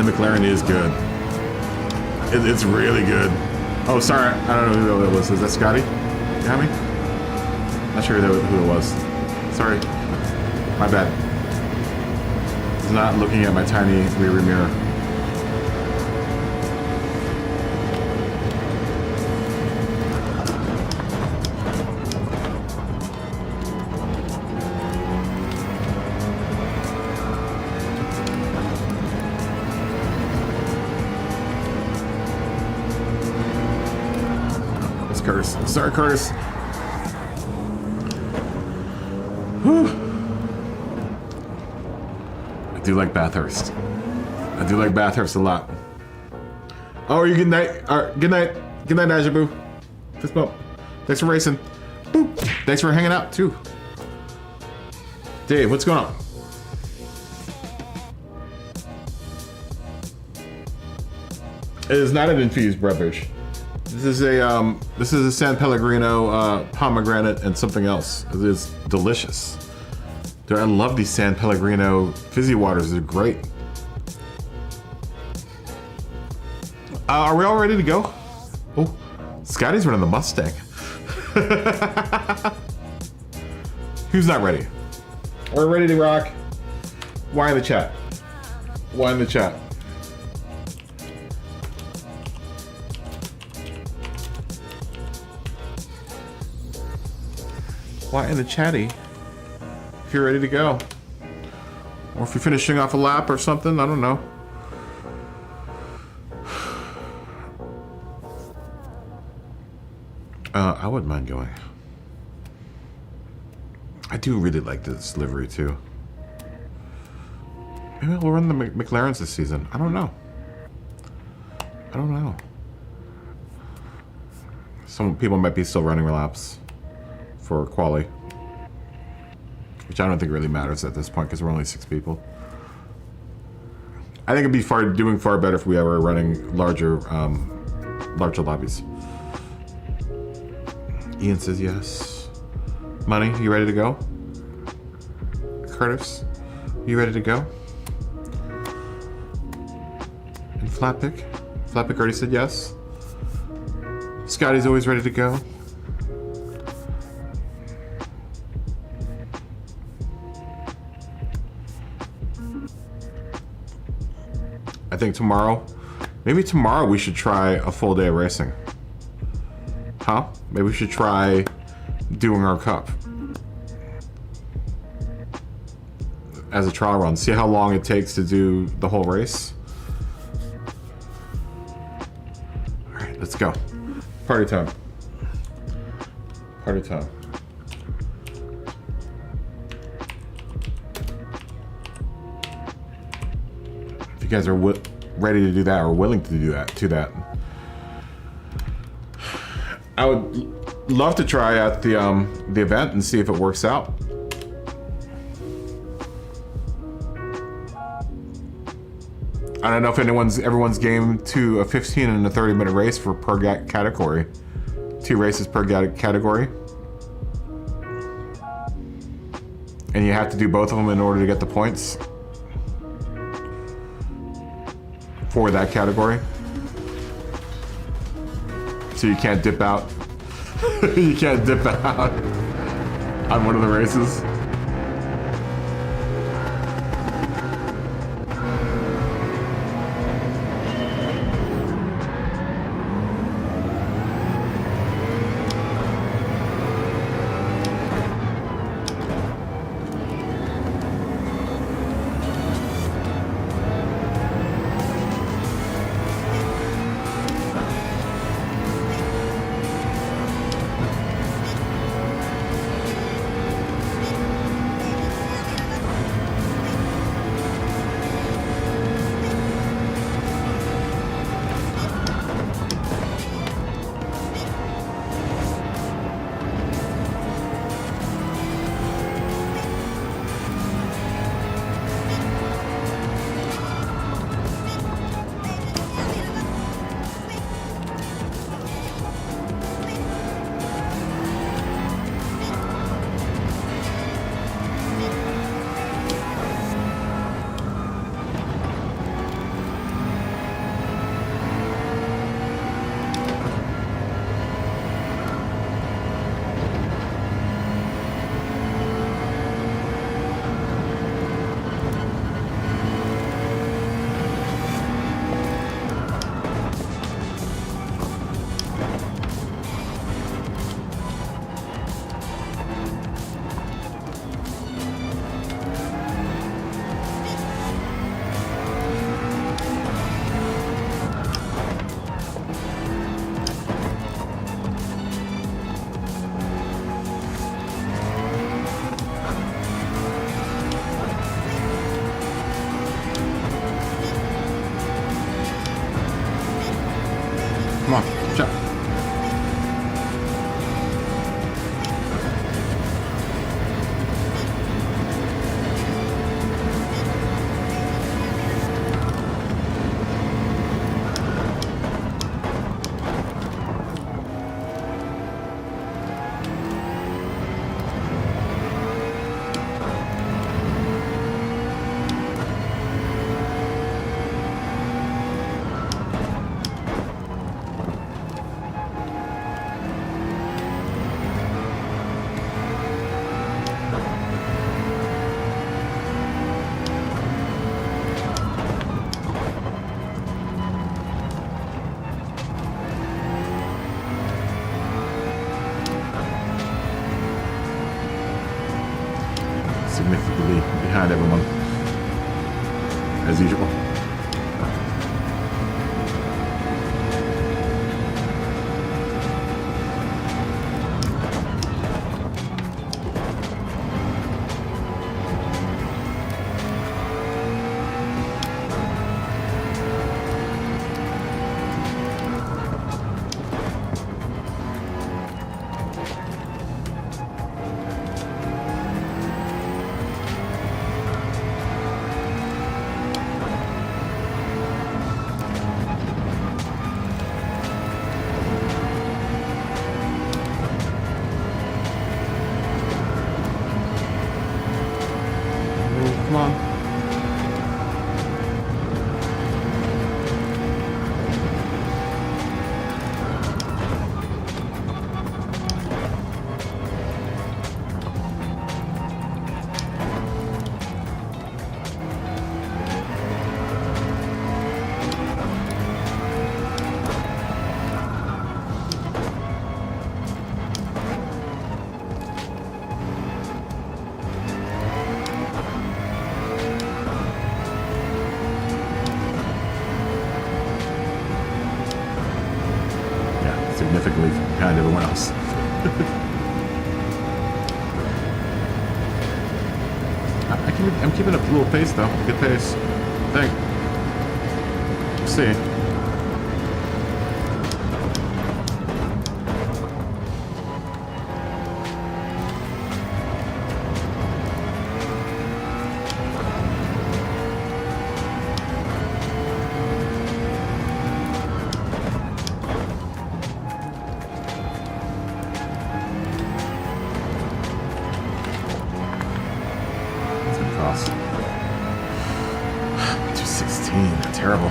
McLaren is good. It's really good. Oh, sorry. I don't know who that was. Is that Scotty? You got me? Not sure who it was. Sorry. My bad. He's not looking at my tiny rear mirror. Curtis. Sorry, Curtis. Whew. I do like Bathurst. I do like Bathurst a lot. Oh, are you good night? All right, good night. Good night, Ajabu. Fist bump. Thanks for racing. Boop. Thanks for hanging out, too. Dave, what's going on? It is not an infused beverage. This is a San Pellegrino pomegranate and something else. It is delicious. Dude, I love these San Pellegrino fizzy waters. They're great. Are we all ready to go? Oh, Scotty's running the Mustang. Who's not ready? We're ready to rock. Why in the chat? Why in the chat? Why in the chatty? If you're ready to go. Or if you're finishing off a lap or something, I don't know. I wouldn't mind going. I do really like this livery too. Maybe we'll run the McLarens this season. I don't know. I don't know. Some people might be still running laps for quali, which I don't think really matters at this point because we're only 6 people. I think it'd be doing far better if we were running larger lobbies. Ian says yes. Money, you ready to go? Curtis, you ready to go? And Flatpick already said yes. Scotty's always ready to go. I think maybe tomorrow we should try a full day of racing. Huh? Maybe we should try doing our cup as a trial run. See how long it takes to do the whole race. All right, let's go. Party time. Party time. If you guys are ready to do that or willing to do that, I would love to try out the event and see if it works out. I don't know if everyone's game to a 15 and a 30-minute race for per category. 2 races per category. And you have to do both of them in order to get the points for that category. So you can't dip out. You can't dip out on one of the races. Come on, jump. Significantly behind everyone, as usual. Come on. Significantly behind everyone else. I'm keeping up a little pace though. Good pace. I think. We'll see. It's gonna cost 216. Terrible.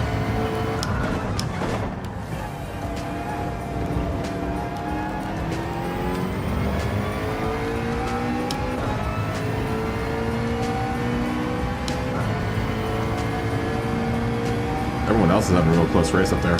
Everyone else is having a real close race up there.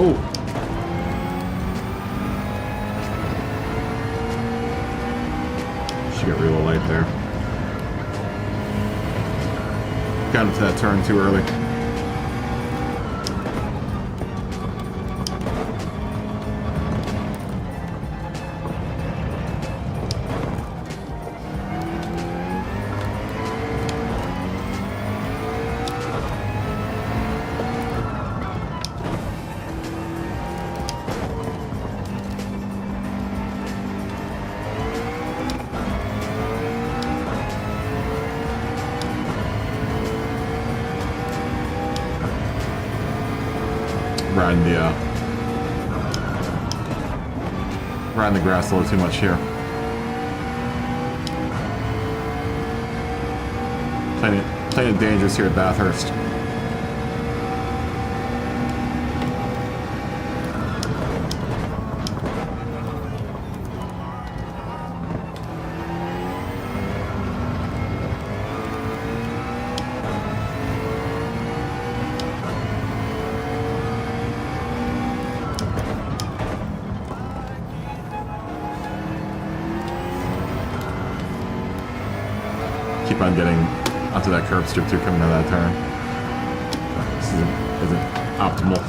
Oh. She got real light there. Got into that turn too early. Riding the grass a little too much here. Playing it dangerous here at Bathurst. keep on getting onto that curb strip too, coming out of that turn. This isn't optimal.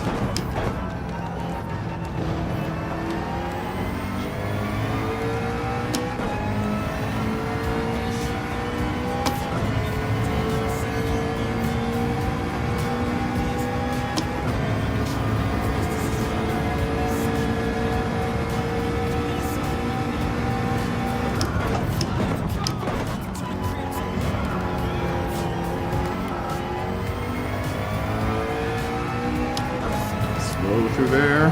Slow through there.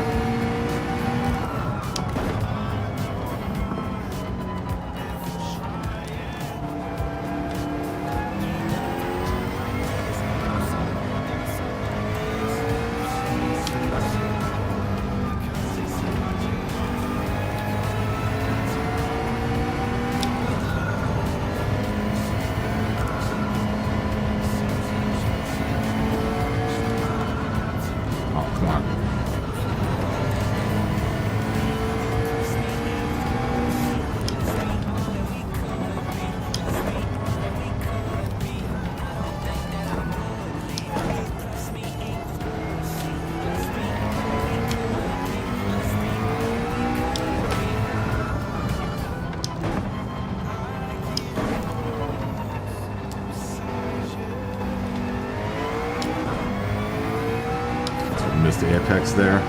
Oh, come on. Missed the apex there.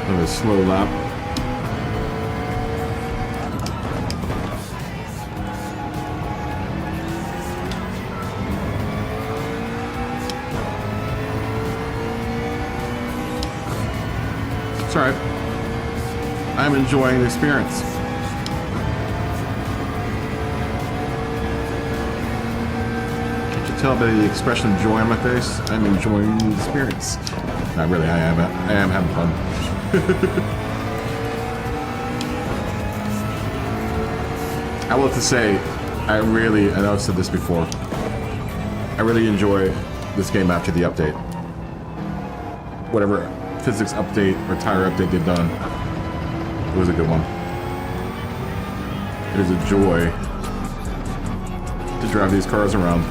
Another slow lap. It's alright. I'm enjoying the experience. Can't you tell by the expression of joy on my face? I'm enjoying the experience. Not really, I am having fun. I will have to say, I know I've said this before, I really enjoy this game after the update. Whatever physics update or tire update they've done, it was a good one. It is a joy to drive these cars around.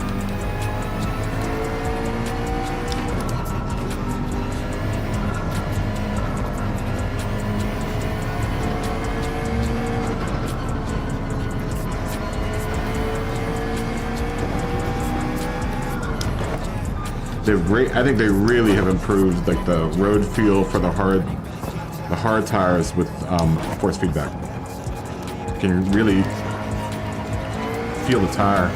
I think they really have improved like the road feel for the hard tires with force feedback. You can really feel the tire.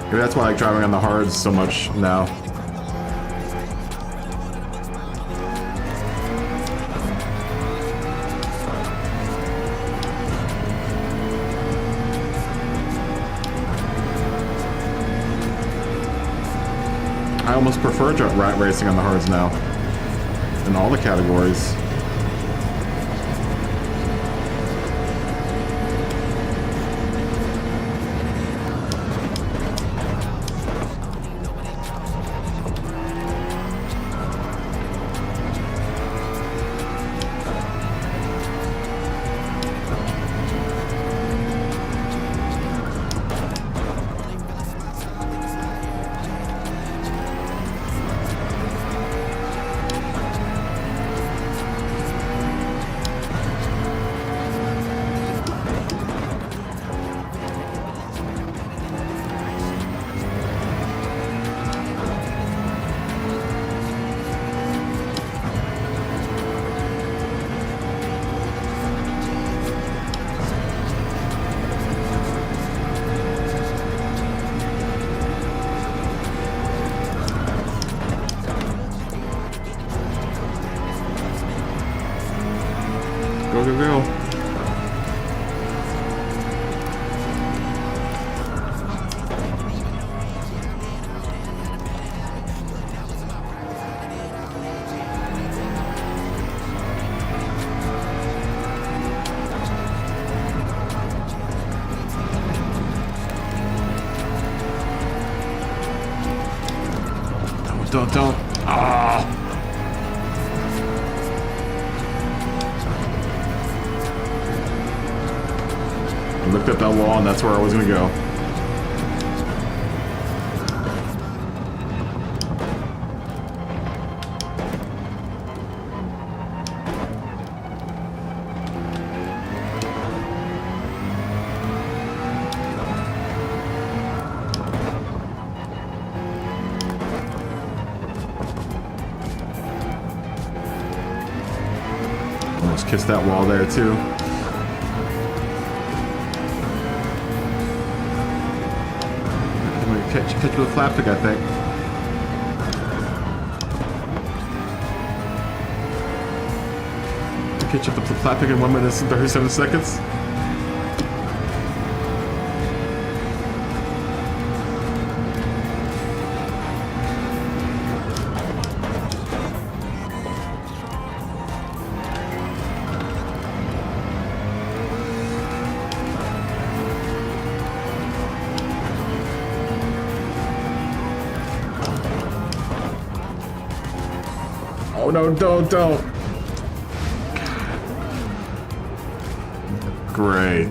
Maybe that's why I like driving on the hards so much now. I almost prefer rat racing on the hards now, in all the categories. Don't. Ah! I looked at that wall and that's where I was gonna go. Almost kissed that wall there too. Catch with a flap pick, I think. Catch up with the flap pick in 1 minute and 37 seconds. Oh no, don't. Great.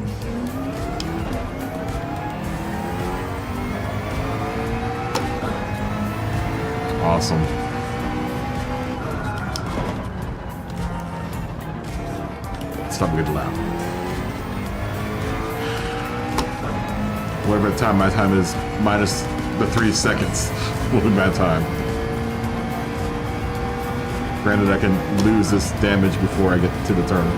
Awesome. Stop a good lap. Whatever the time my time is, minus the 3 seconds will be my time. Granted, I can lose this damage before I get to the turn.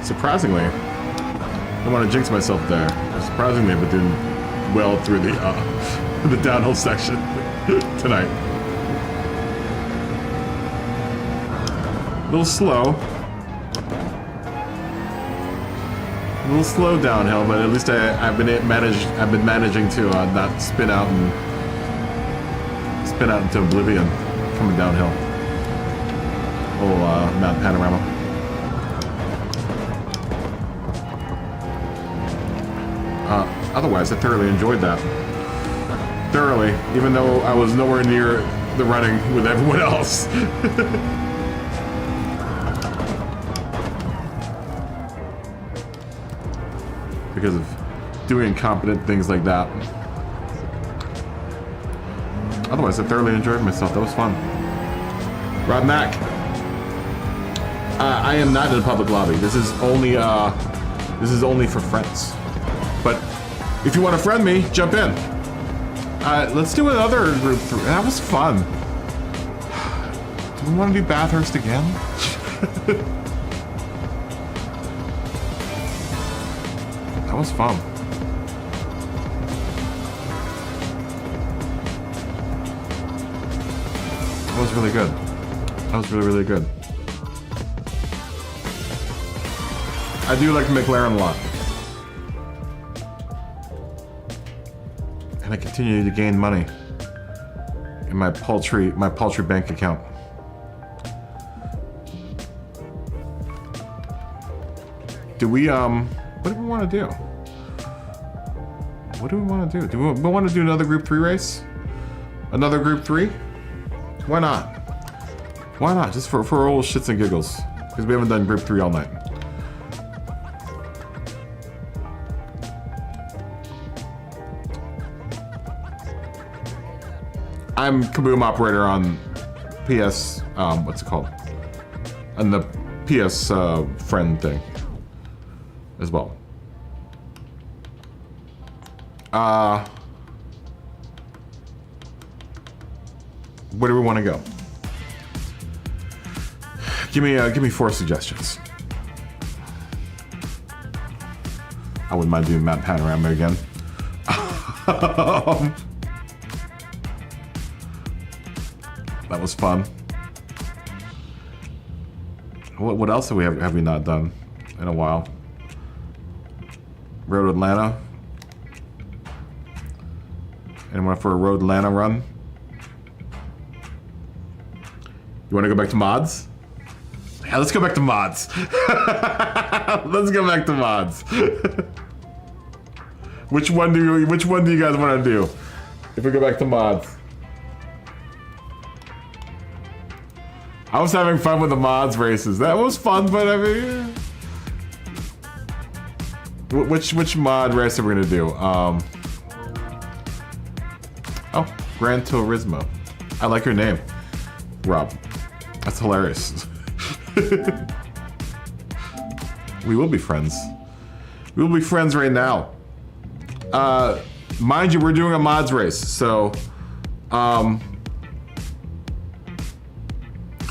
Surprisingly, I don't want to jinx myself there. Surprisingly, I've been doing well through the downhill section tonight. A little slow downhill, but at least I've been managing to not spin out into oblivion coming downhill. Little map panorama. Otherwise, I thoroughly enjoyed that. Thoroughly, even though I was nowhere near the running with everyone else. Because of doing incompetent things like that. Otherwise, I thoroughly enjoyed myself. That was fun. Rob Mac. I am not in a public lobby. This is only for friends. But if you want to friend me, jump in. Let's do another group 3. That was fun. Do we want to do Bathurst again? That was fun. That was really good. That was really, really good. I do like McLaren a lot. And I continue to gain money in my paltry bank account. Do we what do we want to do? What do we want to do? Do we want to do another group 3 race? Another group 3? Why not? Why not? Just for old shits and giggles. Because we haven't done group 3 all night. I'm Kaboom operator on PS. What's it called? On the PS friend thing as well. Where do we want to go? Give me 4 suggestions. I wouldn't mind doing map panorama again. That was fun. What else have we not done in a while? Road Atlanta. Anyone for a Road Atlanta run? You want to go back to mods? Yeah, let's go back to mods. Let's go back to mods. Which one do you guys want to do? If we go back to mods. I was having fun with the mods races. That was fun, but I mean, which mod race are we gonna do? Oh, Gran Turismo. I like your name, Rob. That's hilarious. We will be friends. We will be friends right now. Mind you, we're doing a mods race, so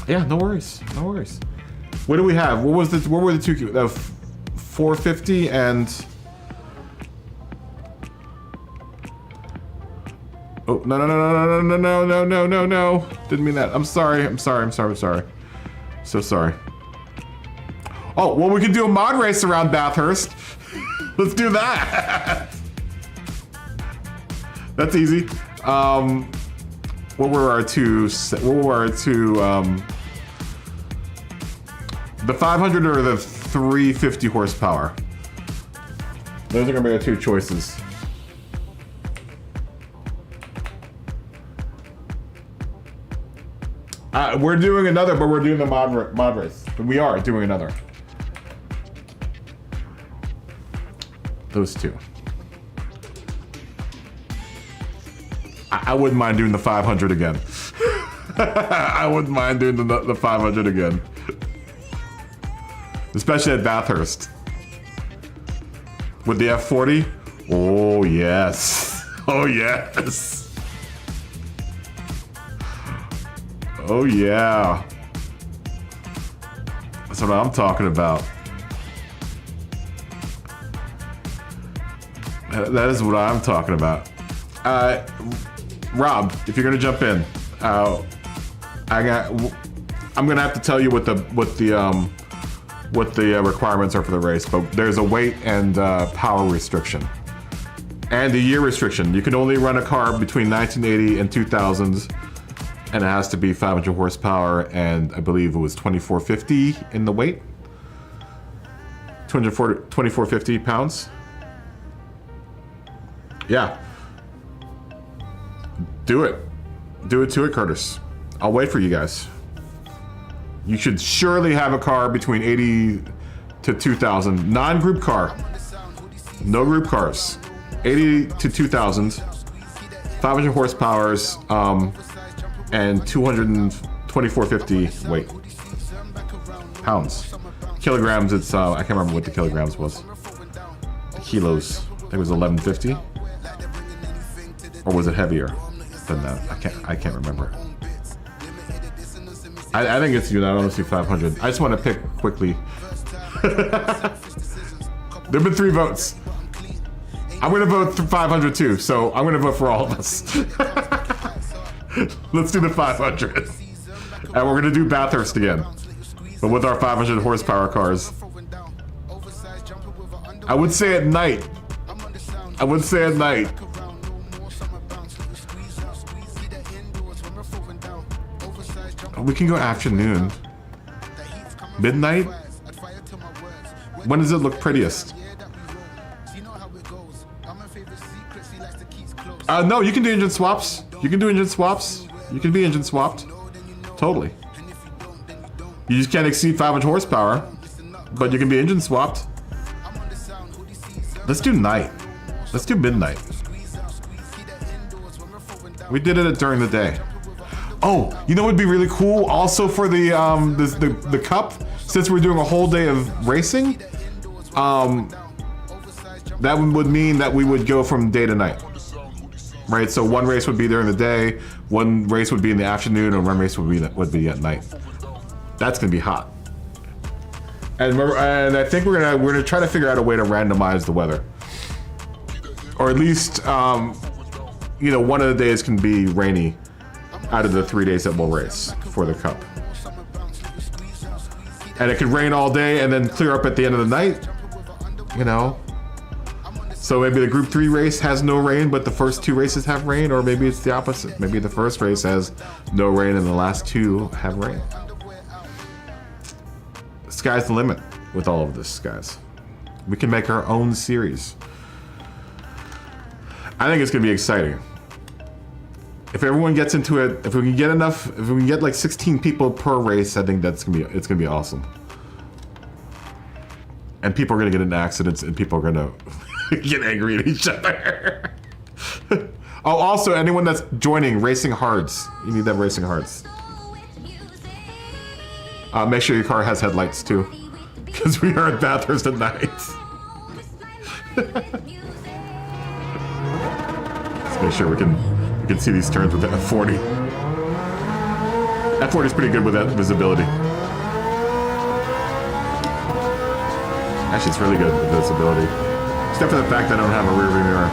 yeah, no worries, no worries. What do we have? What were the two? 450 and oh no! Didn't mean that. I'm sorry. So sorry. Oh well, we can do a mod race around Bathurst. Let's do that. That's easy. What were our two? The 500 or the 350 horsepower? Those are gonna be our two choices. We're doing another, but we're doing the mod race. We are doing another. Those two. I wouldn't mind doing the 500 again. I wouldn't mind doing the 500 again. Especially at Bathurst. With the F40? Oh, yes. Oh, yes. Oh, yeah. That's what I'm talking about. That is what I'm talking about. Rob, if you're gonna jump in, I'm gonna have to tell you what the requirements are for the race, but there's a weight and power restriction. And a year restriction. You can only run a car between 1980 and 2000, and it has to be 500 horsepower, and I believe it was 2450 in the weight. 2450 pounds. Yeah. Do it. Do it to it, Curtis. I'll wait for you guys. You should surely have a car between 80 to 2000. Non-group car. No group cars. 80 to 2000. 500 horsepowers. And 2450 weight. Pounds. Kilograms, it's, I can't remember what the kilograms was. The kilos. I think it was 1150. Or was it heavier than that? I can't remember. I think it's you. I don't see 500. I just want to pick quickly. There've been 3 votes. I'm gonna vote for 500 too, so I'm gonna vote for all of us. Let's do the 500. And we're gonna do Bathurst again, but with our 500 horsepower cars. I would say at night. I would say at night. We can go afternoon. Midnight? When does it look prettiest? No, you can do engine swaps. You can do engine swaps. You can be engine swapped. Totally. You just can't exceed 500 horsepower, but you can be engine swapped. Let's do night. Let's do midnight. We did it during the day. Oh, you know what would be really cool also for the cup? Since we're doing a whole day of racing, that would mean that we would go from day to night. Right, so one race would be during the day, one race would be in the afternoon, and one race would be at night. That's gonna be hot. And remember, and I think we're gonna try to figure out a way to randomize the weather, or at least, you know, one of the days can be rainy out of the 3 days that we'll race for the cup. And it could rain all day and then clear up at the end of the night, you know. So maybe the Group 3 race has no rain, but the first 2 races have rain, or maybe it's the opposite. Maybe the first race has no rain and the last 2 have rain. The sky's the limit with all of this, guys. We can make our own series. I think it's gonna be exciting. If everyone gets into it, if we can get enough, if we can get like 16 people per race, I think it's gonna be awesome. And people are gonna get into accidents, and people are gonna get angry at each other. Oh, also, anyone that's joining Racing Hards, you need them Racing Hards. Make sure your car has headlights too, because we are at Bathurst at night. Let's make sure we can see these turns with the F40. F40 is pretty good with that visibility. Actually, it's really good with visibility. Except for the fact that I don't have a rear view mirror.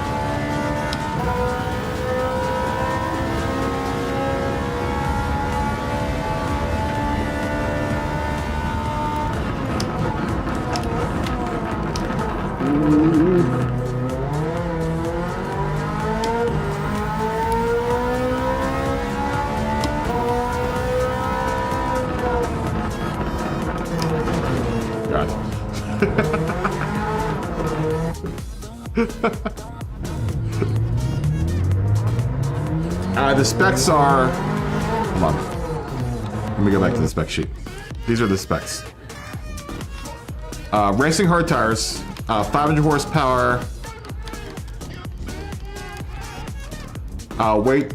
The specs are... Hold on. Let me go back to the spec sheet. These are the specs. Racing hard tires, 500 horsepower, weight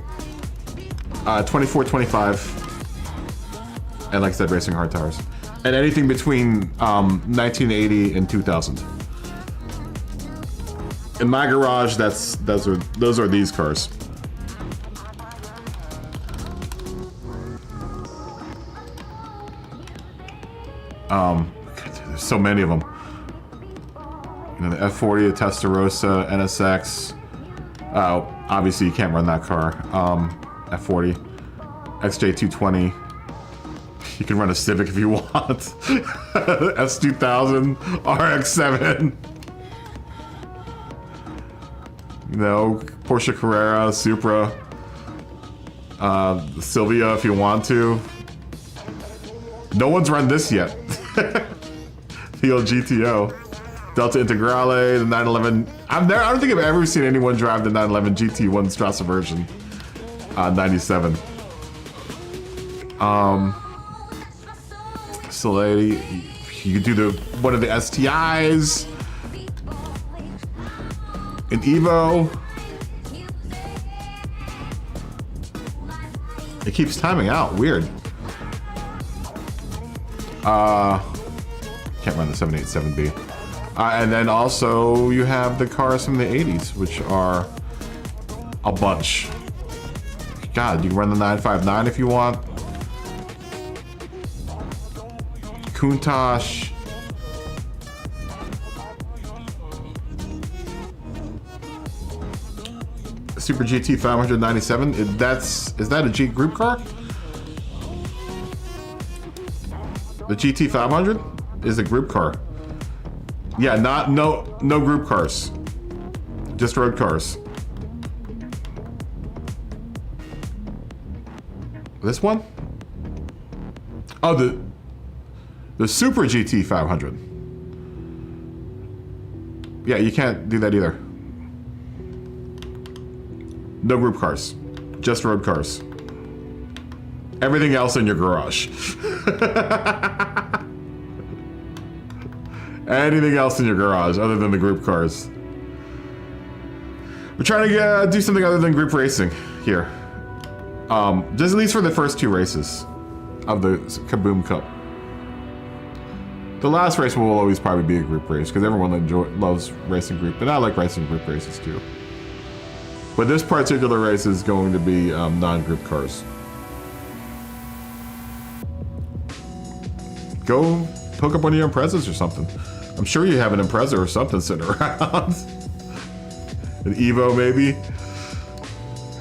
24-25, and like I said, racing hard tires, and anything between 1980 and 2000. In my garage, those are these cars. There's so many of them. You know, the F40, the Testarossa, NSX. Obviously you can't run that car. F40, XJ220. You can run a Civic if you want. S2000, RX-7. You know, Porsche Carrera, Supra, Silvia if you want to. No one's run this yet. The old GTO. Delta Integrale, the 911. I don't think I've ever seen anyone drive the 911 GT1 Strasser version. 97. Soleil, you could do one of the STIs. An Evo. It keeps timing out. Weird. Can't run the 787B. And then also you have the cars from the 80s, which are a bunch. God, you can run the 959 if you want. Countach. Super GT 597. Is that a G group car? The GT 500 is a group car. Yeah, no group cars. Just road cars. This one? Oh, the Super GT 500. Yeah, you can't do that either. No group cars. Just road cars. Everything else in your garage. Anything else in your garage other than the group cars. We're trying to do something other than group racing here. Just at least for the first 2 races of the KaBoom Cup. The last race will always probably be a group race because everyone loves racing group, and I like racing group races too. But this particular race is going to be non-group cars. Go hook up one of your Imprezas or something. I'm sure you have an Impreza or something sitting around. An Evo maybe.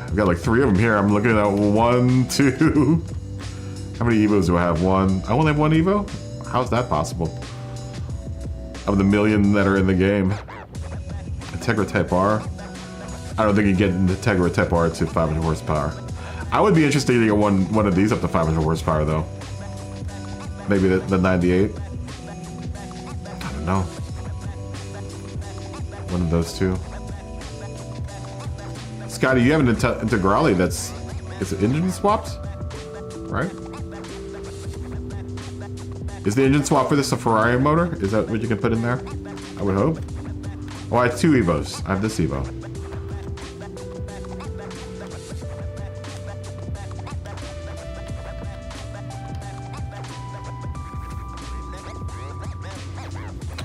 I've got like 3 of them here. I'm looking at 1, 2. How many Evos do I have? 1. I only have 1 Evo? How's that possible? Of the million that are in the game. Integra Type R. I don't think you get an Integra Type R to 500 horsepower. I would be interested to get one of these up to 500 horsepower though. Maybe the 98. I don't know. One of those 2. Scotty, you have an Integrale that's... Is it engine swapped? Right? Is the engine swap for this a Ferrari motor? Is that what you can put in there? I would hope. Oh, I have 2 Evos. I have this Evo.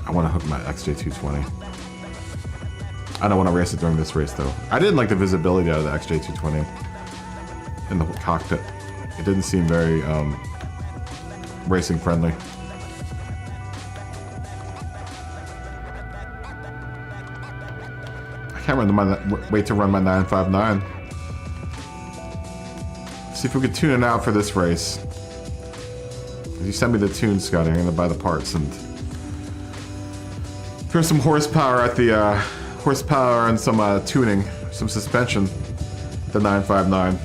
I want to hook my XJ220. I don't want to race it during this race though. I didn't like the visibility out of the XJ220 in the cockpit. It didn't seem very racing friendly. I can't wait to run my 959. See if we could tune it out for this race. If you send me the tune, Scotty, I'm gonna buy the parts and throw some horsepower at the horsepower and some tuning, some suspension, the 959,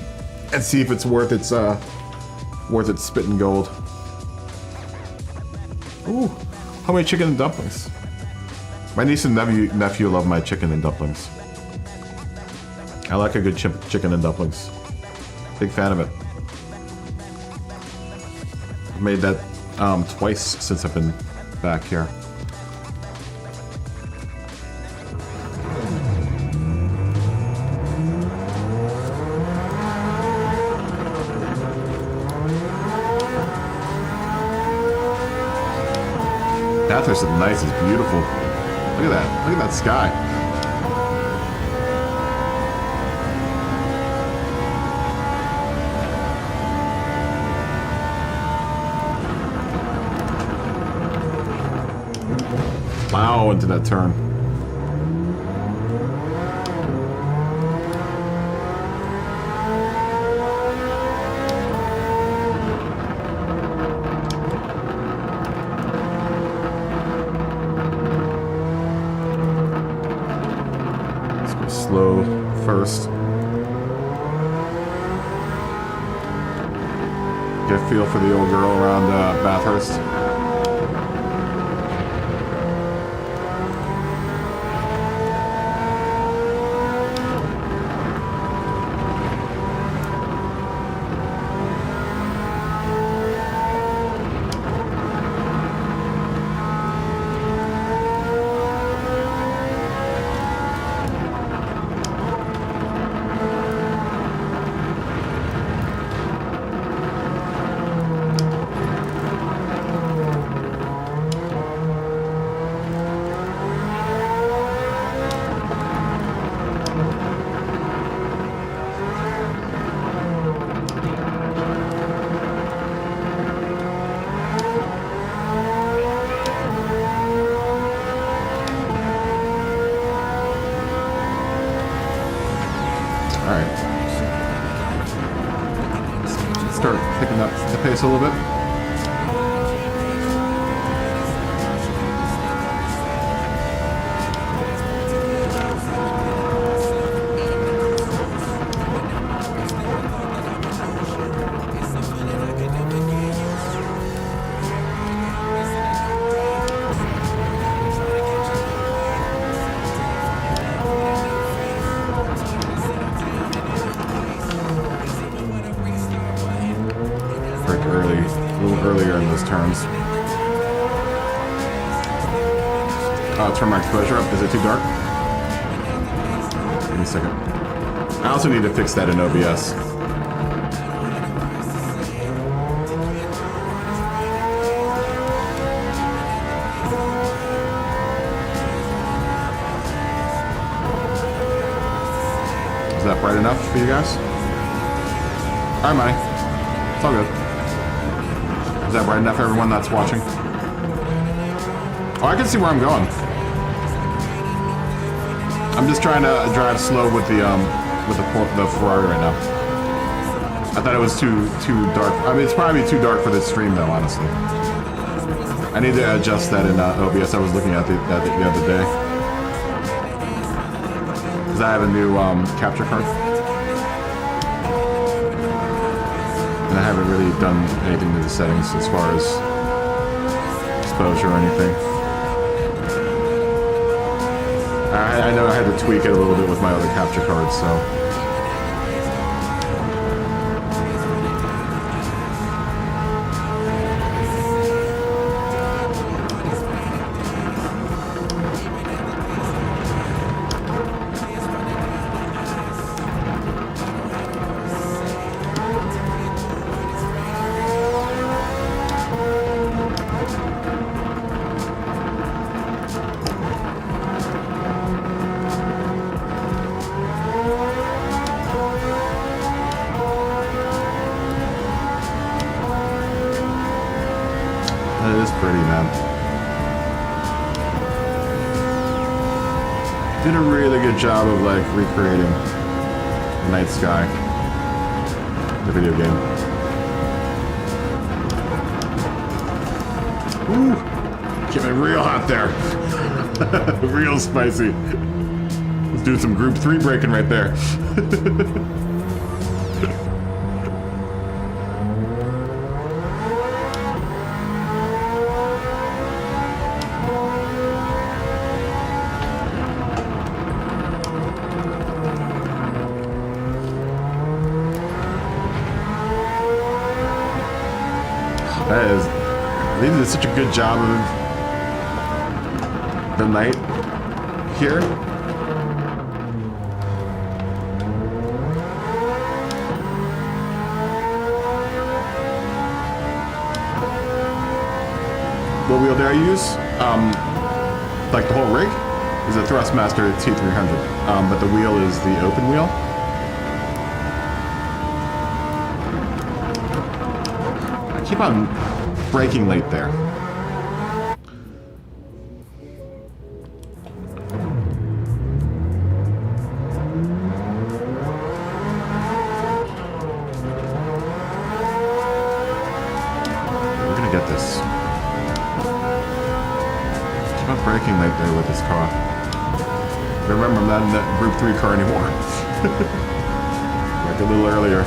and see if it's worth its spitting gold. Ooh, how many chicken and dumplings? My niece and nephew love my chicken and dumplings. I like a good chicken and dumplings. Big fan of it. I've made that twice since I've been back here. Bathurst is nice, it's beautiful. Look at that sky. Wow, into that turn. Slow first. Get a feel for the old girl around Bathurst. A little bit. Turn my exposure up. Is it too dark? Give me a second. I also need to fix that in OBS. enough for you guys? Alright, Money. It's all good. Is that bright enough for everyone that's watching? Oh, I can see where I'm going. I'm just trying to drive slow with the Ferrari right now. I thought it was too dark. I mean, it's probably too dark for this stream though, honestly. I need to adjust that in OBS. I was looking at the other day. Because I have a new capture card. And I haven't really done anything to the settings as far as exposure or anything. I know I had to tweak it a little bit with my other capture card, so. Did a really good job of like recreating the night sky, the video game. Ooh, getting real hot there. Real spicy. Let's do some group 3 breaking right there. They did such a good job of the night here. What wheel did I use? Like the whole rig is a Thrustmaster T300, but the wheel is the open wheel. I keep on braking late there. We're gonna get this. Keep on braking late there with this car. Remember, I'm not in that Group 3 car anymore. Like a little earlier.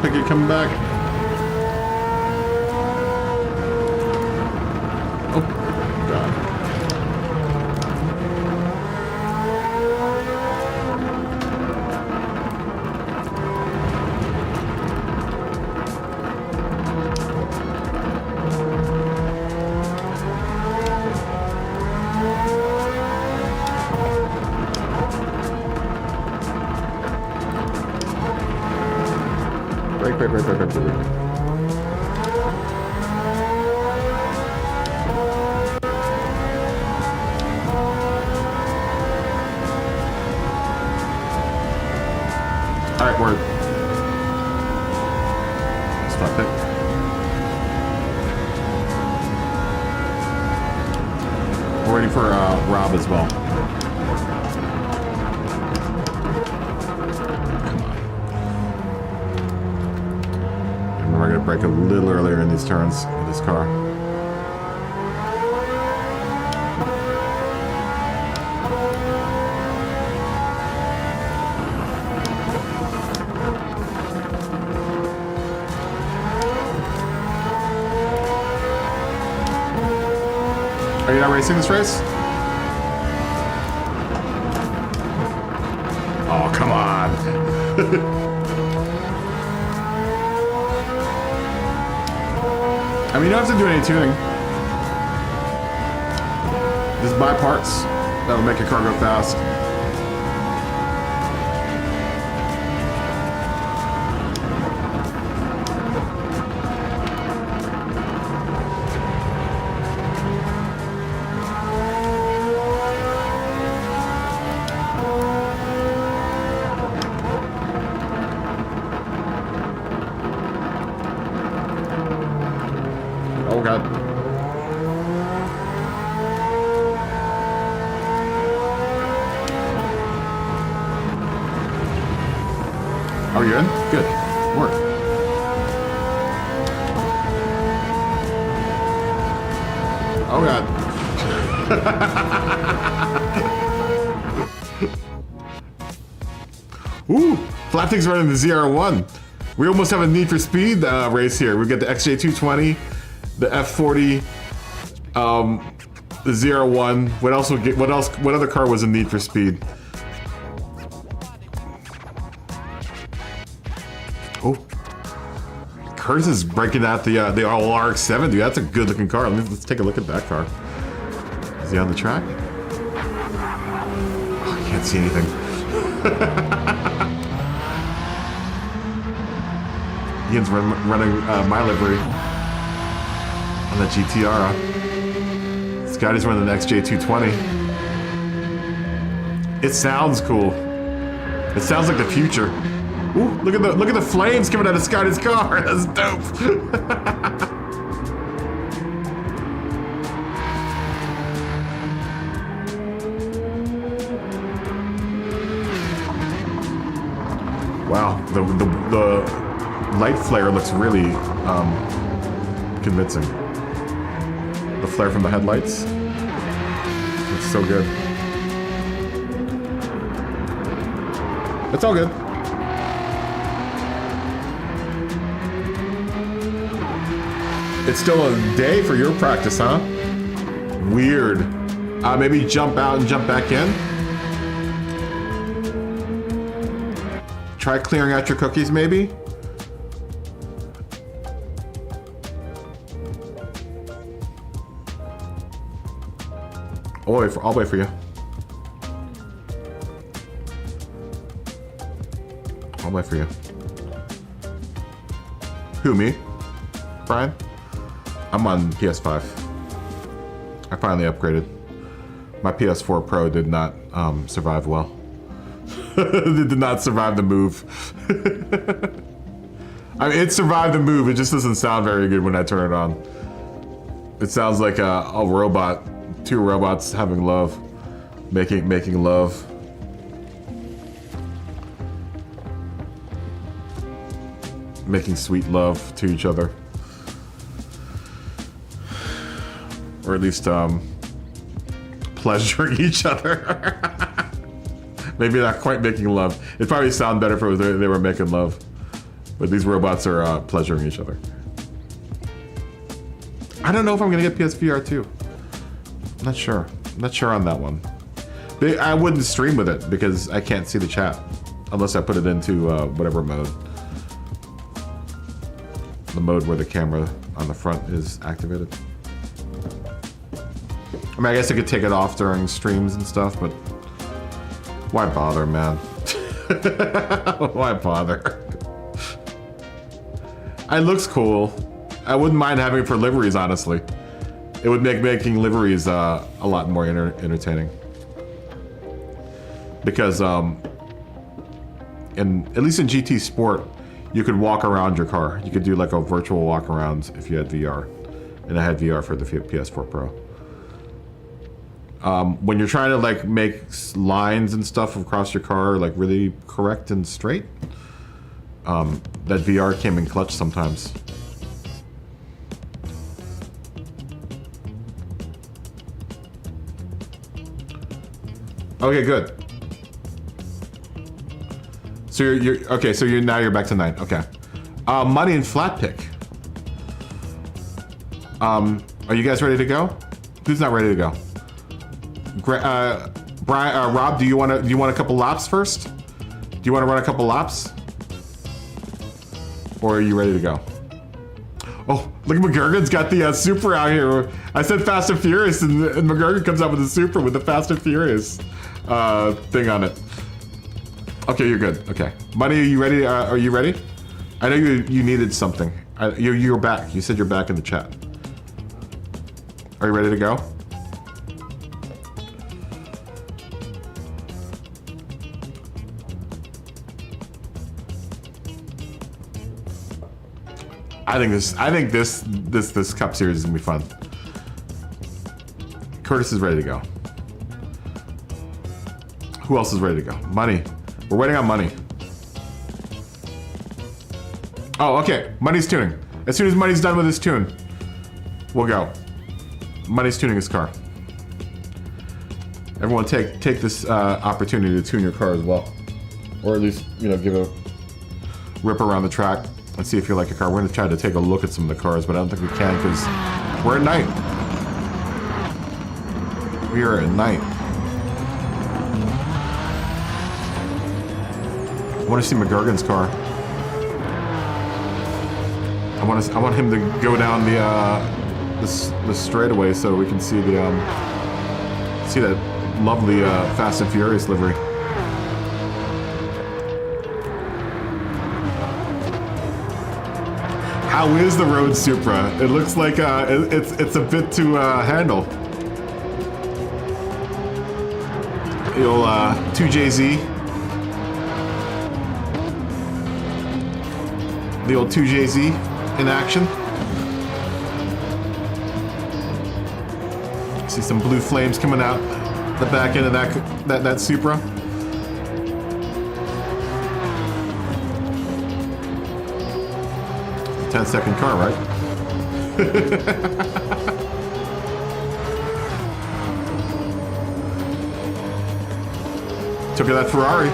Picket coming back. Oh, God. Break. Alright, word. Stop it. We're waiting for Rob as well. We're gonna brake a little earlier in these turns with this car. Are you not racing this race? Oh, come on. I mean, you don't have to do any tuning. Just buy parts that'll make your car go fast. Oh god. Are you in? Good. Work. Oh god. Ooh! Flapting's running the ZR1. We almost have a Need for Speed race here. We've got the XJ220, the F40, the ZR1. What else? What other car was in Need for Speed? Oh, Curtis is breaking out the RX-7, dude. That's a good looking car. Let's take a look at that car. Is he on the track? Oh, I can't see anything. Ian's running my livery on the GTR. Scotty's running the XJ220. It sounds cool. It sounds like the future. Ooh, look at the flames coming out of Scotty's car. That's dope. Wow, the light flare looks really convincing. The flare from the headlights looks so good. It's all good. It's still a day for your practice, huh? Weird. Maybe jump out and jump back in. Try clearing out your cookies, maybe? I'll wait for you. I'll wait for you. Who, me? Brian? I'm on PS5. I finally upgraded. My PS4 Pro did not survive well. It did not survive the move. I mean, it survived the move. It just doesn't sound very good when I turn it on. It sounds like a robot. Two robots having love. Making love. Making sweet love to each other. Or at least, pleasuring each other. Maybe not quite making love. It'd probably sound better if they were making love. But these robots are pleasuring each other. I don't know if I'm gonna get PSVR 2. I'm not sure. I'm not sure on that one. I wouldn't stream with it because I can't see the chat. Unless I put it into whatever mode. The mode where the camera on the front is activated. I mean, I guess I could take it off during streams and stuff, but why bother, man? Why bother? It looks cool. I wouldn't mind having it for liveries, honestly. It would make making liveries a lot more entertaining. Because, at least in GT Sport, you could walk around your car. You could do like a virtual walk around if you had VR. And I had VR for the PS4 Pro. When you're trying to like make lines and stuff across your car like really correct and straight, that VR came in clutch sometimes. Okay, good. So you're okay. So now you're back to 9. Okay. Money and flat pick. Are you guys ready to go? Who's not ready to go? Brian, Rob, do you want a couple laps first? Do you want to run a couple laps? Or are you ready to go? Oh, look at McGurgan's got the Supra out here. I said Fast and Furious, and McGurgan comes out with the Supra with the Fast and Furious thing on it. Okay, you're good. Okay, Money, are you ready? Are you ready? I know you needed something. You're back. You said you're back in the chat. Are you ready to go? I think this Cup series is gonna be fun. Curtis is ready to go. Who else is ready to go? Money. We're waiting on Money. Oh, okay. Money's tuning. As soon as Money's done with his tune, we'll go. Money's tuning his car. Everyone take this opportunity to tune your car as well. Or at least, give a rip around the track and see if you like your car. We're gonna try to take a look at some of the cars, but I don't think we can because we're at night. We are at night. I want to see McGurgan's car. I want him to go down the straightaway so we can see see that lovely Fast and Furious livery. How is the Road Supra? It looks like it's a bit to handle. The old 2JZ. The old 2JZ in action. See some blue flames coming out the back end of that Supra. It's a 10-second car, right? Took it that Ferrari.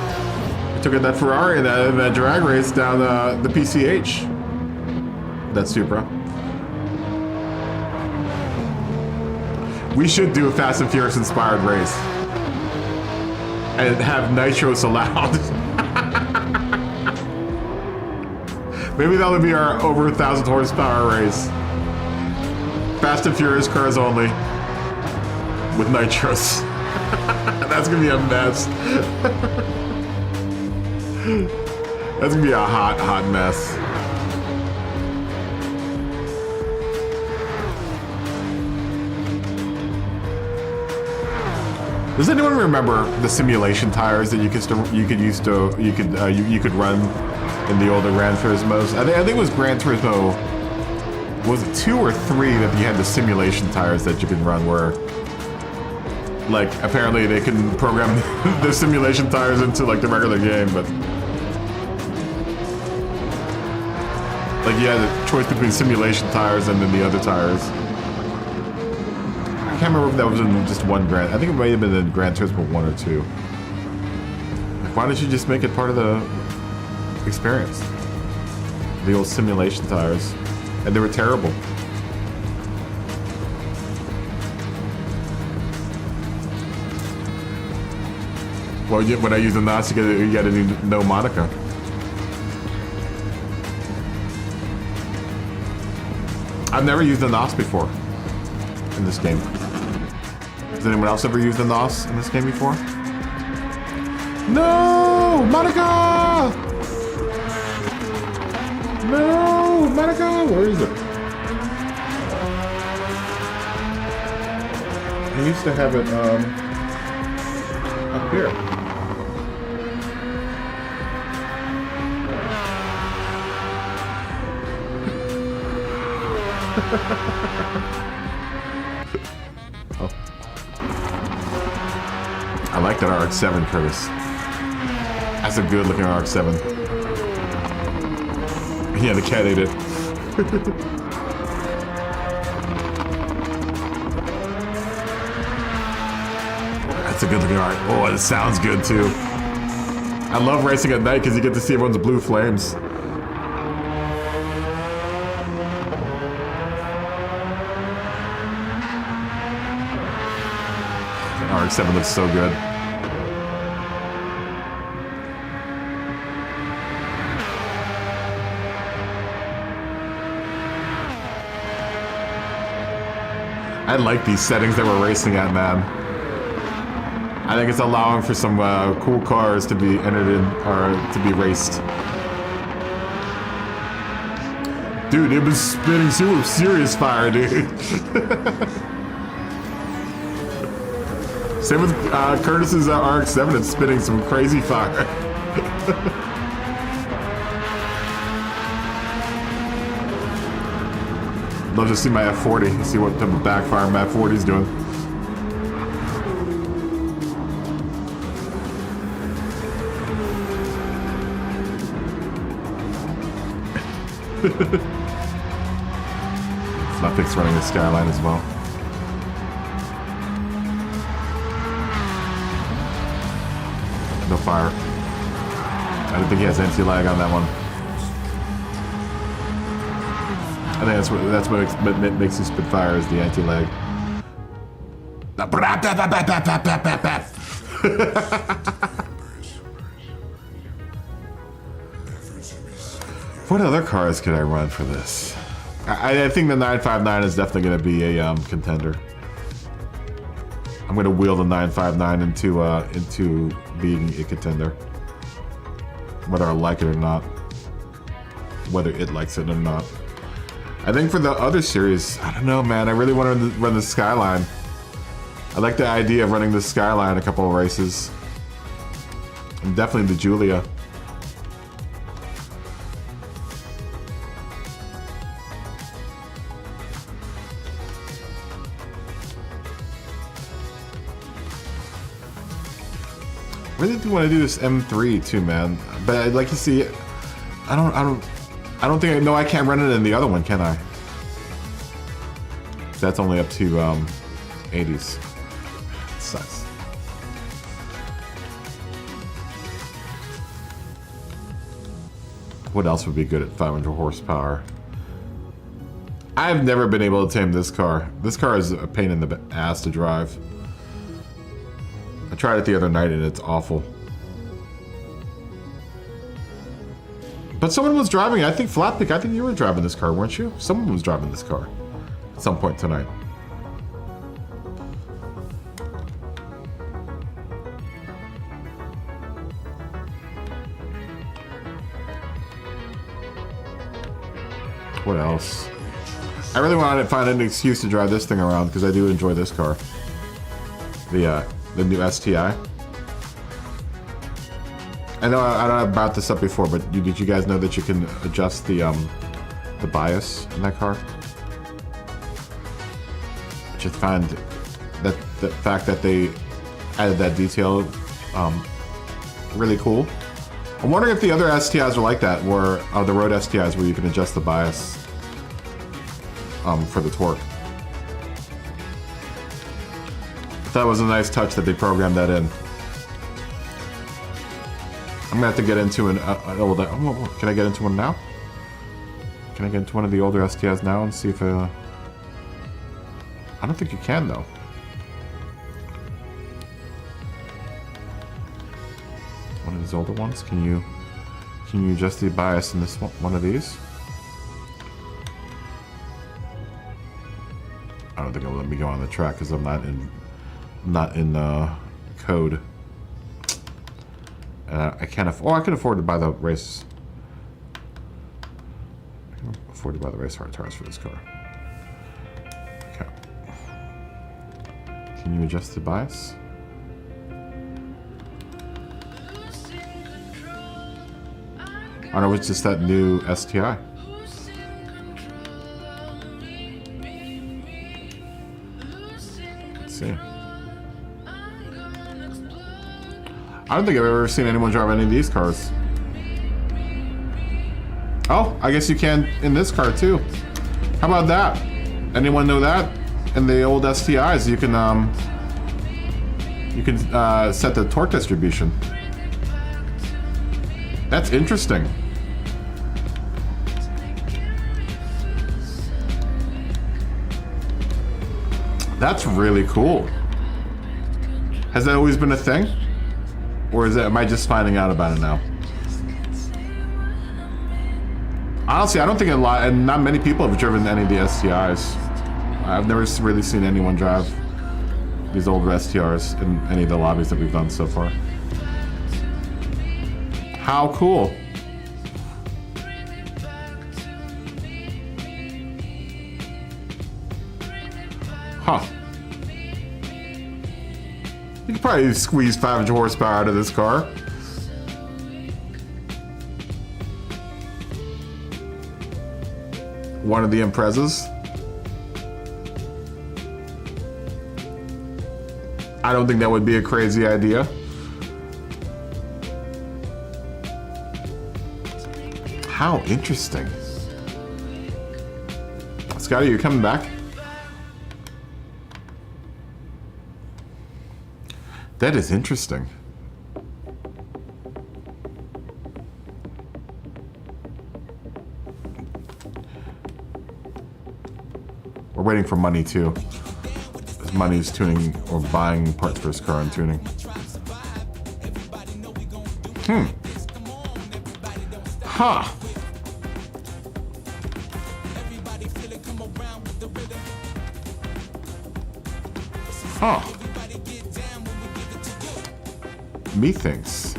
Took it that Ferrari in that drag race down the PCH. That Supra. We should do a Fast and Furious inspired race. And have nitros allowed. Maybe that'll be our over 1,000 horsepower race. Fast and Furious cars only. With nitros. That's gonna be a mess. That's gonna be a hot, hot mess. Does anyone remember the simulation tires that you could run in the older Gran Turismos? I think it was Gran Turismo. Was it 2 or 3 that you had the simulation tires that you could run where, like, apparently they can program the simulation tires into like the regular game, but like you had a choice between simulation tires and then the other tires. I can't remember if that was in just one Gran. I think it might have been in Gran Turismo 1 or 2. Like, why don't you just make it part of the experience? The old simulation tires. And they were terrible. Well, when I use the NOS, you get a no Monica. I've never used the NOS before in this game. Has anyone else ever used the NOS in this game before? No! Monica! No! Monica! Where is it? I used to have it, up here. Oh. I like that RX-7, Curtis. That's a good looking RX-7. Yeah, the cat ate it. That's a good looking RX. Oh, it sounds good too. I love racing at night because you get to see everyone's blue flames. RX-7 looks so good. I like these settings that we're racing at, man. I think it's allowing for some cool cars to be entered in, or to be raced. Dude, it was spitting super serious fire, dude. Same with Curtis's RX-7, it's spitting some crazy fire. Love to see my F40, see what type of backfire my F40 is doing. Flatpick's running the Skyline as well. No fire. I don't think he has anti-lag on that one. I think that's what makes you spit fire is the anti-lag. What other cars could I run for this? I think the 959 is definitely going to be a contender. I'm going to wheel the 959 into being a contender, whether I like it or not, whether it likes it or not. I think for the other series, I don't know, man. I really want to run the Skyline. I like the idea of running the Skyline a couple of races, and definitely the Giulia. I really do want to do this M3 too, man. But I'd like to see it. I don't think I know. I can't run it in the other one, can I? That's only up to 80s. It sucks. What else would be good at 500 horsepower? I've never been able to tame this car. This car is a pain in the ass to drive. I tried it the other night and it's awful. But someone was driving, I think Flatpick, I think you were driving this car, weren't you? Someone was driving this car at some point tonight. What else? I really wanted to find an excuse to drive this thing around because I do enjoy this car. The new STI. I know I brought this up before, but did you guys know that you can adjust the bias in that car? I just find that the fact that they added that detail really cool. I'm wondering if the other STIs are like that, where the road STIs where you can adjust the bias for the torque. That was a nice touch that they programmed that in. I'm gonna have to get into an old. Can I get into one now? Can I get into one of the older STIs now and see if I don't think you can though. One of these older ones. Can you adjust the bias in this one of these? I don't think it'll let me go on the track because I'm not in code. I can't I can afford to buy the race. I can afford to buy the race hard tires for this car. Okay. Can you adjust the bias? I don't know, it's just that new STI. Let's see. I don't think I've ever seen anyone drive any of these cars. Oh, I guess you can in this car too. How about that? Anyone know that? In the old STIs, you can set the torque distribution. That's interesting. That's really cool. Has that always been a thing? Or am I just finding out about it now? Honestly, I don't think and not many people have driven any of the STIs. I've never really seen anyone drive these older STRs in any of the lobbies that we've done so far. How cool. Huh. You could probably squeeze 500 horsepower out of this car. One of the Imprezas. I don't think that would be a crazy idea. How interesting. Scotty, you coming back? That is interesting. We're waiting for money too. Money's tuning or buying parts for his car and tuning. Huh. Huh. Methinks.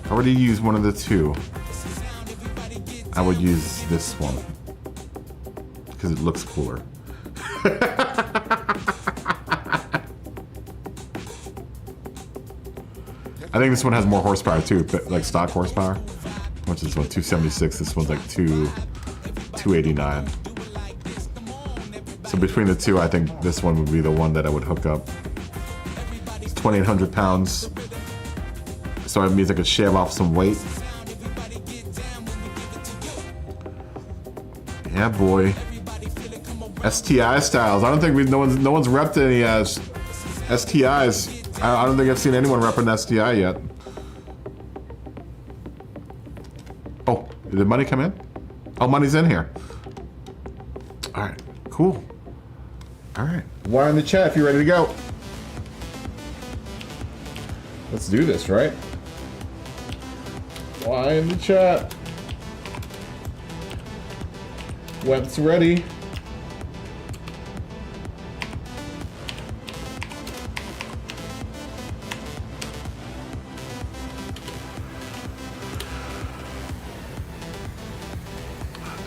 If I were to use one of the two, I would use this one. Because it looks cooler. I think this one has more horsepower too, but like stock horsepower. Which is what, 276, this one's like 289. So between the two, I think this one would be the one that I would hook up. It's 2,800 pounds. So it means I could shave off some weight. Yeah, boy. STI styles. I don't think no one's repped any STIs. I don't think I've seen anyone rep an STI yet. Oh, did money come in? Oh, money's in here. All right, cool. All right, wire in the chat if you're ready to go. Let's do this, right? Wire in the chat. Web's ready.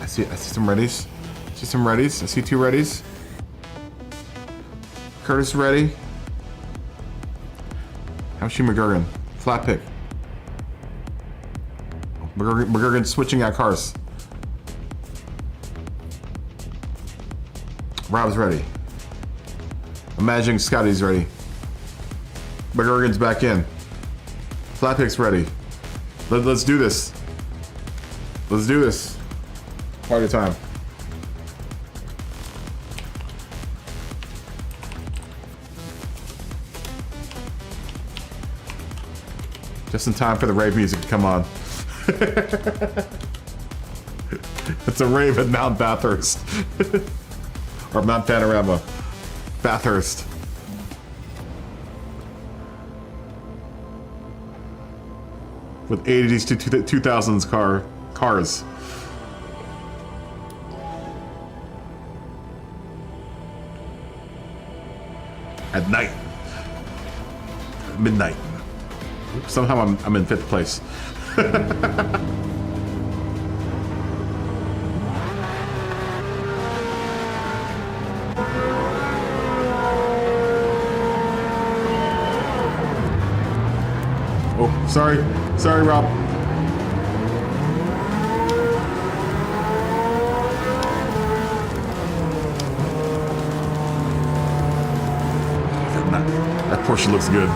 I see some readies. I see some readies. I see two readies. Curtis ready. How's she McGurgan? Flat pick. McGurgan switching out cars. Rob's ready. Imagining Scotty's ready. McGurgan's back in. Flat pick's ready. Let's do this. Let's do this. Party time. Just in time for the rave music to come on. It's a rave at Mount Bathurst. Or Mount Panorama. Bathurst. With 80s to 2000s cars. At night. Midnight. Somehow I'm in 5th place. Oh, sorry. Sorry, Rob. That Porsche looks good.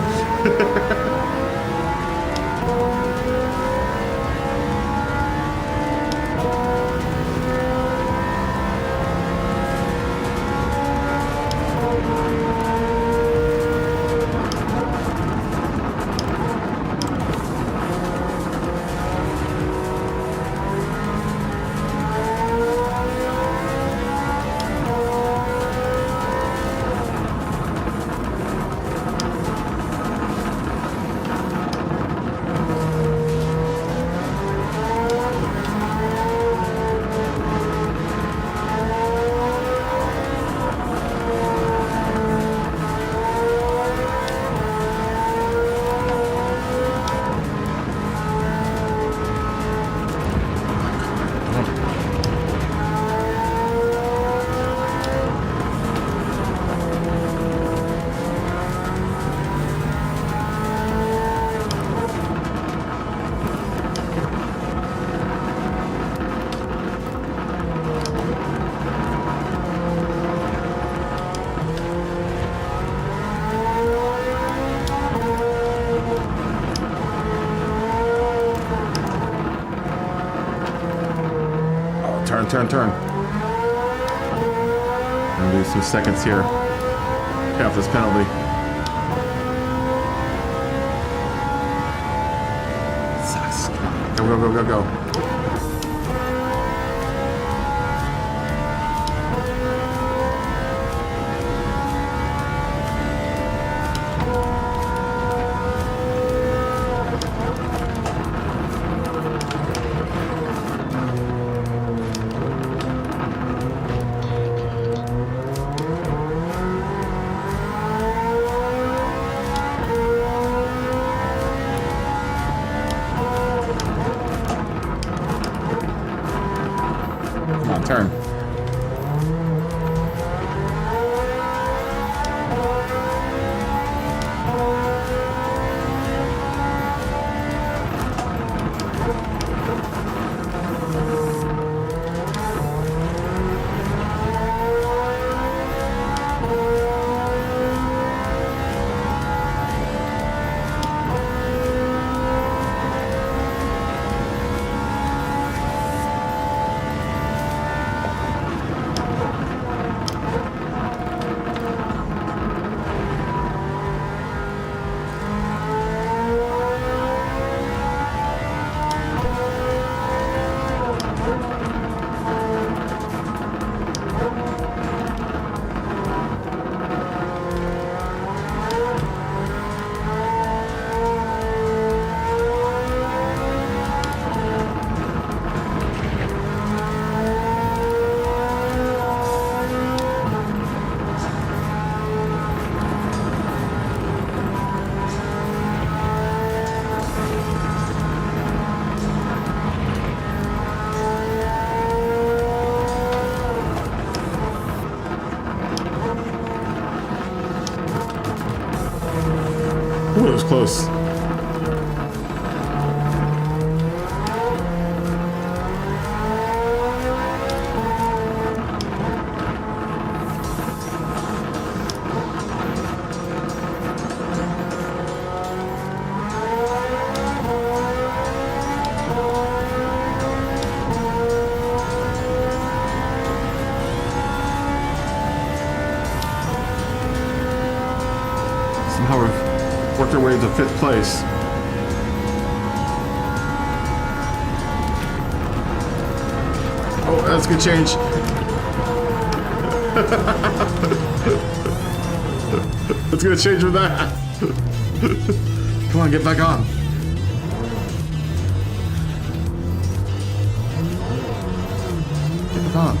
Turn, turn, turn. Gonna lose some seconds here. Pay off this penalty. Sucks. Go, go, go, go, go. Turn. Ooh, it was close. Somehow we've worked our way to 5th place. Oh, that's a good change. Let's get a change with that. Come on, get back on. Get back on.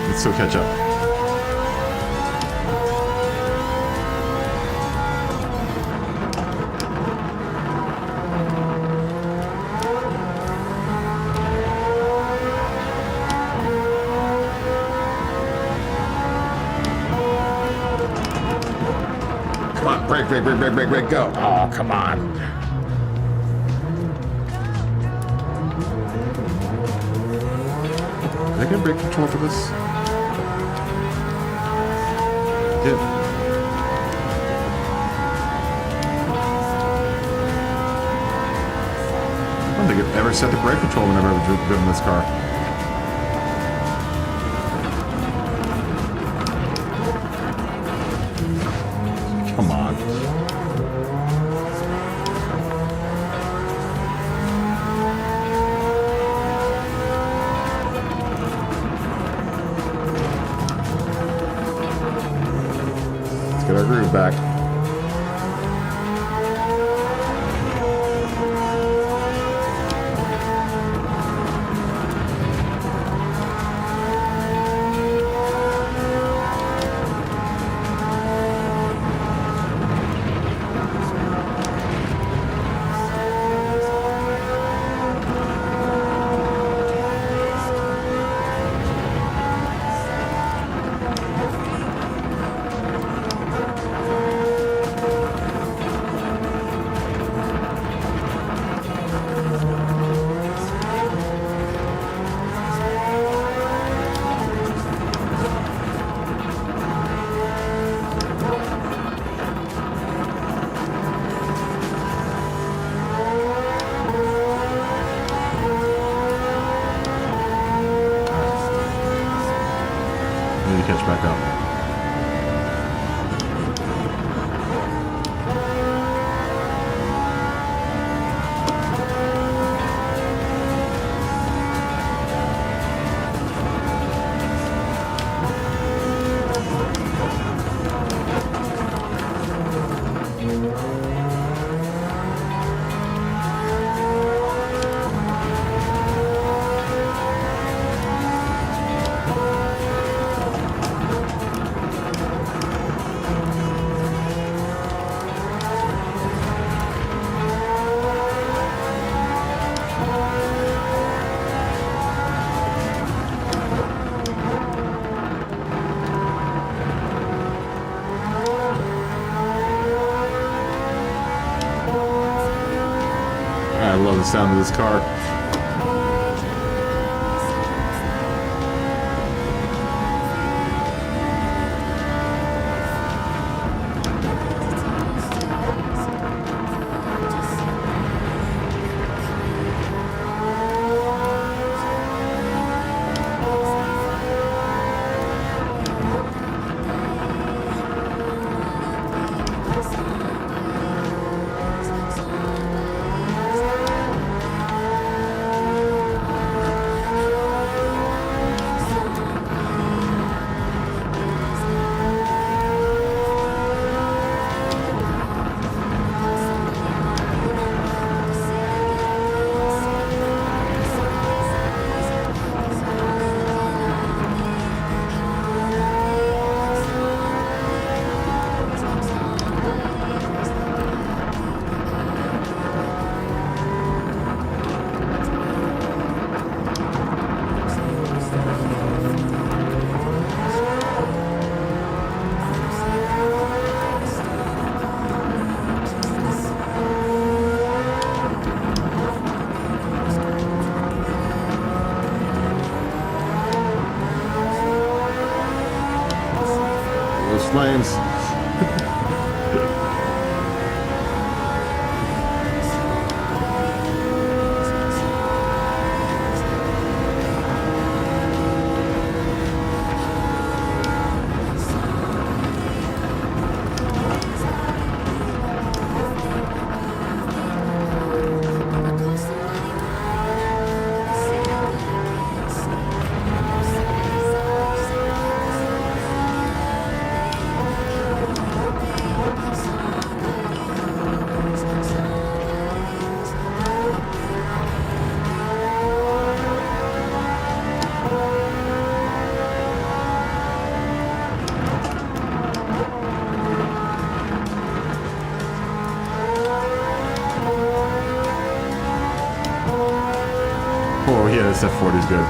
Let's still catch up. Come on, break, break, break, break, break, break, go. Oh, come on. Did I get brake control for this? I did. I don't think I've ever set the brake control whenever I've driven this car. Come on. Let's get our groove back. catch back up. I love the sound of this car. Flames. Oh yeah, this F40 is good.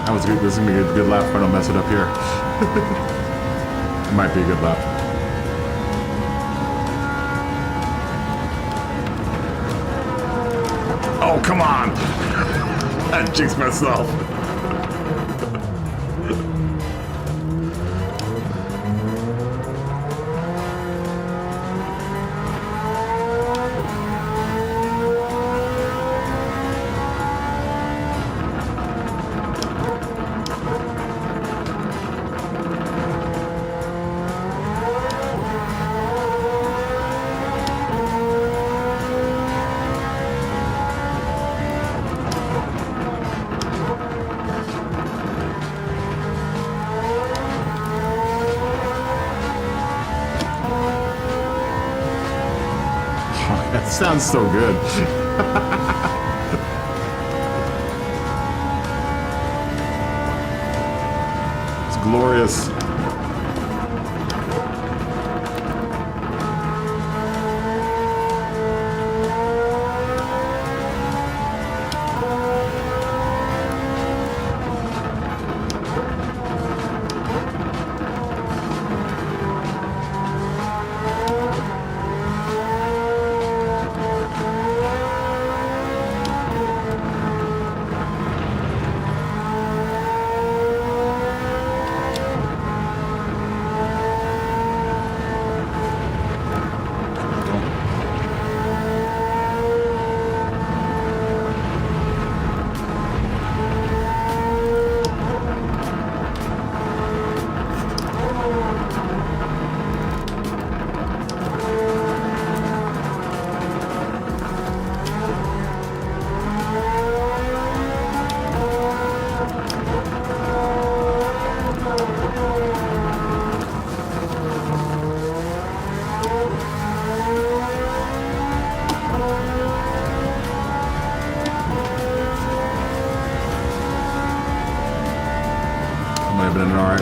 That was good. This is gonna be a good lap if I don't mess it up here. It might be a good lap. Oh, come on! I jinxed myself. Sounds so good. It's glorious.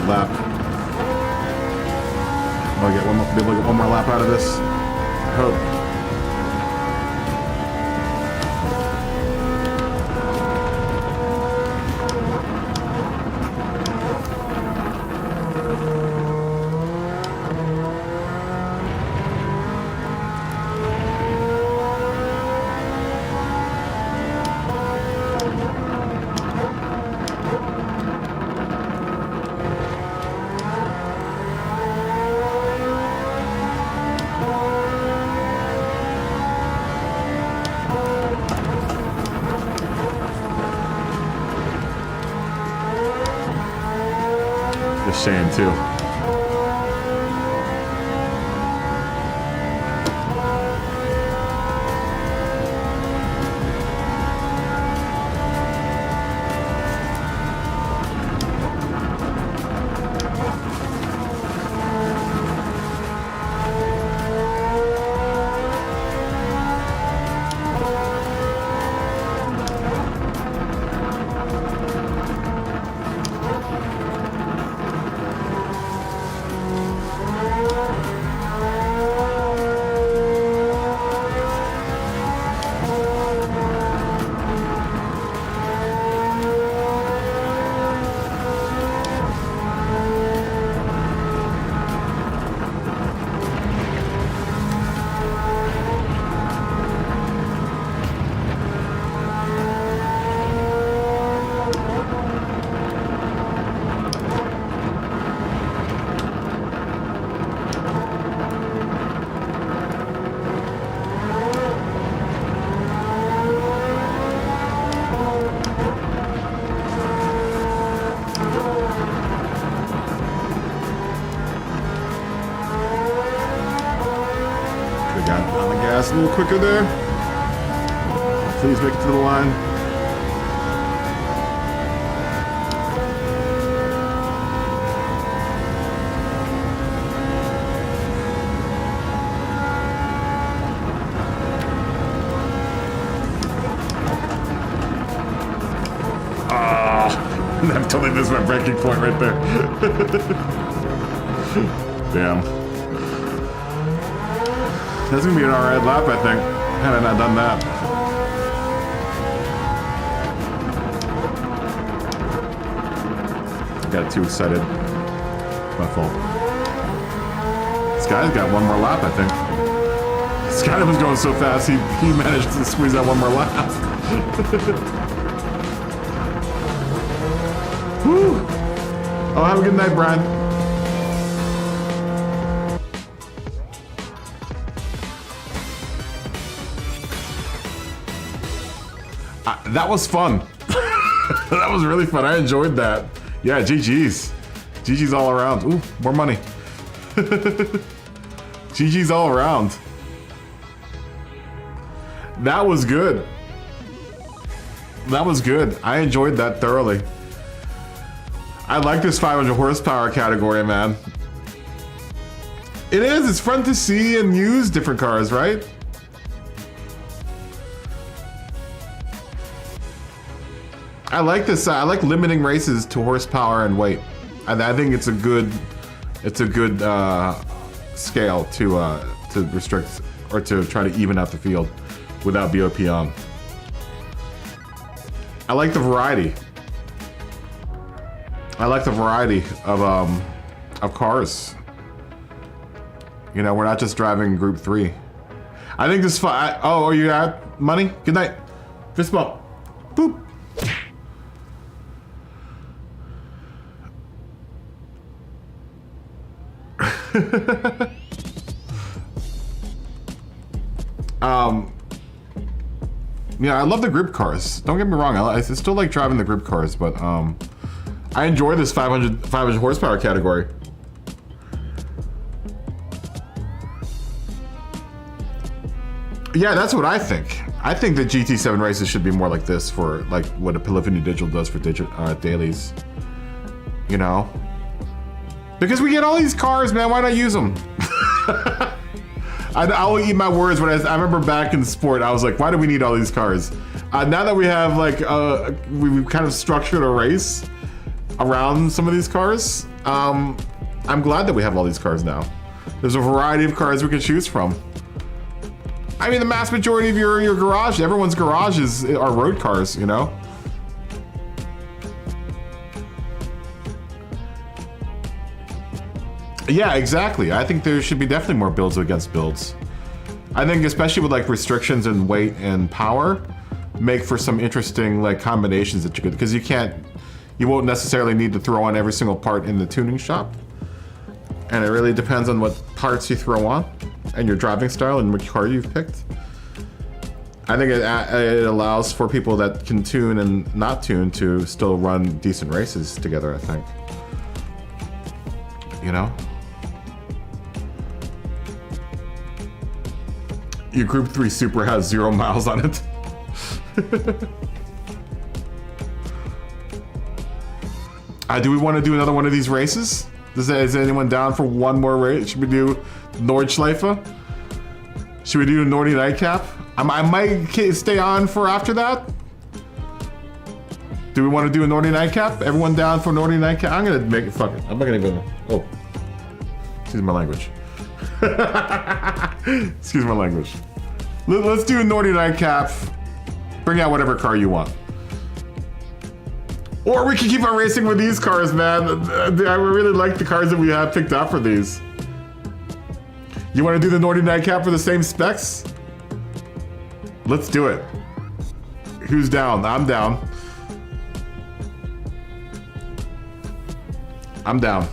Lap. I'll get one more, be able to get one more lap out of this. I hope. Shame too. A little quicker there. Please make it to the line. Ah, I've totally missed my breaking point right there. Damn. That's gonna be an alright lap, I think. Had I not done that. Got too excited. My fault. This guy's got one more lap, I think. This guy was going so fast, he managed to squeeze out one more lap. Woo! Oh, have a good night, Brian. That was fun. That was really fun. I enjoyed that. Yeah, GG's. GG's all around. Ooh, more money. GG's all around. That was good. That was good. I enjoyed that thoroughly. I like this 500 horsepower category, man. It is. It's fun to see and use different cars, right? I like this. I like limiting races to horsepower and weight. I think it's a good scale to restrict or to try to even out the field without BOP on. I like the variety. I like the variety of cars. You know, we're not just driving Group 3. I think this fun. Oh, are you out? Money? Good night. Fist bump. Boop. Yeah, I love the group cars. Don't get me wrong. I still like driving the group cars, but I enjoy this 500 horsepower category. Yeah, that's what I think. I think that GT7 races should be more like this for like what a Polyphony Digital does for dailies. You know? Because we get all these cars, man. Why not use them? I will eat my words when I remember back in sport, I was like, why do we need all these cars? Now that we have like, we've kind of structured a race around some of these cars, I'm glad that we have all these cars now. There's a variety of cars we can choose from. I mean, the mass majority of your garage, everyone's garages are road cars, you know? Yeah, exactly. I think there should be definitely more builds against builds. I think especially with like restrictions in weight and power, make for some interesting like combinations that you could, because you won't necessarily need to throw on every single part in the tuning shop. And it really depends on what parts you throw on and your driving style and which car you've picked. I think it allows for people that can tune and not tune to still run decent races together, I think. You know? Your Group 3 Super has 0 miles on it. Do we want to do another one of these races? Is anyone down for one more race? Should we do Nordschleife? Should we do Nordy Nightcap? I might stay on for after that. Do we want to do a Nordy Nightcap? Everyone down for Nordy Nightcap? I'm gonna make it. Fuck it. I'm not gonna even. Oh, excuse my language. Excuse my language. Let's do a Nordy Nightcap. Bring out whatever car you want. Or we can keep on racing with these cars, man. I really like the cars that we have picked out for these. You want to do the Nordy Nightcap for the same specs? Let's do it. Who's down? I'm down. I'm down.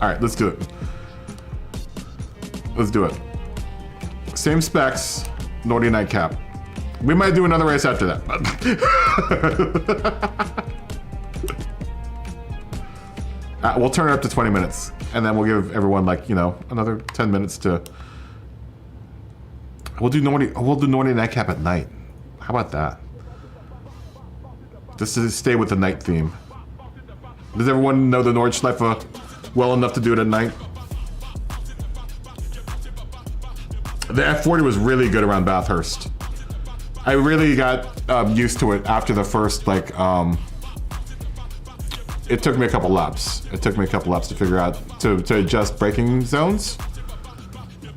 All right, let's do it. Let's do it. Same specs, Nordy Nightcap. We might do another race after that. We'll turn it up to 20 minutes, and then we'll give everyone like, you know, another 10 minutes to. We'll do Nordy Nightcap at night. How about that? Just to stay with the night theme. Does everyone know the Nordschleife well enough to do it at night? The F40 was really good around Bathurst. I really got used to it after the first, like, it took me a couple laps. It took me a couple laps to figure out, to adjust braking zones.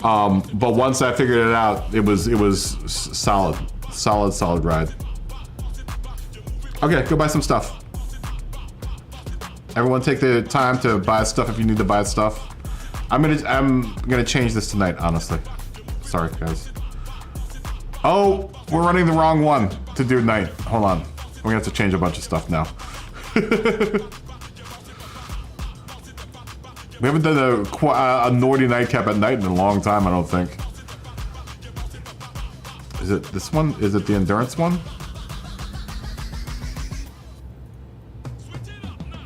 But once I figured it out, it was solid ride. Okay, go buy some stuff. Everyone take the time to buy stuff if you need to buy stuff. I'm gonna change this tonight, honestly. Sorry, guys. Oh, we're running the wrong one to do night. Hold on. We're gonna have to change a bunch of stuff now. We haven't done a Nordy Nightcap at night in a long time, I don't think. Is it this one? Is it the endurance one?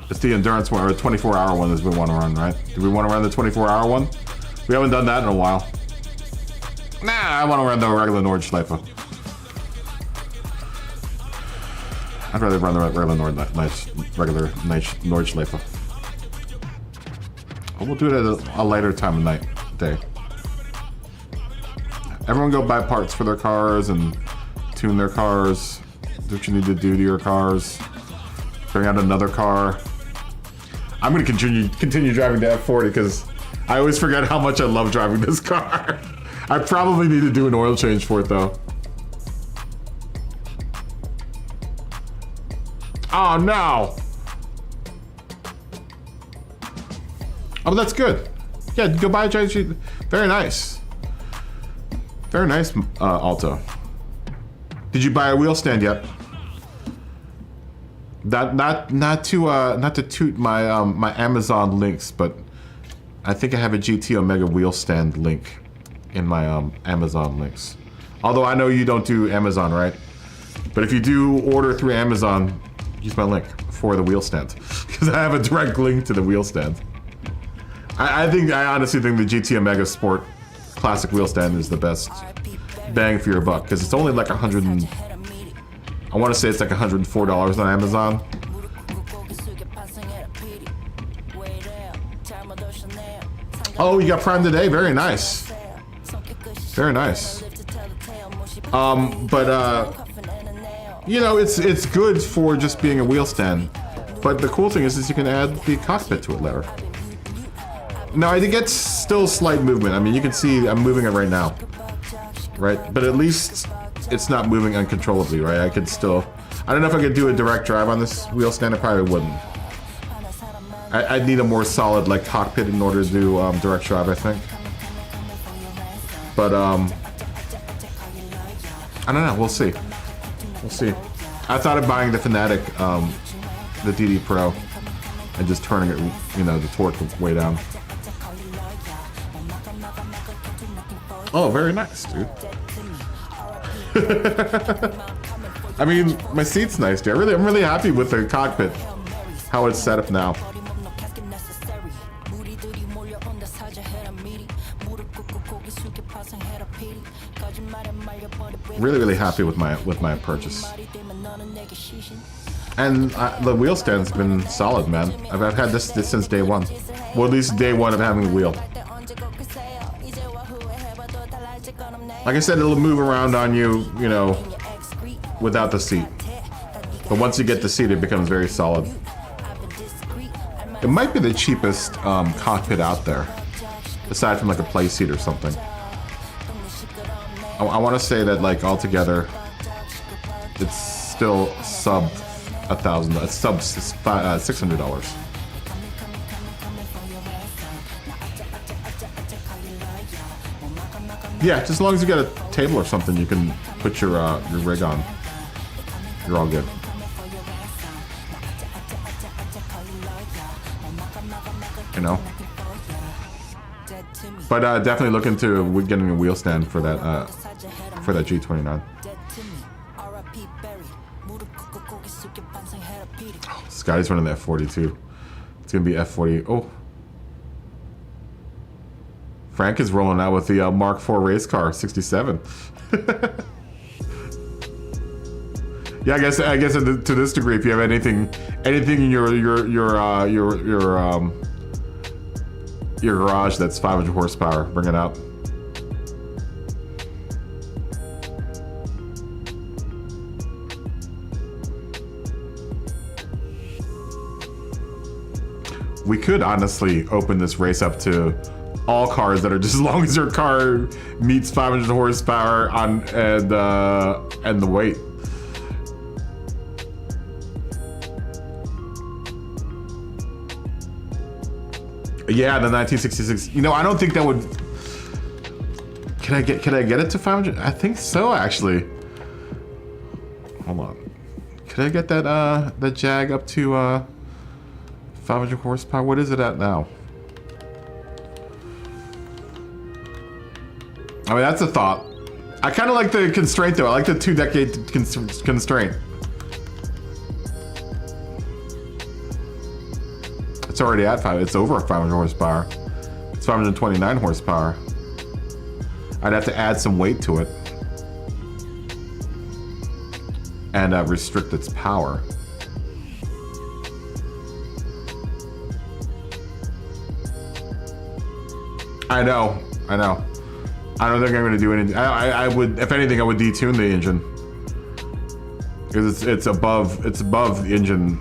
It's the endurance one, or the 24-hour one is we want to run, right? Do we want to run the 24-hour one? We haven't done that in a while. Nah, I want to run the regular Nordschleife. I'd rather run the regular Nordschleife. We'll do it at a later time of day. Everyone go buy parts for their cars and tune their cars. what you need to do to your cars. Bring out another car. I'm gonna continue driving the F40 because I always forget how much I love driving this car. I probably need to do an oil change for it though. Oh no! Oh, that's good. Yeah, go buy a GT. Very nice. Very nice, Alto. Did you buy a wheel stand yet? Not to toot my my Amazon links, but I think I have a GT Omega wheel stand link in my Amazon links. Although I know you don't do Amazon, right? But if you do order through Amazon, use my link for the wheel stand because I have a direct link to the wheel stand. I honestly think the GT Omega Sport Classic wheel stand is the best bang for your buck because it's only like I want to say it's like $104 on Amazon. Oh, you got Prime today? Very nice. Very nice. You know, it's good for just being a wheel stand. But the cool thing is you can add the cockpit to it later. Now, it gets still slight movement. I mean, you can see I'm moving it right now. Right? But at least it's not moving uncontrollably, right? I could still... I don't know if I could do a direct drive on this wheel stand. I probably wouldn't. I'd need a more solid, like, cockpit in order to do direct drive, I think. But, I don't know. We'll see. We'll see. I thought of buying the Fanatic, the DD Pro, and just turning it, you know, the torque way down. Oh, very nice, dude. I mean, my seat's nice, dude. I'm really happy with the cockpit, how it's set up now. Really happy with my purchase. And the wheel stand's been solid, man. I've had this since day one. Well, at least day one of having a wheel. Like I said, it'll move around on you, you know, without the seat. But once you get the seat, it becomes very solid. It might be the cheapest cockpit out there, aside from like a play seat or something. I want to say that like altogether, it's still sub $1,000. It's sub $600. Yeah, just as long as you got a table or something, you can put your rig on. You're all good. You know. But definitely look into getting a wheel stand for that G29. Oh, this guy's running the F40 too. It's gonna be F40. Oh. Frank is rolling out with the Mark IV race car, 67. Yeah, I guess to this degree, if you have anything in your garage that's 500 horsepower, bring it out. We could honestly open this race up to all cars that are just as long as your car meets 500 horsepower on and the weight. Yeah, the 1966. You know, I don't think that would. Can I get it to 500? I think so, actually. Hold on. Could I get that Jag up to 500 horsepower? What is it at now? I mean, that's a thought. I kind of like the constraint, though. I like the 2-decade constraint. It's already at 5. It's over 500 horsepower. It's 529 horsepower. I'd have to add some weight to it. And restrict its power. I know. I don't think I'm going to do anything. I would, if anything, I would detune the engine. because it's above the engine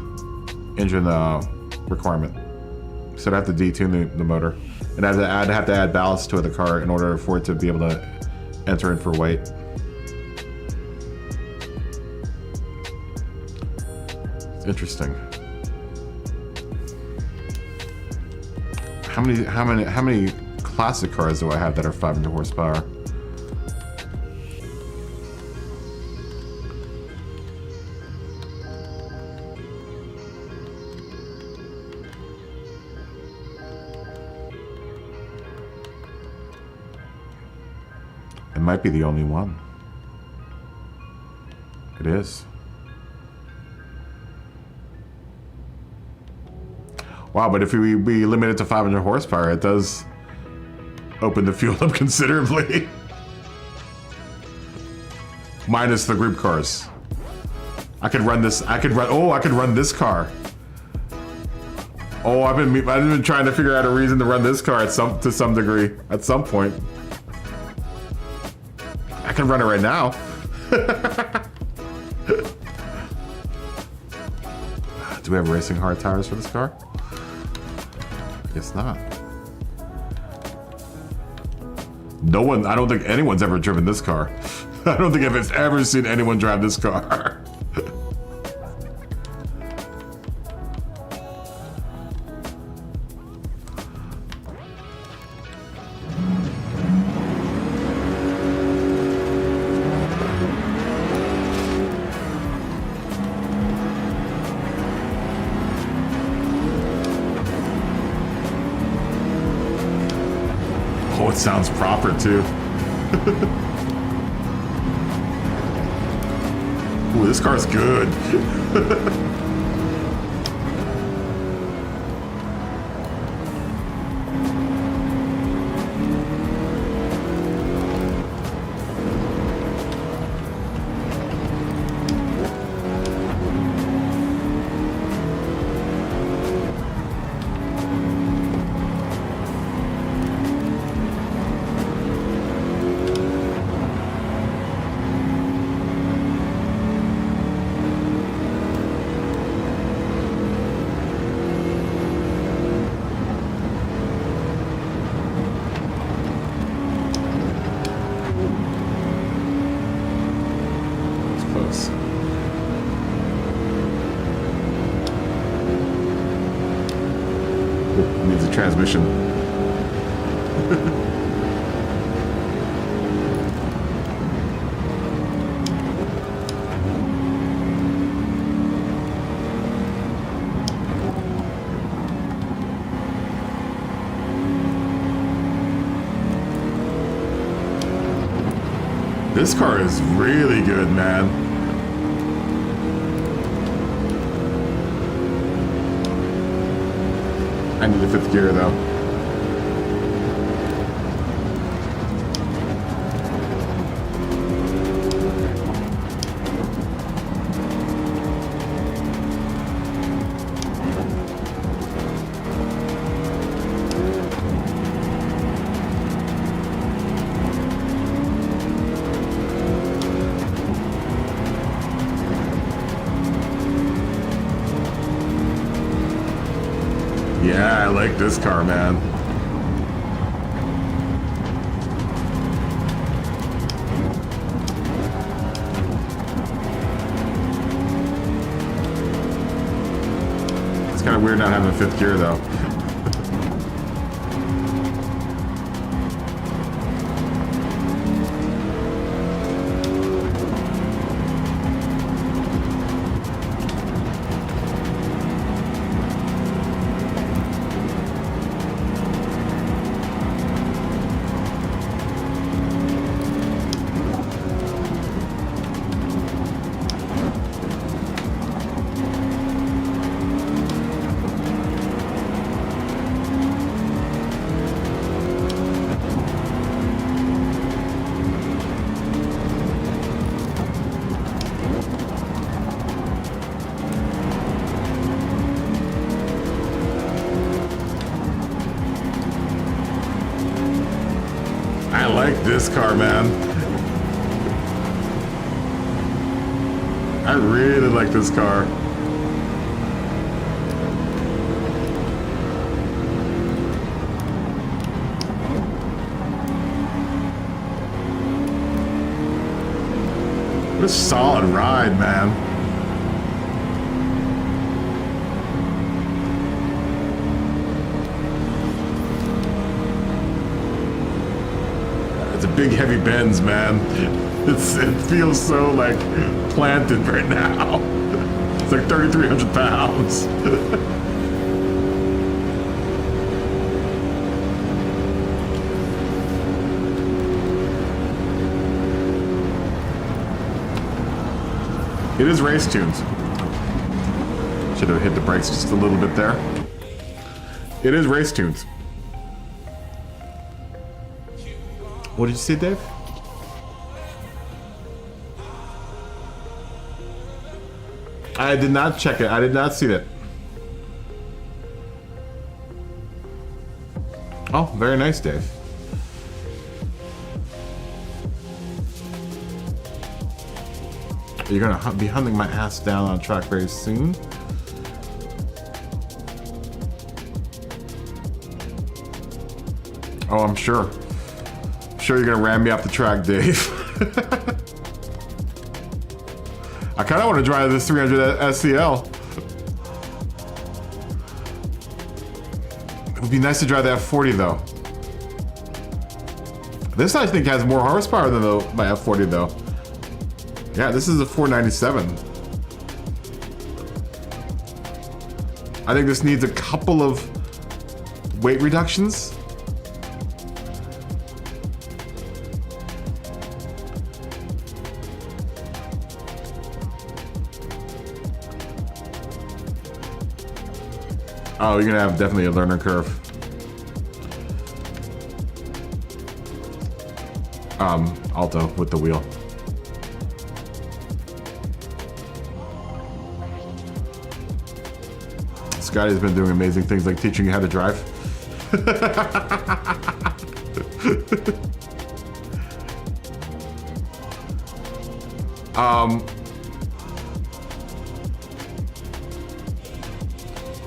requirement. So I'd have to detune the motor, and I'd have to add ballast to the car in order for it to be able to enter in for weight. It's interesting. How many classic cars do I have that are 500 horsepower? It might be the only one. It is. Wow, but if we limit it to 500 horsepower, it does open the fuel up considerably. Minus the group cars. I could run this. I could run this car. Oh, I've been trying to figure out a reason to run this car to some degree at some point. I can run it right now. Do we have racing hard tires for this car? I guess not. No one, I don't think anyone's ever driven this car. I don't think I've ever seen anyone drive this car. Oh, it sounds proper too. Ooh, this car's good. Transmission. This car is really good, man. I need a fifth gear though. Yeah, I like this car, man. It's kind of weird not having a fifth gear, though. I like this car, man. I really like this car. What a solid ride, man. It's a big heavy Benz, man. It feels so like planted right now. It's like 3,300 pounds. It is race tunes. Should have hit the brakes just a little bit there. It is race tunes. What did you say, Dave? I did not check it. I did not see it. Oh, very nice, Dave. You're gonna be hunting my ass down on track very soon. Oh, I'm sure. I'm sure you're gonna ram me off the track, Dave. I kind of want to drive this 300 SCL. It would be nice to drive that F40 though. This I think has more horsepower than my F40 though. Yeah, this is a 497. I think this needs a couple of weight reductions. Oh, you're gonna have definitely a learner curve. Alto with the wheel. Scotty's been doing amazing things like teaching you how to drive.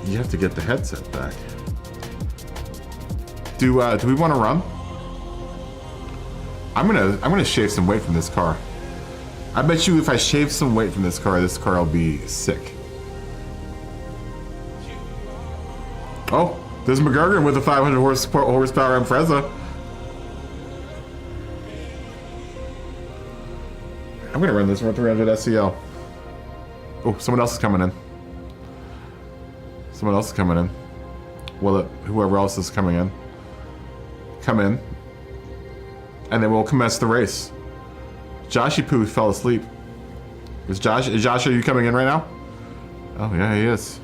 You have to get the headset back. Do we want to run? I'm gonna shave some weight from this car. I bet you if I shave some weight from this car will be sick. Oh, there's McGurgan with a 500 horsepower Impreza. I'm gonna run this for 300 SCL. Oh, someone else is coming in. Someone else is coming in. Well, whoever else is coming in. Come in. And then we'll commence the race. Joshy Poo fell asleep. Is Josh, are you coming in right now? Oh yeah, he is.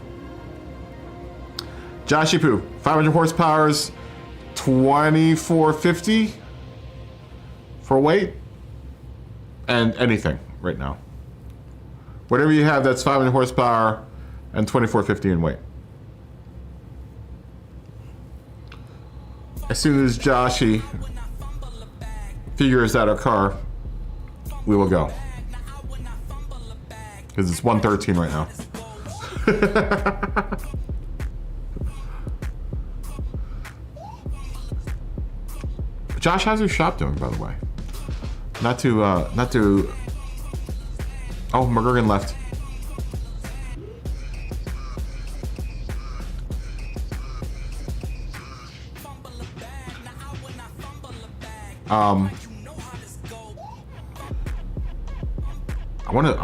Joshy Poo, 500 horsepowers, 2450 for weight, and anything right now. Whatever you have that's 500 horsepower and 2450 in weight. As soon as Joshy figures out a car, we will go. Because it's 113 right now. Josh, how's your shop doing, by the way? Not to. Oh, McGurgan left.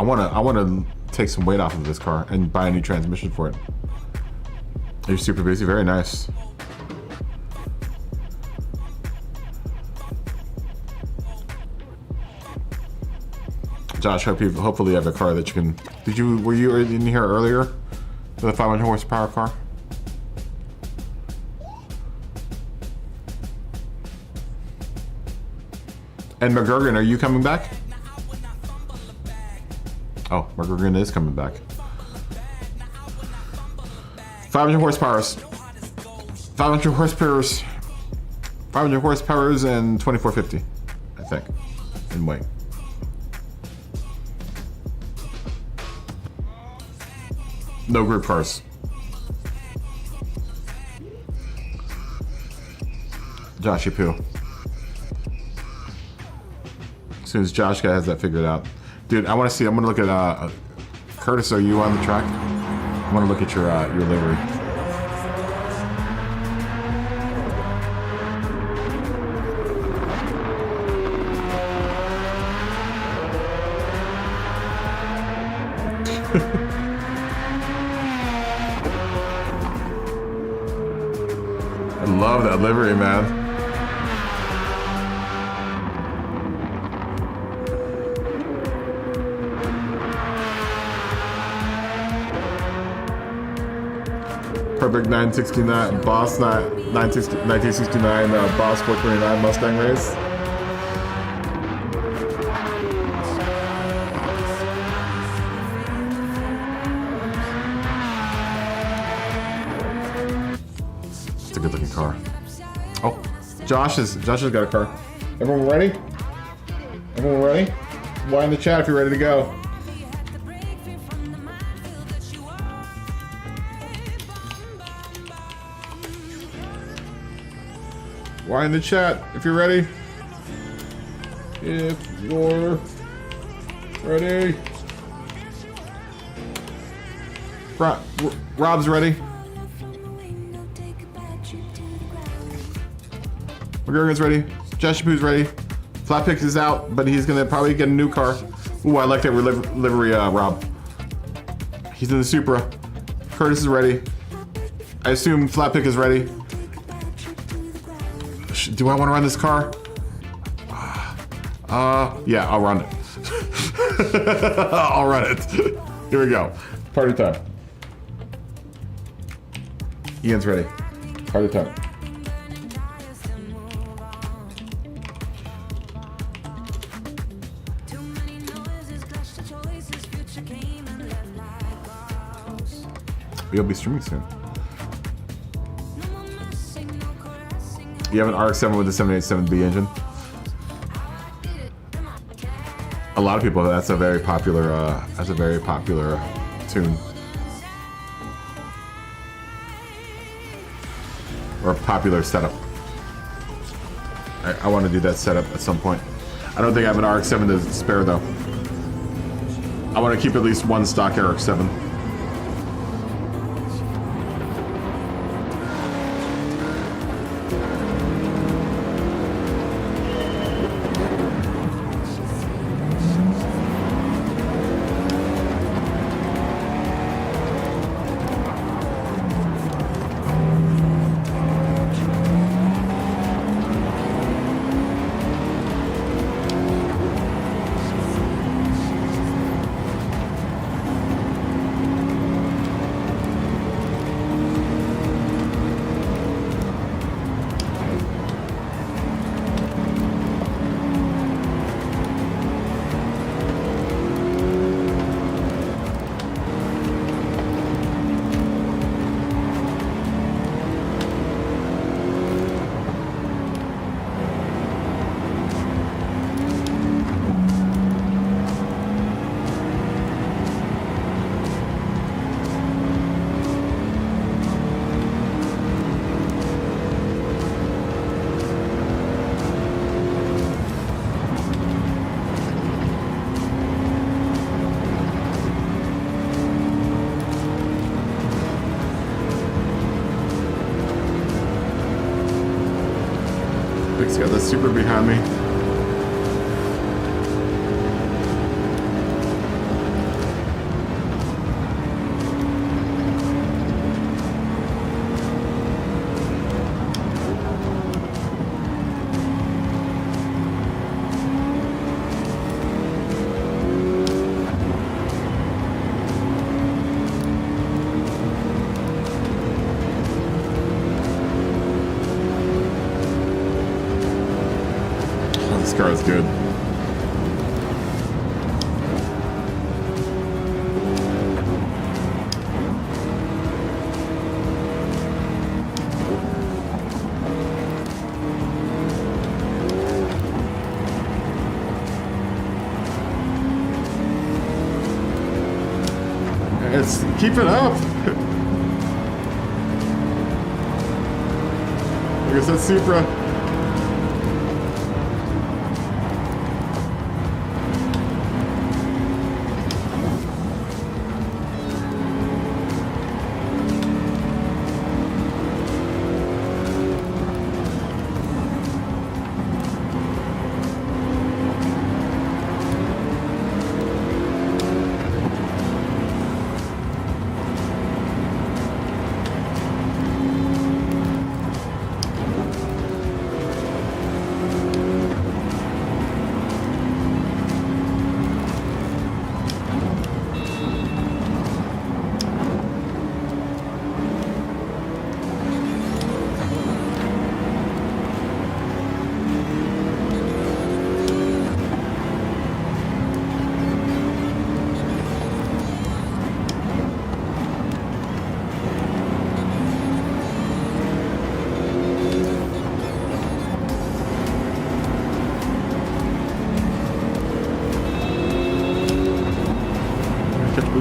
I wanna take some weight off of this car and buy a new transmission for it. You're super busy. Very nice. Josh, hopefully you have a car that you can. Were you in here earlier with a 500 horsepower car? And McGurgan, are you coming back? Oh, McGurgan is coming back. 500 horsepowers. 500 horsepowers. 500 horsepowers and 2450, I think, in weight. No group cars. Joshy Poo. As soon as Josh has that figured out. Dude, I want to see, I'm going to look at, Curtis, are you on the track? I want to look at your livery. I love that livery, man. Perfect 969, Boss 1969, Boss 429 Mustang race. It's a good looking car. Oh, Josh has got a car. Everyone ready? Everyone ready? Why in the chat if you're ready to go? Why in the chat if you're ready? If you're ready. Rob's ready. McGurgan's ready. Jeshapoo's ready. Flatpix is out, but he's gonna probably get a new car. Ooh, I like that livery, Rob. He's in the Supra. Curtis is ready. I assume Flatpick is ready. Do I want to run this car? Yeah, I'll run it. I'll run it. Here we go. Party time. Ian's ready. Party time. You'll be streaming soon. You have an RX-7 with a 787B engine. A lot of people. That's a very popular. Tune. Or a popular setup. I want to do that setup at some point. I don't think I have an RX-7 to spare though. I want to keep at least one stock RX-7. Vic's got the Super behind me. This car is good. minutes. Keep it up. I guess that's Supra.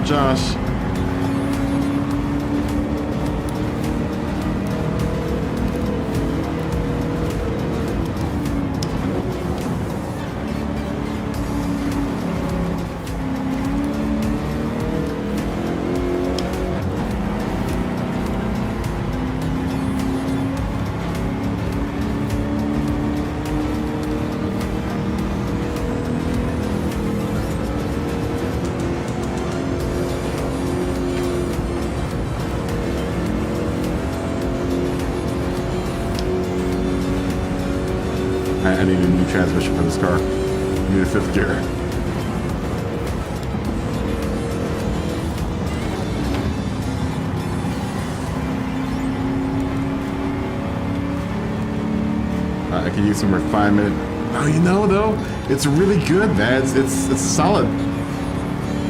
Josh. I need a new transmission for this car. I need a 5th gear. I could use some refinement. Oh, you know though, it's really good, man. It's solid.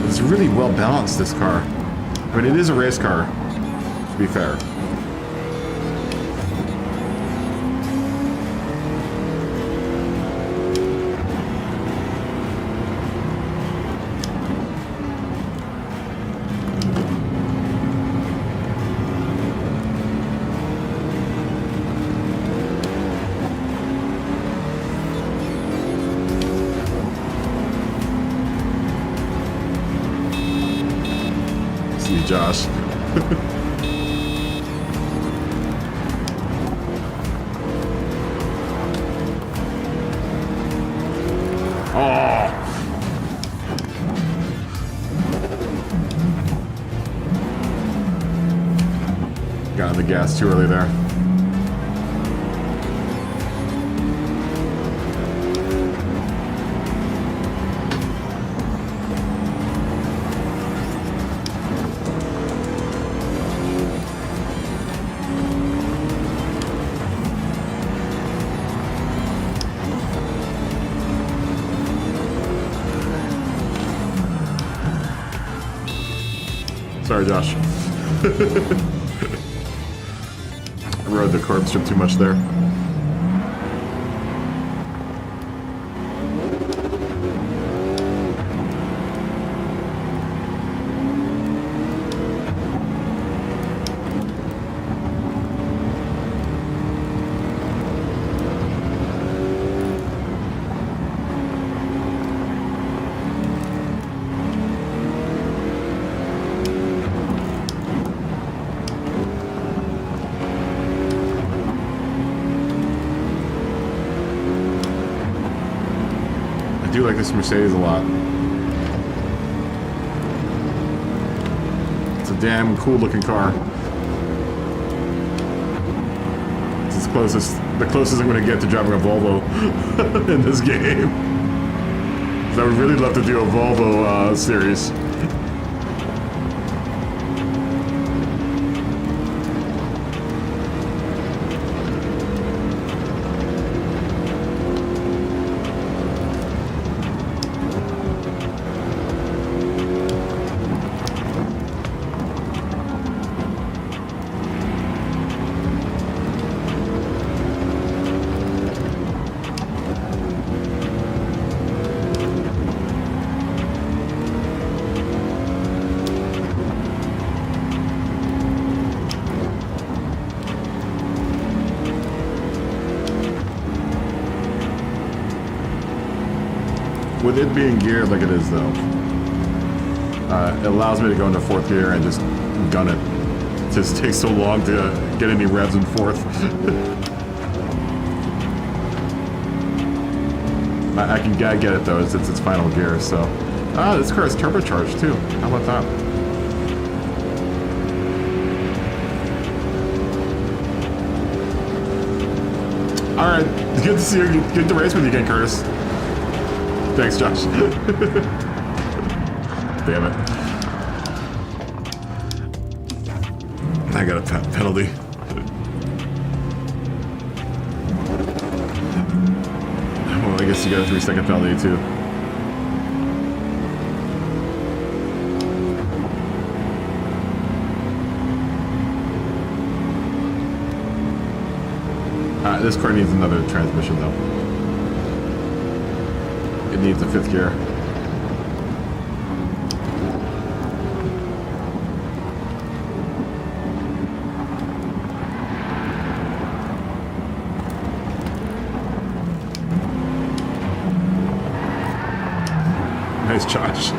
It's really well balanced, this car. I mean, it is a race car, to be fair. Josh. Oh. Got on the gas too early there. Sorry, Josh. I rode the corpse strip too much there. I do like this Mercedes a lot. It's a damn cool looking car. It's the closest I'm going to get to driving a Volvo in this game. I would really love to do a Volvo series. with it being geared like it is though, it allows me to go into 4th gear and just gun it. It just takes so long to get any revs in 4th. I can get it though, it's its final gear, so. This car is turbocharged too. How about that? Alright, good to see you. Good to race with you again, Curtis. Thanks, Josh. Damn it. I got a penalty. Well, I guess you got a 3-second penalty too. This car needs another transmission though. It needs a 5th gear. Nice Josh.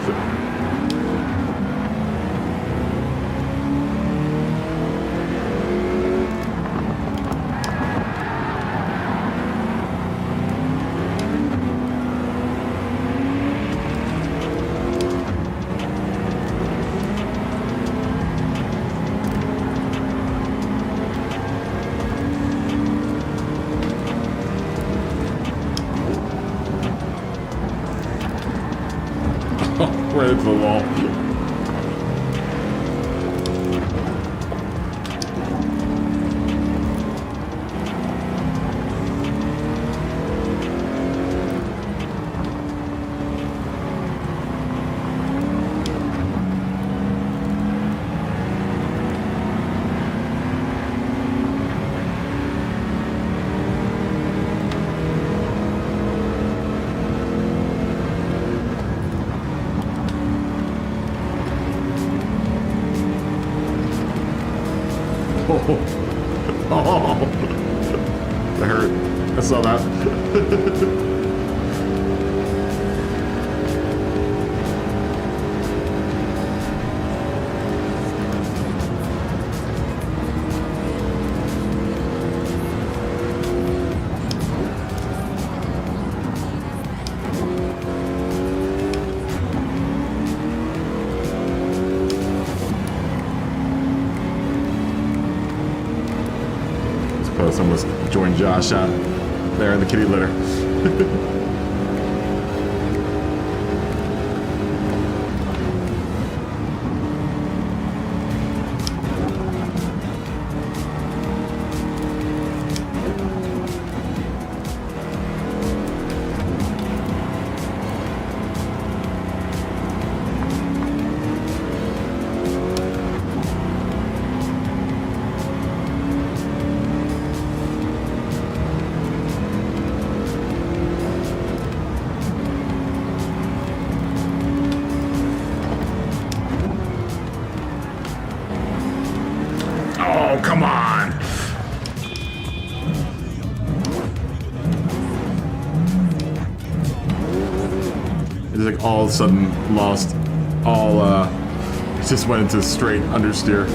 Right into the wall. Oh, that hurt. I saw that. Almost joined Josh out there in the kitty litter. Come on! It's like all of a sudden lost all, just went into straight understeer.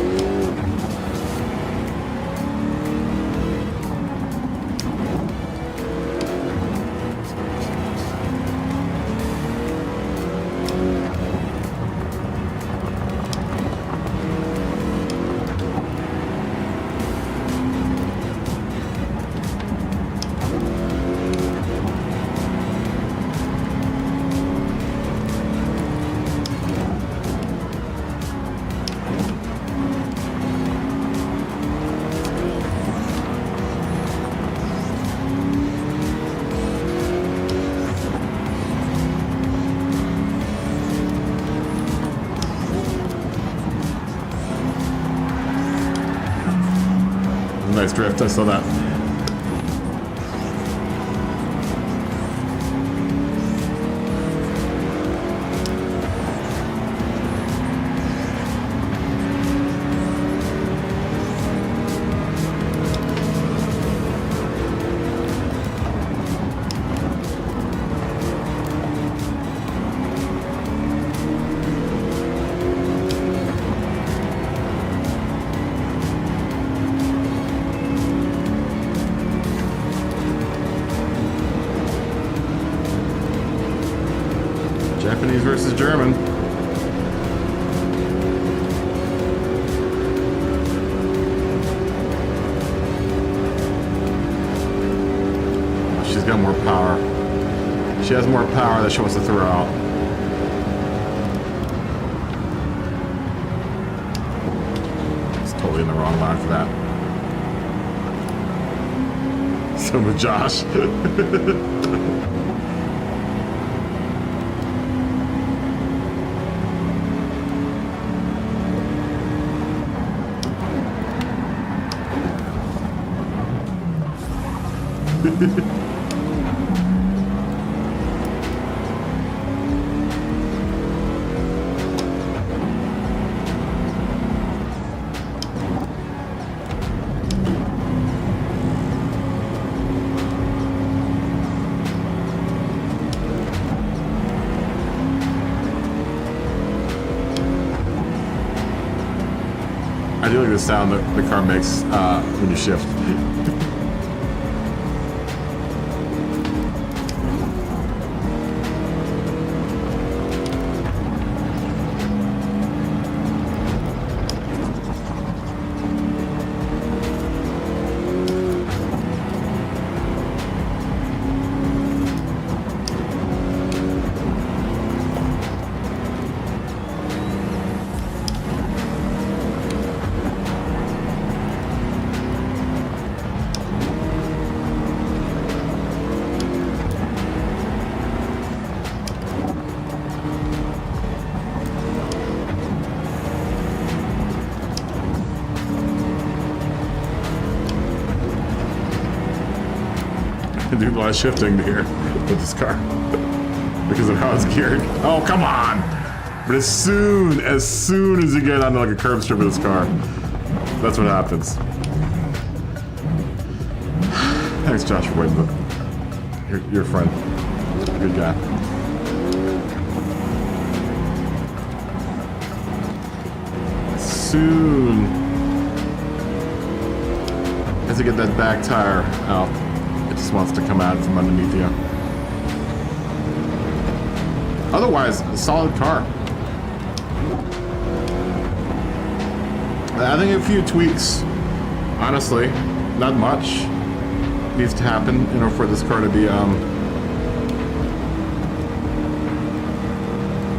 Nice drift, I saw that. Japanese versus German. She's got more power. She has more power that she wants to throw out. It's totally in the wrong line for that. So with Josh. I do like the sound that the car makes when you shift. Do a lot of shifting here with this car because of how it's geared. Oh, come on! But as soon as you get onto like a curb strip with this car, that's what happens. Thanks, Josh, for waiting. You're a friend. Good guy. Soon as you get that back tire out, just wants to come out from underneath you. Otherwise, a solid car. I think a few tweaks, honestly, not much, needs to happen in order for this car to be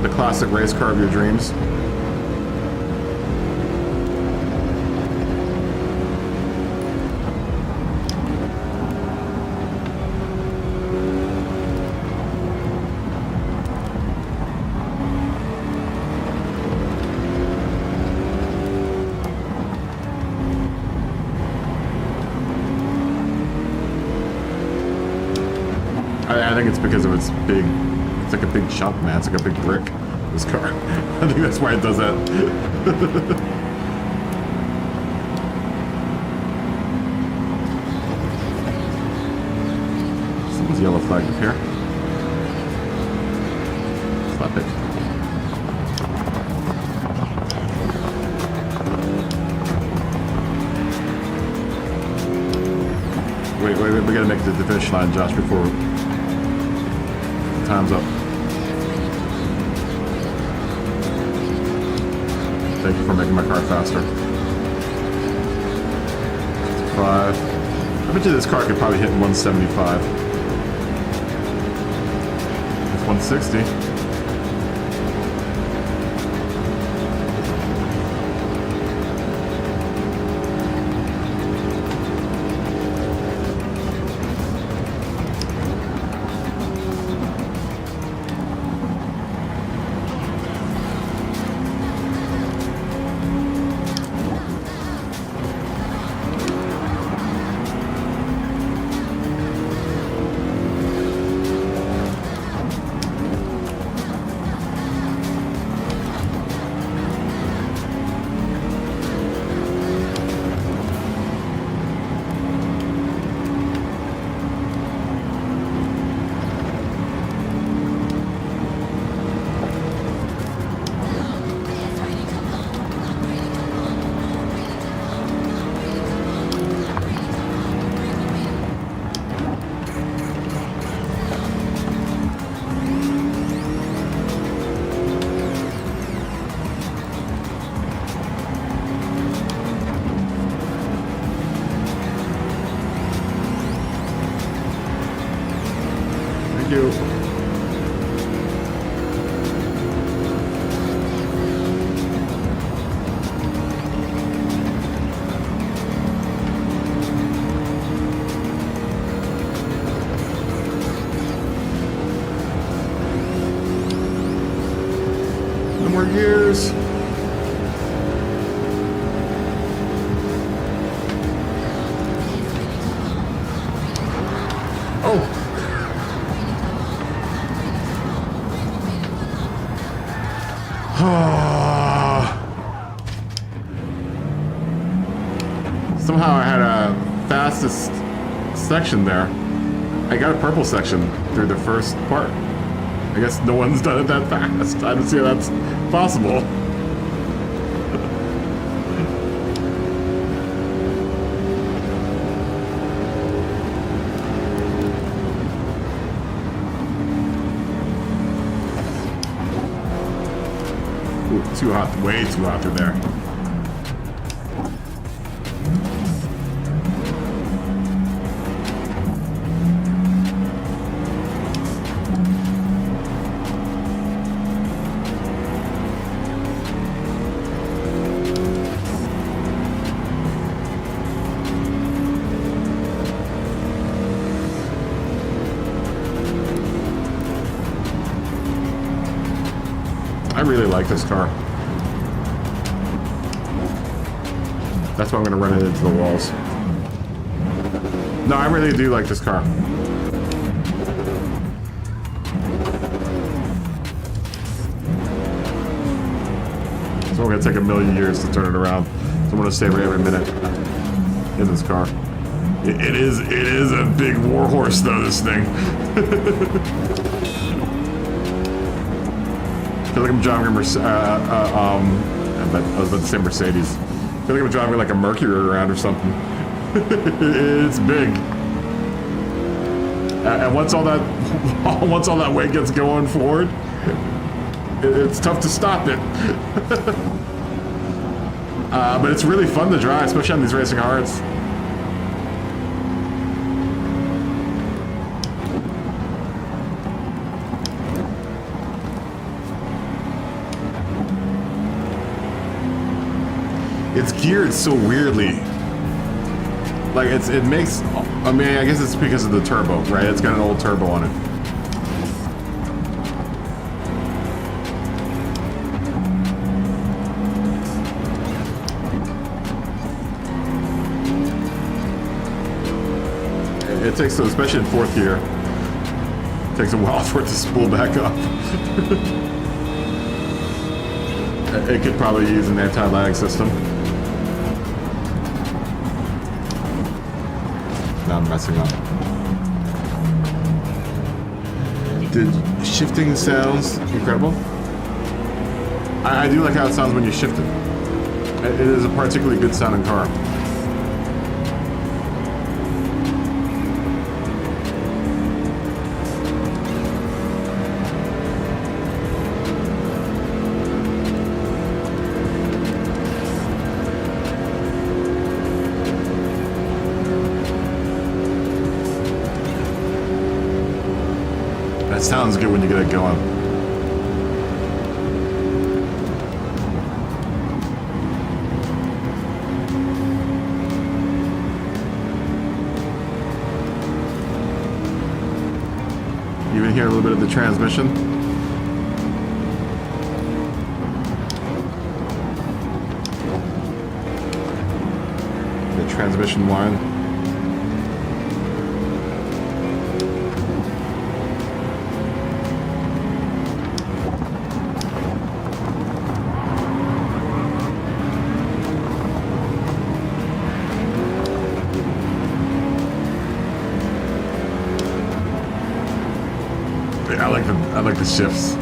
the classic race car of your dreams. I think it's because of its big, it's like a big chunk, man. It's like a big brick, this car. I think that's why it does that. Someone's yellow flag up here. Slap it. Wait, we gotta make it to the finish line, Josh, before time's up. Thank you for making my car faster. 5. I bet you this car could probably hit 175. It's 160. Thank you. No more gears. Oh. Somehow I had a fastest section there. I got a purple section through the first part. I guess no one's done it that fast. I don't see how that's possible. Ooh, too hot, way too hot through there. I really like this car. That's why I'm gonna run it into the walls. No, I really do like this car. So I'm gonna take a million years to turn it around. So I'm gonna savor every minute in this car. It is a big warhorse though, this thing. I feel like I'm driving a I was about to say Mercedes. I feel like I'm driving like a Mercury around or something. It's big. And once all that weight gets going forward, it's tough to stop it. But it's really fun to drive, especially on these racing hards. It's geared so weirdly. Like it makes, I mean, I guess it's because of the turbo, right? It's got an old turbo on it. It takes, especially in fourth gear, it takes a while for it to spool back up. It could probably use an anti-lag system. Now I'm messing up. The shifting sounds incredible. I do like how it sounds when you shift it. It is a particularly good sounding car. That sounds good when you get it going. You even hear a little bit of the transmission. The transmission line. I like the shifts.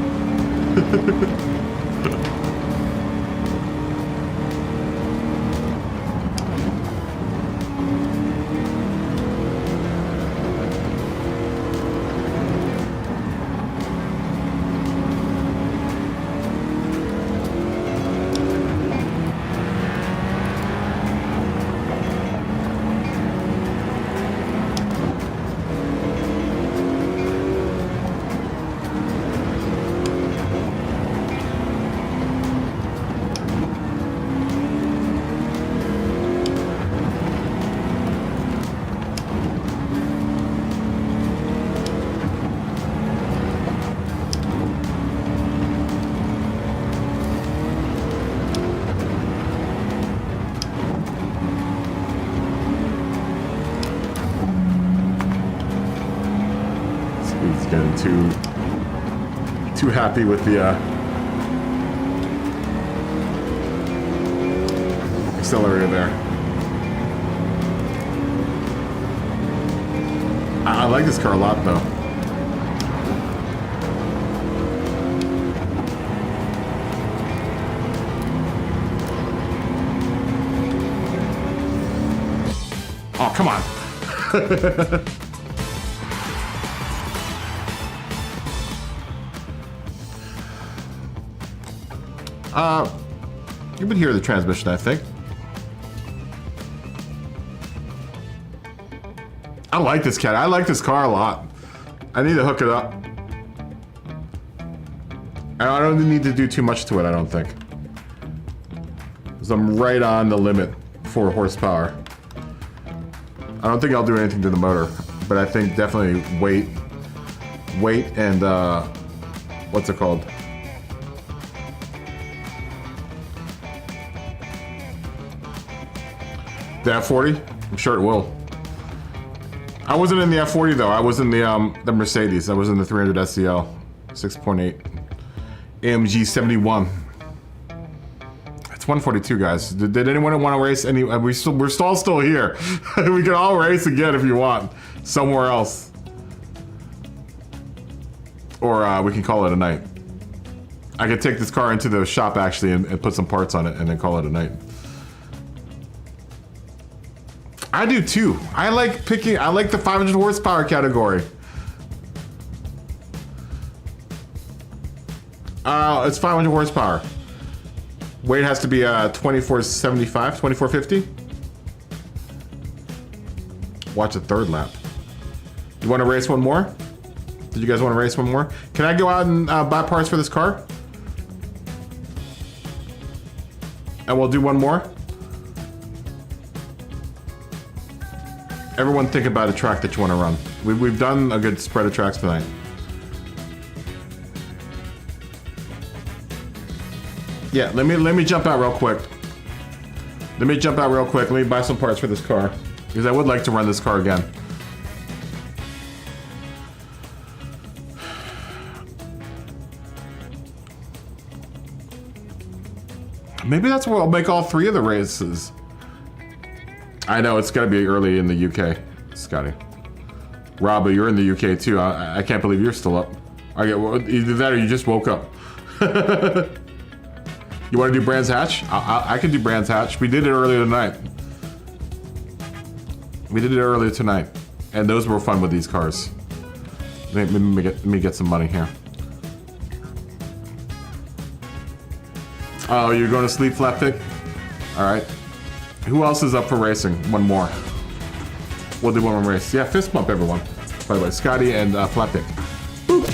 He's getting too happy with the accelerator there. I like this car a lot though. Oh, come on. You would hear the transmission, I think. I like this cat. I like this car a lot. I need to hook it up. I don't need to do too much to it, I don't think. Because I'm right on the limit for horsepower. I don't think I'll do anything to the motor, but I think definitely weight and what's it called? The F40? I'm sure it will. I wasn't in the F40 though. I was in the Mercedes. I was in the 300 SEL 6.8 AMG 71. It's 142, guys. Did anyone want to race any? We're still here. We can all race again if you want, somewhere else, or we can call it a night. I could take this car into the shop actually and put some parts on it and then call it a night. I do too. I like the 500 horsepower category. It's 500 horsepower. Weight has to be 2475, 2450. Watch a third lap. You want to race one more? Did you guys want to race one more? Can I go out and buy parts for this car? And we'll do one more. Everyone think about a track that you want to run. We've done a good spread of tracks tonight. Yeah, let me jump out real quick. Let me buy some parts for this car. Because I would like to run this car again. Maybe that's where I'll make all three of the races. I know, it's gotta be early in the UK, Scotty. Rob, you're in the UK too. I can't believe you're still up. Either that or you just woke up. You want to do Brands Hatch? I can do Brands Hatch. We did it earlier tonight. And those were fun with these cars. Let me get some money here. Oh, you're going to sleep, Flatpick? Alright. Who else is up for racing? One more. We'll do one more race. Yeah, fist bump everyone. By the way, Scotty and Flatpick. Boop.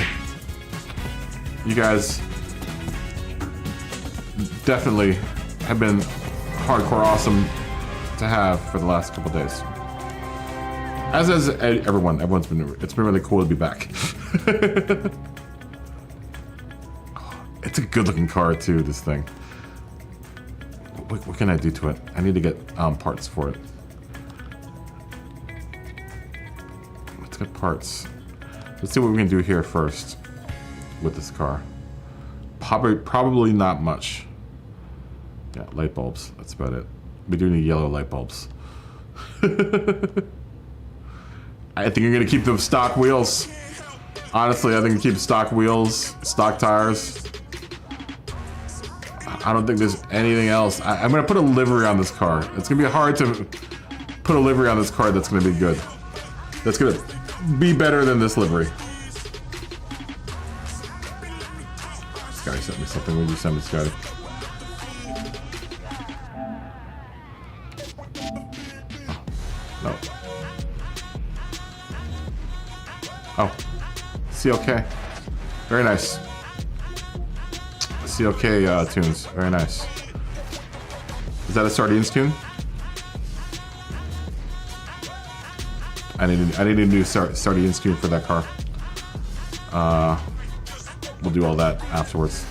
You guys definitely have been hardcore awesome to have for the last couple days. As has everyone. It's been really cool to be back. It's a good looking car too, this thing. What can I do to it? I need to get parts for it. Let's get parts. Let's see what we can do here first with this car. Probably not much. Yeah, light bulbs. That's about it. We do need yellow light bulbs. I think you're gonna keep them stock wheels. Honestly, I think you keep stock wheels, stock tires. I don't think there's anything else. I'm gonna put a livery on this car. It's gonna be hard to put a livery on this car that's gonna be good. That's gonna be better than this livery. Scotty sent me something. When you send me, Scotty? No. Oh. CLK. Very nice. CLK tunes. Very nice. Is that a Sardines tune? I need a new Sardines tune for that car. We'll do all that afterwards.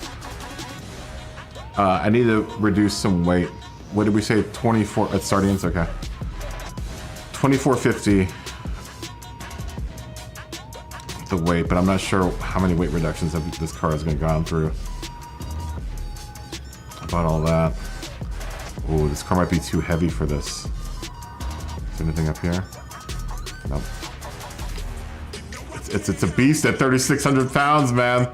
I need to reduce some weight. What did we say? 24 at Sardines? Okay. 2450. the weight, but I'm not sure how many weight reductions that this car is going to go through. About all that. Ooh, this car might be too heavy for this. Is there anything up here? Nope. It's a beast at 3,600 pounds, man.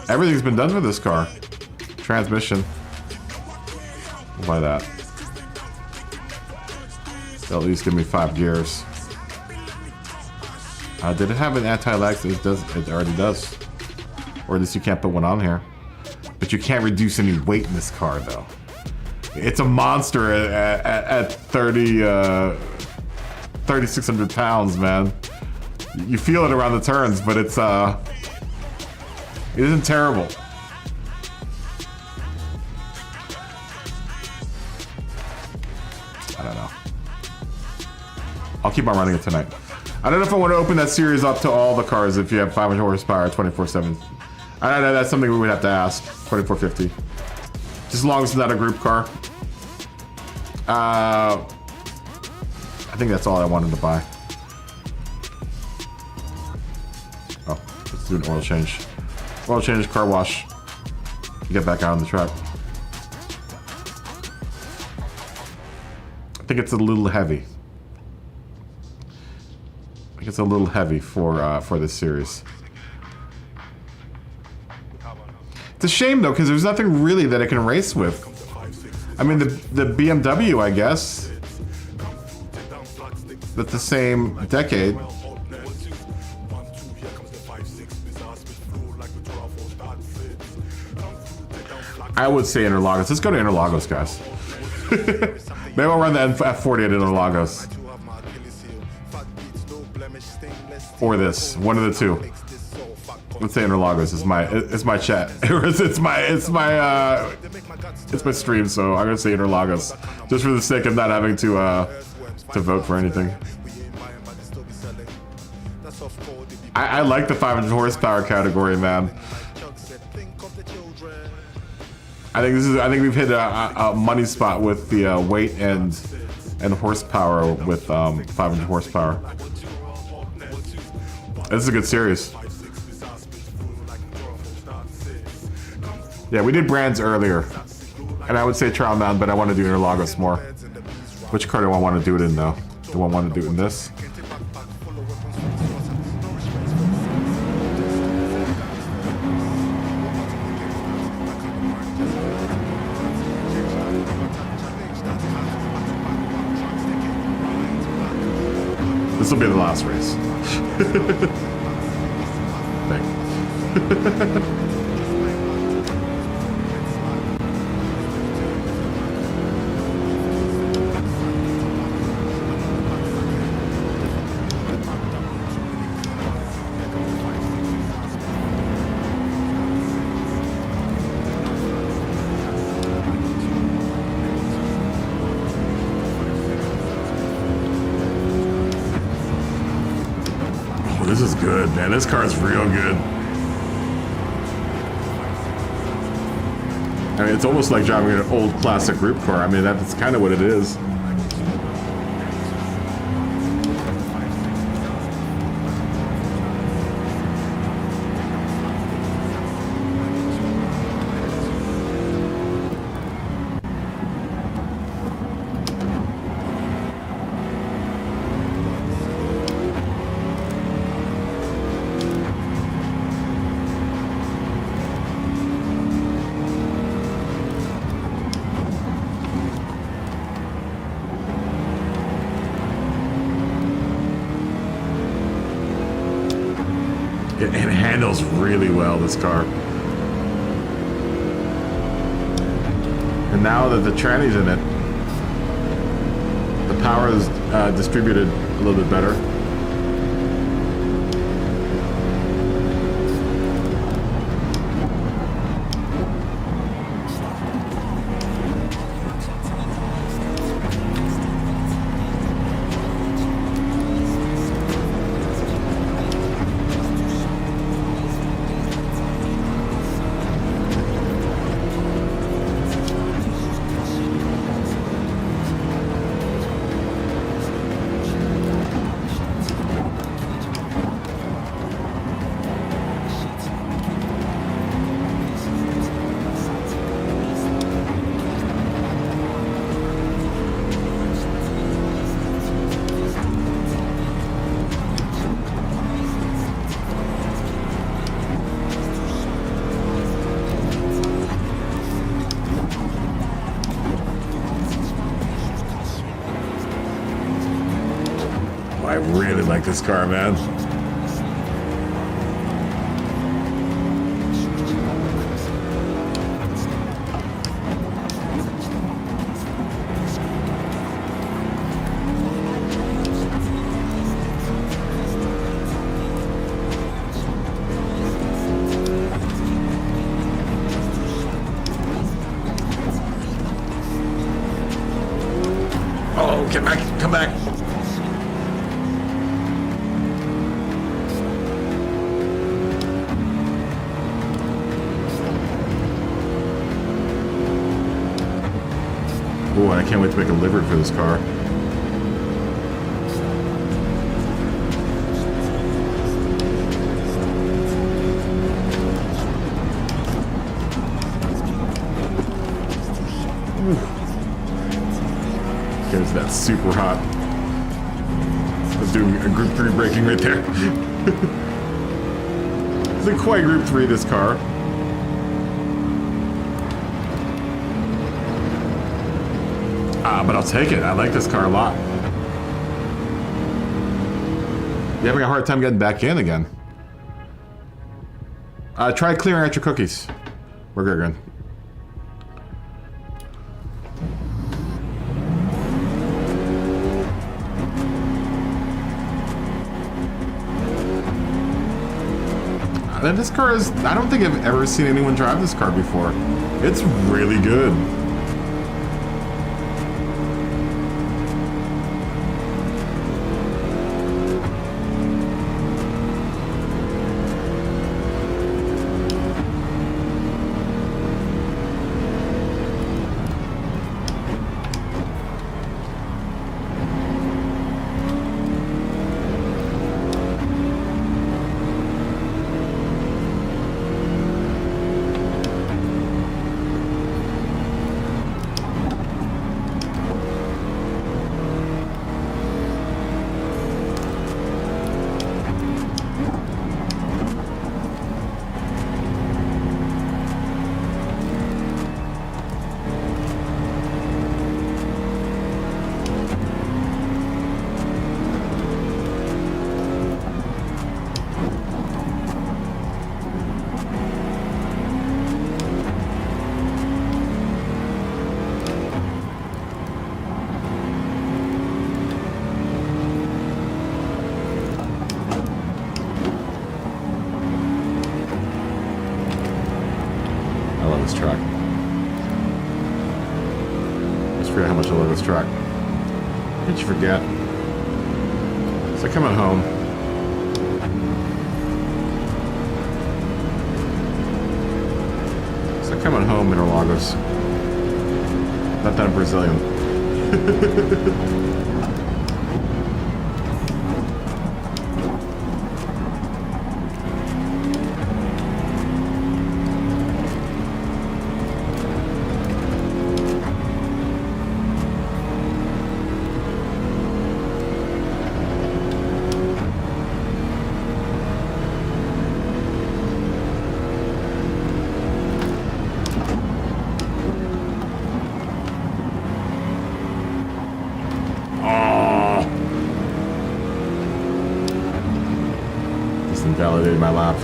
Everything's been done for this car. Transmission. We'll buy that. They'll at least give me 5 gears. Did it have an anti-lag? It does. It already does. Or at least you can't put one on here. But you can't reduce any weight in this car, though. It's a monster at 3,600 pounds, man. You feel it around the turns, but it isn't terrible. I don't know. I'll keep on running it tonight. I don't know if I want to open that series up to all the cars if you have 500 horsepower 24/7. I don't know, that's something we would have to ask. 2450. Just as long as it's not a group car. I think that's all I wanted to buy. Oh, let's do an oil change. Oil change, car wash. Get back out on the track. I think it's a little heavy. I think it's a little heavy for this series. It's a shame though, because there's nothing really that it can race with. I mean, the BMW, I guess, that's the same decade. I would say Interlagos. Let's go to Interlagos, guys. Maybe I'll run the F40 at Interlagos. Or this, one of the two. Let's say Interlagos is my chat. It's my stream, so I'm gonna say Interlagos, just for the sake of not having to vote for anything. I like the 500 horsepower category, man. I think we've hit a money spot with the weight and horsepower with 500 horsepower. This is a good series. Yeah, we did brands earlier, and I would say Trial Mountain, but I want to do Interlagos more. Which car do I want to do it in, though? Do I want to do it in this? This will be the last race. Thank you. This is good, man. This car is real good. I mean, it's almost like driving an old classic group car. I mean, that's kind of what it is. It handles really well, this car. And now that the tranny's in it, the power is distributed a little bit better. I really like this car, man. Oh, get back, come back. Oh, I can't wait to make a livery for this car. There's that super hot. I was doing a group 3 braking right there. Isn't quite group 3 this car. But I'll take it. I like this car a lot. You're having a hard time getting back in again. Try clearing out your cookies. We're good, Gran. And this car is, I don't think I've ever seen anyone drive this car before. It's really good. Track. I just forget how much I love this track. How did you forget? It's like coming home. It's like coming home, Interlagos. Not that I'm Brazilian. Invalidated my lap.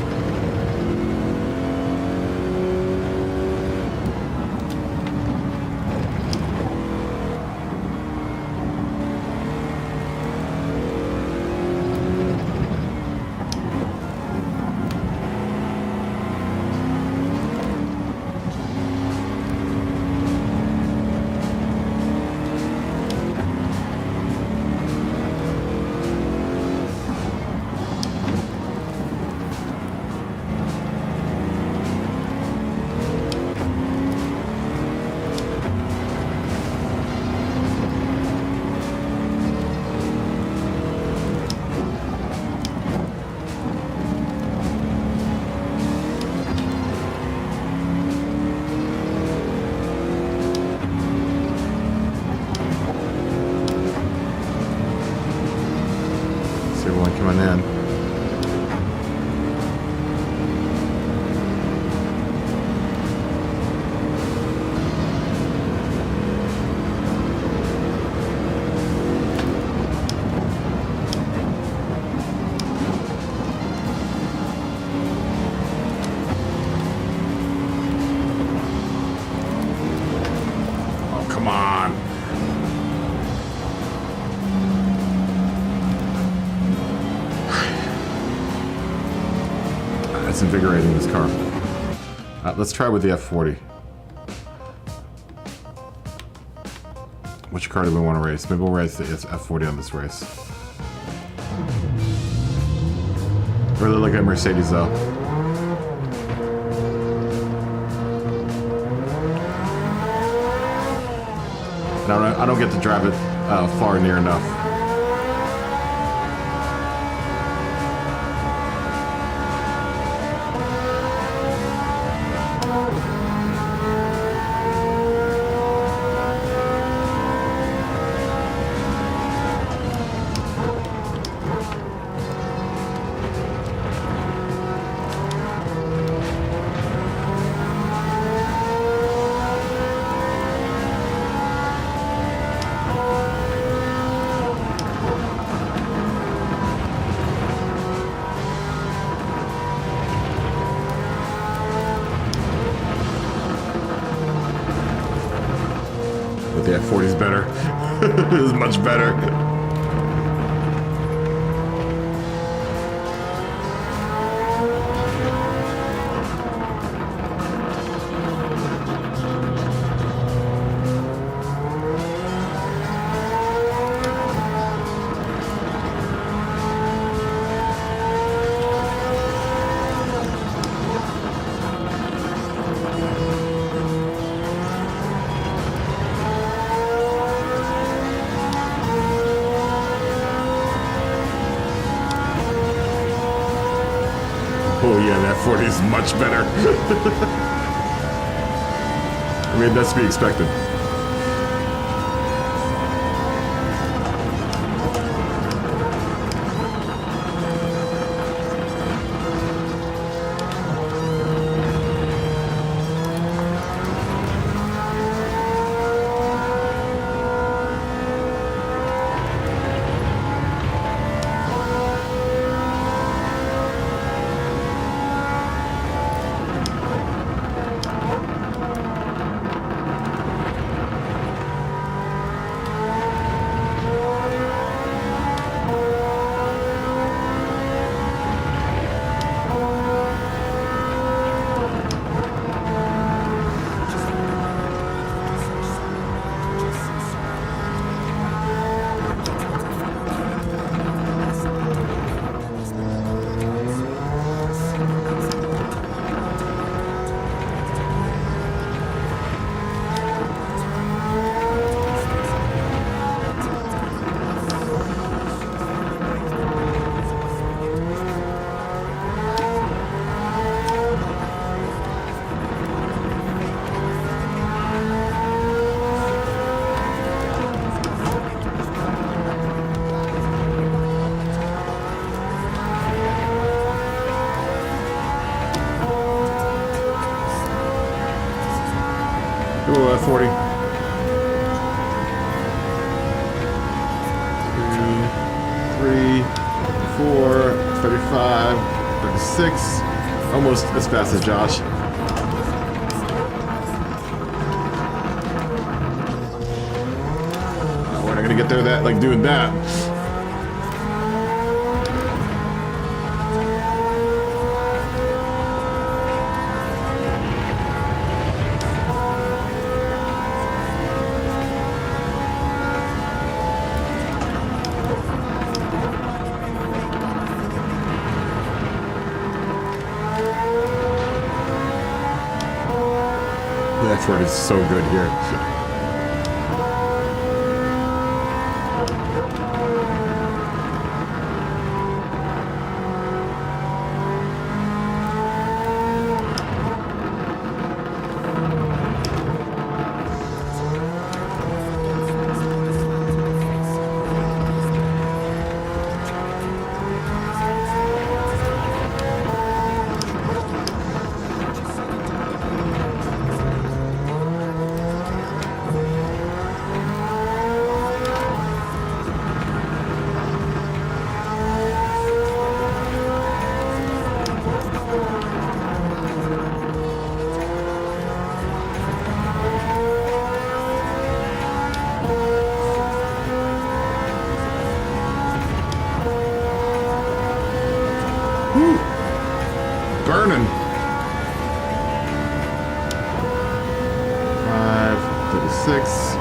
Coming in. That's invigorating, this car. Let's try with the F40. Which car do we want to race? Maybe we'll race the F40 on this race. Really look at Mercedes though. And I don't get to drive it far near enough. The F40 is better. It is much better. Oh yeah, that 40 is much better. I mean, that's to be expected. Ooh, 40. 3, 4, 35, 36. Almost as fast as Josh. We're not gonna get there that like doing that. That word is so good here. burning. 5:36.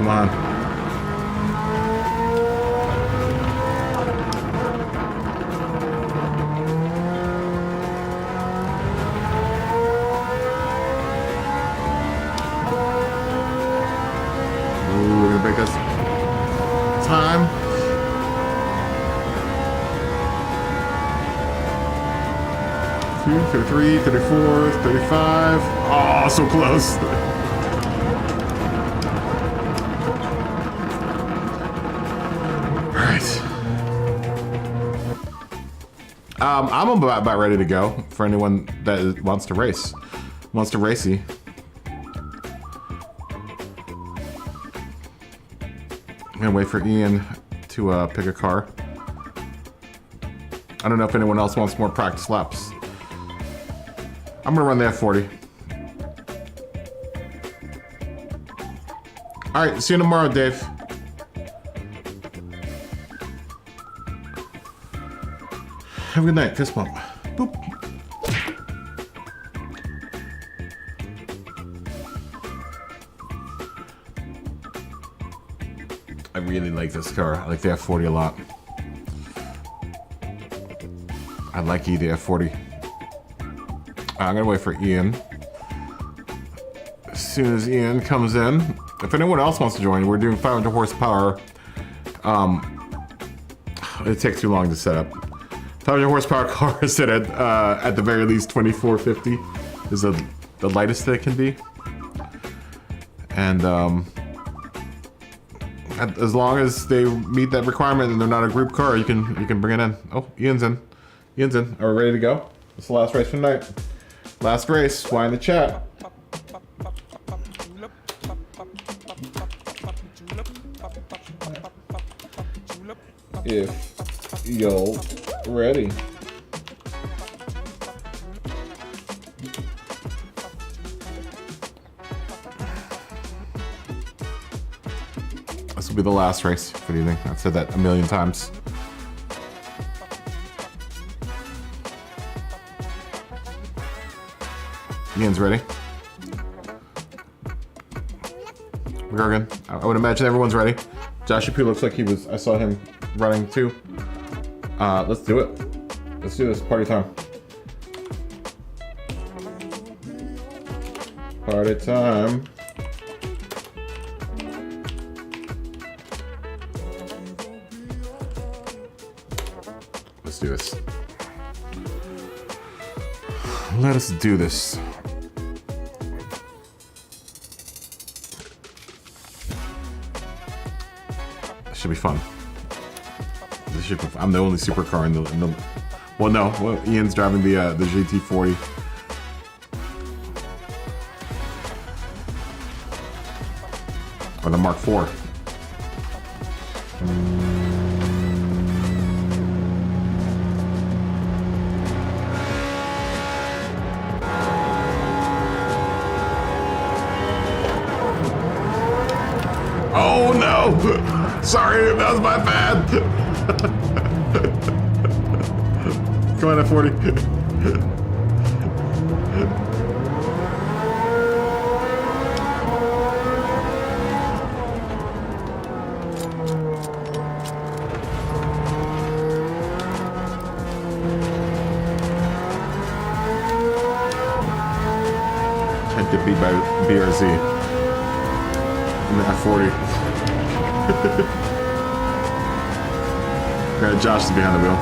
Come on. Ooh, we're gonna break us time. Two, 33, 34, 35. Oh, so close. I'm about ready to go for anyone that wants to race. Wants to racey. I'm gonna wait for Ian to pick a car. I don't know if anyone else wants more practice laps. I'm gonna run the F40. All right, see you tomorrow, Dave. Have a good night. Fist bump. Boop. I really like this car. I like the F40 a lot. I like the F40. I'm gonna wait for Ian. As soon as Ian comes in, if anyone else wants to join, we're doing 500 horsepower. It takes too long to set up. 500 horsepower car is at the very least 2450 is the lightest that it can be. And as long as they meet that requirement and they're not a group car, you can bring it in. Oh, Ian's in. Ian's in. Are we ready to go? It's the last race for tonight. Last race. Why in the chat? If you're ready. This will be the last race for the evening. I've said that a million times. Ian's ready. Gargan. I would imagine everyone's ready. Joshua P looks like he was. I saw him running too. Let's do it. Let's do this. Party time. Party time. Let's do this. Let us do this. This should be fun. This should be fun. I'm the only supercar in the well, no. Well, Ian's driving the GT40. Or the Mark IV. Oh no! Sorry, that was my bad. Come on, F40. get beat by BRZ. In the F40. Josh is behind the wheel.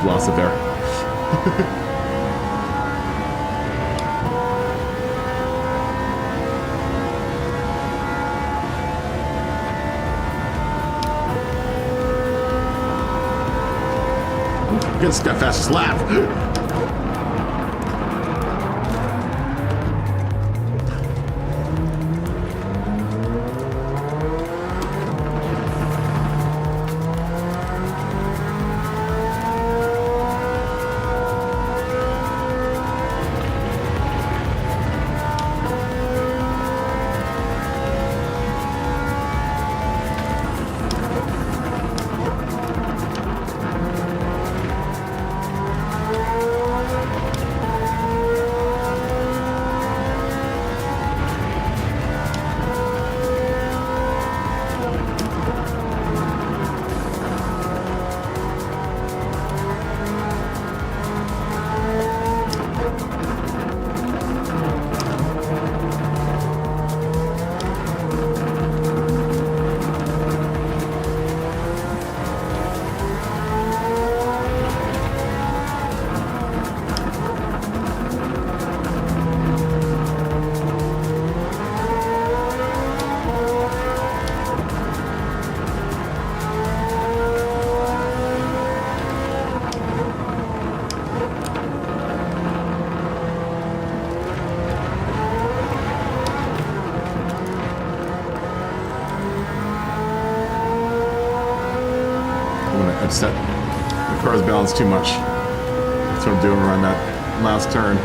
Lost it there. Gets that fastest lap. Upset. The car's balanced too much. That's what I'm doing around that last turn.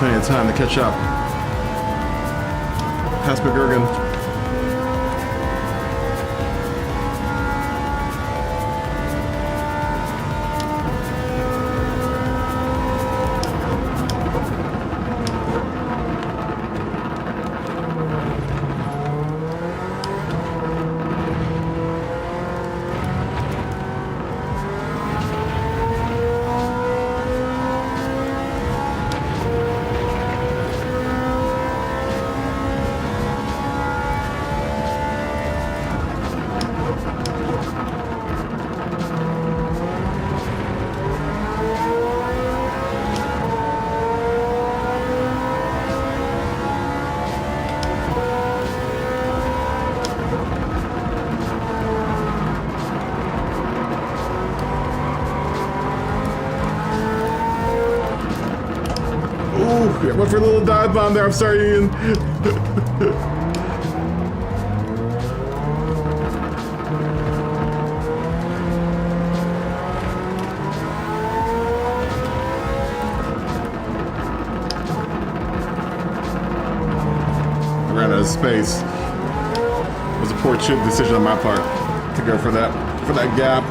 plenty of time to catch up. Past McGurgan. I went for a little dive bomb there. I'm sorry, Ian. I ran out of space. It was a poor decision on my part to go for that gap.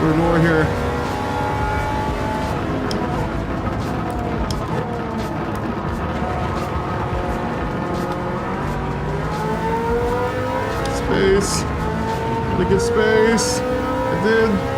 Door here. Space. Gotta get space. I did.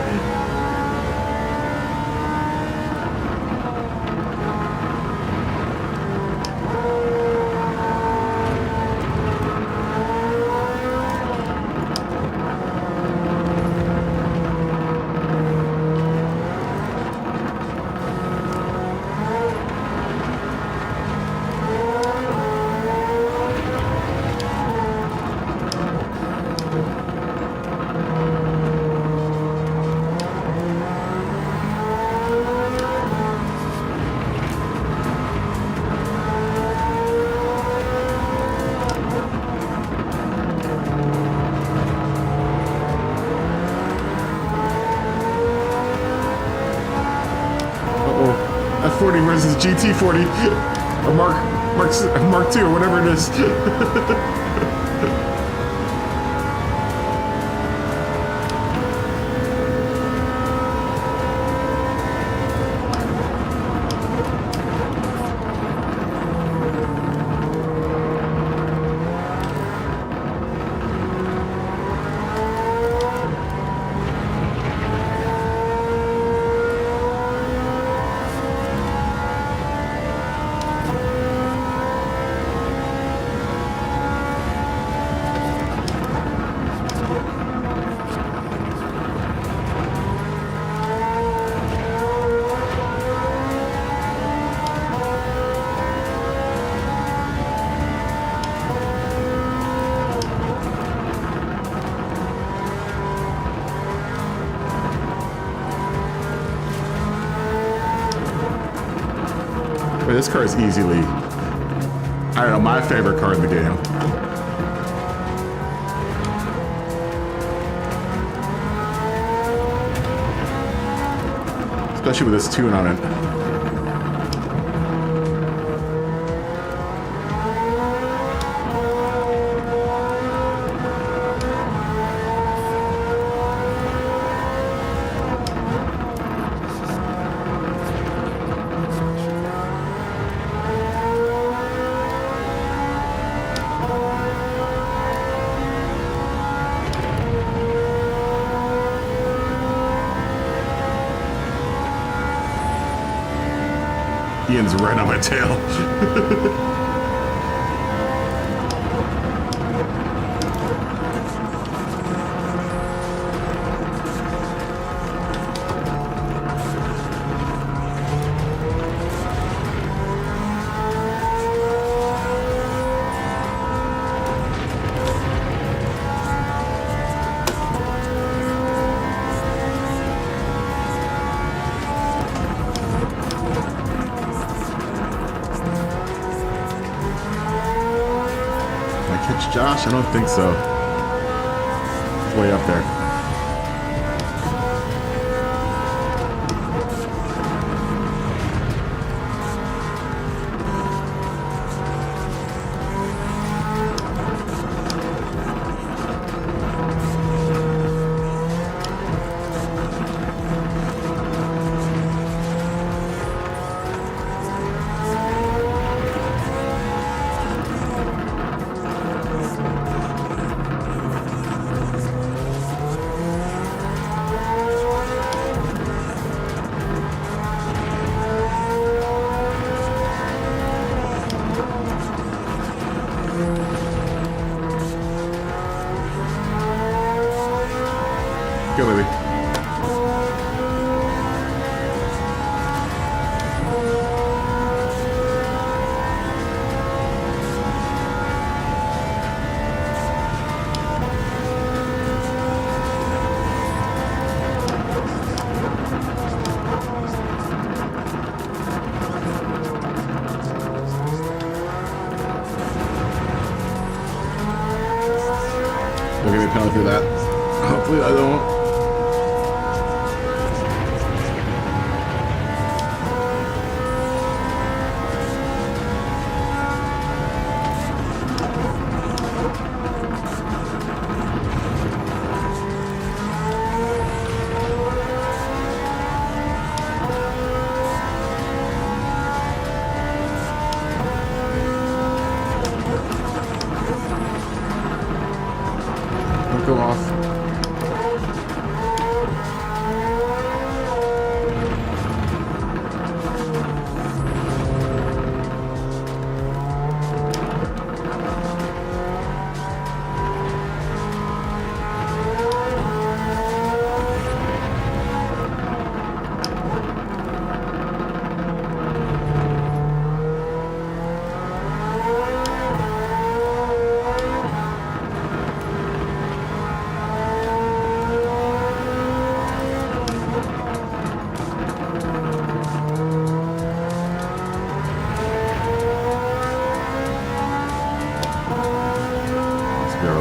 F40 versus GT40 or Mark II or whatever it is. This car is easily, I don't know, my favorite car in the game. Especially with this tune on it. Ian's right on my tail. Josh? I don't think so. It's way up there. Go, baby. Don't give me a penalty for that. Hopefully I don't. Don't go off.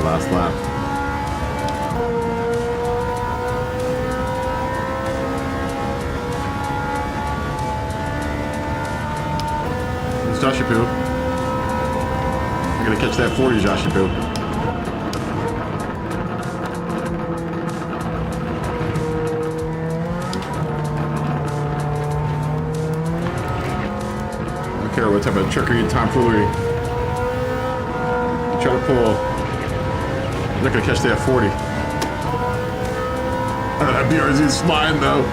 Last lap. It's Joshy Poo. I'm gonna catch that 40, Joshy Poo. I don't care what type of trickery and tomfoolery. Try to pull. I'm not gonna catch that 40. That BRZ's flying though.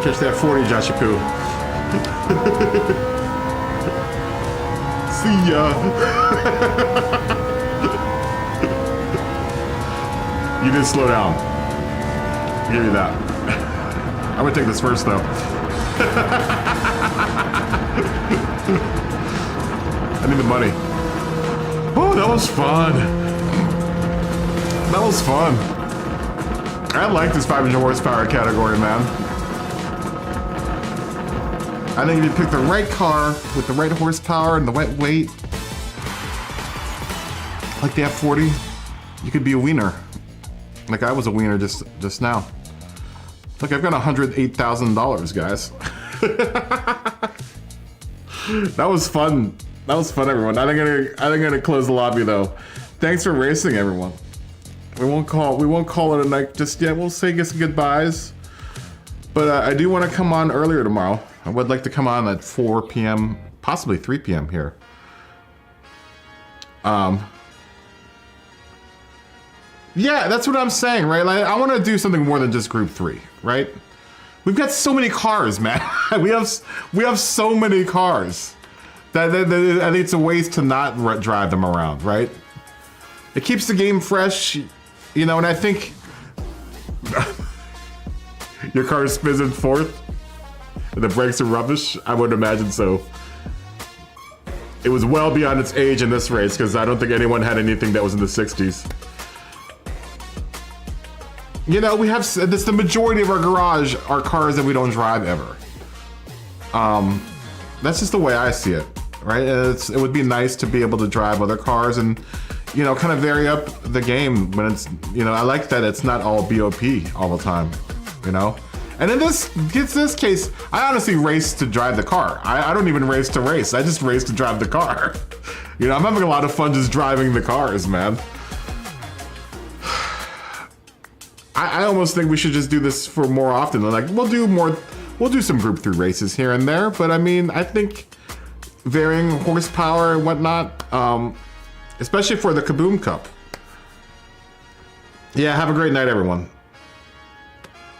Catch that 40, Joshy Poo. See ya. You did slow down. I'll give you that. I'm gonna take this first though. I need the money. Oh, that was fun. That was fun. I like this 500 horsepower category, man. I think if you pick the right car with the right horsepower and the right weight, like the F40, you could be a wiener. Like I was a wiener just now. Look, I've got $108,000, guys. That was fun. That was fun, everyone. I think I'm gonna close the lobby though. Thanks for racing, everyone. We won't call it a night just yet. We'll say some goodbyes. But I do want to come on earlier tomorrow. I would like to come on at 4 p.m., possibly 3 p.m. here. Yeah, that's what I'm saying, right? Like, I want to do something more than just Group 3, right? We've got so many cars, man. we have so many cars that I think it's a waste to not drive them around, right? It keeps the game fresh, you know, and I think your car spins in fourth and the brakes are rubbish. I would imagine so. It was well beyond its age in this race because I don't think anyone had anything that was in the 60s. You know, we have this. The majority of our garage are cars that we don't drive ever. That's just the way I see it, right? It would be nice to be able to drive other cars and, you know, kind of vary up the game when it's, you know, I like that it's not all BOP all the time, you know? And in this case, I honestly race to drive the car. I don't even race to race. I just race to drive the car. You know, I'm having a lot of fun just driving the cars, man. I almost think we should just do this for more often. Like, we'll do some Group 3 races here and there, but I mean, I think varying horsepower and whatnot, especially for the KaBoom Cup. Yeah, have a great night, everyone.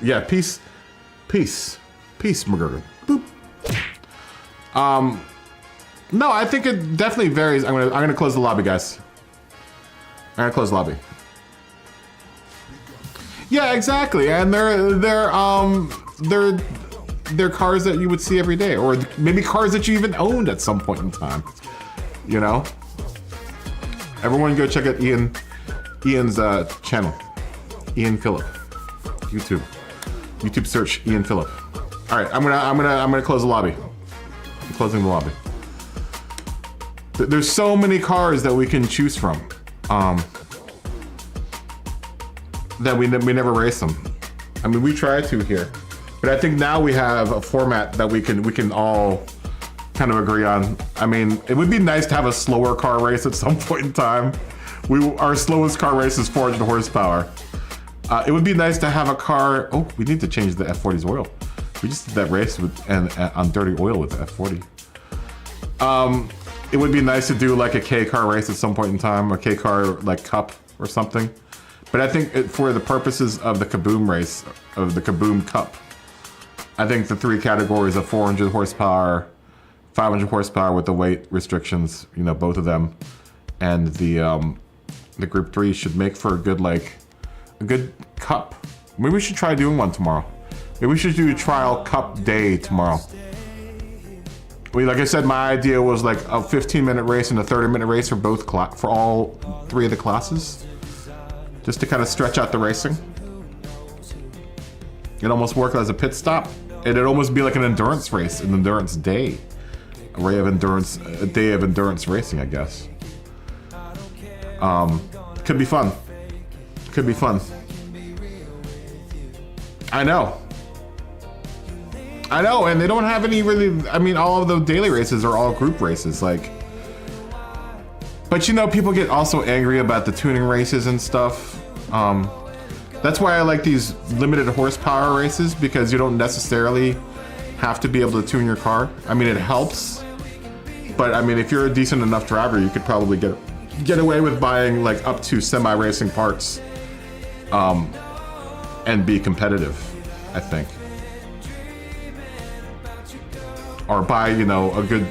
Yeah, peace, McGurgan. Boop. No, I think it definitely varies. I'm gonna close the lobby, guys. I'm gonna close the lobby. Yeah, exactly, and they're cars that you would see every day, or maybe cars that you even owned at some point in time. You know, everyone go check out Ian's channel, Ian Phillip, YouTube search Ian Phillip. All right, I'm gonna close the lobby. I'm closing the lobby. There's so many cars that we can choose from. That we never race them. I mean, we try to here, but I think now we have a format that we can all kind of agree on. I mean, it would be nice to have a slower car race at some point in time. Our slowest car race is 400 horsepower. It would be nice to have a car. Oh, we need to change the F40's oil. We just did that race on dirty oil with the F40. It would be nice to do like a K car race at some point in time, a K car like cup or something. But I think for the purposes of the KaBoom race, of the KaBoom Cup, I think the 3 categories of 400 horsepower, 500 horsepower with the weight restrictions, you know, both of them, and the Group 3 should make for a good cup. Maybe we should try doing one tomorrow. Maybe we should do a trial cup day tomorrow. Like I said, my idea was like a 15-minute race and a 30-minute race for all 3 of the classes. Just to kind of stretch out the racing. It almost worked as a pit stop. It'd almost be like an endurance race, an endurance day. A day of endurance racing, I guess. Could be fun. Could be fun. I know, and they don't have any really, I mean, all of the daily races are all group races, like. But you know, people get also angry about the tuning races and stuff. That's why I like these limited horsepower races, because you don't necessarily have to be able to tune your car. I mean, it helps, but I mean, if you're a decent enough driver, you could probably get away with buying like up to semi-racing parts, and be competitive, I think. Or buy, you know, a good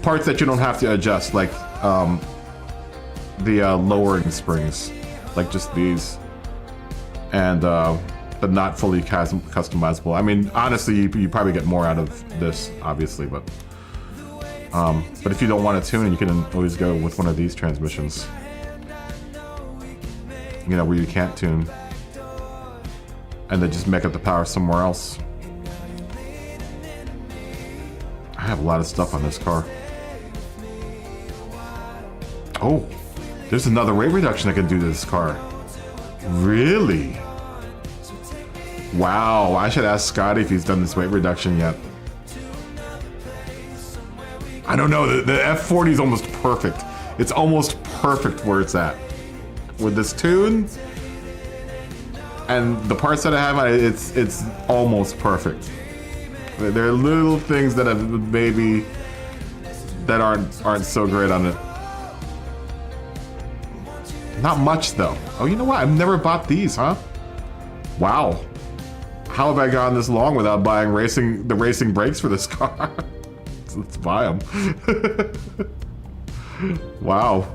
parts that you don't have to adjust, like the lowering springs, like just these, and but not fully customizable. I mean, honestly, you probably get more out of this, obviously, but But if you don't want to tune, you can always go with one of these transmissions. You know, where you can't tune. And then just make up the power somewhere else. I have a lot of stuff on this car. Oh, there's another weight reduction I can do to this car. Really? Wow, I should ask Scotty if he's done this weight reduction yet. I don't know, the F40 is almost perfect. It's almost perfect where it's at. With this tune, and the parts that I have, it's almost perfect. There are little things that have maybe that aren't so great on it. Not much though. Oh, you know what? I've never bought these, huh? Wow. How have I gone this long without buying the racing brakes for this car? Let's buy them. Wow.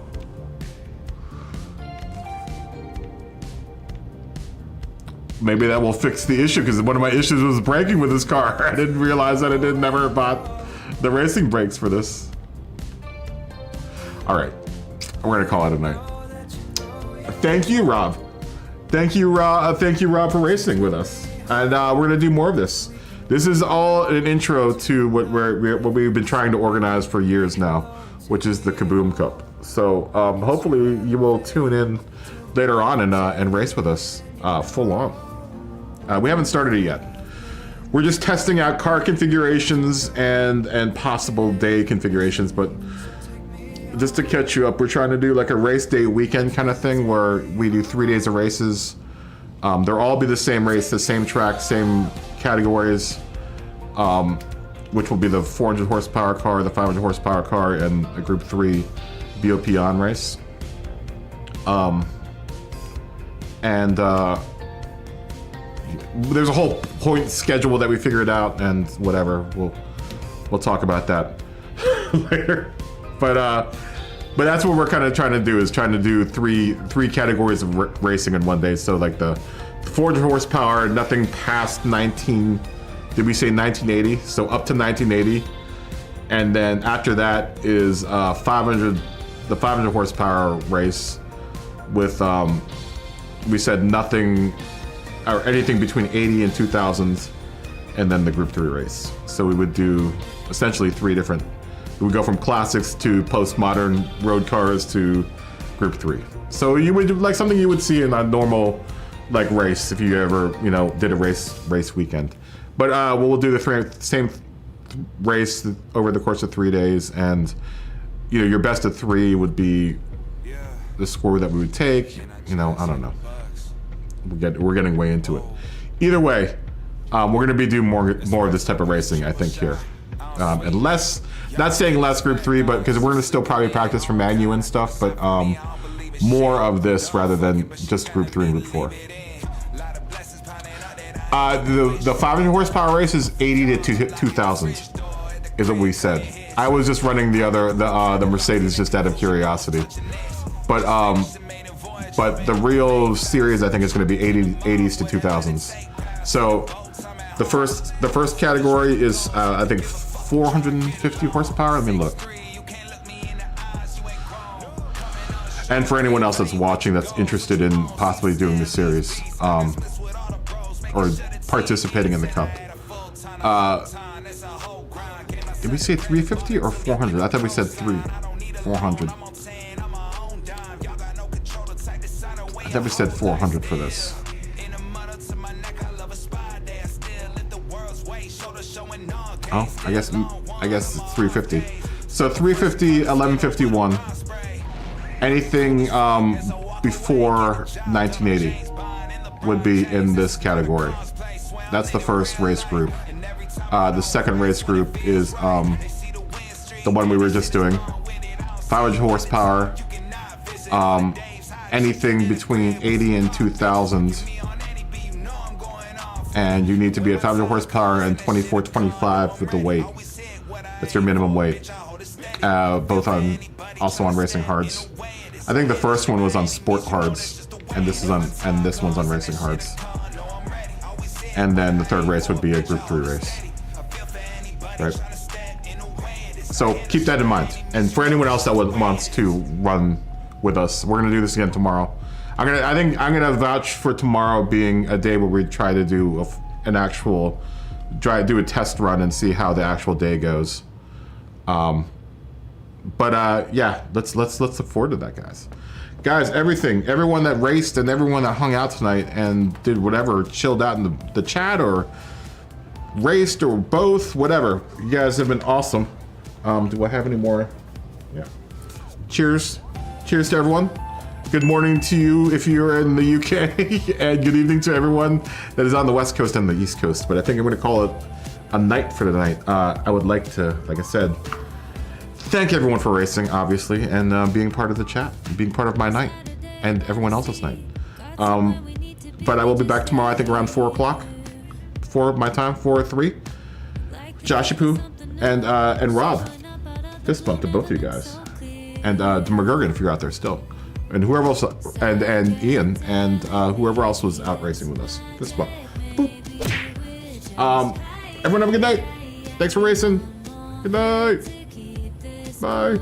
Maybe that will fix the issue, because one of my issues was braking with this car. I didn't realize that I never bought the racing brakes for this. All right, we're gonna call it a night. Thank you, Rob. Thank you, Rob. Thank you, Rob, for racing with us. And we're gonna do more of this. This is all an intro to what we've been trying to organize for years now, which is the KaBoom Cup. So hopefully you will tune in later on and race with us full on. We haven't started it yet. We're just testing out car configurations and possible day configurations, but just to catch you up, we're trying to do like a race day weekend kind of thing where we do 3 days of races. They'll all be the same race, the same track, same categories, which will be the 400 horsepower car, the 500 horsepower car, and a Group 3 BOP on race. There's a whole point schedule that we figured out, and whatever, we'll talk about that later. But that's what we're kind of trying to do, is trying to do three categories of racing in one day. So like the 400 horsepower, nothing past 1980? So up to 1980. And then after that is the 500 horsepower race with, we said nothing or anything between 80 and 2000, and then the Group 3 race. So we would do essentially we would go from classics to postmodern road cars to Group 3. So you would like something you would see in a normal like race if you ever, you know, did a race weekend. But we'll do the same race over the course of 3 days, and you know, your best of 3 would be the score that we would take. You know, I don't know. We're getting way into it. Either way, we're going to be doing more of this type of racing, I think, here. And less, not saying less Group 3, but because we're going to still probably practice for Manu and stuff, but more of this rather than just Group 3 and Group 4. The 500 horsepower race is 80 to 2000, is what we said. I was just running the Mercedes just out of curiosity, but the real series I think is going to be 80s to 2000s. So the first category is I think 450 horsepower. Let me look. And for anyone else that's watching that's interested in possibly doing this series or participating in the cup, did we say 350 or 400? I thought we said 400. I thought we said 400 for this. Oh, I guess it's 350. So 350, 1151. Anything before 1980 would be in this category. That's the first race group. The second race group is the one we were just doing. 500 horsepower. Anything between 80 and 2000, and you need to be at 500 horsepower and 24-25 with the weight. That's your minimum weight. Both also on racing hards. I think the first one was on sport hards, and this one's on racing hards. And then the third race would be a Group 3 race. Right. So keep that in mind. And for anyone else that wants to run with us, we're gonna do this again tomorrow. I think I'm gonna vouch for tomorrow being a day where we try to do do a test run and see how the actual day goes. Yeah, let's look forward to that, guys. Guys, everyone that raced and everyone that hung out tonight and did whatever, chilled out in the chat or raced or both, whatever. You guys have been awesome. Do I have any more? Yeah. Cheers. Cheers to everyone. Good morning to you if you're in the UK, and good evening to everyone that is on the West Coast and the East Coast. But I think I'm going to call it a night for tonight. I would like to, like I said, thank everyone for racing, obviously, and being part of the chat, being part of my night, and everyone else's night. But I will be back tomorrow, I think around 4 o'clock. 4 my time, 4 or 3. Joshy Poo and Rob. Fist bump to both of you guys. And to McGurgan if you're out there still. And whoever else, and Ian, and whoever else was out racing with us. Fist bump. Boop. Everyone have a good night. Thanks for racing. Good night. Bye.